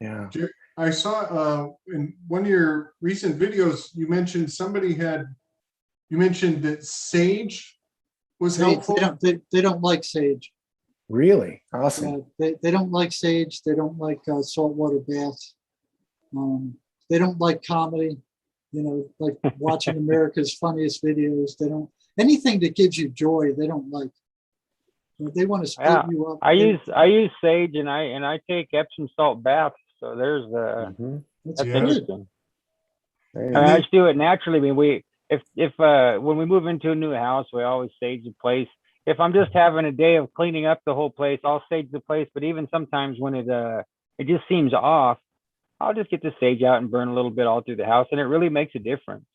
Yeah. I saw in one of your recent videos, you mentioned you mentioned that sage was helpful. They don't like sage. Really? Awesome. They don't like sage. They don't like saltwater baths. They don't like comedy. You know, like watching America's Funniest Videos. They don't anything that gives you joy. They don't like. They want to split Yeah. you up. I use sage and I take Epsom salt baths. So there's That's that's Yeah. interesting. There you And go. I just do it naturally. I mean, if when we move into a new house, we always sage the place. If I'm just having a day of cleaning up the whole place, I'll sage the place. But even sometimes when it just seems off, I'll just get the sage out and burn a little bit all through the house, and it really makes a difference.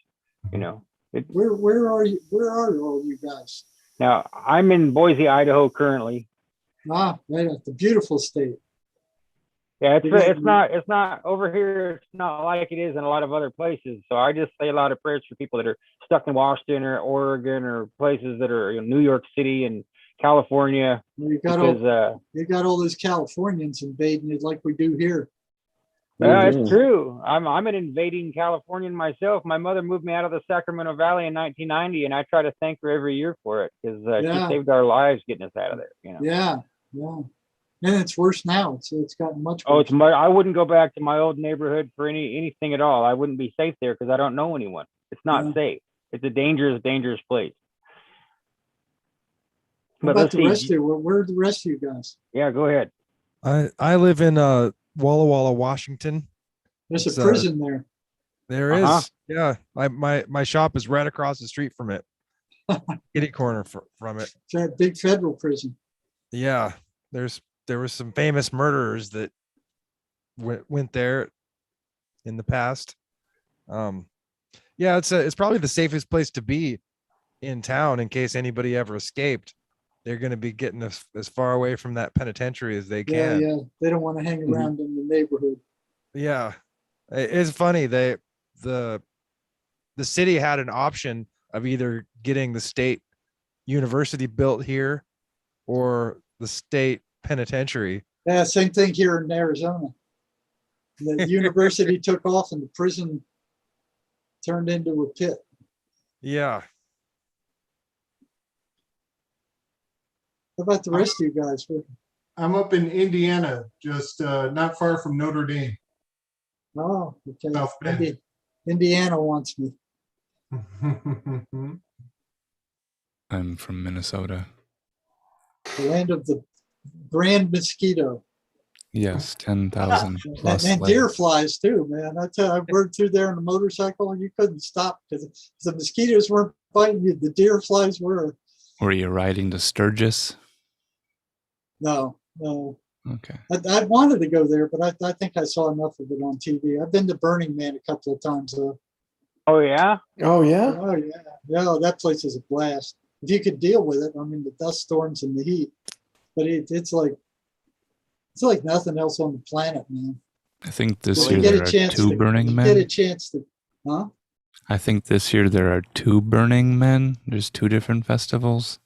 You know. Where are you? Where are all you guys? Now I'm in Boise, Idaho currently. Ah, right at the beautiful state. Yeah, Yeah. it's not over here. It's not like it is in a lot of other places. So I just say a lot of prayers for people that are stuck in Washington or Oregon or places that are New York City and California. Well, you got all those Californians invading it like we do here. Yeah, Mhm. it's true. I'm an invading Californian myself. My mother moved me out of the Sacramento Valley in 1990, and I try to thank her every year for it because Yeah. she saved our lives getting us out of there. Yeah, yeah. And it's worse now. It's gotten much Oh, worse. I wouldn't go back to my old neighborhood for anything at all. I wouldn't be safe there because I don't know anyone. It's not Yeah. safe. It's a dangerous place. What But about let's the rest see. of you? Where are the rest of you guys? Yeah, go ahead. I live in Walla Walla, Washington. There's It's, a prison there. There is. Uh-huh. Yeah. My shop is right across the street from it. Kitty corner from it. It's a big federal prison. Yeah. There were some famous murderers that went there in the past. Yeah, it's probably the safest place to be in town in case anybody ever escaped. They're going to be getting as far away from that penitentiary as they Yeah, can. yeah. They don't want to hang around in the neighborhood. Yeah. It's funny. The city had an option of either getting the state university built here or the state penitentiary. Yeah, same thing here in Arizona. The university took off and the prison turned into a pit. Yeah. How about the rest of you guys? I'm up in Indiana, just not far from Notre Dame. Oh, okay. South Bend. Indiana wants me. I'm from Minnesota. The land of the grand mosquito. Yes, 10,000 plus. And deer layers. flies too, man. I tell you, I rode through there on a motorcycle and you couldn't stop because the mosquitoes weren't biting you. The deer flies were. Were you riding the Sturgis? No. Okay. I wanted to go there, but I think I saw enough of it on TV. I've been to Burning Man a couple of times though. Oh yeah. Oh yeah. Oh yeah, yeah. That place is a blast. If you could deal with it, I mean the dust storms and the heat, but it's like nothing else on the planet, man. I think this Well, year you get there a are chance two to Burning you Men. get a chance to, huh? I think this year there are two Burning Men. There's two different festivals.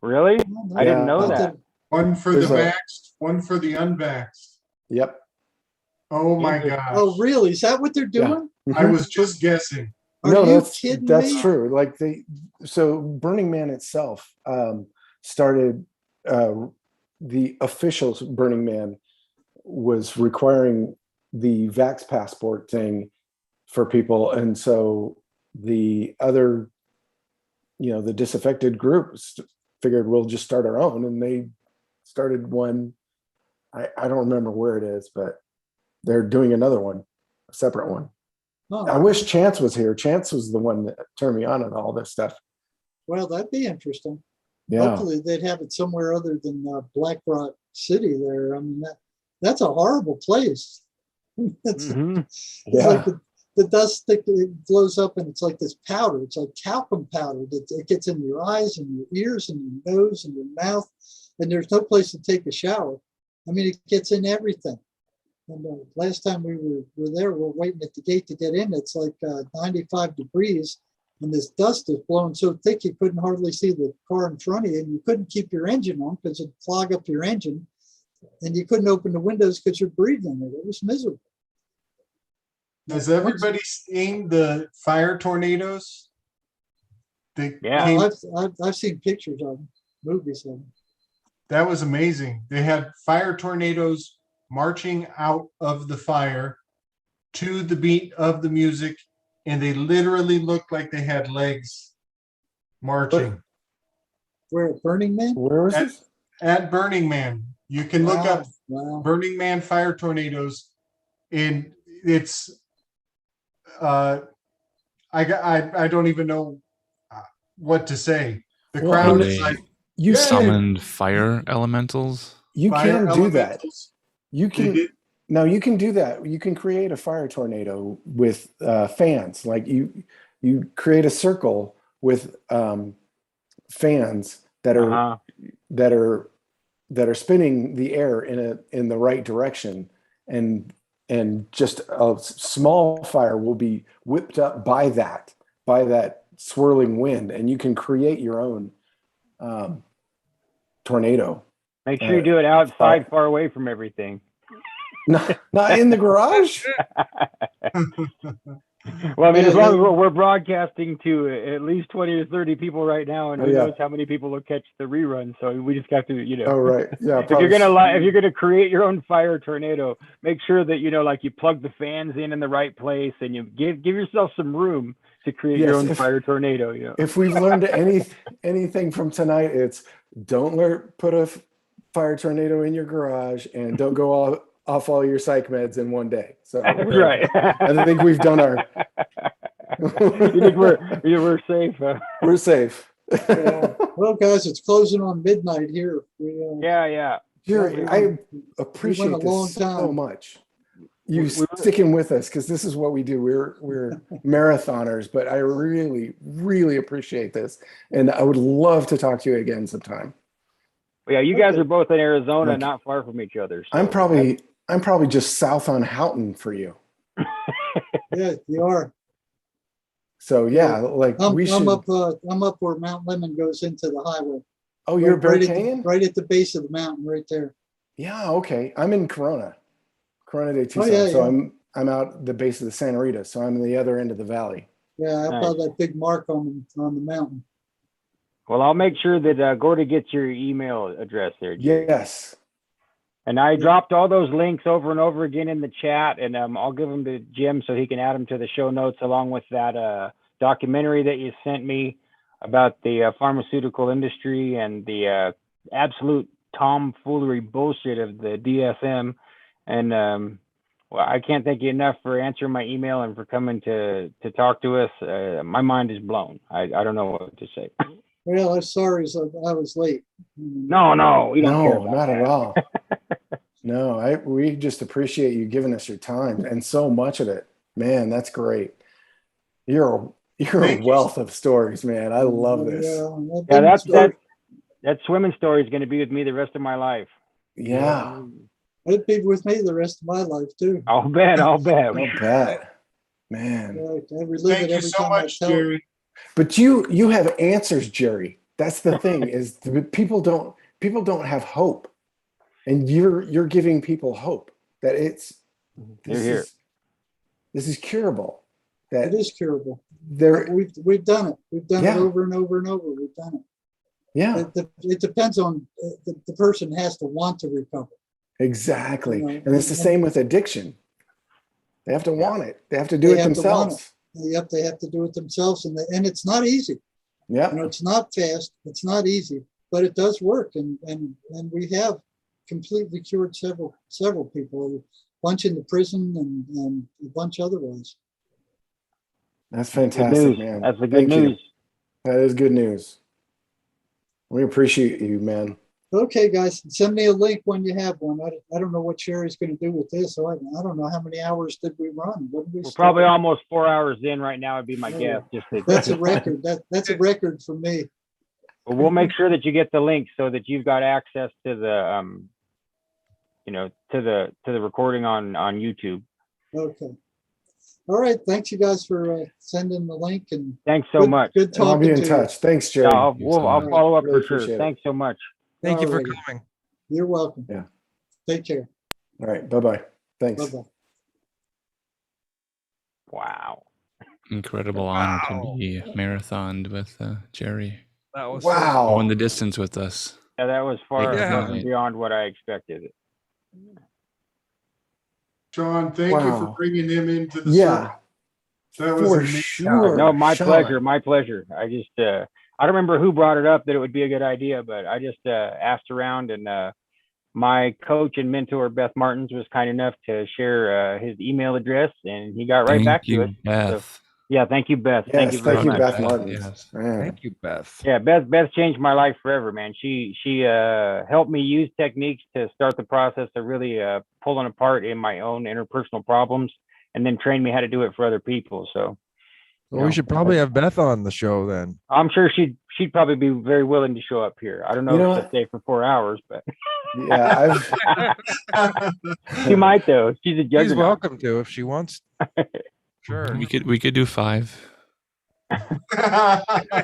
Really? I didn't know Not that. One for the There's a- vaxxed, one for the unvaxxed. Yep. Oh my Jesus. gosh. Oh, really? Is that what they're doing? I was just guessing. Are No, you that's kidding that's me? true. Like so Burning Man itself started the official Burning Man was requiring the vax passport thing for people, and so the other, the disaffected groups figured we'll just start our own, and they started one. I don't remember where it is, but they're doing another one, a separate one. Huh. I wish Chance was here. Chance was the one that turned me on all this stuff. Well, that'd be interesting. Yeah. Hopefully they'd have it somewhere other than Black Rock City there. I mean, that's a horrible place. It's like the dust stick, it blows up and it's like this powder. It's like talcum powder that it gets in your eyes and your ears and your nose and your mouth. And there's no place to take a shower. I mean, it gets in everything. And last time we were there, we're waiting at the gate to get in. It's like 95 degrees. And this dust is blowing so thick you couldn't hardly see the car in front of you, and you couldn't keep your engine on because it'd clog up your engine, and you couldn't open the windows because you're breathing it. It was miserable. Has everybody seen the fire tornadoes? Yeah. I've seen pictures of them, movies of them. That was amazing. They had fire tornadoes marching out of the fire to the beat of the music, and they literally looked like they had legs marching. Where at Burning Man? Where was this? At Burning Man. You can look up Wow. Burning Man fire tornadoes, and it's I don't even know what to say. The Well, crowd They is like, You Yeah. summoned fire elementals. You fire can do that. elementals. You They can. did- No, you can do that. You can create a fire tornado with fans. Like you create a circle with fans that are that are spinning the air in the right direction, and just a small fire will be whipped up by that swirling wind, and you can create your own tornado. Make sure you do it outside, far away from everything. Not in the garage. Well, I mean, as long as we're broadcasting to at least 20 or 30 people right now, and who yeah. knows how many people will catch the rerun. So we just have to, Oh right, yeah. if you're gonna create your own fire tornado, make sure that like you plug the fans in the right place, and you give yourself some room to create your own fire tornado. If we've learned anything from tonight, it's don't put a fire tornado in your garage, and don't go off all your psych meds in one day. So right. I think we've done our. You think we're safe? We're safe. Well, guys, it's closing on midnight here. Yeah. Jerry, I appreciate a long this so time. much. You sticking with us, because this is what we do. We're marathoners, but I really, really appreciate this, and I would love to talk to you again sometime. Yeah, you guys are both in Arizona, not far from each other. So. I'm probably just south on Houghton for you. Yeah, you are. So yeah, like I'm up where Mount Lemon goes into the highway. Oh, you're Bear Canyon? Right at the base of the mountain, right there. Yeah, okay. I'm in Corona de Tucson. Yeah. So I'm out the base of the Santa Rita. So I'm the other end of the valley. Yeah, I saw that big mark on the mountain. Well, I'll make sure that Gordy gets your email address there, Jerry. Yes. And I dropped all those links over and over again in the chat, and I'll give them to Jim so he can add them to the show notes, along with that documentary that you sent me about the pharmaceutical industry and the absolute tomfoolery bullshit of the DSM. And well, I can't thank you enough for answering my email and for coming to talk to us. My mind is blown. I don't know what to say. Well, I'm sorry I was late. No, we don't care about not that. at all. No, we just appreciate you giving us your time and so much of it. Man, that's great. You're a wealth of stories, man. I love this. Yeah, that swimming story is going to be with me the rest of my life. Yeah. It'd be with me the rest of my life too. I'll bet. I'll bet. Man. I relive Thank it you every so time much, I tell it. Jerry. But you have answers, Jerry. That's the thing is people don't have hope, and you're giving people hope that this is curable. That it is curable. We've done it. We've done it over and over and over. We've done it. Yeah. It depends on the person has to want to recover. Exactly. And it's the same with addiction. They have to want it. They have to do it themselves. Yep, they have to do it themselves, and it's not easy. Yeah, it's not fast. It's not easy, but it does work, and we have completely cured several people. A bunch in the prison and a bunch otherwise. That's Good fantastic, news. man. That's the good Thank you. news. That is good news. We appreciate you, man. Okay, guys, send me a link when you have one. I don't know what Sherry's going to do with this. So I don't know how many hours did we run. What did we We're start? probably almost 4 hours in right now. Would be my guess. That's a record. That's a record for me. But we'll make sure that you get the link so that you've got access to the to the recording on YouTube. Okay. All right. Thanks, you guys, for sending the link, and Thanks so much. Good And I'll talking be in to touch. Thanks, Jerry. Yeah, I'll Alright. follow up Really for sure. appreciate it. Thanks so much. Thank you for Alrighty. coming. you. You're welcome. Yeah. Take care. All right. Bye-bye. Thanks. Bye-bye. Wow. Incredible honor to be marathoned with Jerry. That was Wow. Going the distance with us. Yeah, that was far Yeah. above and beyond what I expected. Sean, thank you for Wow. bringing him into the Yeah, circle. That was for amazing. sure. No, my Sean. pleasure. My pleasure. I just I don't remember who brought it up that it would be a good idea, but I just asked around, and my coach and mentor Beth Martins was kind enough to share his email address, and he got right Thank back you, to us. Beth. So, yeah, thank you, Beth. Thank Yes, you very thank you, much. Beth Martins. Yes. Man. Thank you, Beth. Yeah, Beth changed my life forever, man. She helped me use techniques to start the process of really pulling apart in my own interpersonal problems, and then trained me how to do it for other people. So Well, we should probably have Beth on the show then. I'm sure she'd probably be very willing to show up here. I don't know You know if she'll what? stay for 4 hours, but Yeah, she might though. She's a She's juggernaut. welcome to if she wants. Sure. We could do 5.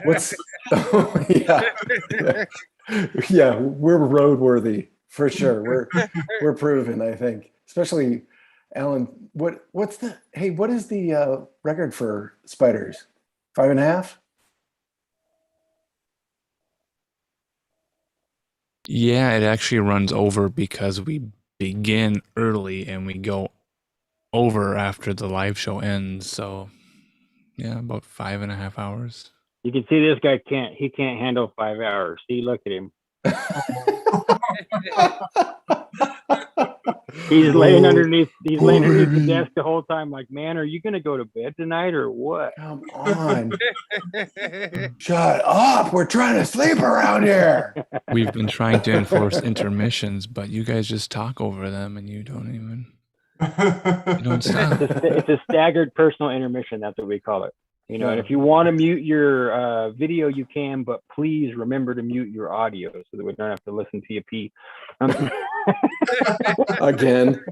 what's oh, yeah. Yeah, we're roadworthy for sure. We're proven, I think. Especially Alan, what is the record for spiders? 5.5? Yeah, it actually runs over because we begin early and we go over after the live show ends. So, yeah, about 5.5 hours. You can see this guy can't handle 5 hours. See, look at him. He's laying underneath the desk the whole time, like, man, are you gonna go to bed tonight or what? Come on. Shut up. We're trying to sleep around here. We've been trying to enforce intermissions, but you guys just talk over them and you don't stop. It's a staggered personal intermission. That's what we call it. You know, and if you want to mute your video, you can, but please remember to mute your audio so that we don't have to listen to you pee. Again.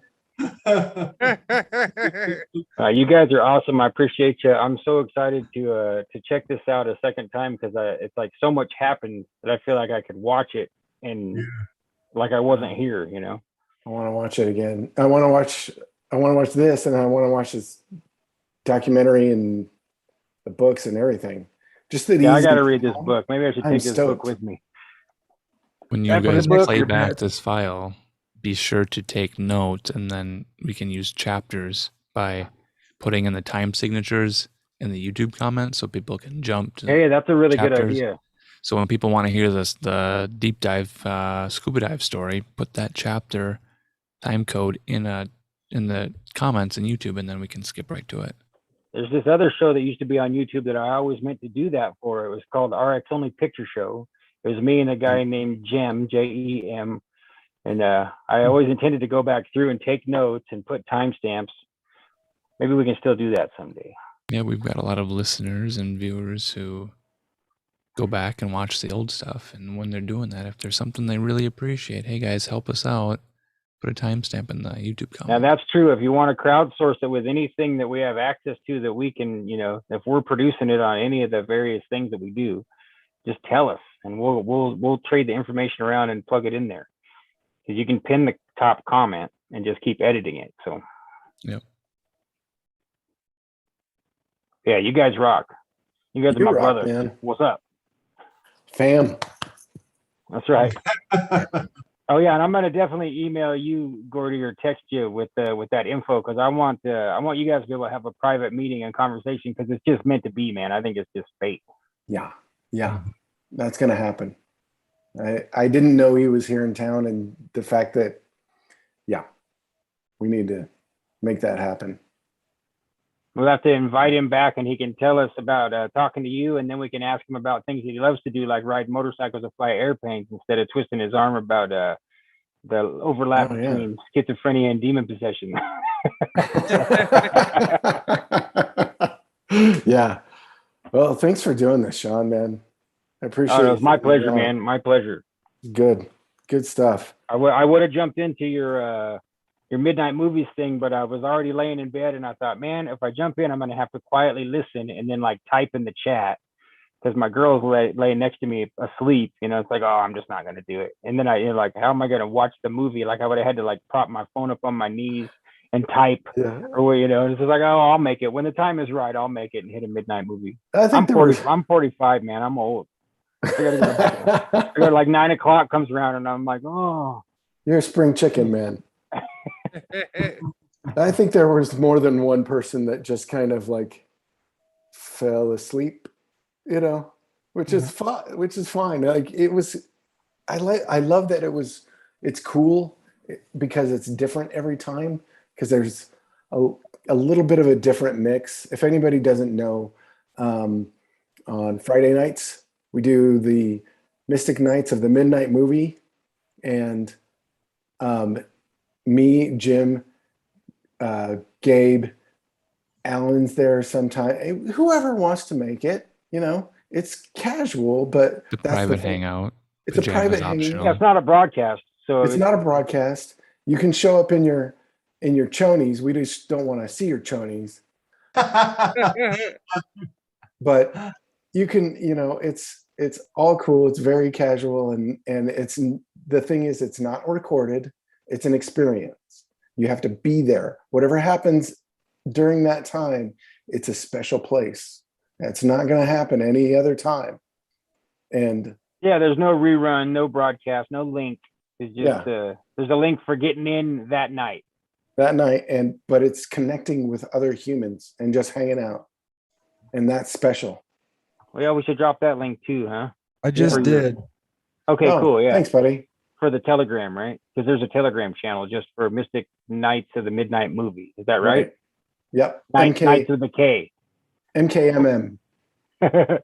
You guys are awesome. I appreciate you. I'm so excited to check this out a second time because it's like so much happened that I feel like I could watch it and like I wasn't here. You know. I want to watch it again. I want to watch this, and I want to watch this documentary and the books and everything. Just that I got to read this book. Maybe I should take this book with me. When you guys play back this file, be sure to take notes, and then we can use chapters by putting in the time signatures in the YouTube comments so people can jump to Hey, that's a really chapters. good idea. So when people want to hear the deep dive scuba dive story, put that chapter time code in the comments in YouTube, and then we can skip right to it. There's this other show that used to be on YouTube that I always meant to do that for. It was called RX Only Picture Show. It was me and a guy named Jem, Jem. And I always intended to go back through and take notes and put timestamps. Maybe we can still do that someday. Yeah, we've got a lot of listeners and viewers who go back and watch the old stuff. And when they're doing that, if there's something they really appreciate, hey guys, help us out. Put a timestamp in the YouTube comment. Now that's true. If you want to crowdsource it with anything that we have access to that we can, you know, if we're producing it on any of the various things that we do, just tell us and we'll trade the information around and plug it in there. Because you can pin the top comment and just keep editing it. So yep. Yeah, you guys rock. You guys are my brother. Man. What's up? Fam. That's right. Oh yeah, and I'm gonna definitely email you, Gordy, or text you with that info because I want you guys to be able to have a private meeting and conversation because it's just meant to be, man. I think it's just fate. Yeah, that's gonna happen. I didn't know he was here in town, and the fact that, we need to make that happen. We'll have to invite him back, and he can tell us about talking to you, and then we can ask him about things that he loves to do, like ride motorcycles or fly airplanes, instead of twisting his arm about the overlap Oh, yeah. between schizophrenia and demon possession. Yeah. Well, thanks for doing this, Sean, man. I appreciate Oh, it. no, it's my pleasure, man. My pleasure. Good. Good stuff. I would have jumped into your midnight movies thing, but I was already laying in bed, and I thought, man, if I jump in, I'm gonna have to quietly listen and then like type in the chat because my girl's laying next to me asleep. You know, it's like, oh, I'm just not gonna do it. And then like, how am I gonna watch the movie? Like, I would have had to like prop my phone up on my knees and type, Yeah. or it's just like, oh, I'll make it when the time is right. I'll make it and hit a midnight movie. I think I'm 45, man. I'm old. I gotta go to bed. I got like 9 o'clock comes around, and I'm like, oh. You're a spring chicken, man. I think there was more than one person that just kind of like fell asleep, which is fine. Like it was, I love that it's cool because it's different every time because there's a little bit of a different mix. If anybody doesn't know, on Friday nights, we do the Mystic Nights of the Midnight Movie, and me, Jim, Gabe, Alan's there sometime. Whoever wants to make it, it's casual, but The that's private the thing. hangout. It's a Pajamas private hangout. optional. Yeah, it's not a broadcast, so It's not a broadcast. You can show up in your chonies. We just don't want to see your chonies. But you can, it's all cool. It's very casual, and it's the thing is, it's not recorded. It's an experience. You have to be there. Whatever happens during that time, it's a special place. It's not going to happen any other time. And yeah, there's no rerun, no broadcast, no link. It's just there's a link for getting in that night. But it's connecting with other humans and just hanging out, and that's special. Well, yeah, we should drop that link too, huh? I just did. Okay, cool. Yeah, thanks, buddy. For the Telegram, right? Because there's a Telegram channel just for Mystic Nights of the Midnight Movie. Is that right? Yep. Nights of the K. MKMM. Yep,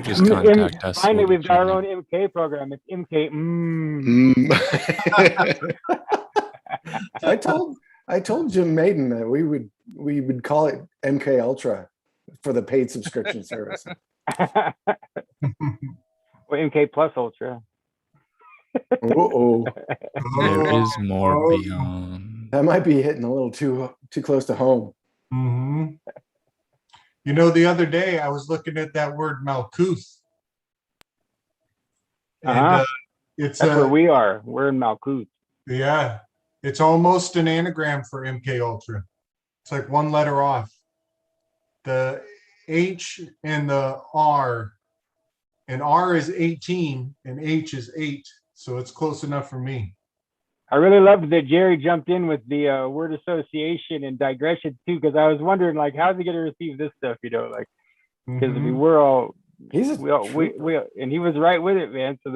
just contact us. Finally, We'll we've get got you our in. own MK program. It's MK. I told Jim Maiden that we would call it MK Ultra for the paid subscription service. Or MK Plus Ultra. Uh-oh. There is more beyond. That might be hitting a little too close to home. Mm-hmm. The other day I was looking at that word Malkuth. And that's where we are. We're in Malkuth. Yeah. It's almost an anagram for MK Ultra. It's like one letter off. The H and the R. And R is 18 and H is 8. So it's close enough for me. I really loved that Jerry jumped in with the word association and digression too, because I was wondering, like, how's he going to receive this stuff? Because we're all and he was right with it, man. So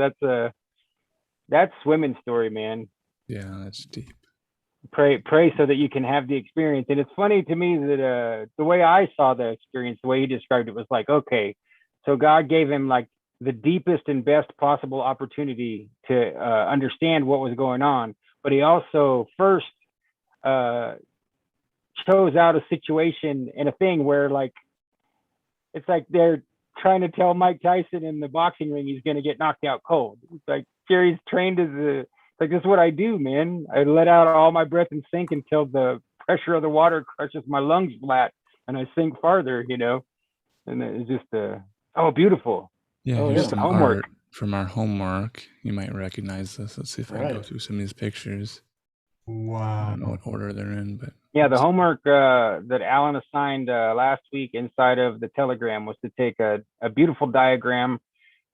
that's swimming story, man. Yeah, that's deep. Pray so that you can have the experience. And it's funny to me that the way I saw the experience, the way he described it was like, okay, so God gave him like the deepest and best possible opportunity to understand what was going on. But he also first chose out a situation and a thing where like, it's like they're trying to tell Mike Tyson in the boxing ring he's going to get knocked out cold. It's like Jerry's trained as like, this is what I do, man. I let out all my breath and sink until the pressure of the water crushes my lungs flat and I sink farther, and it's just beautiful. Yeah, here's some art from our homework. You might recognize this. Let's see if I can go through some of these pictures. Wow. I don't know what order they're in, but yeah, the homework that Alan assigned last week inside of the Telegram was to take a beautiful diagram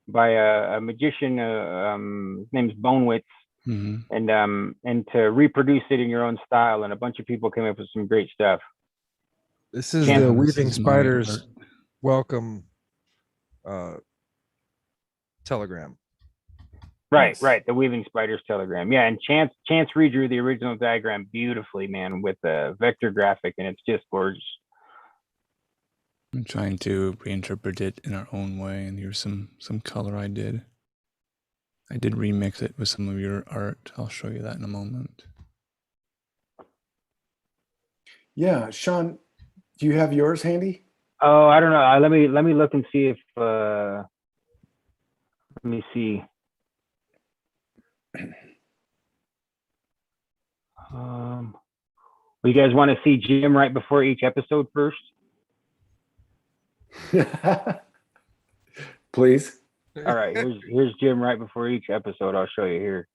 by a magician. His name's Bonewitz, and to reproduce it in your own style. And a bunch of people came up with some great stuff. This is the Weaving Spiders welcome Telegram. Right. The Weaving Spiders Telegram. Yeah, and Chance redrew the original diagram beautifully, man, with a vector graphic, and it's just gorgeous. I'm trying to reinterpret it in our own way, and here's some color I did. I did remix it with some of your art. I'll show you that in a moment. Yeah, Sean, do you have yours handy? Oh, I don't know. Let me look and see if. Let me see. Well, you guys want to see Jim right before each episode first? Please. All right, here's Jim right before each episode. I'll show you here.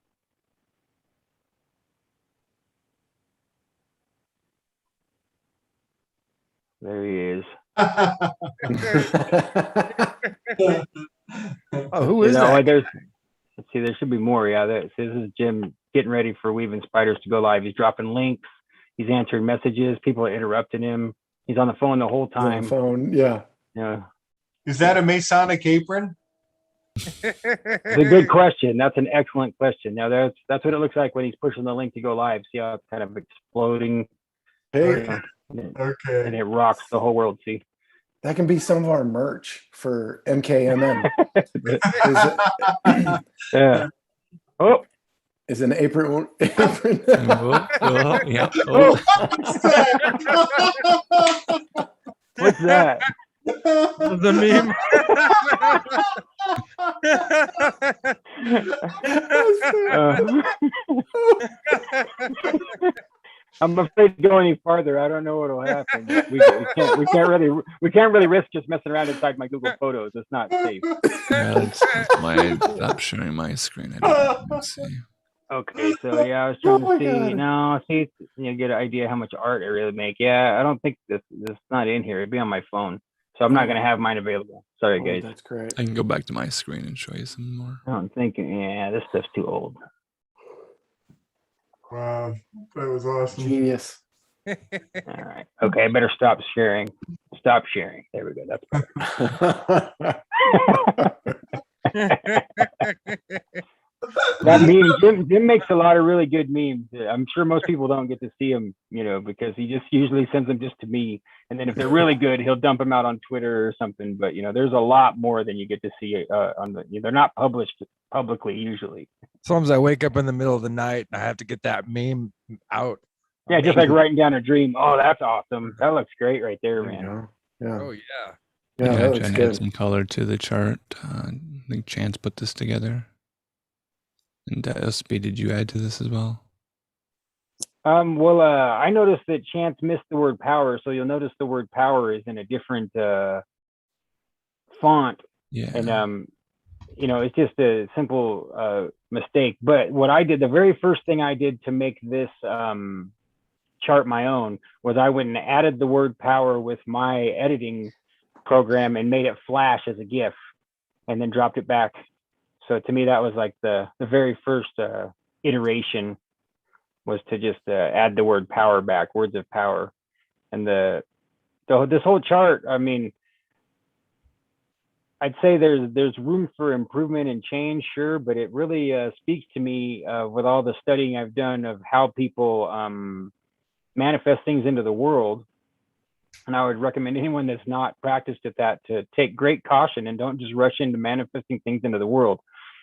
There he is. Oh, who is that? Let's see, there should be more. Yeah, this is Jim getting ready for Weaving Spiders to go live. He's dropping links. He's answering messages. People are interrupting him. He's on the phone the whole time. On the phone, yeah. Yeah. Is that a Masonic apron? It's a good question. That's an excellent question. Now that's what it looks like when he's pushing the link to go live. See how it's kind of exploding. Hey, Okay. And it rocks the whole world. See. that can be some of our merch for MKMM. Yeah. Oh. Is an apron. Yeah. What's that? The meme. I'm afraid to go any farther. I don't know what'll happen. We can't really risk just messing around inside my Google Photos. It's not safe. Yeah, that's why I stopped sharing my screen. I didn't see. Okay, so yeah, I was trying to see. No, see, get an idea how much art I really make. Yeah, I don't think this is not in here. It'd be on my phone, so I'm not gonna have mine available. Sorry, guys. That's great. I can go back to my screen and show you some more. I'm thinking, yeah, this stuff's too old. Wow, that was awesome. Genius. All right. Okay, I better stop sharing. Stop sharing. There we go. That's that meme. Jim makes a lot of really good memes. I'm sure most people don't get to see them, because he just usually sends them just to me. And then if they're really good, he'll dump them out on Twitter or something. But there's a lot more than you get to see on the. They're not published publicly usually. Sometimes I wake up in the middle of the night and I have to get that meme out. Yeah, just like writing down a dream. Oh, that's awesome. That looks great right there, man. Yeah. Oh yeah. Yeah, I that looks tried to add good. some color to the chart. I think Chance put this together. And SB, did you add to this as well? Well, I noticed that Chance missed the word power, so you'll notice the word power is in a different font. Yeah. And it's just a simple mistake. But what I did, the very first thing I did to make this chart my own was I went and added the word power with my editing program and made it flash as a GIF, and then dropped it back. So to me, that was like the very first iteration was to just add the word power back, words of power. And this whole chart, I mean, I'd say there's room for improvement and change, sure, but it really speaks to me with all the studying I've done of how people manifest things into the world. And I would recommend anyone that's not practiced at that to take great caution and don't just rush into manifesting things into the world.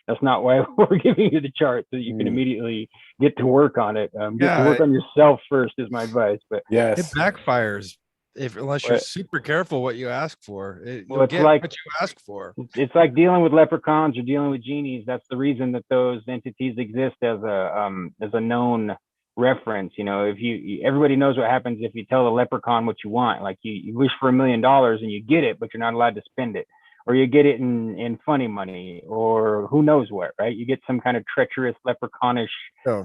That's not why we're giving you the chart, so you can immediately get to work on it. Get to work on yourself first is my advice. But yes, it backfires unless you're super careful what you ask for. Well, it's get like what you ask for. It's like dealing with leprechauns or dealing with genies. That's the reason that those entities exist as a known reference. If everybody knows what happens if you tell a leprechaun what you want. Like you wish for $1 million and you get it, but you're not allowed to spend it. Or you get it in funny money, or who knows what, right? You get some kind of treacherous leprechaunish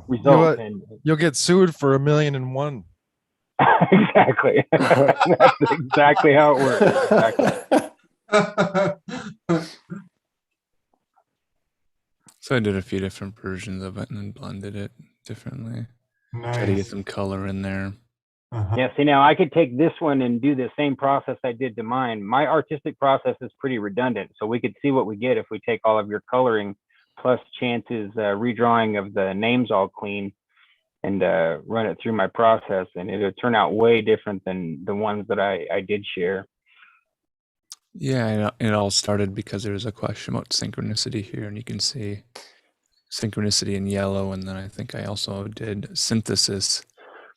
result. You'll get sued for $1 million and one. Exactly. That's exactly how it works. Exactly. So I did a few different versions of it and then blended it differently. Nice. Try to get some color in there. Yeah, see, now I could take this one and do the same process I did to mine. My artistic process is pretty redundant, so we could see what we get if we take all of your coloring plus Chance's redrawing of the names all clean and run it through my process, and it'll turn out way different than the ones that I did share. Yeah, it all started because there was a question about synchronicity here, and you can see synchronicity in yellow, and then I think I also did synthesis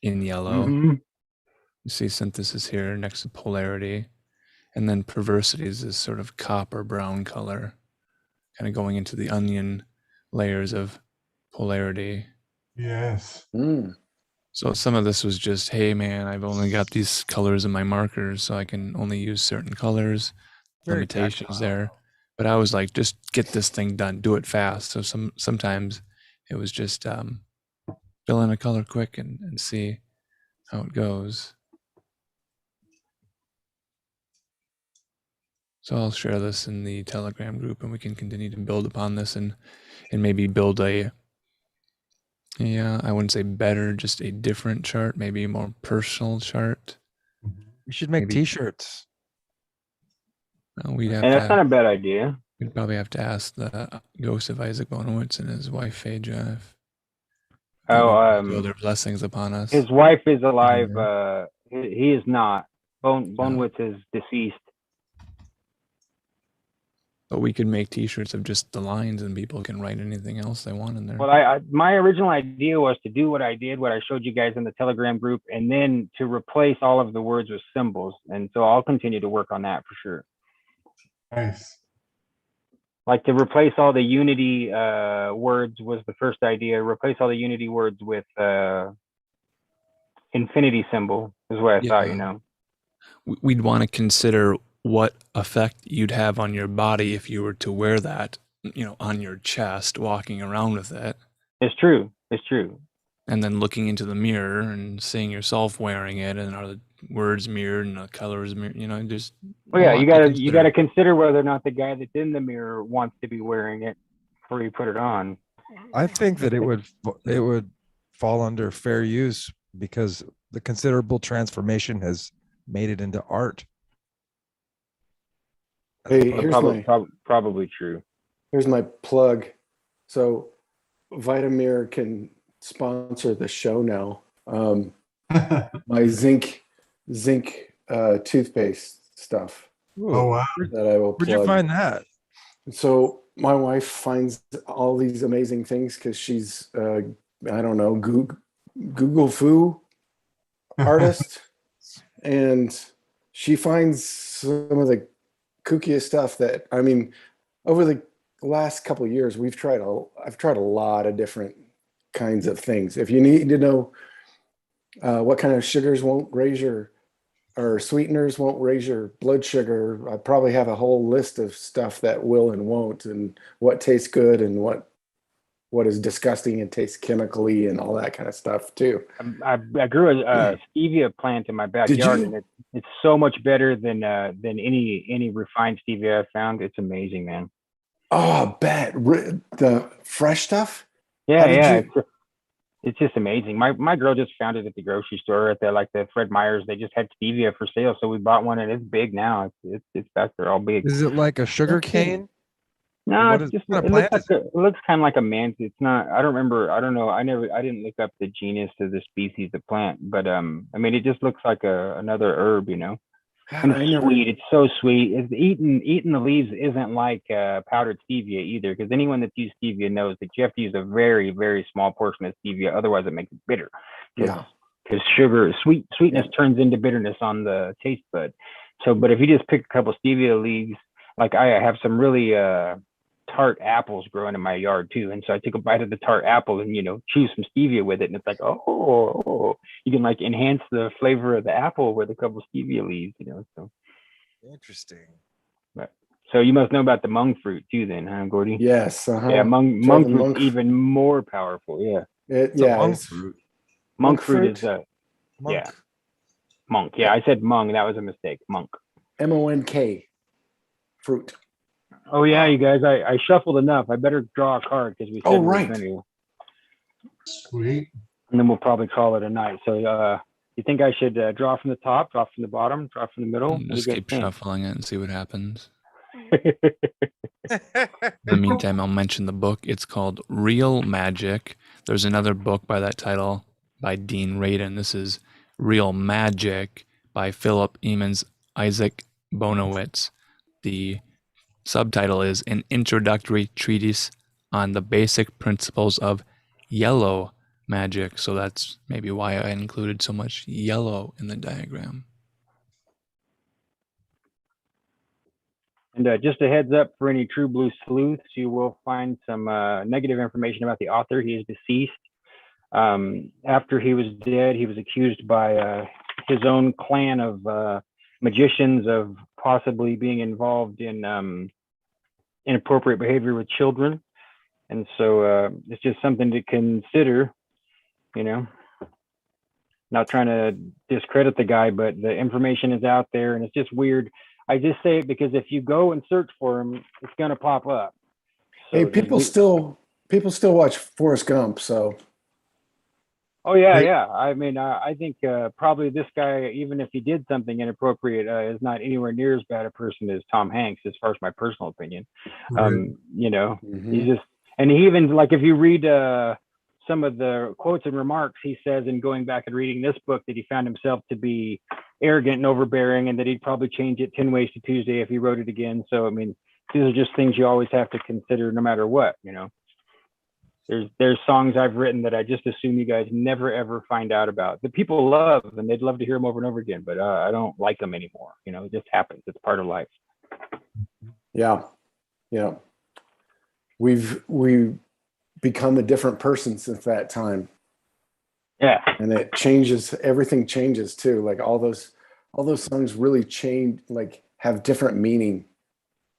in yellow. Mm-hmm. You see synthesis here next to polarity, and then perversity is this sort of copper brown color, kind of going into the onion layers of polarity. Yes. Mm. So some of this was just, hey man, I've only got these colors in my markers, so I can only use certain colors. Very Limitations tactile. there. But I was like, just get this thing done, do it fast. So sometimes it was just fill in a color quick and see how it goes. So I'll share this in the Telegram group, and we can continue to build upon this and maybe build a, yeah, I wouldn't say better, just a different chart, maybe a more personal chart. We should make Maybe- T-shirts. Well, we'd have And that's not to, a bad idea. we'd probably have to ask the ghost of Isaac Bonowitz and his wife Phaedra if they Oh, would bestow their blessings upon us. his wife is alive. Yeah. He is not. Bonewitz is deceased. But we could make T-shirts of just the lines, and people can write anything else they want in there. Well, my original idea was to do what I did, what I showed you guys in the Telegram group, and then to replace all of the words with symbols. And so I'll continue to work on that for sure. Nice. Like to replace all the unity words was the first idea. Replace all the unity words with infinity symbol is what I thought, you know. We'd want to consider what effect you'd have on your body if you were to wear that, you know, on your chest, walking around with it. It's true. It's true. And then looking into the mirror and seeing yourself wearing it, and are the words mirrored and the colors mirrored, you know, just. Well, yeah, you gotta consider whether or not the guy that's in the mirror wants to be wearing it before you put it on. I think that it would fall under fair use because the considerable transformation has made it into art. Hey, here's Probably true. Here's my plug. So Vitamir can sponsor the show now. My zinc toothpaste stuff Oh, wow. that I will plug. Where'd you find that? So my wife finds all these amazing things because she's I don't know, Google Foo artist, and she finds some of the kookiest stuff that, I mean, over the last couple of years, I've tried a lot of different kinds of things. If you need to know what kind of sugars won't raise your, or sweeteners won't raise your blood sugar, I probably have a whole list of stuff that will and won't, and what tastes good and what is disgusting and tastes chemically and all that kind of stuff too. I grew a stevia plant in my backyard, and it's so much better than any refined stevia I've found. It's amazing, man. Oh, I bet the fresh stuff. Yeah. It's just amazing. My girl just found it at the grocery store at the Fred Meyer's. They just had stevia for sale, so we bought one, and it's big now. It's back there, all big. Is it like a sugar cane? No, What it's is- just what it plant looks like it looks kind of like a mantis. It's not. I don't remember. I don't know. I didn't look up the genus of the species of plant, but I mean, it just looks like another herb, you know. And it's sweet. It's so sweet. It's eating the leaves isn't like powdered stevia either, because anyone that's used stevia knows that you have to use a very, very small portion of stevia, otherwise it makes it bitter. Yeah. Because sweetness turns into bitterness on the taste bud. So, but if you just pick a couple stevia leaves, like I have some really tart apples growing in my yard too, and so I took a bite of the tart apple and chew some stevia with it, and it's like you can like enhance the flavor of the apple with a couple stevia leaves, so Interesting. but so you must know about the monk fruit too then, huh, Gordy? Yes. Yeah, monk fruit's even more powerful. Monk fruit. Monk fruit is Monk. monk. Yeah, I said mung, that was a mistake. Monk. MONK fruit. Oh yeah, you guys, I shuffled enough. I better draw a card because we said we were right. going to. Sweet. And then we'll probably call it a night. So you think I should draw from the top, draw from the bottom, draw from the middle? Just keep shuffling it and see what happens. In the meantime, I'll mention the book. It's called Real Magic. There's another book by that title by Dean Radin. This is Real Magic by Philip Emmons Isaac Bonowitz. The subtitle is An Introductory Treatise on the Basic Principles of Yellow Magic. So that's maybe why I included so much yellow in the diagram. And just a heads up for any true blue sleuths, you will find some negative information about the author. He is deceased. After he was dead, he was accused by his own clan of magicians of possibly being involved in inappropriate behavior with children. And so it's just something to consider, you know, not trying to discredit the guy, but the information is out there and it's just weird. I just say it because if you go and search for him, it's going to pop up. So Hey, people still watch Forrest Gump, so. Oh yeah, Hey. yeah. I mean, I think probably this guy, even if he did something inappropriate, is not anywhere near as bad a person as Tom Hanks, as far as my personal opinion. You know, he's just, and he even, like, if you read some of the quotes and remarks he says in going back and reading this book, that he found himself to be arrogant and overbearing, and that he'd probably change it 10 ways to Tuesday if he wrote it again. So I mean, these are just things you always have to consider, no matter what. You know, there's songs I've written that I just assume you guys never ever find out about, that people love and they'd love to hear them over and over again, but I don't like them anymore. You know, it just happens. It's part of life. Yeah, yeah. We've become a different person since that time. Yeah. And it changes, everything changes too. Like all those songs really change, like have different meaning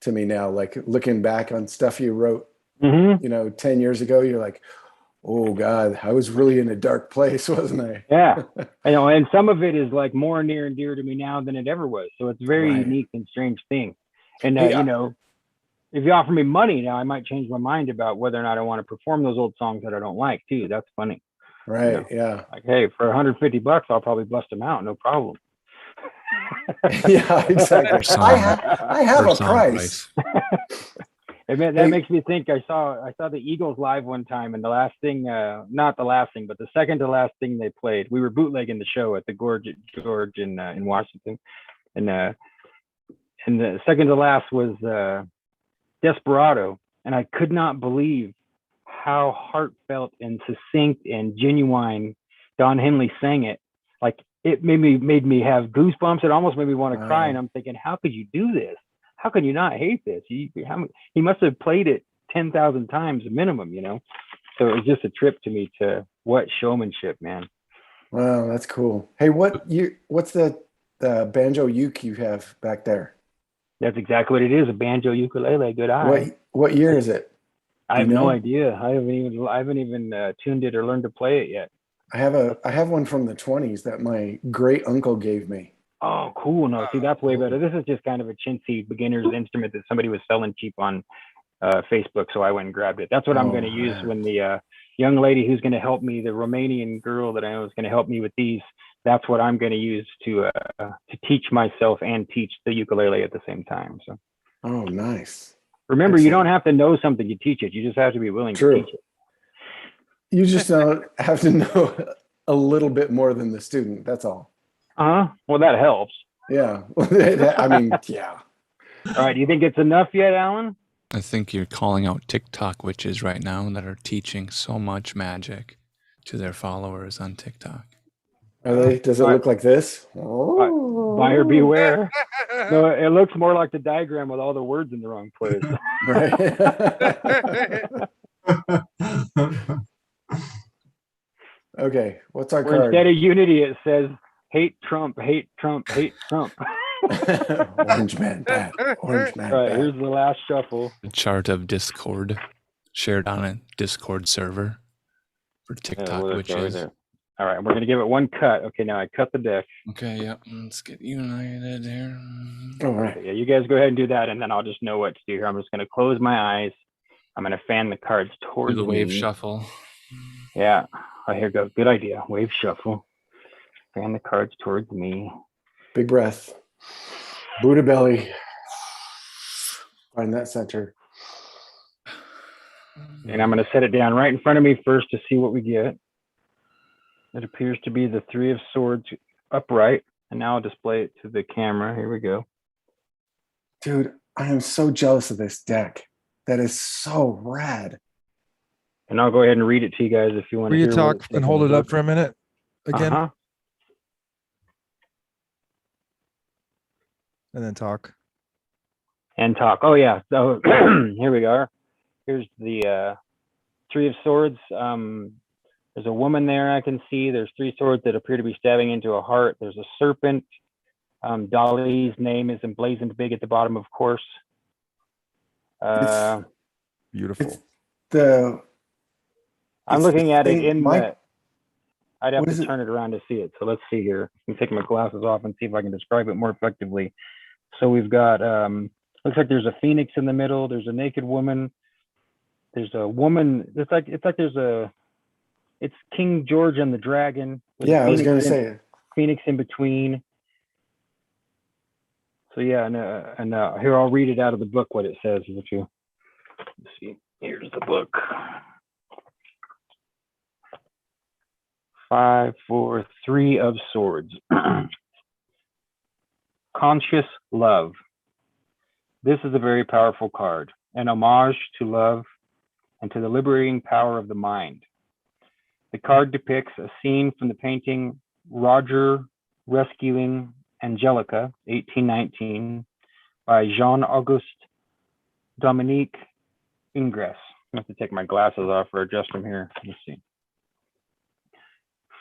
to me now. Like looking back on stuff you wrote, you know, 10 years ago, you're like, oh God, I was really in a dark place, wasn't I? Yeah. I know, and some of it is like more near and dear to me now than it ever was. So it's a very unique and strange thing. And you know, if you offer me money now, I might change my mind about whether or not I want to perform those old songs that I don't like too. That's funny. Right. You know? Yeah. Like, hey, for $150, I'll probably bust them out. No problem. Yeah, exactly. I have a price. That makes me think. I saw the Eagles live one time, and the last thing, not the last thing, but the second to last thing they played, we were bootlegging the show at the Gorge at George in Washington, and the second to last was Desperado, and I could not believe how heartfelt and succinct and genuine Don Henley sang it. Like, it made me have goosebumps. It almost made me want to cry. And I'm thinking, how could you do this? How can you not hate this? He must have played it 10,000 times minimum, you know? So it was just a trip to me to what showmanship, man. Wow, that's cool. Hey, what's the banjo uke you have back there? That's exactly what it is, a banjo ukulele. Good eye. What year is it? I have no idea. I haven't even tuned it or learned to play it yet. I have one from the 20s that my great uncle gave me. Oh, cool. No, see, that's way better. This is just kind of a chintzy beginner's instrument that somebody was selling cheap on Facebook, so I went and grabbed it. That's what I'm going to use when the young lady who's going to help me, the Romanian girl that I know is going to help me with these, that's what I'm going to use to teach myself and teach the ukulele at the same time. So. Oh, nice. Remember, you don't have to know something to teach it. You just have to be willing to teach it. You just don't have to know a little bit more than the student. That's all. Well, that helps. Yeah. I mean, yeah. All right. Do you think it's enough yet, Alan? I think you're calling out TikTok witches right now that are teaching so much magic to their followers on TikTok. Are they? Does it look like this? Oh. Buyer beware. No, it looks more like the diagram with all the words in the wrong place. Right. Okay, what's our card? Instead of unity, it says hate Trump, hate Trump, hate Trump. Orange man bad. Orange man All right, bad. here's the last shuffle. A chart of Discord shared on a Discord server for TikTok witches. All right, we're going to give it one cut. Okay, now I cut the deck. Okay, yep. Let's get united here. All right. Okay, yeah, you guys go ahead and do that, and then I'll just know what to do here. I'm just going to close my eyes. I'm going to fan the cards towards the wave me. shuffle. Yeah. Oh, here goes. Good idea. Wave shuffle. Fan the cards towards me. Big breath. Buddha belly. Find that center. And I'm going to set it down right in front of me first to see what we get. It appears to be the Three of Swords upright. And now I'll display it to the camera. Here we go. Dude, I am so jealous of this deck. That is so rad. And I'll go ahead and read it to you guys if you want Will to you hear what talk it says and in hold the it up book. for a minute again, Uh-huh. and then talk? And talk. Oh yeah. So here we are. Here's the Three of Swords. There's a woman there I can see. There's three swords that appear to be stabbing into a heart. There's a serpent. Dolly's name is emblazoned big at the bottom, of course. It's Beautiful. the I'm it's looking the at it thing- in my- the. I'd have what is to it? turn it around to see it. So let's see here. I can take my glasses off and see if I can describe it more effectively. So we've got looks like there's a phoenix in the middle. There's a naked woman. There's a woman. It's like it's King George and the dragon. with a Yeah, I was phoenix gonna in- say Phoenix in between. So yeah, and here I'll read it out of the book what it says. If you let's see, here's the book. 5, 4, 3 of Swords. Conscious love. This is a very powerful card, an homage to love and to the liberating power of the mind. The card depicts a scene from the painting Roger Rescuing Angelica, 1819, by Jean-Auguste Dominique Ingres. I have to take my glasses off or adjust them here. Let's see.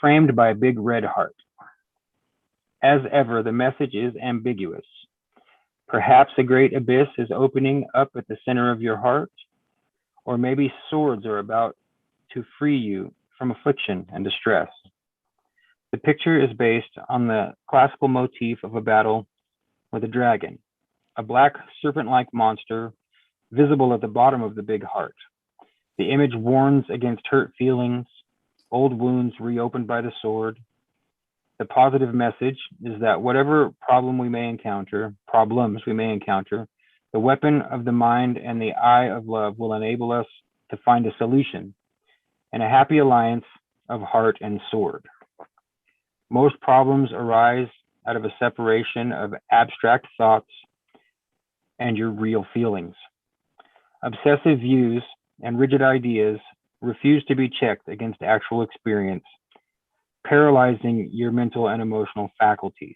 Framed by a big red heart. As ever, the message is ambiguous. Perhaps a great abyss is opening up at the center of your heart, or maybe swords are about to free you from affliction and distress. The picture is based on the classical motif of a battle with a dragon, a black serpent-like monster visible at the bottom of the big heart. The image warns against hurt feelings, old wounds reopened by the sword. The positive message is that whatever problems we may encounter, the weapon of the mind and the eye of love will enable us to find a solution and a happy alliance of heart and sword. Most problems arise out of a separation of abstract thoughts and your real feelings. Obsessive views and rigid ideas refuse to be checked against actual experience, paralyzing your mental and emotional faculties.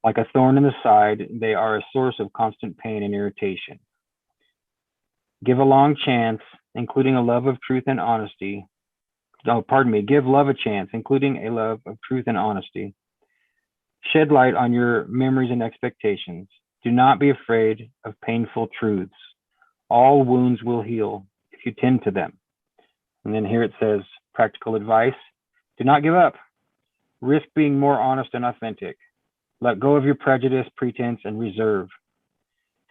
Like a thorn in the side, they are a source of constant pain and irritation. Give a long chance, including a love of truth and honesty. Give love a chance, including a love of truth and honesty. Shed light on your memories and expectations. Do not be afraid of painful truths. All wounds will heal if you tend to them. And then here it says, practical advice. Do not give up. Risk being more honest and authentic. Let go of your prejudice, pretense, and reserve.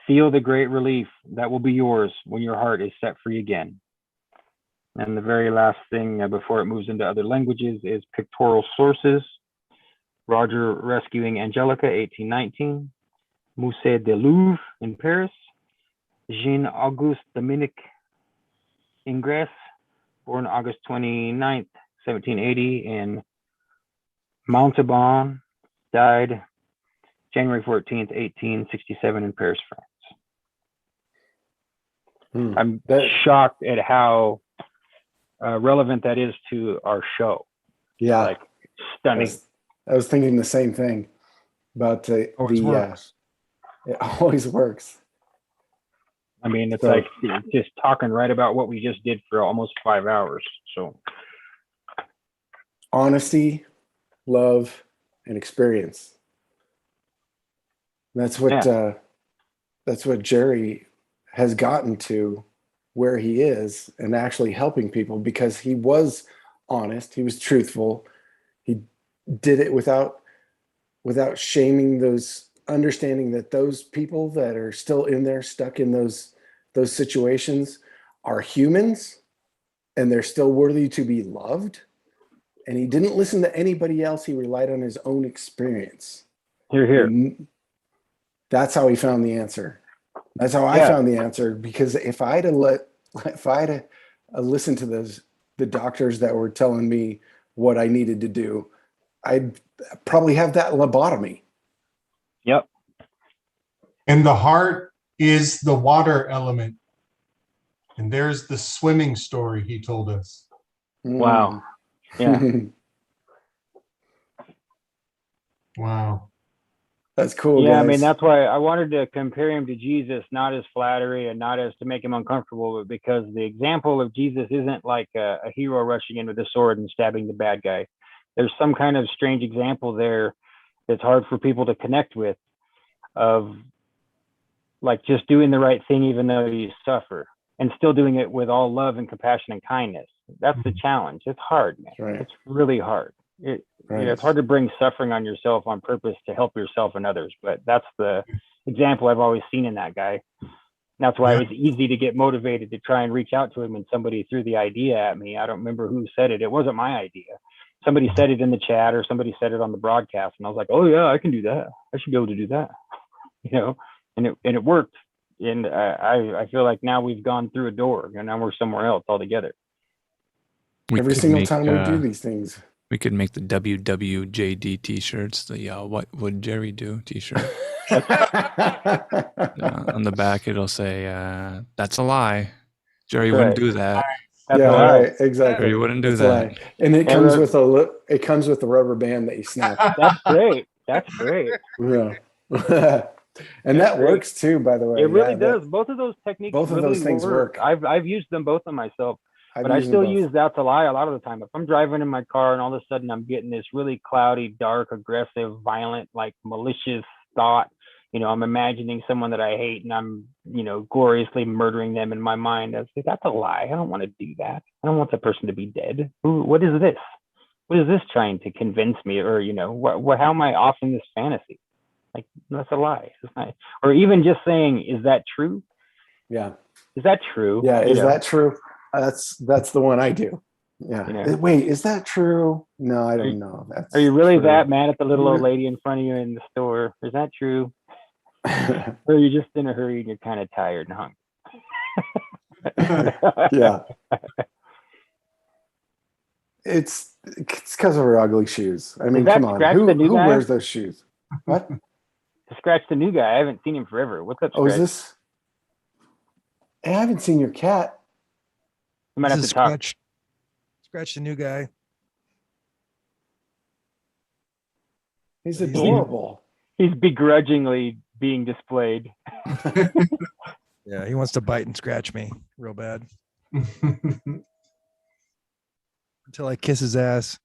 Feel the great relief that will be yours when your heart is set free again. And the very last thing before it moves into other languages is pictorial sources. Roger Rescuing Angelica, 1819. Musée du Louvre in Paris. Jean-Auguste Dominique Ingres, born August 29th, 1780 in Montauban, died January 14th, 1867 in Paris, France. I'm shocked at how relevant that is to our show. Yeah, like stunning. I was thinking the same thing about Always works. it always works. I mean, it's So- like just talking right about what we just did for almost 5 hours. So Honesty, love, and experience. That's what Jerry has gotten to, where he is, and actually helping people because he was honest, he was truthful, he did it without shaming those, understanding that those people that are still in there stuck in those situations are humans and they're still worthy to be loved. And he didn't listen to anybody else. He relied on his own experience. here. And that's how he found the answer. That's how I found the answer, because if I had listened to the doctors that were telling me what I needed to do, I'd probably have that lobotomy. Yep. And the heart is the water element. And there's the swimming story he told us. Wow. Yeah. Wow. That's cool, Yeah, guys. I mean, that's why I wanted to compare him to Jesus, not as flattery and not as to make him uncomfortable, but because the example of Jesus isn't like a hero rushing in with a sword and stabbing the bad guy. There's some kind of strange example there that's hard for people to connect with, of like just doing the right thing even though you suffer, and still doing it with all love and compassion and kindness. That's the challenge. It's hard, man. Right. It's really hard. You know, it's hard to bring suffering on yourself on purpose to help yourself and others, but that's the example I've always seen in that guy. That's why it was easy to get motivated to try and reach out to him when somebody threw the idea at me. I don't remember who said it. It wasn't my idea. Somebody said it in the chat or somebody said it on the broadcast, and I was like, oh yeah, I can do that. I should be able to do that. You know, and it worked. And I feel like now we've gone through a door and now we're somewhere else altogether. Every single time we do these things. We could make the WWJD t-shirts, the What Would Jerry Do t-shirt. On the back, it'll say, that's a lie. Jerry wouldn't do that. That's yeah, a lie. right. Exactly. Jerry wouldn't do That's that. And it comes with it comes with a rubber band that you snap. That's great. That's great. Yeah. And that works too, by the way. It really does. Both of those techniques, both of those things work. I've used them both on myself, but I still use that's a lie a lot of the time. If I'm driving in my car and all of a sudden I'm getting this really cloudy, dark, aggressive, violent, like malicious thought, you know, I'm imagining someone that I hate and I'm, you know, gloriously murdering them in my mind. I say, that's a lie. I don't want to do that. I don't want the person to be dead. What is this? What is this trying to convince me? Or, you know, how am I off in this fantasy? Like, that's a lie. It's not. Or even just saying, is that true? Yeah. Is that true? Yeah. Is that true? That's the one I do. Yeah. You know? Wait, is that true? No, I don't know. Are you really that mad at the little old lady in front of you in the store? Is that true? Or are you just in a hurry and you're kind of tired and hungry? Yeah. It's because of her ugly shoes. I mean, come on. Who wears those shoes? What? Scratch the new guy. I haven't seen him forever. What's up, Scratch? Oh, is this? Hey, I haven't seen your cat. You might have to talk. Scratch the new guy. He's adorable. He's begrudgingly being displayed. Yeah, he wants to bite and scratch me real bad. Until I kiss his ass.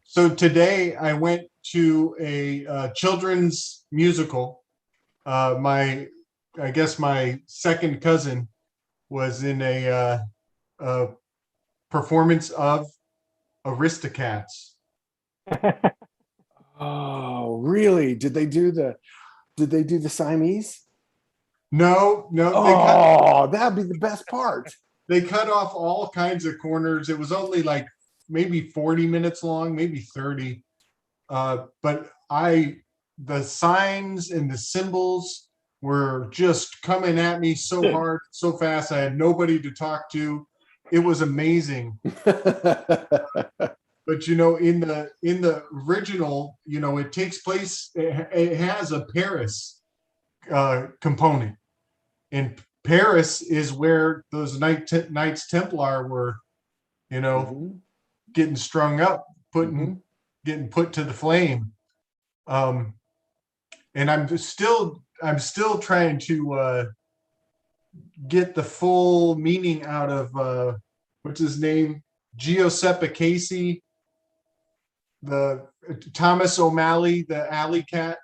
So today I went to a children's musical. I guess my second cousin was in a performance of Aristocats. Oh, really? Did they do the Siamese? No. Oh, that'd be the best part. They cut off all kinds of corners. It was only like maybe 40 minutes long, maybe 30. But the signs and the symbols were just coming at me so hard, so fast. I had nobody to talk to. It was amazing. But you know, in the original, you know, it takes place. It has a Paris component, and Paris is where those Knights Templar were, you know, getting strung up, getting put to the flame. And I'm still trying to get the full meaning out of what's his name, Giuseppe Casey, the Thomas O'Malley, the alley cat.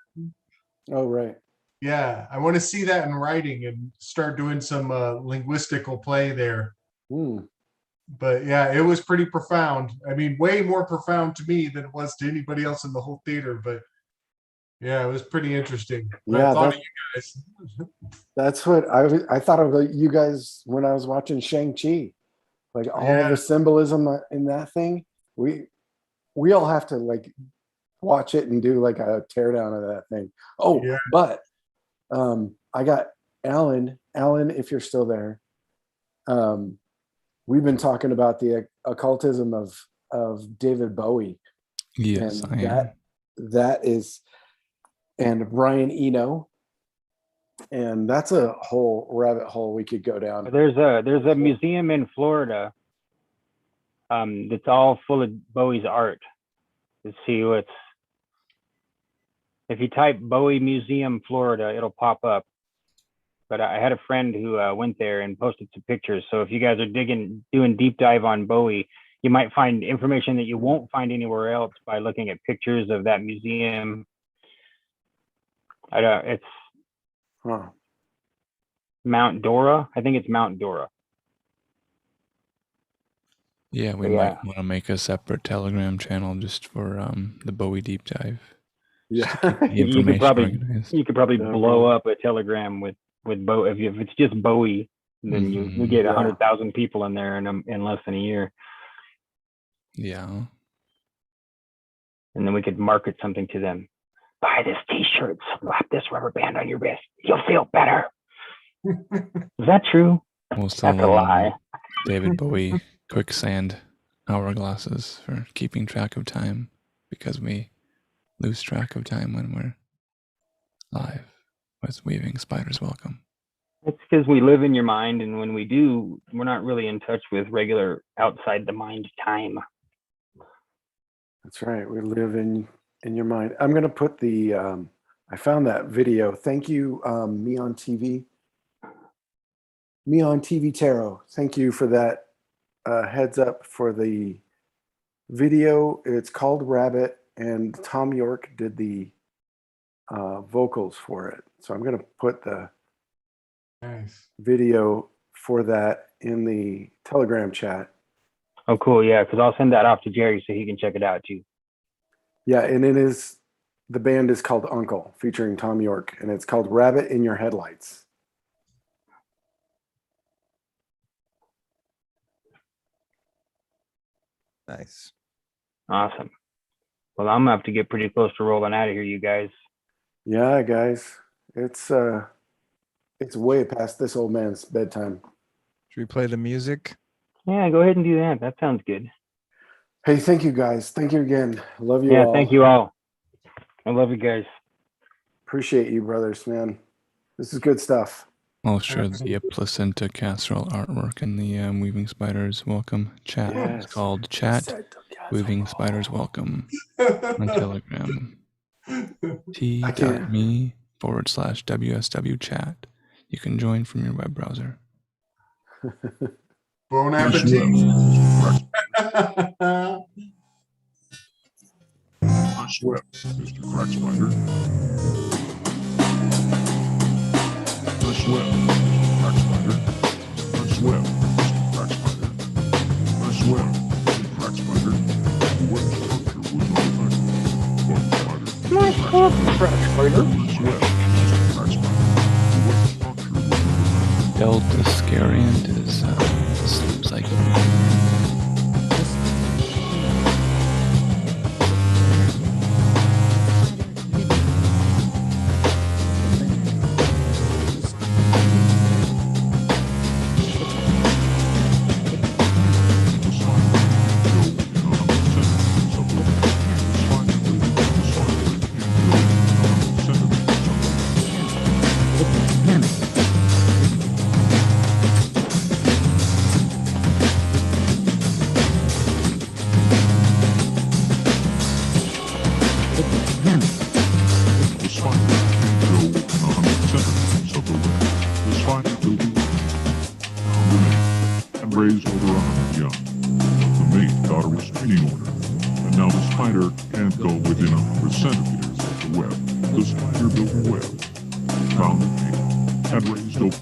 Oh, right. Yeah, I want to see that in writing and start doing some linguistical play there. But yeah, it was pretty profound. I mean, way more profound to me than it was to anybody else in the whole theater. But yeah, it was pretty interesting. Yeah, I thought of you guys. That's what I thought of you guys when I was watching Shang-Chi. Like all the symbolism in that thing. We all have to like watch it and do like a teardown of that thing. Oh, yeah. But I got Alan, if you're still there, we've been talking about the occultism of David Bowie. Yes, And I am. that is, and Brian Eno. And that's a whole rabbit hole we could go down. There's a museum in Florida that's all full of Bowie's art. Let's see what's, if you type Bowie Museum Florida, it'll pop up. But I had a friend who went there and posted some pictures. So if you guys are doing deep dive on Bowie, you might find information that you won't find anywhere else by looking at pictures of that museum. It's Mount Dora. I think it's Mount Dora. Yeah, we might want to make a separate Telegram channel just for the Bowie deep dive. Yeah, you could probably blow up a Telegram with Bowie. If it's just Bowie, then you get 100,000 people in there in less than a year. Yeah. And then we could market something to them. Buy this T-shirt, slap this rubber band on your wrist. You'll feel better. Is that true? That's a lie. David Bowie quicksand hourglasses for keeping track of time, because we lose track of time when we're live with Weaving Spiders Welcome. It's because we live in your mind, and when we do, we're not really in touch with regular outside the mind time. That's right. We live in your mind. I'm going to put the, I found that video. Thank you, Me on TV. Me on TV Tarot. Thank you for that heads up for the video. It's called Rabbit, and Tom York did the vocals for it. So I'm going to put the video for that in the Telegram chat. Oh, cool. Yeah, because I'll send that off to Jerry so he can check it out too. Yeah, and the band is called Uncle, featuring Tom York, and it's called Rabbit in Your Headlights. Nice. Awesome. Well, I'm gonna have to get pretty close to rolling out of here, you guys. Yeah, guys. It's way past this old man's bedtime. Should we play the music? Yeah, go ahead and do that. That sounds good. Hey, thank you, guys. Thank you again. Love you all. Yeah, thank you all. I love you guys. Appreciate you, brothers, man. This is good stuff. I'll share the placenta casserole artwork in the Weaving Spiders Welcome chat. Yes. It's called Chat Weaving Spiders Welcome on Telegram. t.me/WSW chat. You can join from your web browser. Bon appetit. I swear, Mr. Crack Spider. I swear, Mr. Crack Spider. I swear, Mr. Crack Spider. I swear, Mr. Crack Spider. The web structure was not affected. Bug Spider. Crack Spider. I swear, Mr. Crack Spider. The web structure was not affected. Delta Scariant is sleep cycle. Raised over 100 young. The mate got a restraining order, and now the spider can't go within 100 centimeters of the web. The spider built a web, found the mate, and raised over